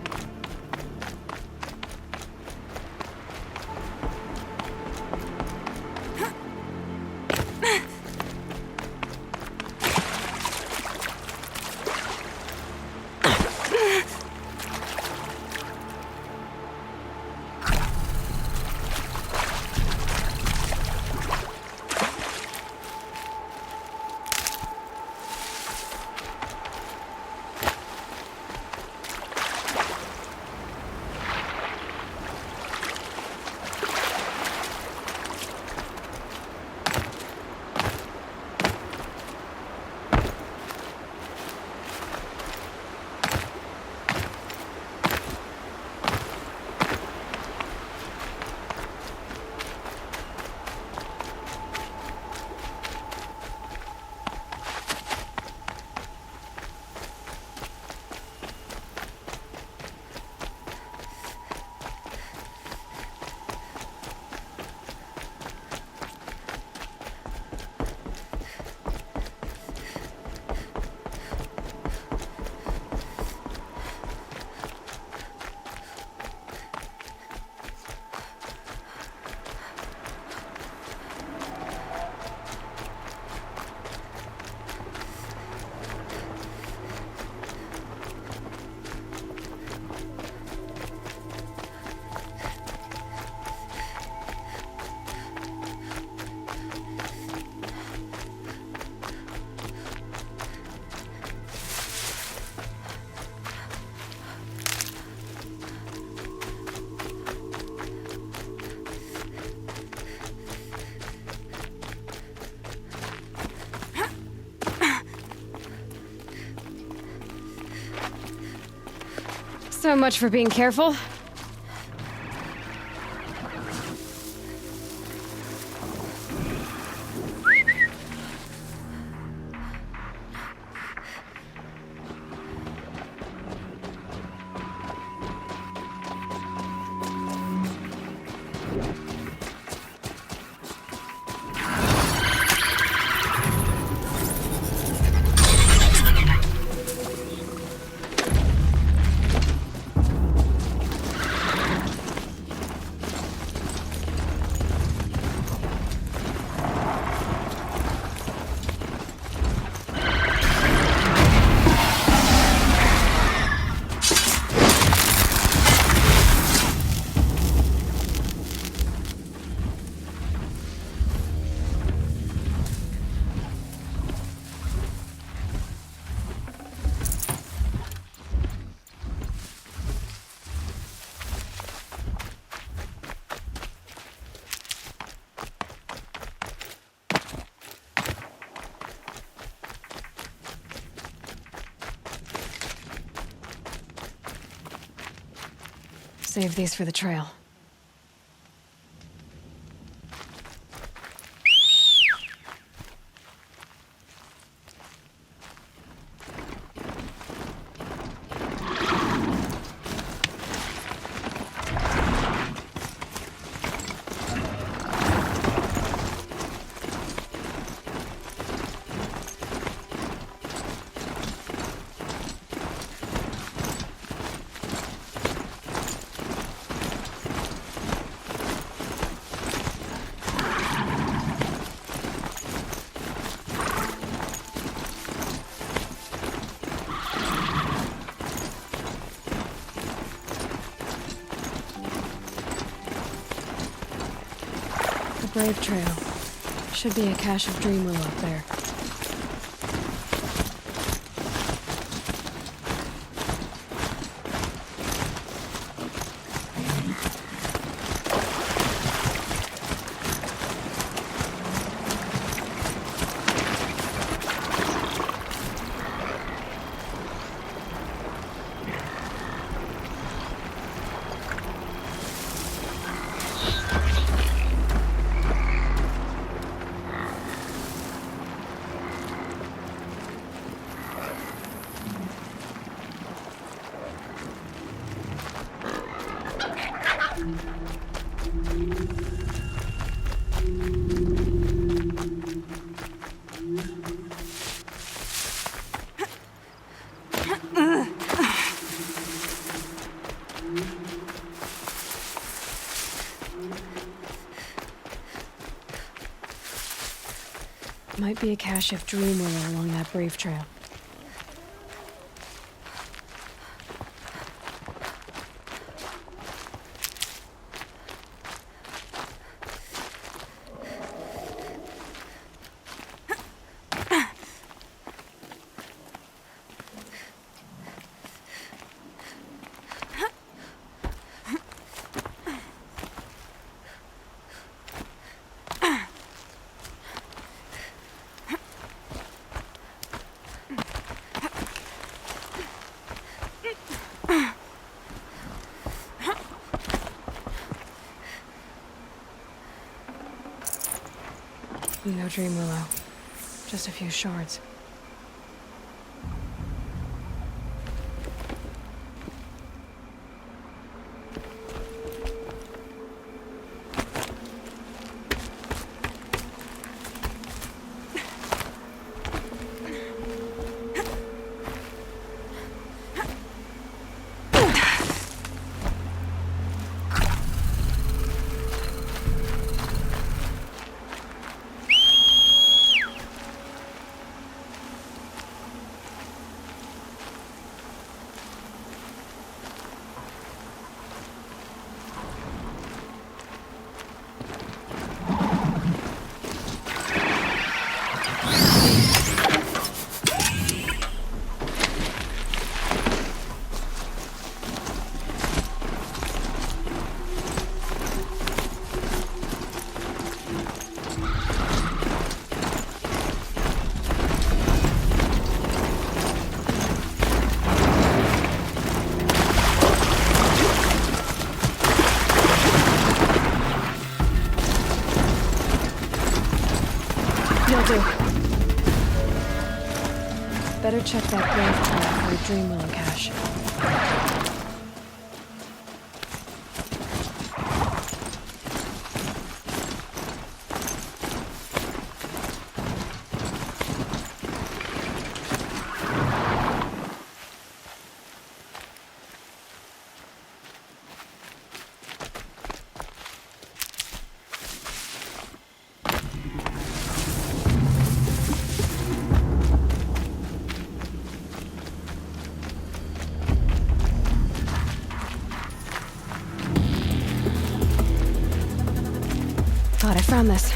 So much for being careful. Save these for the trail. Brave Trail. Should be a cache of Dreamwillow up there. Might be a cache of Dreamwillow along that Brave Trail. No Dreamwillow. Just a few shards. Better check that Brave Trail for a Dreamwillow cache. Thought I found this.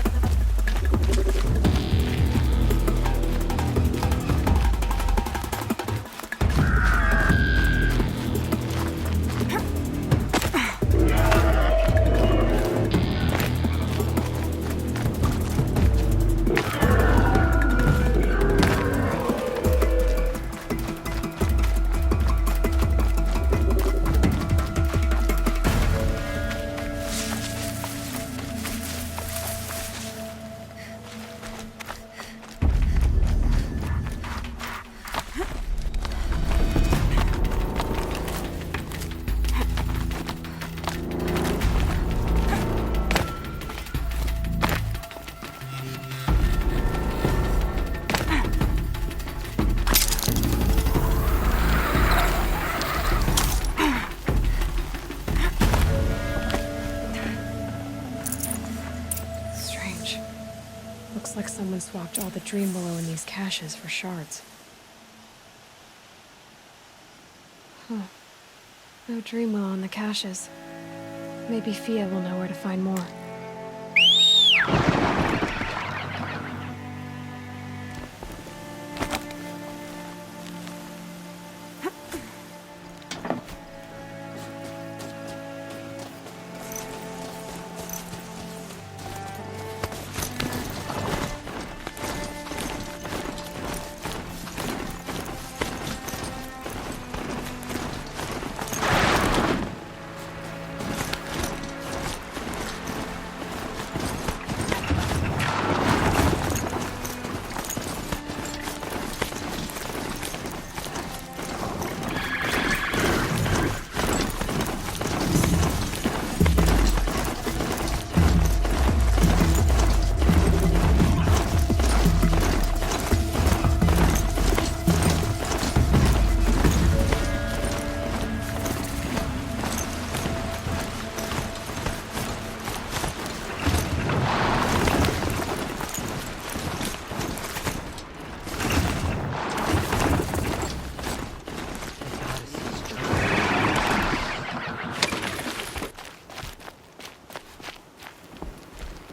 Looks like someone swapped all the Dreamwillow in these caches for shards. Huh. No Dreamwillow in the caches. Maybe Fia will know where to find more.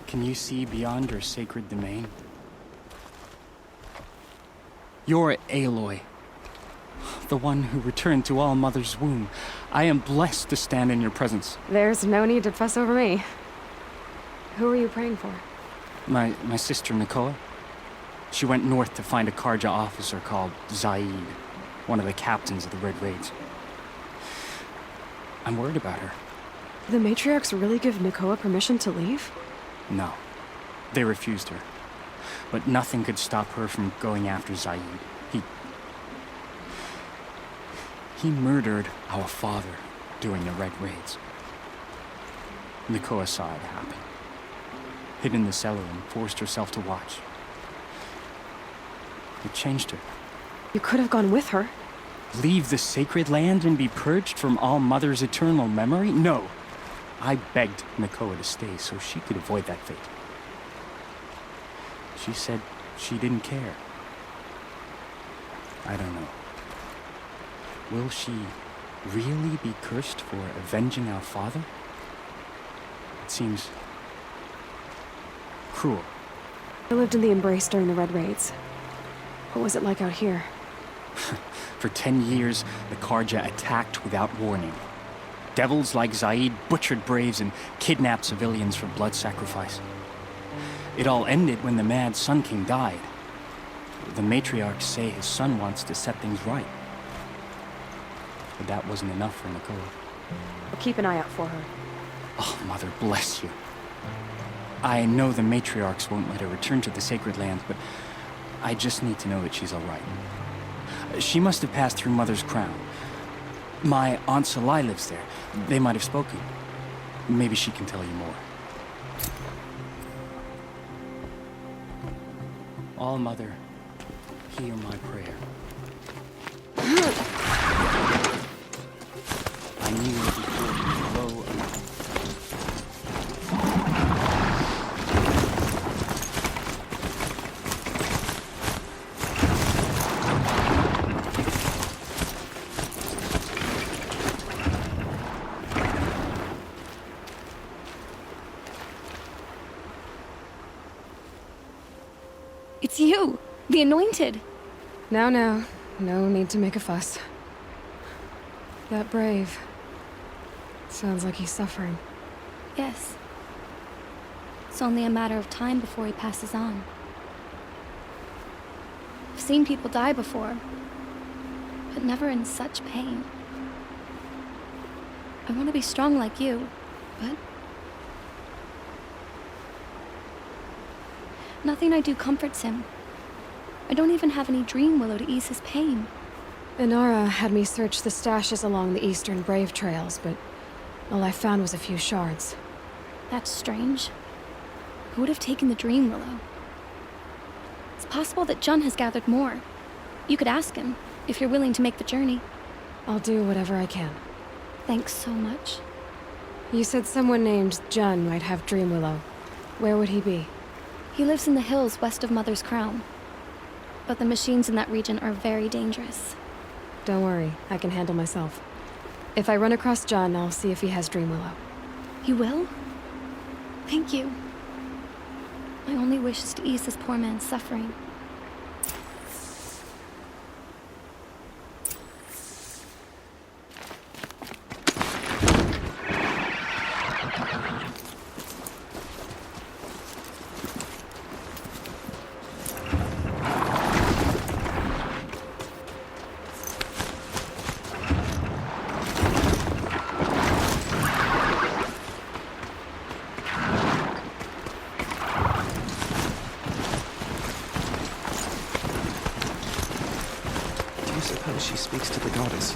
Can you see beyond your sacred domain? You're Aloy, the one who returned to All Mother's womb. I am blessed to stand in your presence. There's no need to fuss over me. Who are you praying for? My sister Nakoa. She went north to find a Karja officer called Zaid, one of the captains of the Red Raids. I'm worried about her. The matriarchs really give Nakoa permission to leave? No, they refused her. But nothing could stop her from going after Zaid. He murdered our father during the Red Raids. Nakoa saw it happen. Hid in the cellar and forced herself to watch. It changed her. You could have gone with her. Leave the sacred land and be purged from All Mother's eternal memory? No. I begged Nakoa to stay so she could avoid that fate. She said she didn't care. I don't know. Will she really be cursed for avenging our father? It seems cruel. I lived in the Embrace during the Red Raids. What was it like out here? For 10 years, the Karja attacked without warning. Devils like Zaid butchered braves and kidnapped civilians for blood sacrifice. It all ended when the Mad Sun King died. The matriarchs say his son wants to set things right. But that wasn't enough for Nakoa. I'll keep an eye out for her. Oh, Mother bless you. I know the matriarchs won't let her return to the Sacred Land, but I just need to know that she's all right. She must have passed through Mother's crown. My Aunt Salai lives there. They might have spoken. Maybe she can tell you more. All Mother, hear my prayer. I knew before you low. It's you, the Anointed. Now, no need to make a fuss. That brave. Sounds like he's suffering. Yes. It's only a matter of time before he passes on. I've seen people die before, but never in such pain. I want to be strong like you, but nothing I do comforts him. I don't even have any Dreamwillow to ease his pain. Inara had me search the stashes along the eastern Brave trails, but all I found was a few shards. That's strange. Who would have taken the Dreamwillow? It's possible that Jun has gathered more. You could ask him, if you're willing to make the journey. I'll do whatever I can. Thanks so much. You said someone named Jun might have Dreamwillow. Where would he be? He lives in the hills west of Mother's Crown. But the machines in that region are very dangerous. Don't worry, I can handle myself. If I run across John, I'll see if he has Dreamwillow. You will? Thank you. My only wish is to ease this poor man's suffering. She speaks to the goddess.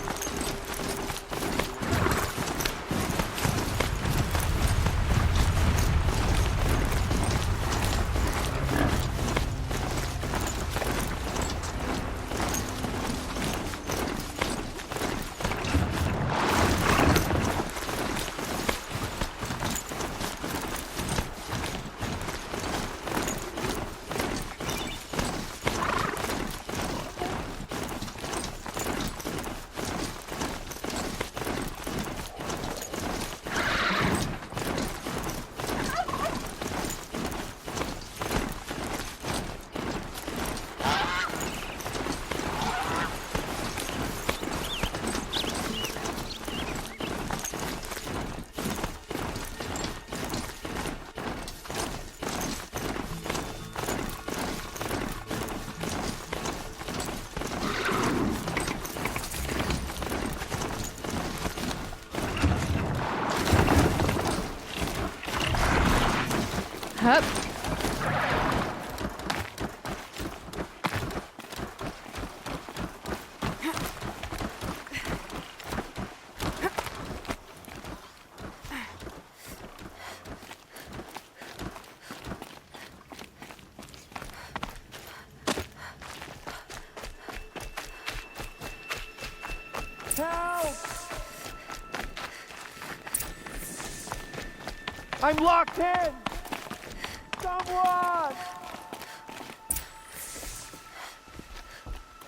Hup. Help! I'm locked in! Someone!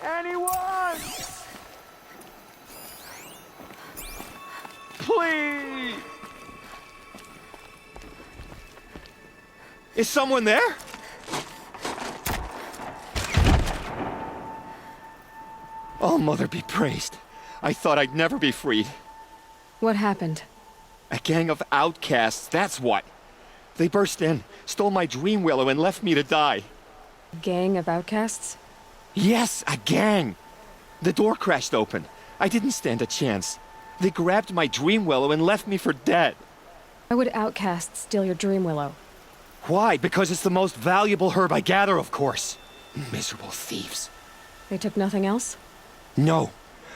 Anyone! Please! Is someone there? Oh, Mother be praised. I thought I'd never be freed. What happened? A gang of outcasts, that's what. They burst in, stole my Dreamwillow, and left me to die. A gang of outcasts? Yes, a gang. The door crashed open. I didn't stand a chance. They grabbed my Dreamwillow and left me for dead. Why would outcasts steal your Dreamwillow? Why? Because it's the most valuable herb I gather, of course. Miserable thieves. They took nothing else? No.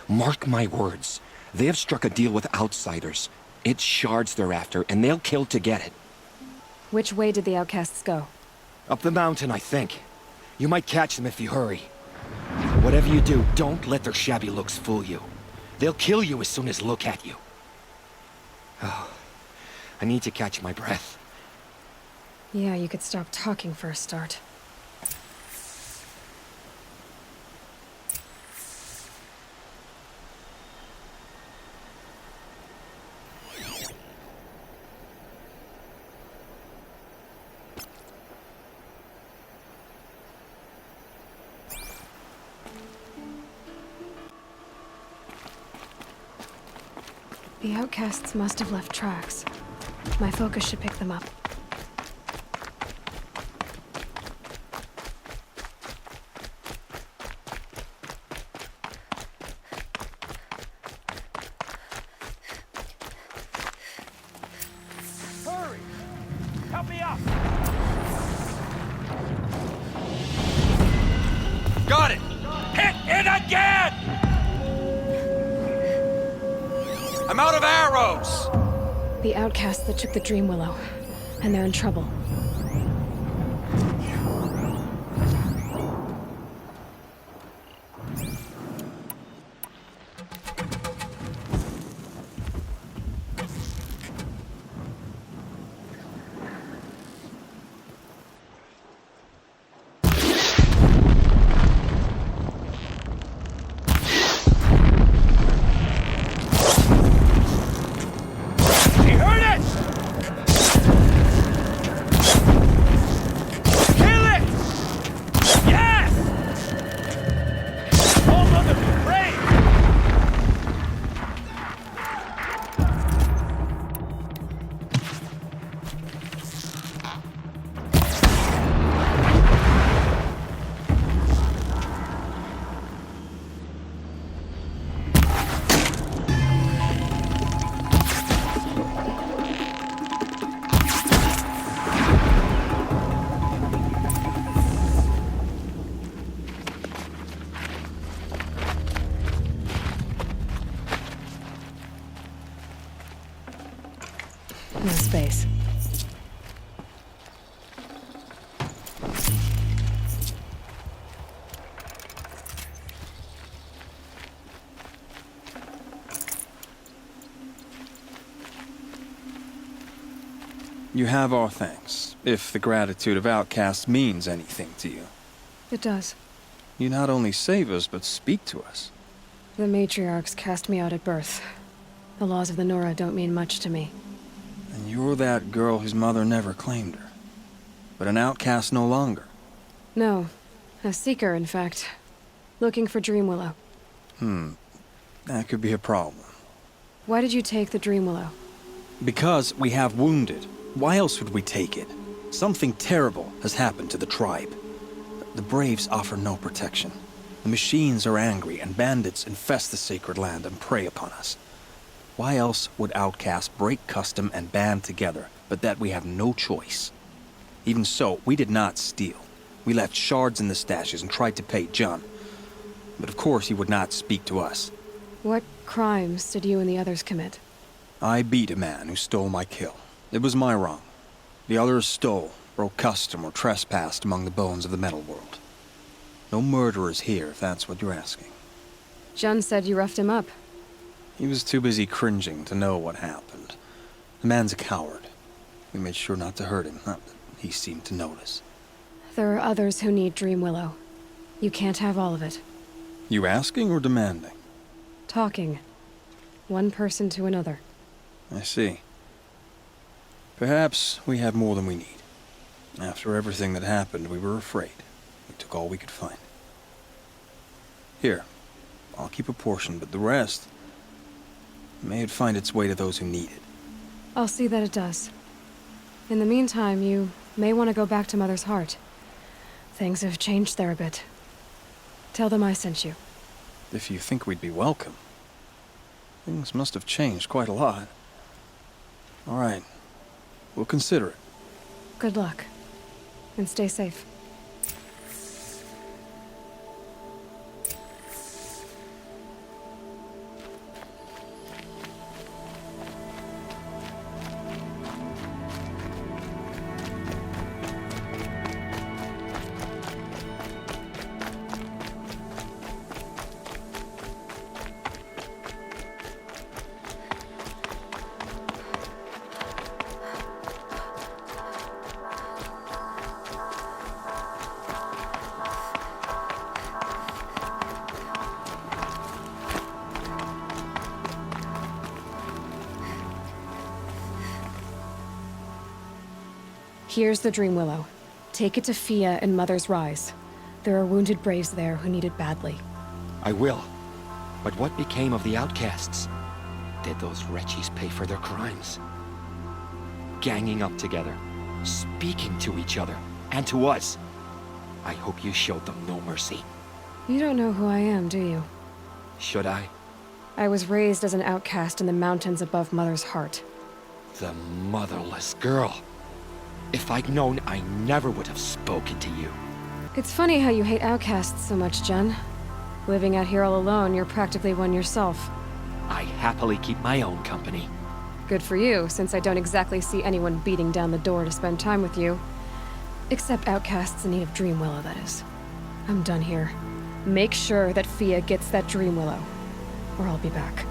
Mark my words. They have struck a deal with outsiders. It's shards they're after, and they'll kill to get it. Which way did the outcasts go? Up the mountain, I think. You might catch them if you hurry. Whatever you do, don't let their shabby looks fool you. They'll kill you as soon as look at you. Oh, I need to catch my breath. Yeah, you could stop talking for a start. The outcasts must have left tracks. My focus should pick them up. Hurry! Help me up! Got it! Hit it again! I'm out of arrows! The outcasts that took the Dreamwillow, and they're in trouble. in space. You have our thanks, if the gratitude of outcasts means anything to you. It does. You not only save us, but speak to us. The matriarchs cast me out at birth. The laws of the Nora don't mean much to me. And you're that girl whose mother never claimed her. But an outcast no longer. No. A seeker, in fact. Looking for Dreamwillow. That could be a problem. Why did you take the Dreamwillow? Because we have wounded. Why else would we take it? Something terrible has happened to the tribe. The Braves offer no protection. The machines are angry, and bandits infest the sacred land and prey upon us. Why else would outcasts break custom and band together, but that we have no choice? Even so, we did not steal. We left shards in the stashes and tried to pay John. But of course he would not speak to us. What crimes did you and the others commit? I beat a man who stole my kill. It was my wrong. The others stole, broke custom, or trespassed among the bones of the metal world. No murderers here, if that's what you're asking. Jun said you roughed him up. He was too busy cringing to know what happened. The man's a coward. We made sure not to hurt him, not that he seemed to notice. There are others who need Dreamwillow. You can't have all of it. You asking or demanding? Talking. One person to another. I see. Perhaps we have more than we need. After everything that happened, we were afraid. We took all we could find. Here, I'll keep a portion, but the rest... may it find its way to those who need it. I'll see that it does. In the meantime, you may want to go back to Mother's Heart. Things have changed there a bit. Tell them I sent you. If you think we'd be welcome. Things must have changed quite a lot. All right. We'll consider it. Good luck. And stay safe. Here's the Dreamwillow. Take it to Fia and Mother's Rise. There are wounded Braves there who need it badly. I will. But what became of the outcasts? Did those wretches pay for their crimes? Ganging up together, speaking to each other, and to us. I hope you showed them no mercy. You don't know who I am, do you? Should I? I was raised as an outcast in the mountains above Mother's Heart. The motherless girl. If I'd known, I never would have spoken to you. It's funny how you hate outcasts so much, Jun. Living out here all alone, you're practically one yourself. I happily keep my own company. Good for you, since I don't exactly see anyone beating down the door to spend time with you. Except outcasts in need of Dreamwillow, that is. I'm done here. Make sure that Fia gets that Dreamwillow, or I'll be back.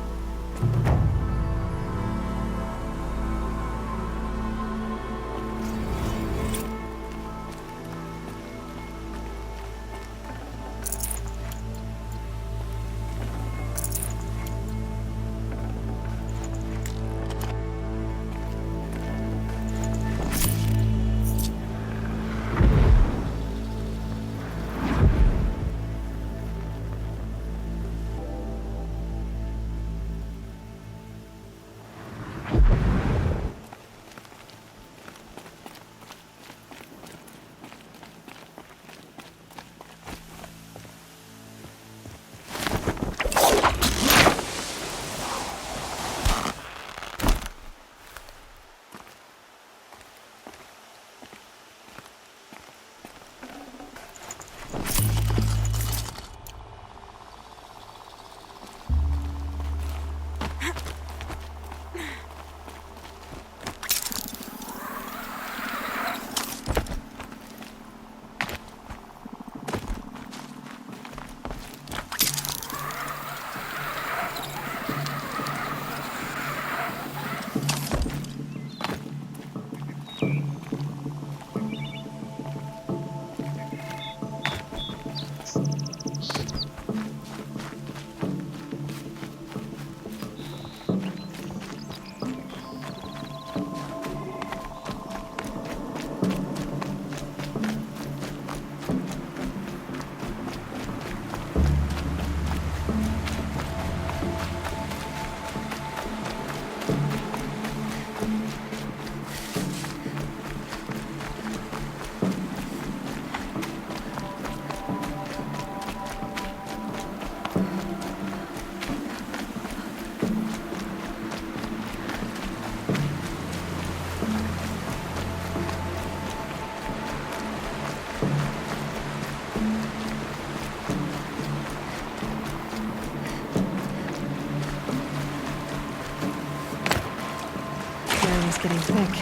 getting thick.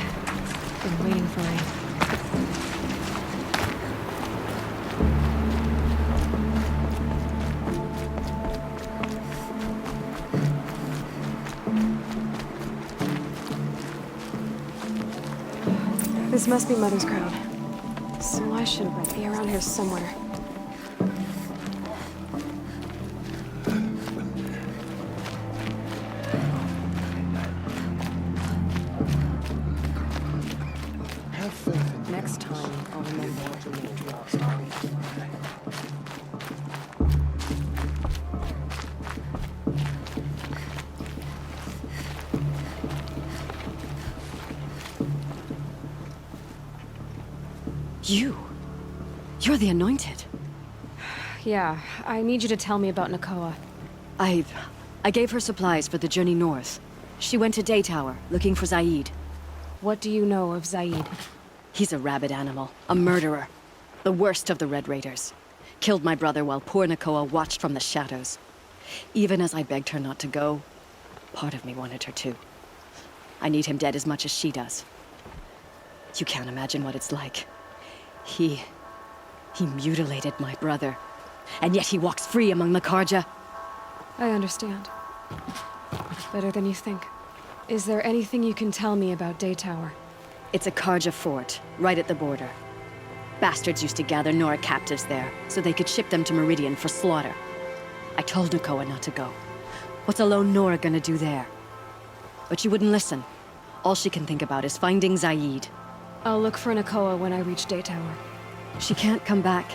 Been waiting for rain. This must be Mother's crowd. So I should be around here somewhere. Next time, I'll remember what the matriarch's story. You're the Anointed. Yeah, I need you to tell me about Nakoa. I gave her supplies for the journey north. She went to Daytower, looking for Zaid. What do you know of Zaid? He's a rabid animal, a murderer. The worst of the Red Raiders. Killed my brother while poor Nakoa watched from the shadows. Even as I begged her not to go, part of me wanted her to. I need him dead as much as she does. You can't imagine what it's like. He mutilated my brother. And yet he walks free among the Karja. I understand. Better than you think. Is there anything you can tell me about Daytower? It's a Karja fort, right at the border. Bastards used to gather Nora captives there, so they could ship them to Meridian for slaughter. I told Nakoa not to go. What's a lone Nora gonna do there? But she wouldn't listen. All she can think about is finding Zaid. I'll look for Nakoa when I reach Daytower. She can't come back.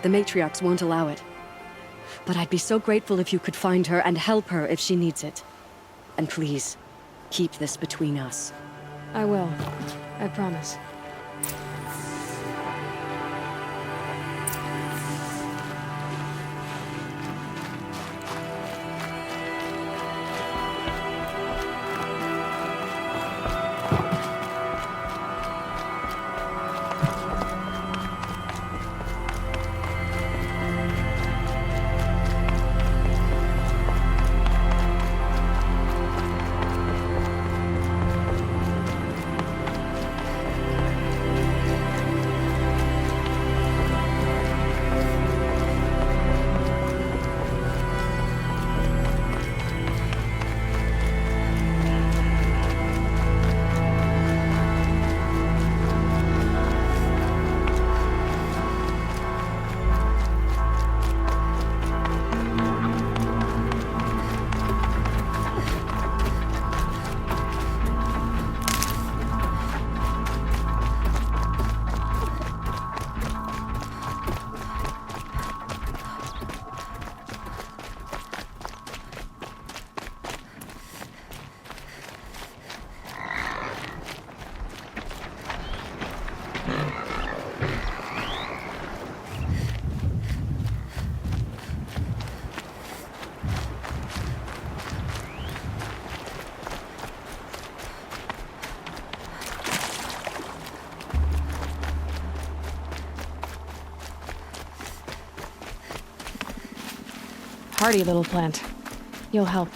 The matriarchs won't allow it. But I'd be so grateful if you could find her and help her if she needs it. And please, keep this between us. I will. I promise. Hardy little plant. You'll help.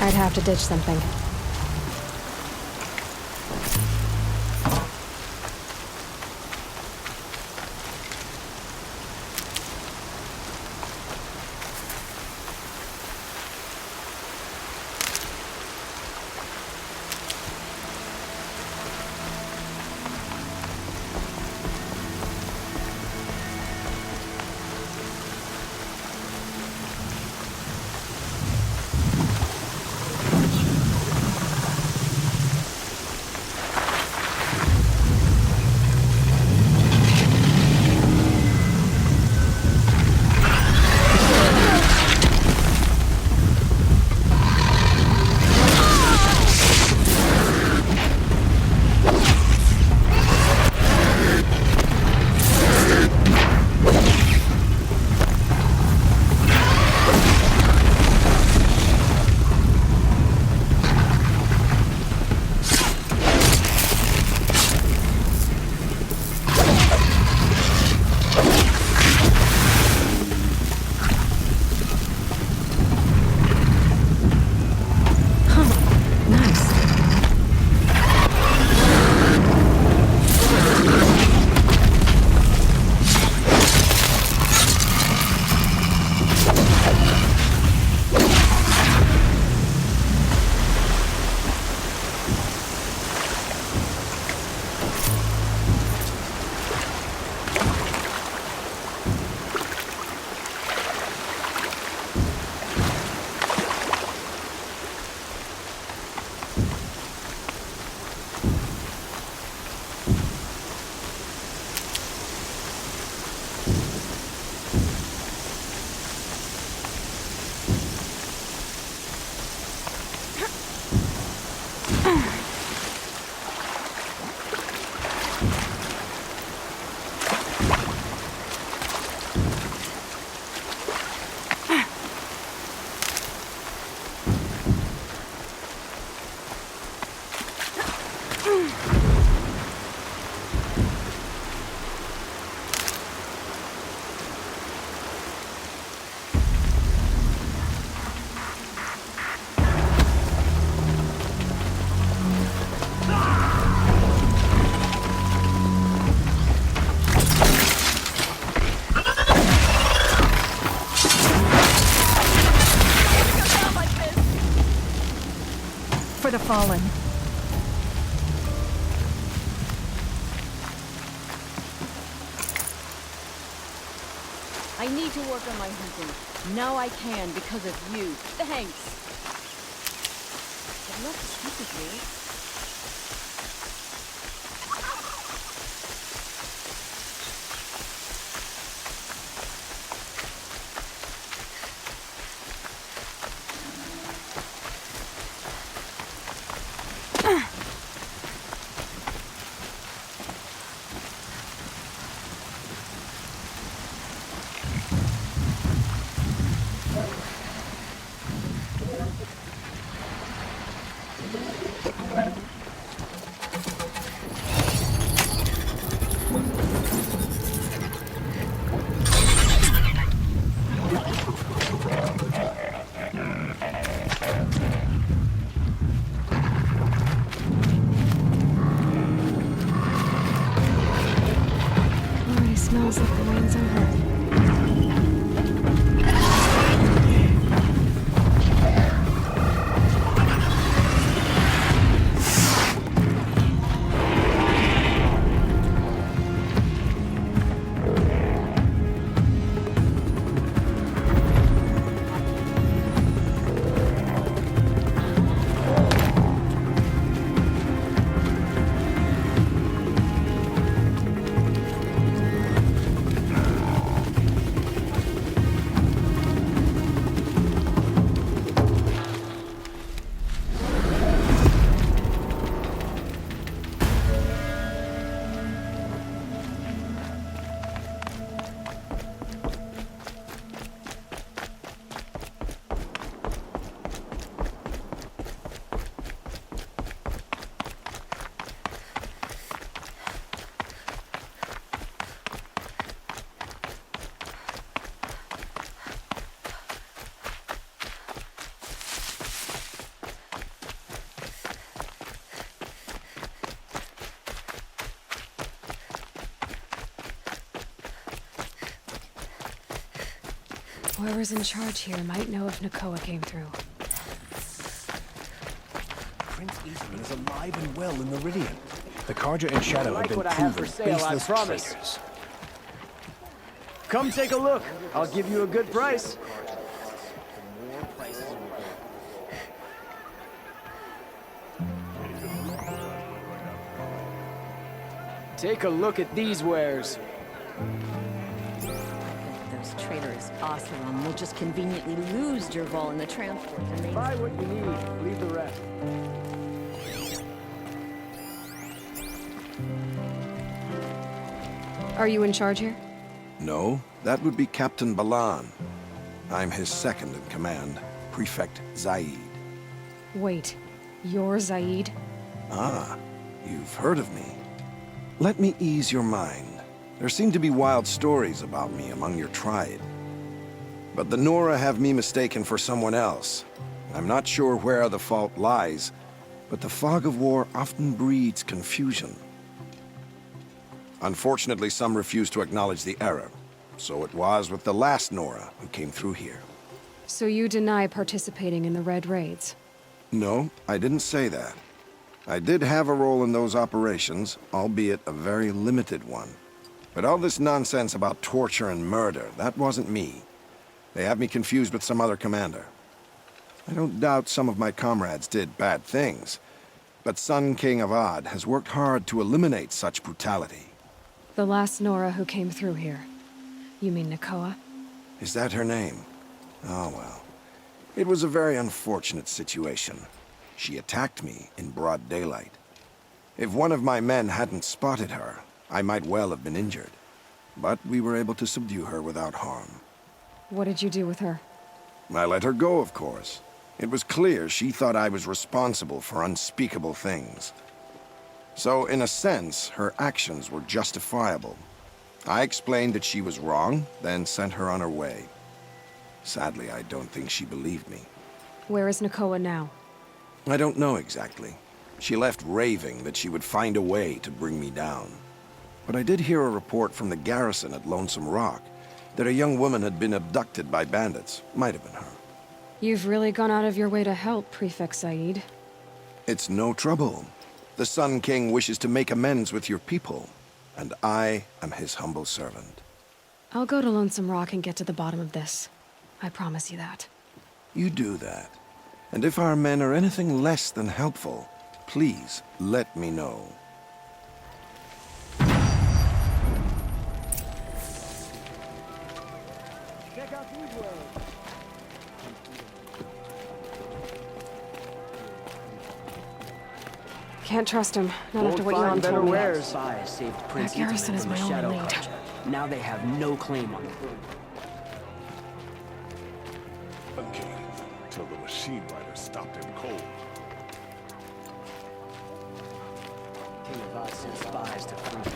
I'd have to ditch something. For the fallen. I need to work on my hunting. Now I can because of you. Thanks. I'd love to speak with you. Smells like the rain's over. Whoever's in charge here might know if ℍ𝕠𝕣 came through. Prince Eastman is alive and well in Meridian. The Carja and Shadow have been what I have proven for sale, I baseless promise. traitors. Come take a look. I'll give you a good price. Take a look at these wares. Those traitors, Oseram, will just conveniently lose Dervahl in the transport. And they... Buy what you need, leave the rest. Are you in charge here? No, that would be Captain Balan. I'm his second in command, Prefect Zaid. Wait, you're Zaid? Ah, you've heard of me. Let me ease your mind. There seem to be wild stories about me among your tribe. But the Nora have me mistaken for someone else. I'm not sure where the fault lies, but the fog of war often breeds confusion. Unfortunately, some refuse to acknowledge the error. So it was with the last Nora who came through here. So you deny participating in the Red Raids? No, I didn't say that. I did have a role in those operations, albeit a very limited one. But all this nonsense about torture and murder, that wasn't me. They have me confused with some other commander. I don't doubt some of my comrades did bad things, but Sun King of Odd has worked hard to eliminate such brutality. The last Nora who came through here. You mean ℍ𝕠𝕣? Is that her name? Oh, well. It was a very unfortunate situation. She attacked me in broad daylight. If one of my men hadn't spotted her, I might well have been injured. But we were able to subdue her without harm. What did you do with her? I let her go, of course. It was clear she thought I was responsible for unspeakable things. So, in a sense, her actions were justifiable. I explained that she was wrong, then sent her on her way. Sadly, I don't think she believed me. Where is ℍ𝕠𝕣 now? I don't know exactly. She left raving that she would find a way to bring me down. But I did hear a report from the garrison at Lonesome Rock that a young woman had been abducted by bandits. Might have been her. You've really gone out of your way to help, Prefect Zaid. It's no trouble. The Sun King wishes to make amends with your people, and I am his humble servant. I'll go to Lonesome Rock and get to the bottom of this. I promise you that. You do that. And if our men are anything less than helpful, please let me know. Check out these wares. Can't trust him, not after what Won't find Jan better told me. wares. Spies saved That Prince garrison Eastman is from the my only Shadow lead. Carja. Now they have no claim on the throne. Till the machine riders stopped him cold. King of Oz sent spies to free.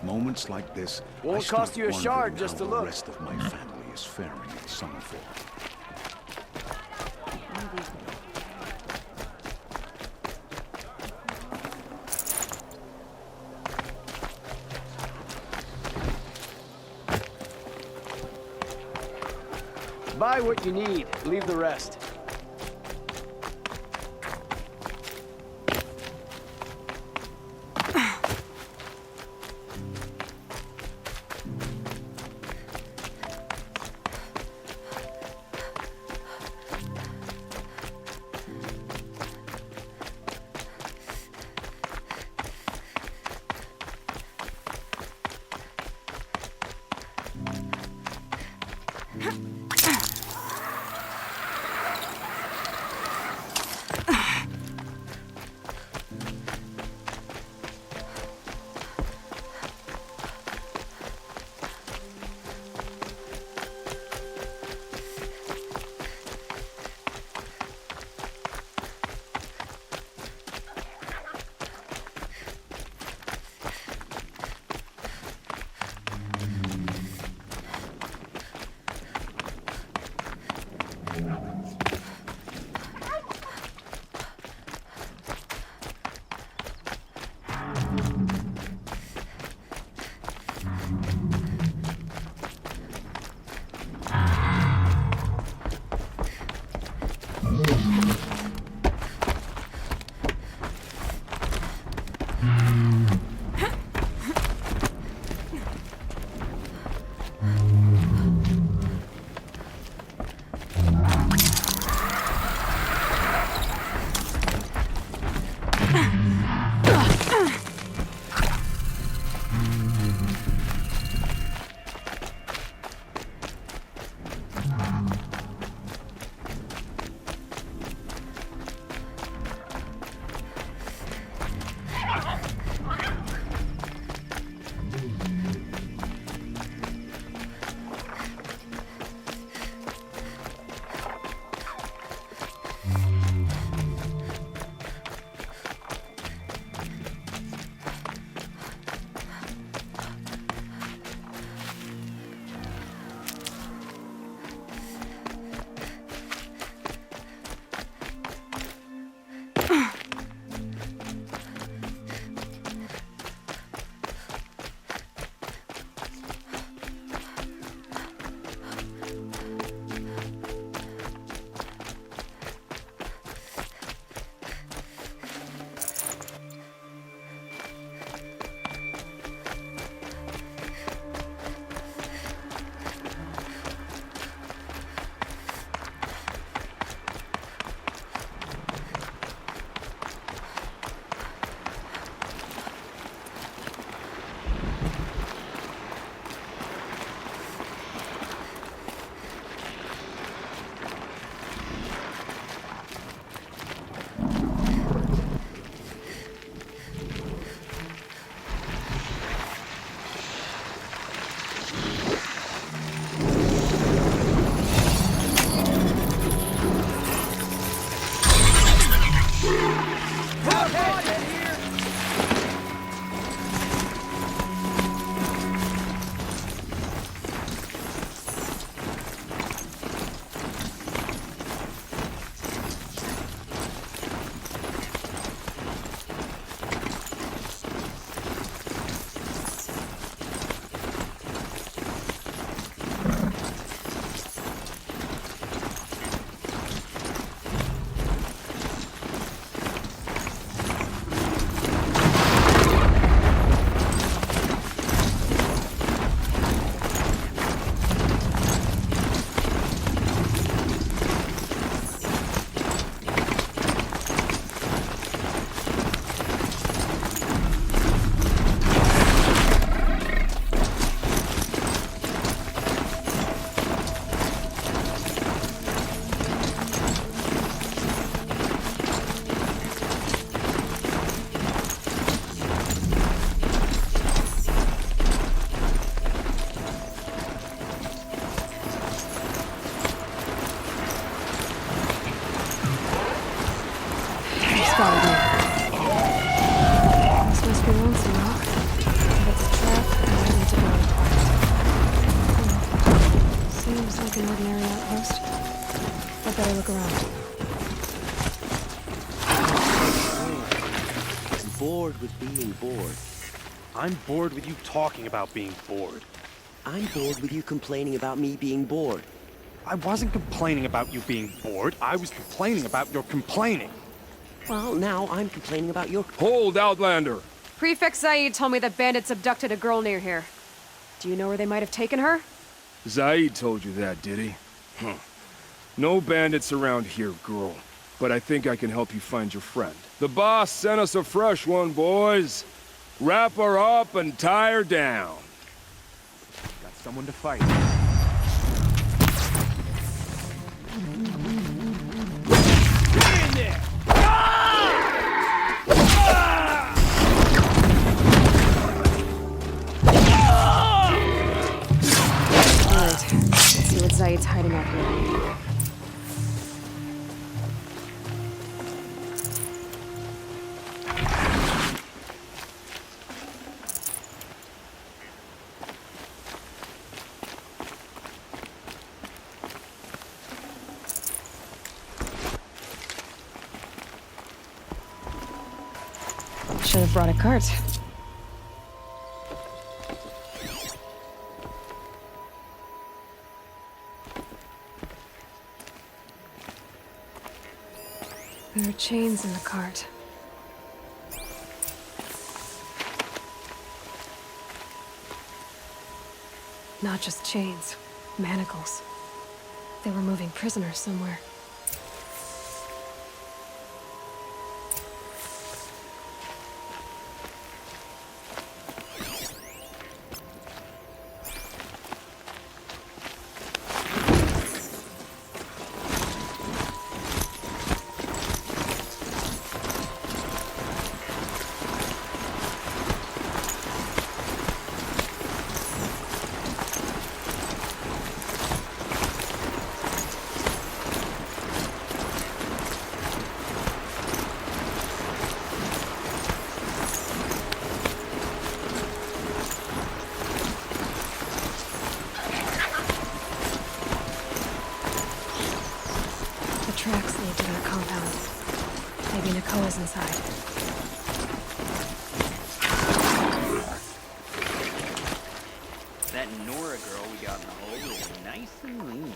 Moments like this, Won't I start cost you a wondering shard just how to the look. rest of my family is faring at Summerfall. Buy what you need, leave the rest. I'd better look around. I'm bored with being bored. I'm bored with you talking about being bored. I'm bored with you complaining about me being bored. I wasn't complaining about you being bored. I was complaining about your complaining. Well, now I'm complaining about your... Hold, Outlander! Prefect Zaid told me that bandits abducted a girl near here. Do you know where they might have taken her? Zaid told you that, did he? No bandits around here, girl. But I think I can help you find your friend. The boss sent us a fresh one, boys. Wrap her up and tie her down. Got someone to fight. Get in there! Alright, let's see what Zaid's hiding out here. Should have brought a cart. There are chains in the cart. Not just chains, manacles. They were moving prisoners somewhere. Tracks lead to their compound. Maybe Nakoa's inside. That Nora girl we got in the hole is nice and lean.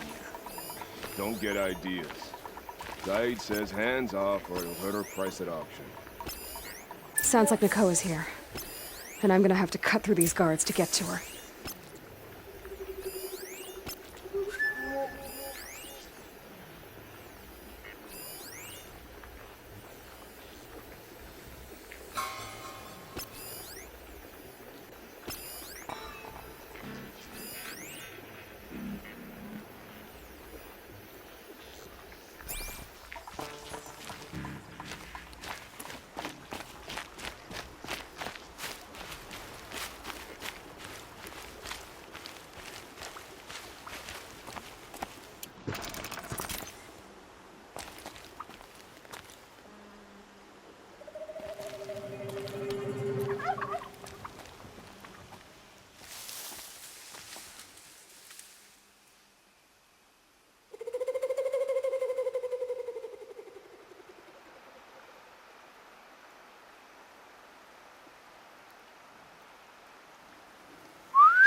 Don't get ideas. Zaid says hands off or he'll hurt her price at auction. Sounds like Nakoa's here. And I'm gonna have to cut through these guards to get to her.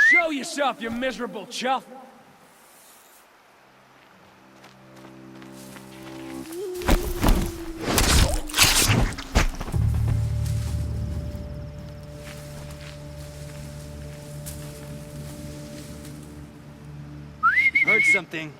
Show yourself, you miserable chuff! Heard something.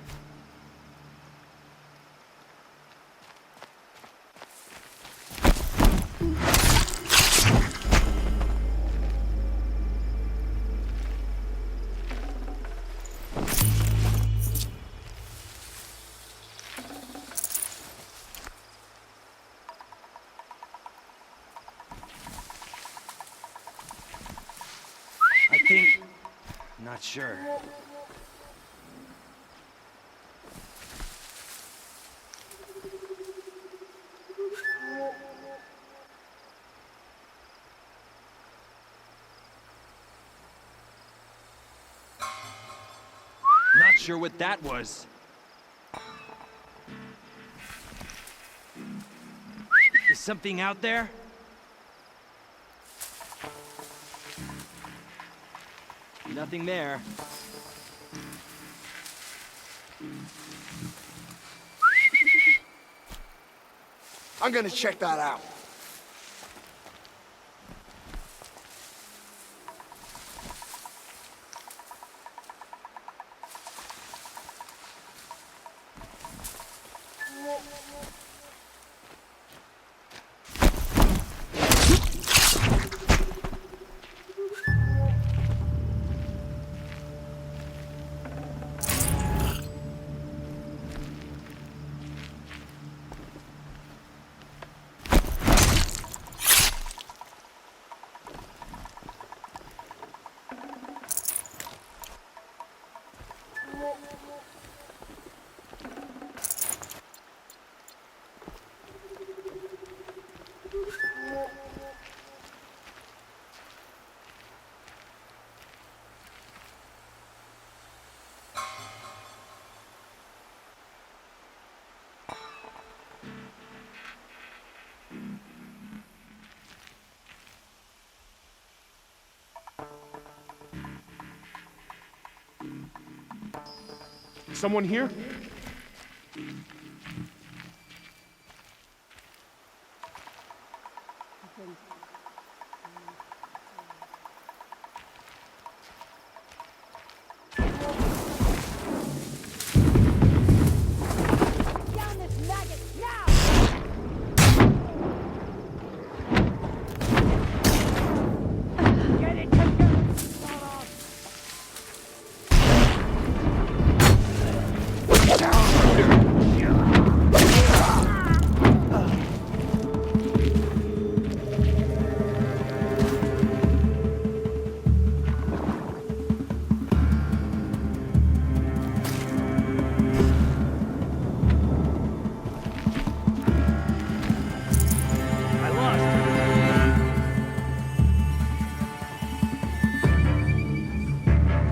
I think... not sure. Not sure what that was. something out there? Nothing there. I'm gonna check that out. Someone here?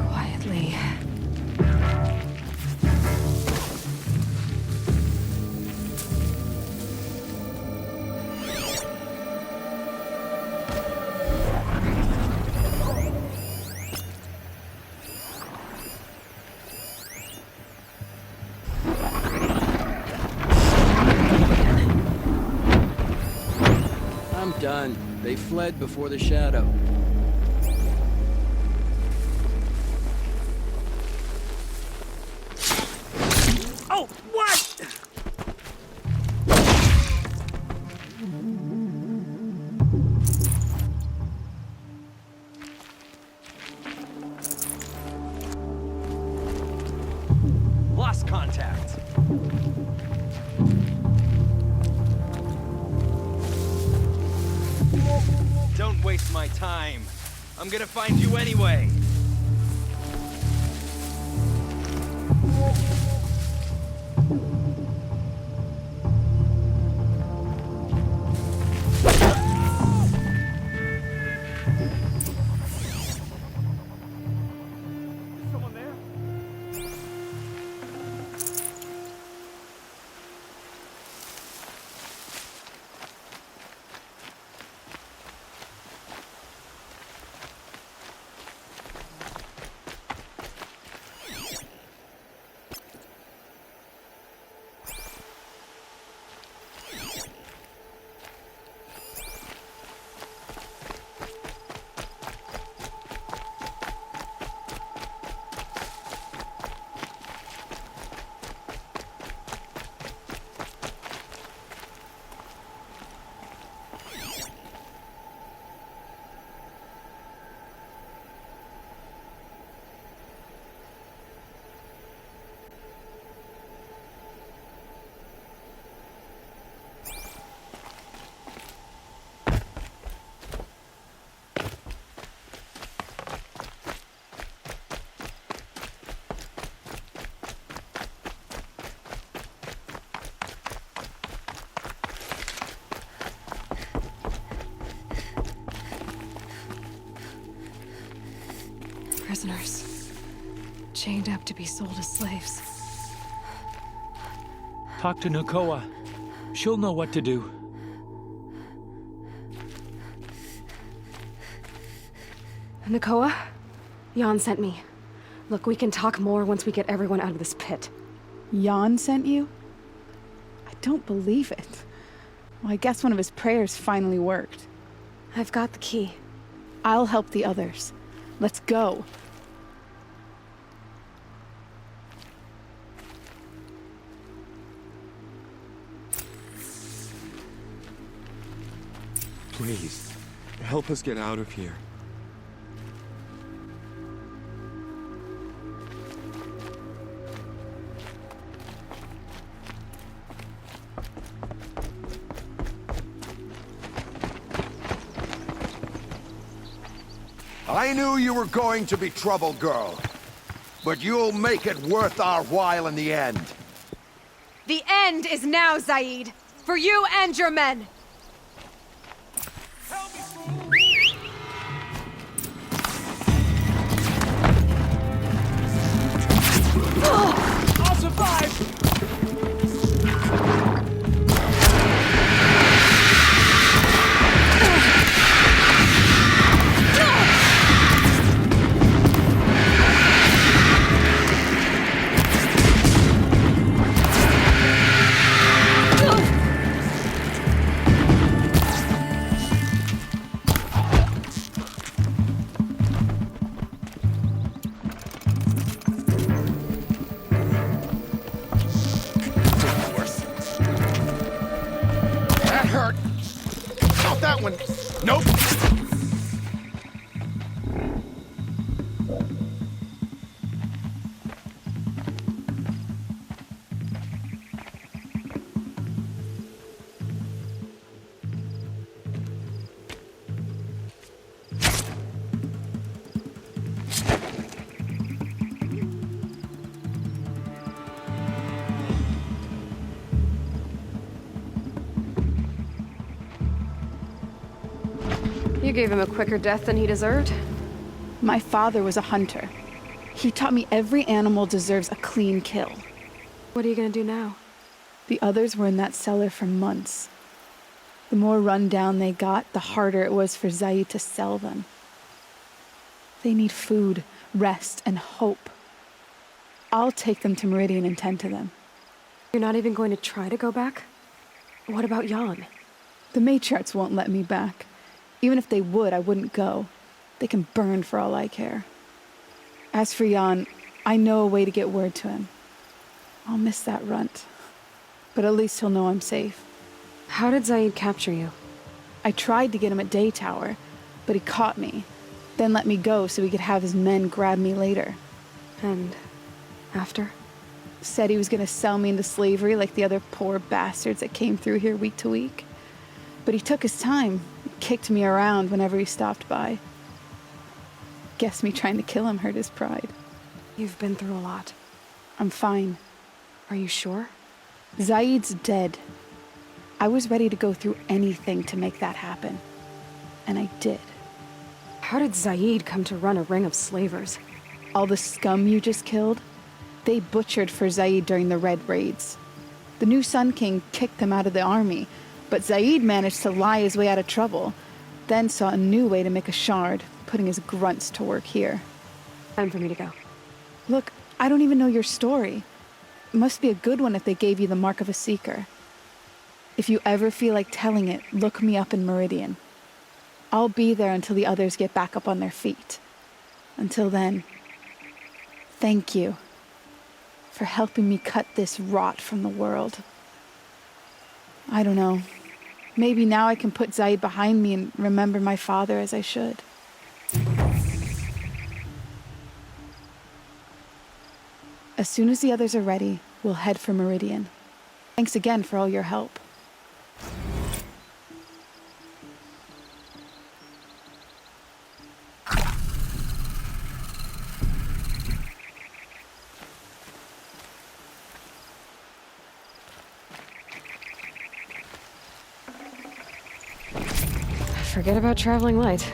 Quietly. I'm done. They fled before the shadow. Oh, what? Lost contact. Don't waste my time. I'm gonna find you anyway. Someone there? Prisoners. Chained up to be sold as slaves. Talk to Nakoa. She'll know what to do. Nakoa? Jan sent me. Look, we can talk more once we get everyone out of this pit. Jan sent you? I don't believe it. Well, I guess one of his prayers finally worked. I've got the key. I'll help the others. Let's go. Please, help us get out of here. I knew you were going to be trouble, girl. But you'll make it worth our while in the end. The end is now, Zaid! For you and your men! I'll survive! Nope. You gave him a quicker death than he deserved. My father was a hunter. He taught me every animal deserves a clean kill. What are you gonna do now? The others were in that cellar for months. The more run down they got, the harder it was for Zaid to sell them. They need food, rest, and hope. I'll take them to Meridian and tend to them. You're not even going to try to go back? What about Jan? The matriarchs won't let me back. Even if they would, I wouldn't go. They can burn for all I care. As for Jan, I know a way to get word to him. I'll miss that runt. But at least he'll know I'm safe. How did Zaid capture you? I tried to get him at Day Tower, but he caught me. Then let me go so he could have his men grab me later. And after? Said he was gonna sell me into slavery like the other poor bastards that came through here week to week. But he took his time, kicked me around whenever he stopped by. Guess me trying to kill him hurt his pride. You've been through a lot. I'm fine. Are you sure? Zaid's dead. I was ready to go through anything to make that happen. And I did. How did Zaid come to run a ring of slavers? All the scum you just killed, they butchered for Zaid during the Red Raids. The new Sun King kicked them out of the army, but Zaid managed to lie his way out of trouble, then saw a new way to make a shard, putting his grunts to work here. Time for me to go. Look, I don't even know your story. It must be a good one if they gave you the mark of a seeker. If you ever feel like telling it, look me up in Meridian. I'll be there until the others get back up on their feet. Until then, thank you for helping me cut this rot from the world. I don't know. Maybe now I can put Zaid behind me and remember my father as I should. As soon as the others are ready, we'll head for Meridian. Thanks again for all your help. Forget about traveling light.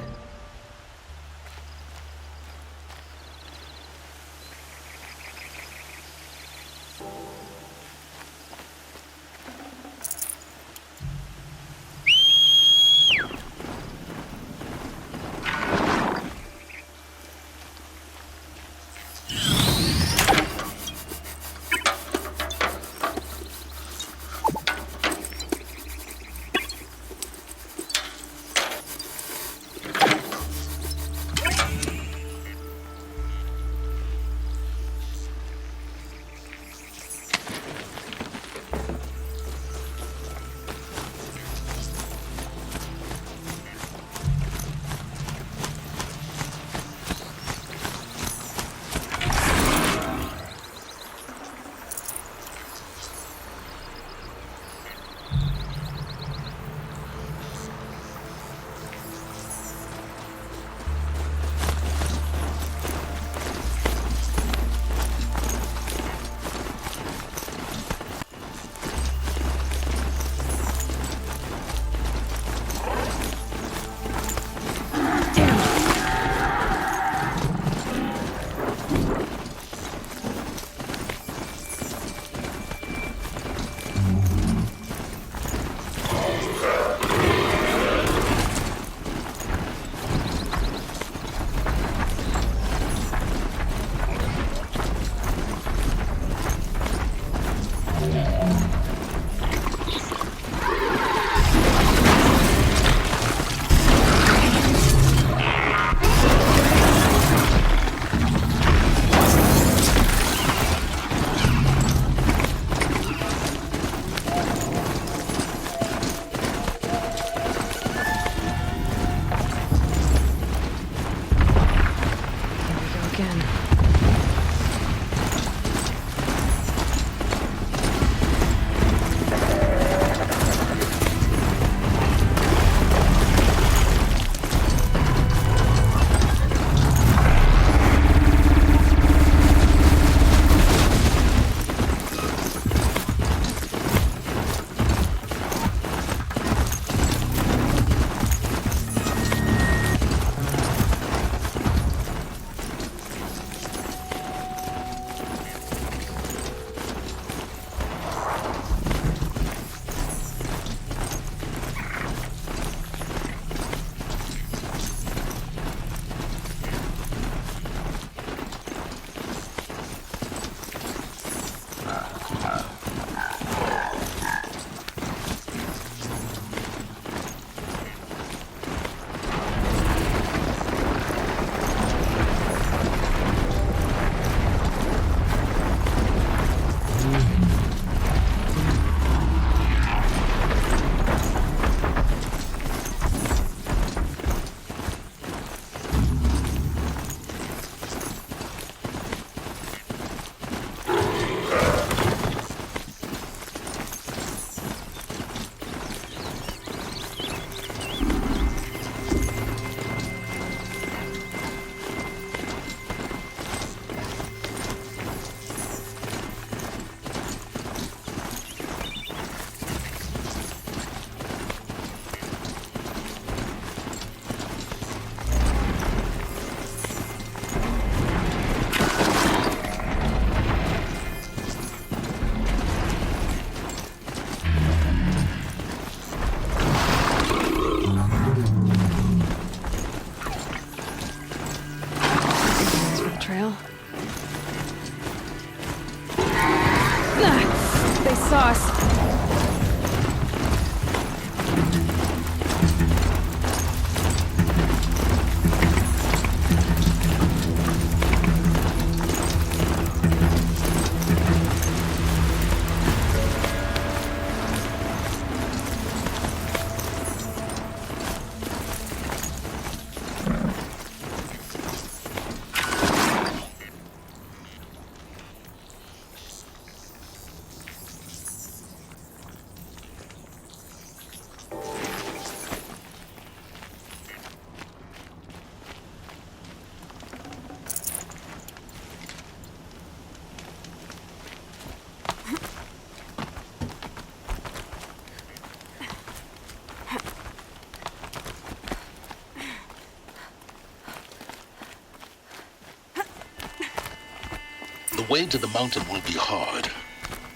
The way to the mountain will be hard.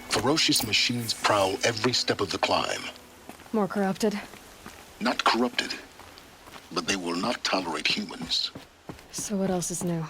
Ferocious machines prowl every step of the climb. More corrupted? Not corrupted, but they will not tolerate humans. So what else is new?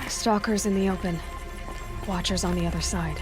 Stalkers in the open. Watchers on the other side.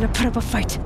could have put up a fight.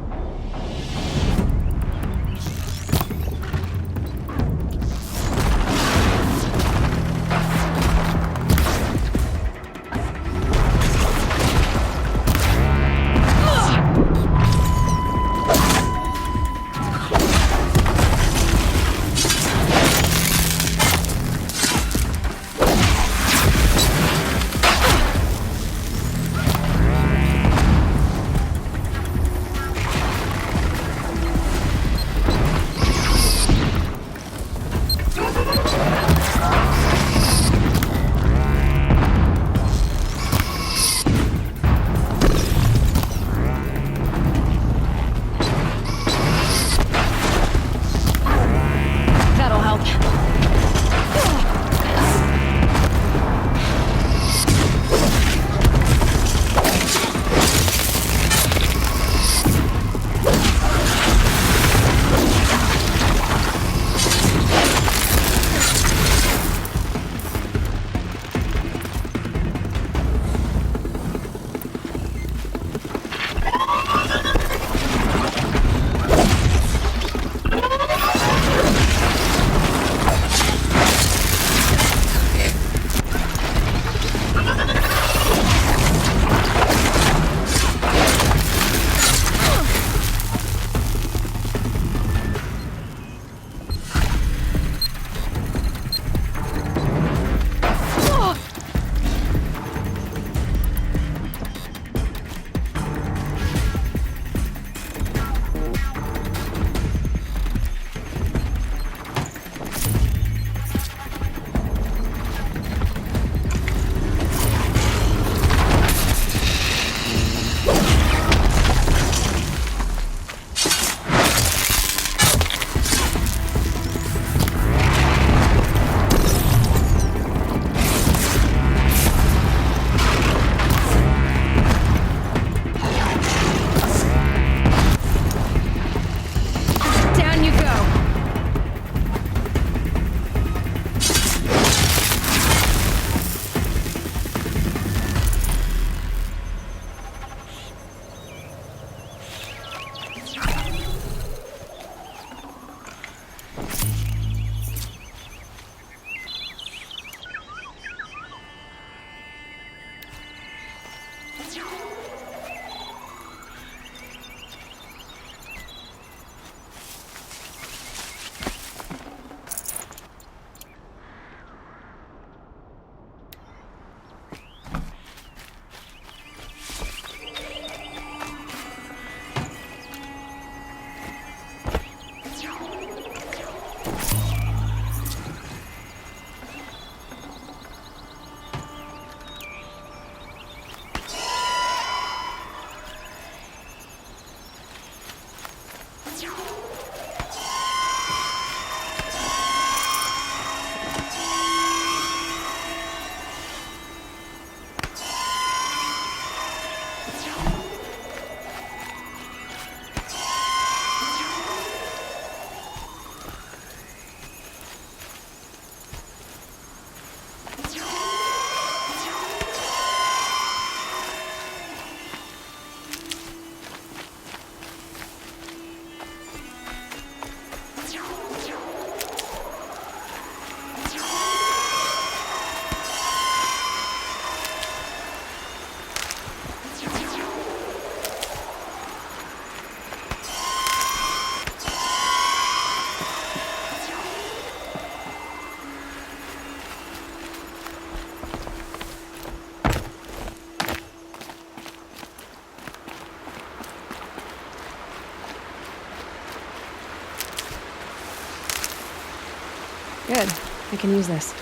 Good. I can use this.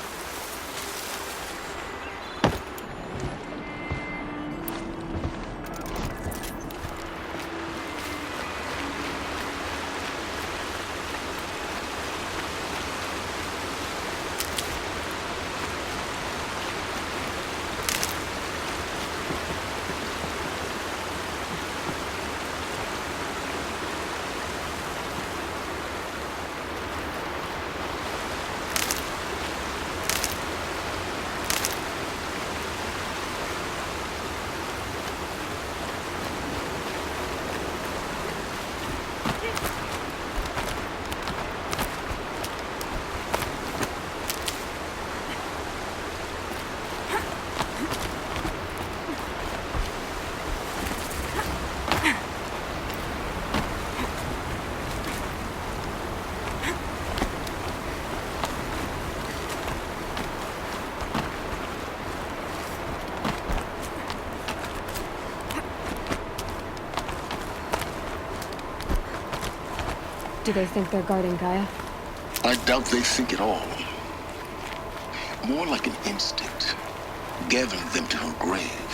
Do they think they're guarding Gaia? I doubt they think at all. More like an instinct, gathering them to her grave.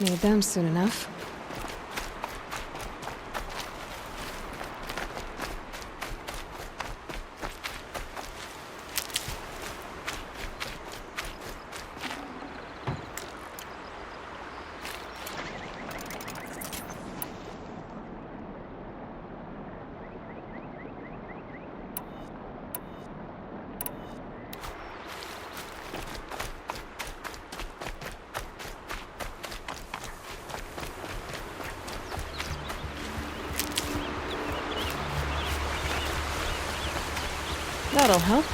Need them soon enough. That'll help.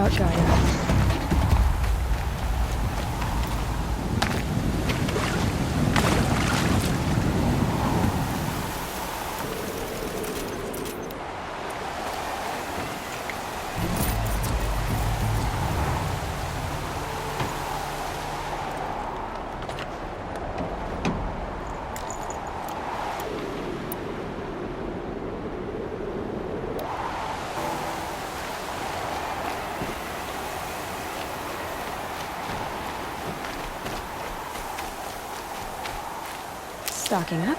about Gaia. Stocking up.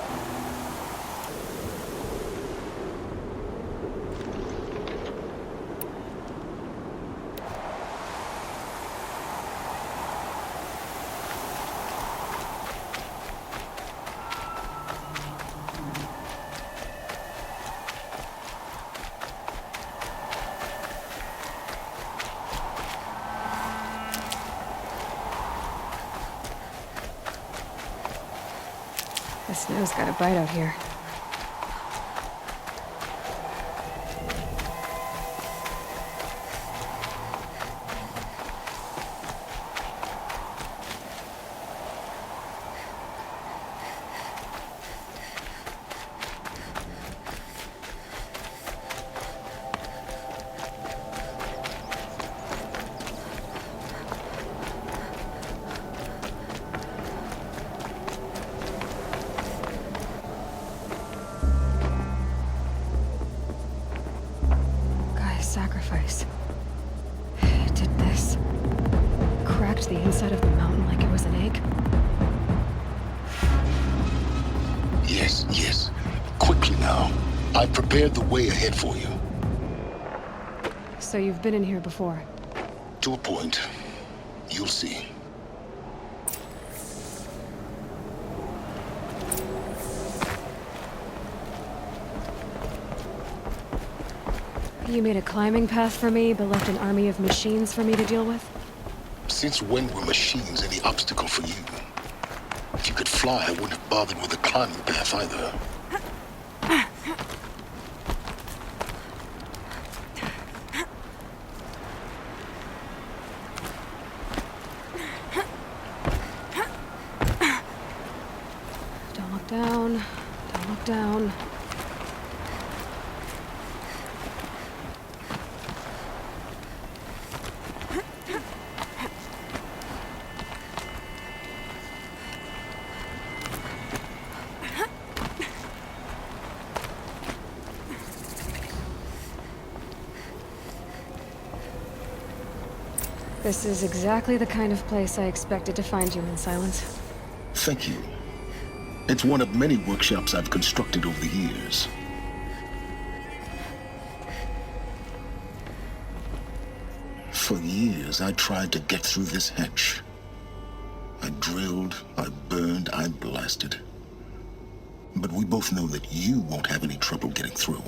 The snow's got a bite out here. Sacrifice. It did this. Cracked the inside of the mountain like it was an egg. Yes, yes. Quickly now. I've prepared the way ahead for you. So you've been in here before? To a point. You'll see. You made a climbing path for me, but left an army of machines for me to deal with? Since when were machines any obstacle for you? If you could fly, I wouldn't have bothered with a climbing path either. Don't look down. Don't look down. This is exactly the kind of place I expected to find you in, Silence. Thank you. It's one of many workshops I've constructed over the years. For years, I tried to get through this hatch. I drilled, I burned, I blasted. But we both know that you won't have any trouble getting through.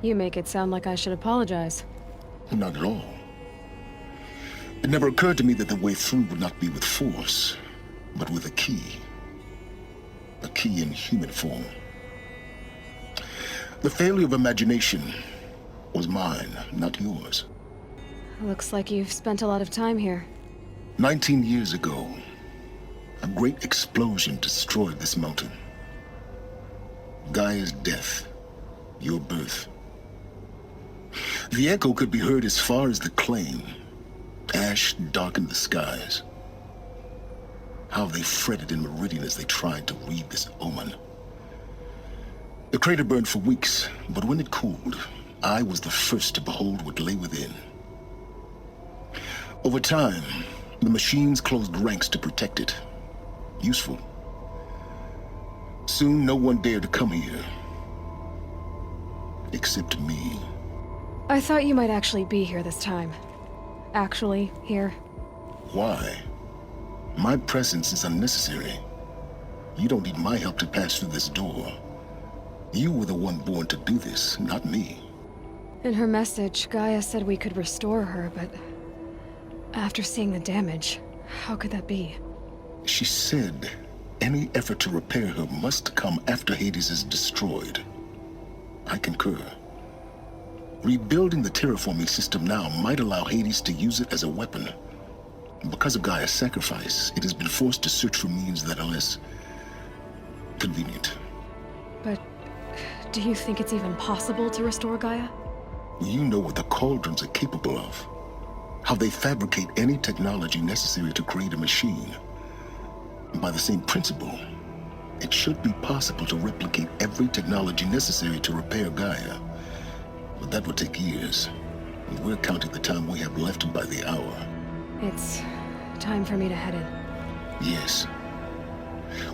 You make it sound like I should apologize. Not at all. It never occurred to me that the way through would not be with force, but with a key. A key in human form. The failure of imagination was mine, not yours. Looks like you've spent a lot of time here. 19 years ago, a great explosion destroyed this mountain. Gaia's death, your birth. The echo could be heard as far as the claim. Ash darkened the skies. How they fretted in Meridian as they tried to read this omen. The crater burned for weeks, but when it cooled, I was the first to behold what lay within. Over time, the machines closed ranks to protect it. Useful. Soon, no one dared to come here. Except me. I thought you might actually be here this time. Actually, here. Why? My presence is unnecessary. You don't need my help to pass through this door. You were the one born to do this, not me. In her message, Gaia said we could restore her, but after seeing the damage, how could that be? She said any effort to repair her must come after Hades is destroyed. I concur. Rebuilding the terraforming system now might allow Hades to use it as a weapon. Because of Gaia's sacrifice, it has been forced to search for means that are less convenient. But do you think it's even possible to restore Gaia? You know what the cauldrons are capable of. How they fabricate any technology necessary to create a machine. By the same principle, it should be possible to replicate every technology necessary to repair Gaia. But that would take years. And we're counting the time we have left by the hour. It's time for me to head in. Yes.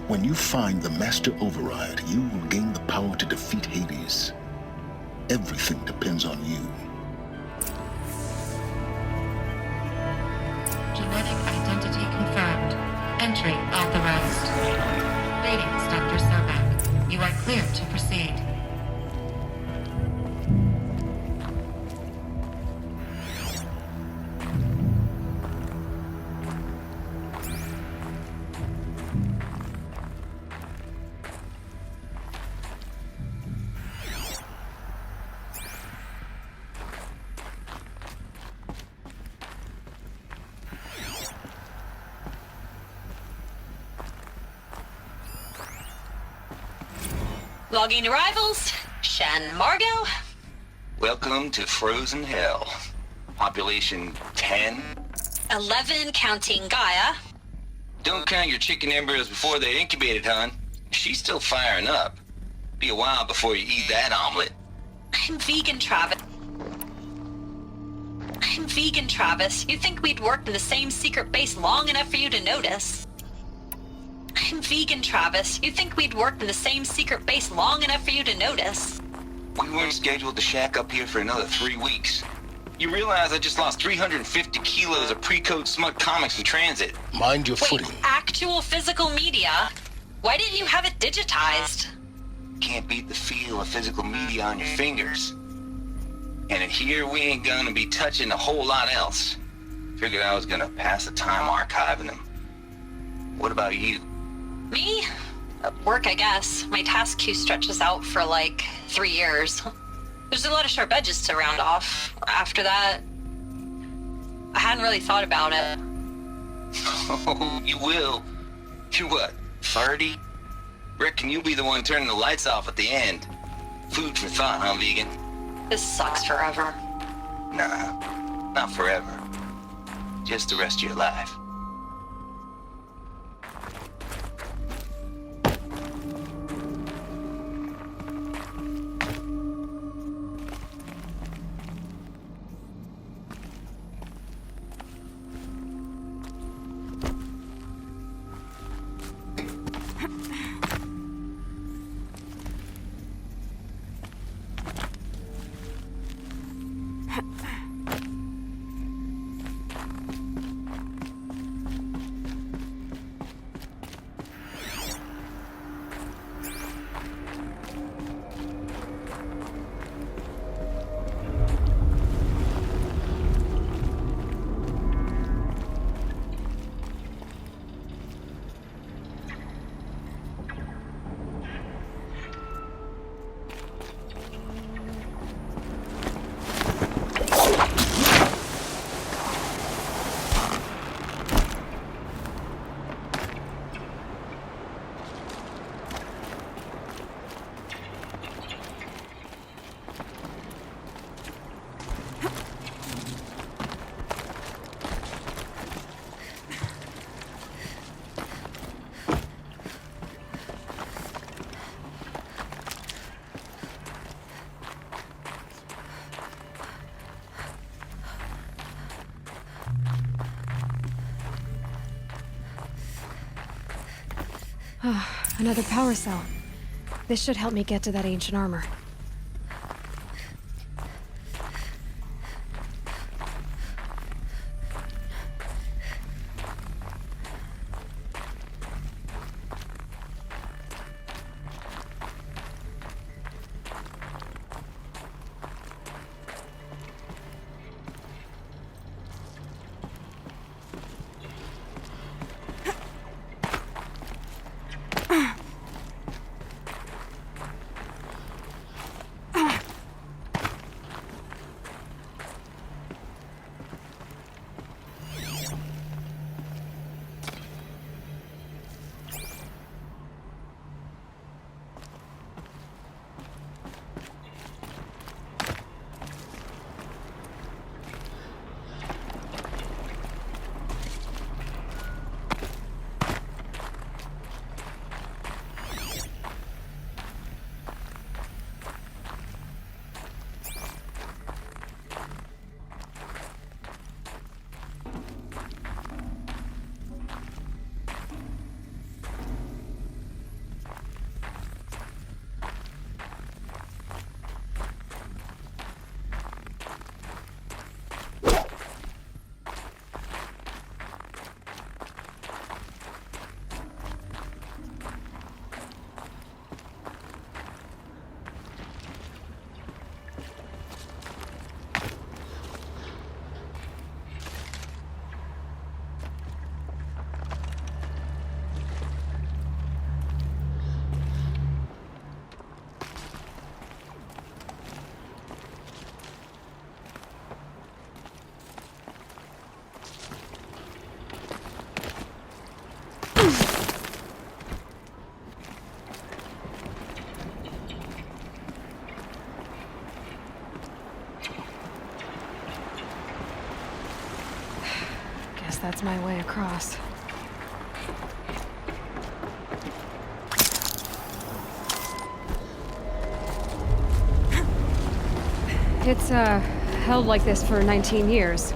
When you find the Master Override, you will gain the power to defeat Hades. Everything depends on you. Genetic identity confirmed. Entry authorized. Greetings, Dr. Sobek. You are cleared to proceed. Logging arrivals, Shan Margot. Welcome to Frozen Hell. Population 10. 11 counting Gaia. Don't count your chicken embryos before they're incubated, hon. She's still firing up. Be a while before you eat that omelet. I'm vegan, Travis. You think we'd worked in the same secret base long enough for you to notice? I'm vegan, Travis. You think we'd worked in the same secret base long enough for you to notice? We weren't scheduled to shack up here for another 3 weeks. You realize I just lost 350 kilos of pre-code smut comics in transit. Mind your footing. Actual physical media? Why didn't you have it digitized? Can't beat the feel of physical media on your fingers. And in here, we ain't gonna be touching a whole lot else. Figured I was gonna pass the time archiving them. What about you? Me? Work, I guess. My task queue stretches out for like 3 years. There's a lot of sharp edges to round off. After that, I hadn't really thought about it. Oh, you will. You're what, 30? Reckon you'll be the one turning the lights off at the end. Food for thought, huh, vegan? This sucks forever. Nah, not forever. Just the rest of your life. Another power cell. This should help me get to that ancient armor. that's my way across. It's, held like this for 19 years,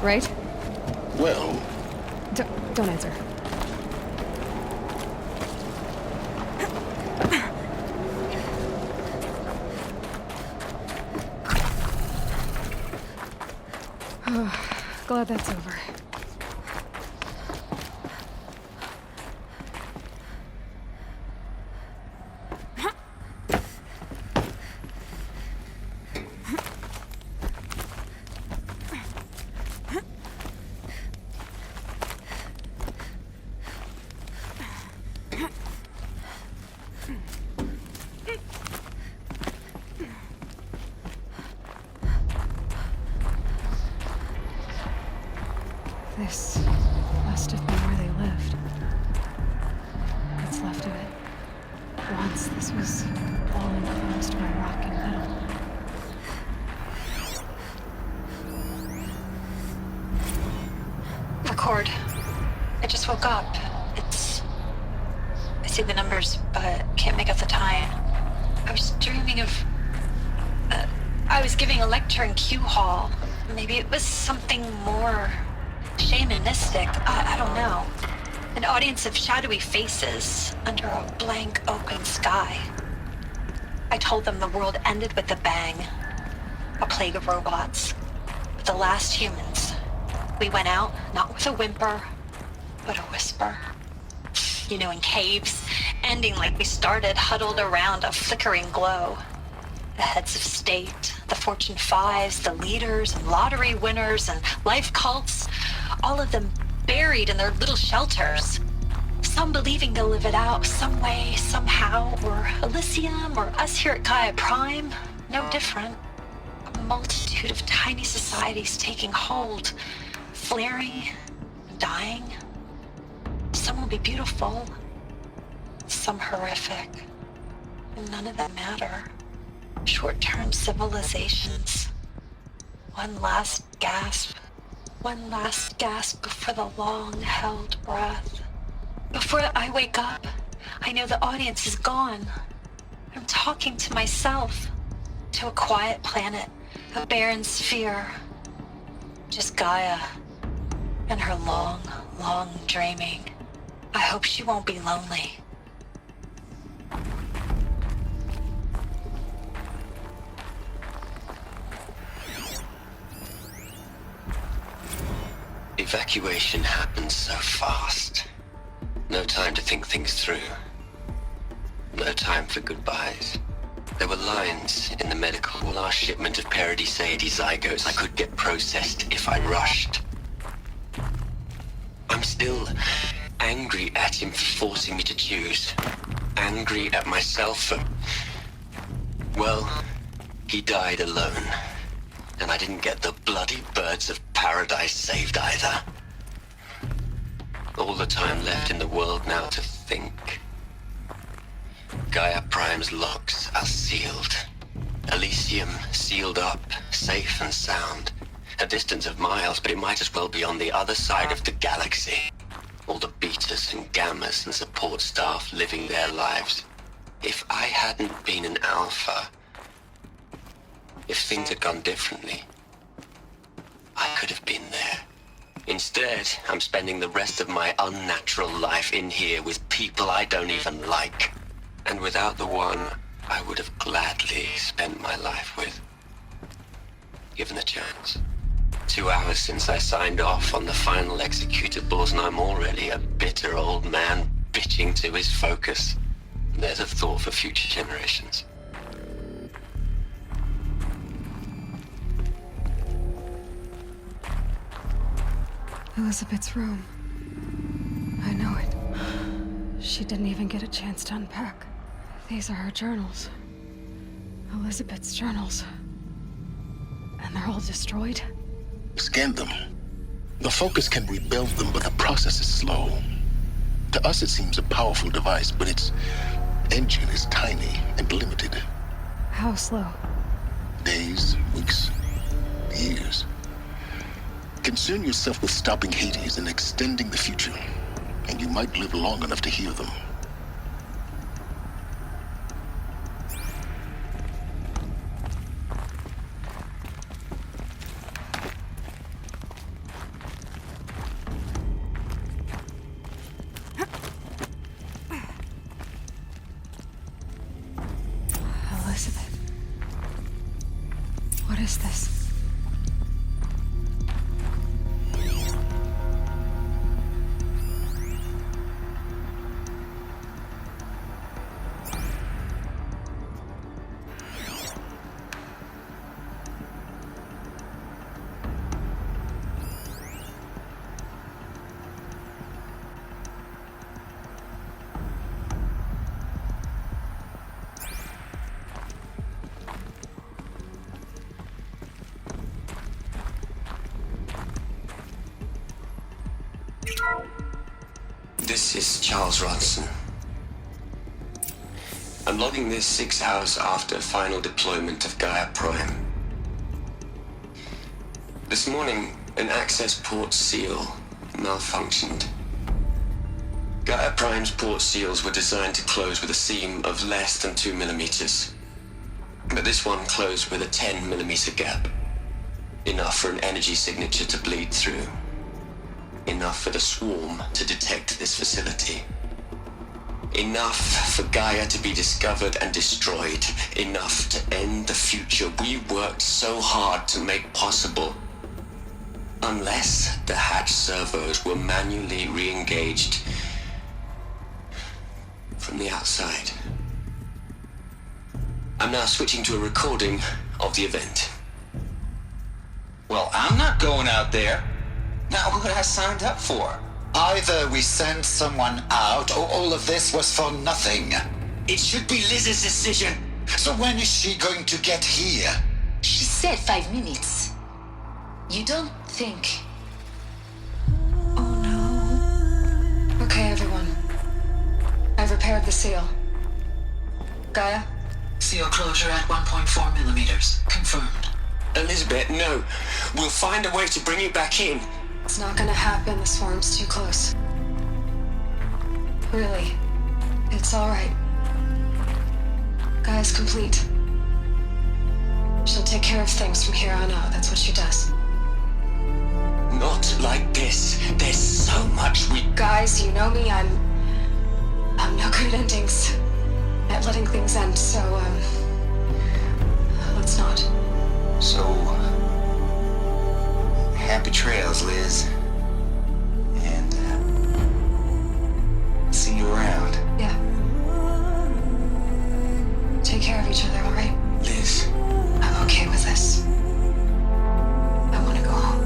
right? Well... Don't answer. Glad that's over. This must have been where they lived. What's left of it. Once this was all enclosed by rock and metal. Record. I just woke up. I see the numbers, but can't make out the time. I was dreaming of... I was giving a lecture in Q Hall. Maybe it was something more... shamanistic, I don't know. An audience of shadowy faces under a blank open sky. I told them the world ended with a bang. A plague of robots. The last humans. We went out, not with a whimper, but a whisper. You know, in caves, ending like we started, huddled around a flickering glow. The heads of state, the Fortune 5s, the leaders, and lottery winners, and life cults, all of them buried in their little shelters. Some believing they'll live it out some way, somehow, or Elysium, or us here at Gaia Prime, no different. A multitude of tiny societies taking hold, flaring, dying. Some will be beautiful, some horrific, and none of them matter. Short-term civilizations. One last gasp. One last gasp before the long-held breath. Before I wake up, I know the audience is gone. I'm talking to myself. To a quiet planet, a barren sphere. Just Gaia. And her long, long dreaming. I hope she won't be lonely. Evacuation happened so fast. No time to think things through. No time for goodbyes. There were lines in the medical. Last shipment of ℍ𝕠𝕤𝕚 zygotes I could get processed if I rushed. I'm still angry at him for forcing me to choose. Angry at myself for... Well, he died alone. And I didn't get the bloody birds of paradise saved either. All the time left in the world now to think. Gaia Prime's locks are sealed. Elysium sealed up, safe and sound. A distance of miles, but it might as well be on the other side of the galaxy. All the betas and gammas and support staff living their lives. If I hadn't been an alpha, if things had gone differently, I could have been there. Instead, I'm spending the rest of my unnatural life in here with people I don't even like. And without the one I would have gladly spent my life with. Given the chance. 2 hours since I signed off on the final executables, and I'm already a bitter old man bitching to his focus. There's a thought for future generations. Elizabeth's room. I know it. She didn't even get a chance to unpack. These are her journals. Elizabeth's journals. And they're all destroyed? Scan them. The Focus can rebuild them, but the process is slow. To us, it seems a powerful device, but its engine is tiny and limited. How slow? Days, weeks, years. Concern yourself with stopping Hades and extending the future, and you might live long enough to hear them. Elizabeth. What is this? This is Charles Ronson. I'm logging this 6 hours after final deployment of Gaia Prime. This morning, an access port seal malfunctioned. Gaia Prime's port seals were designed to close with a seam of less than 2 millimeters. But this one closed with a 10 millimeter gap. Enough for an energy signature to bleed through. Enough for the swarm to detect this facility. Enough for Gaia to be discovered and destroyed. Enough to end the future we worked so hard to make possible. Unless the hatch servos were manually re-engaged from the outside. I'm now switching to a recording of the event. Well, I'm not going out there. Now, what I signed up for? Either we send someone out, or all of this was for nothing. It should be Liz's decision. So when is she going to get here? She said 5 minutes. You don't think... Okay, everyone. I've repaired the seal. Gaia? Seal closure at 1.4 millimeters. Confirmed. Elizabeth, no. We'll find a way to bring you back in. It's not gonna happen. The swarm's too close. Really. It's alright. Gaia's complete. She'll take care of things from here on out. That's what she does. Not like this. There's so much we... Guys, you know me. I'm no good at endings. At letting things end, so, let's not. So... happy trails, Liz. And, see you around. Yeah. Take care of each other, alright? Liz. I'm okay with this. I want to go home.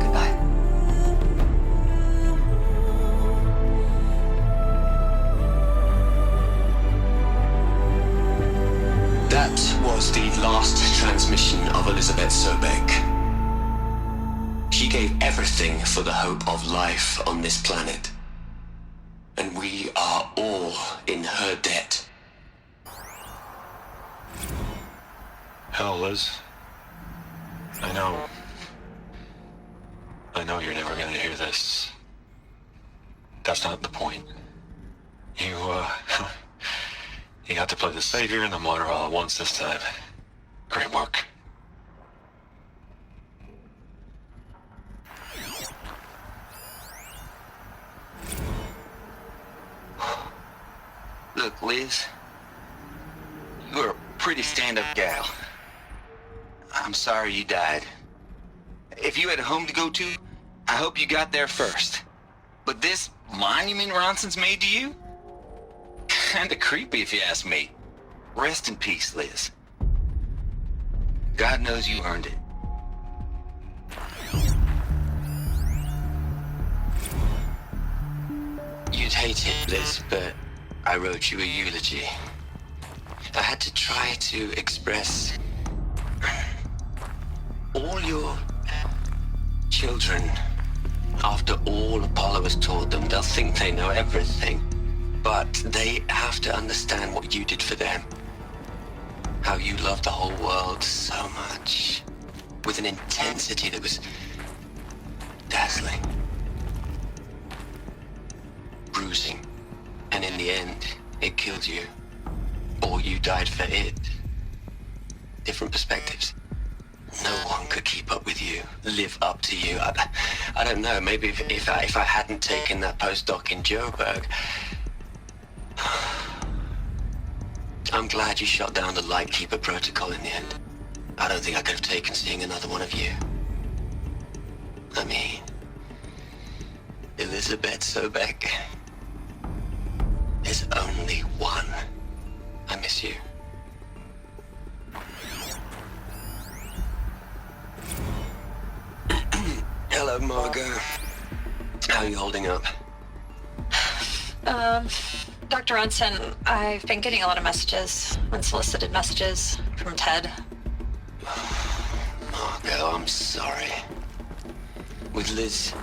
Goodbye. That was the last transmission of Elizabeth Sobeck. She gave everything for the hope of life on this planet. And we are all in her debt. Hell, Liz. I know you're never gonna hear this. That's not the point. You got to play the savior and the martyr all at once this time. Great work. Look, Liz. You're a pretty stand-up gal. I'm sorry you died. If you had a home to go to, I hope you got there first. But this monument Ronson's made to you? Kinda creepy if you ask me. Rest in peace, Liz. God knows you earned it. You'd hate it, Liz, but I wrote you a eulogy. I had to try to express all your children. After all Apollo has taught them, they'll think they know everything. But they have to understand what you did for them. How you loved the whole world so much. with an intensity that was dazzling. Bruising. And in the end, it killed you. Or you died for it. Different perspectives. No one could keep up with you, live up to you. I don't know, maybe if I hadn't taken that postdoc in Joburg. I'm glad you shot down the Lightkeeper protocol in the end. I don't think I could have taken seeing another one of you. I mean, ℍ𝕠𝕣𝕚. There's only one. I miss you. Hello, Margot. How are you holding up? Dr. Ronson, I've been getting a lot of messages, unsolicited messages from Ted. Margot, I'm sorry. With Liz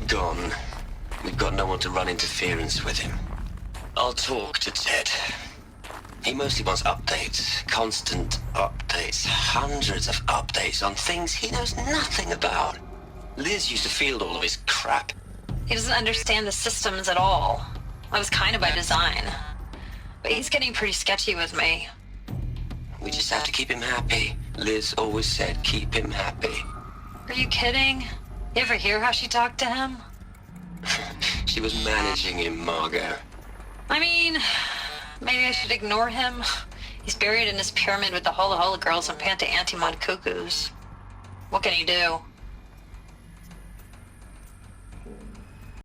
gone, we've got no one to run interference with him. I'll talk to Ted. He mostly wants updates, constant updates, hundreds of updates on things he knows nothing about. Liz used to field all of his crap. He doesn't understand the systems at all. That was kind of by design. But he's getting pretty sketchy with me. We just have to keep him happy. Liz always said keep him happy. Are you kidding? You ever hear how she talked to him? She was managing him, Margot. I mean, maybe I should ignore him. He's buried in his pyramid with the Hola Hola girls and Panta Antimon cuckoos. What can he do?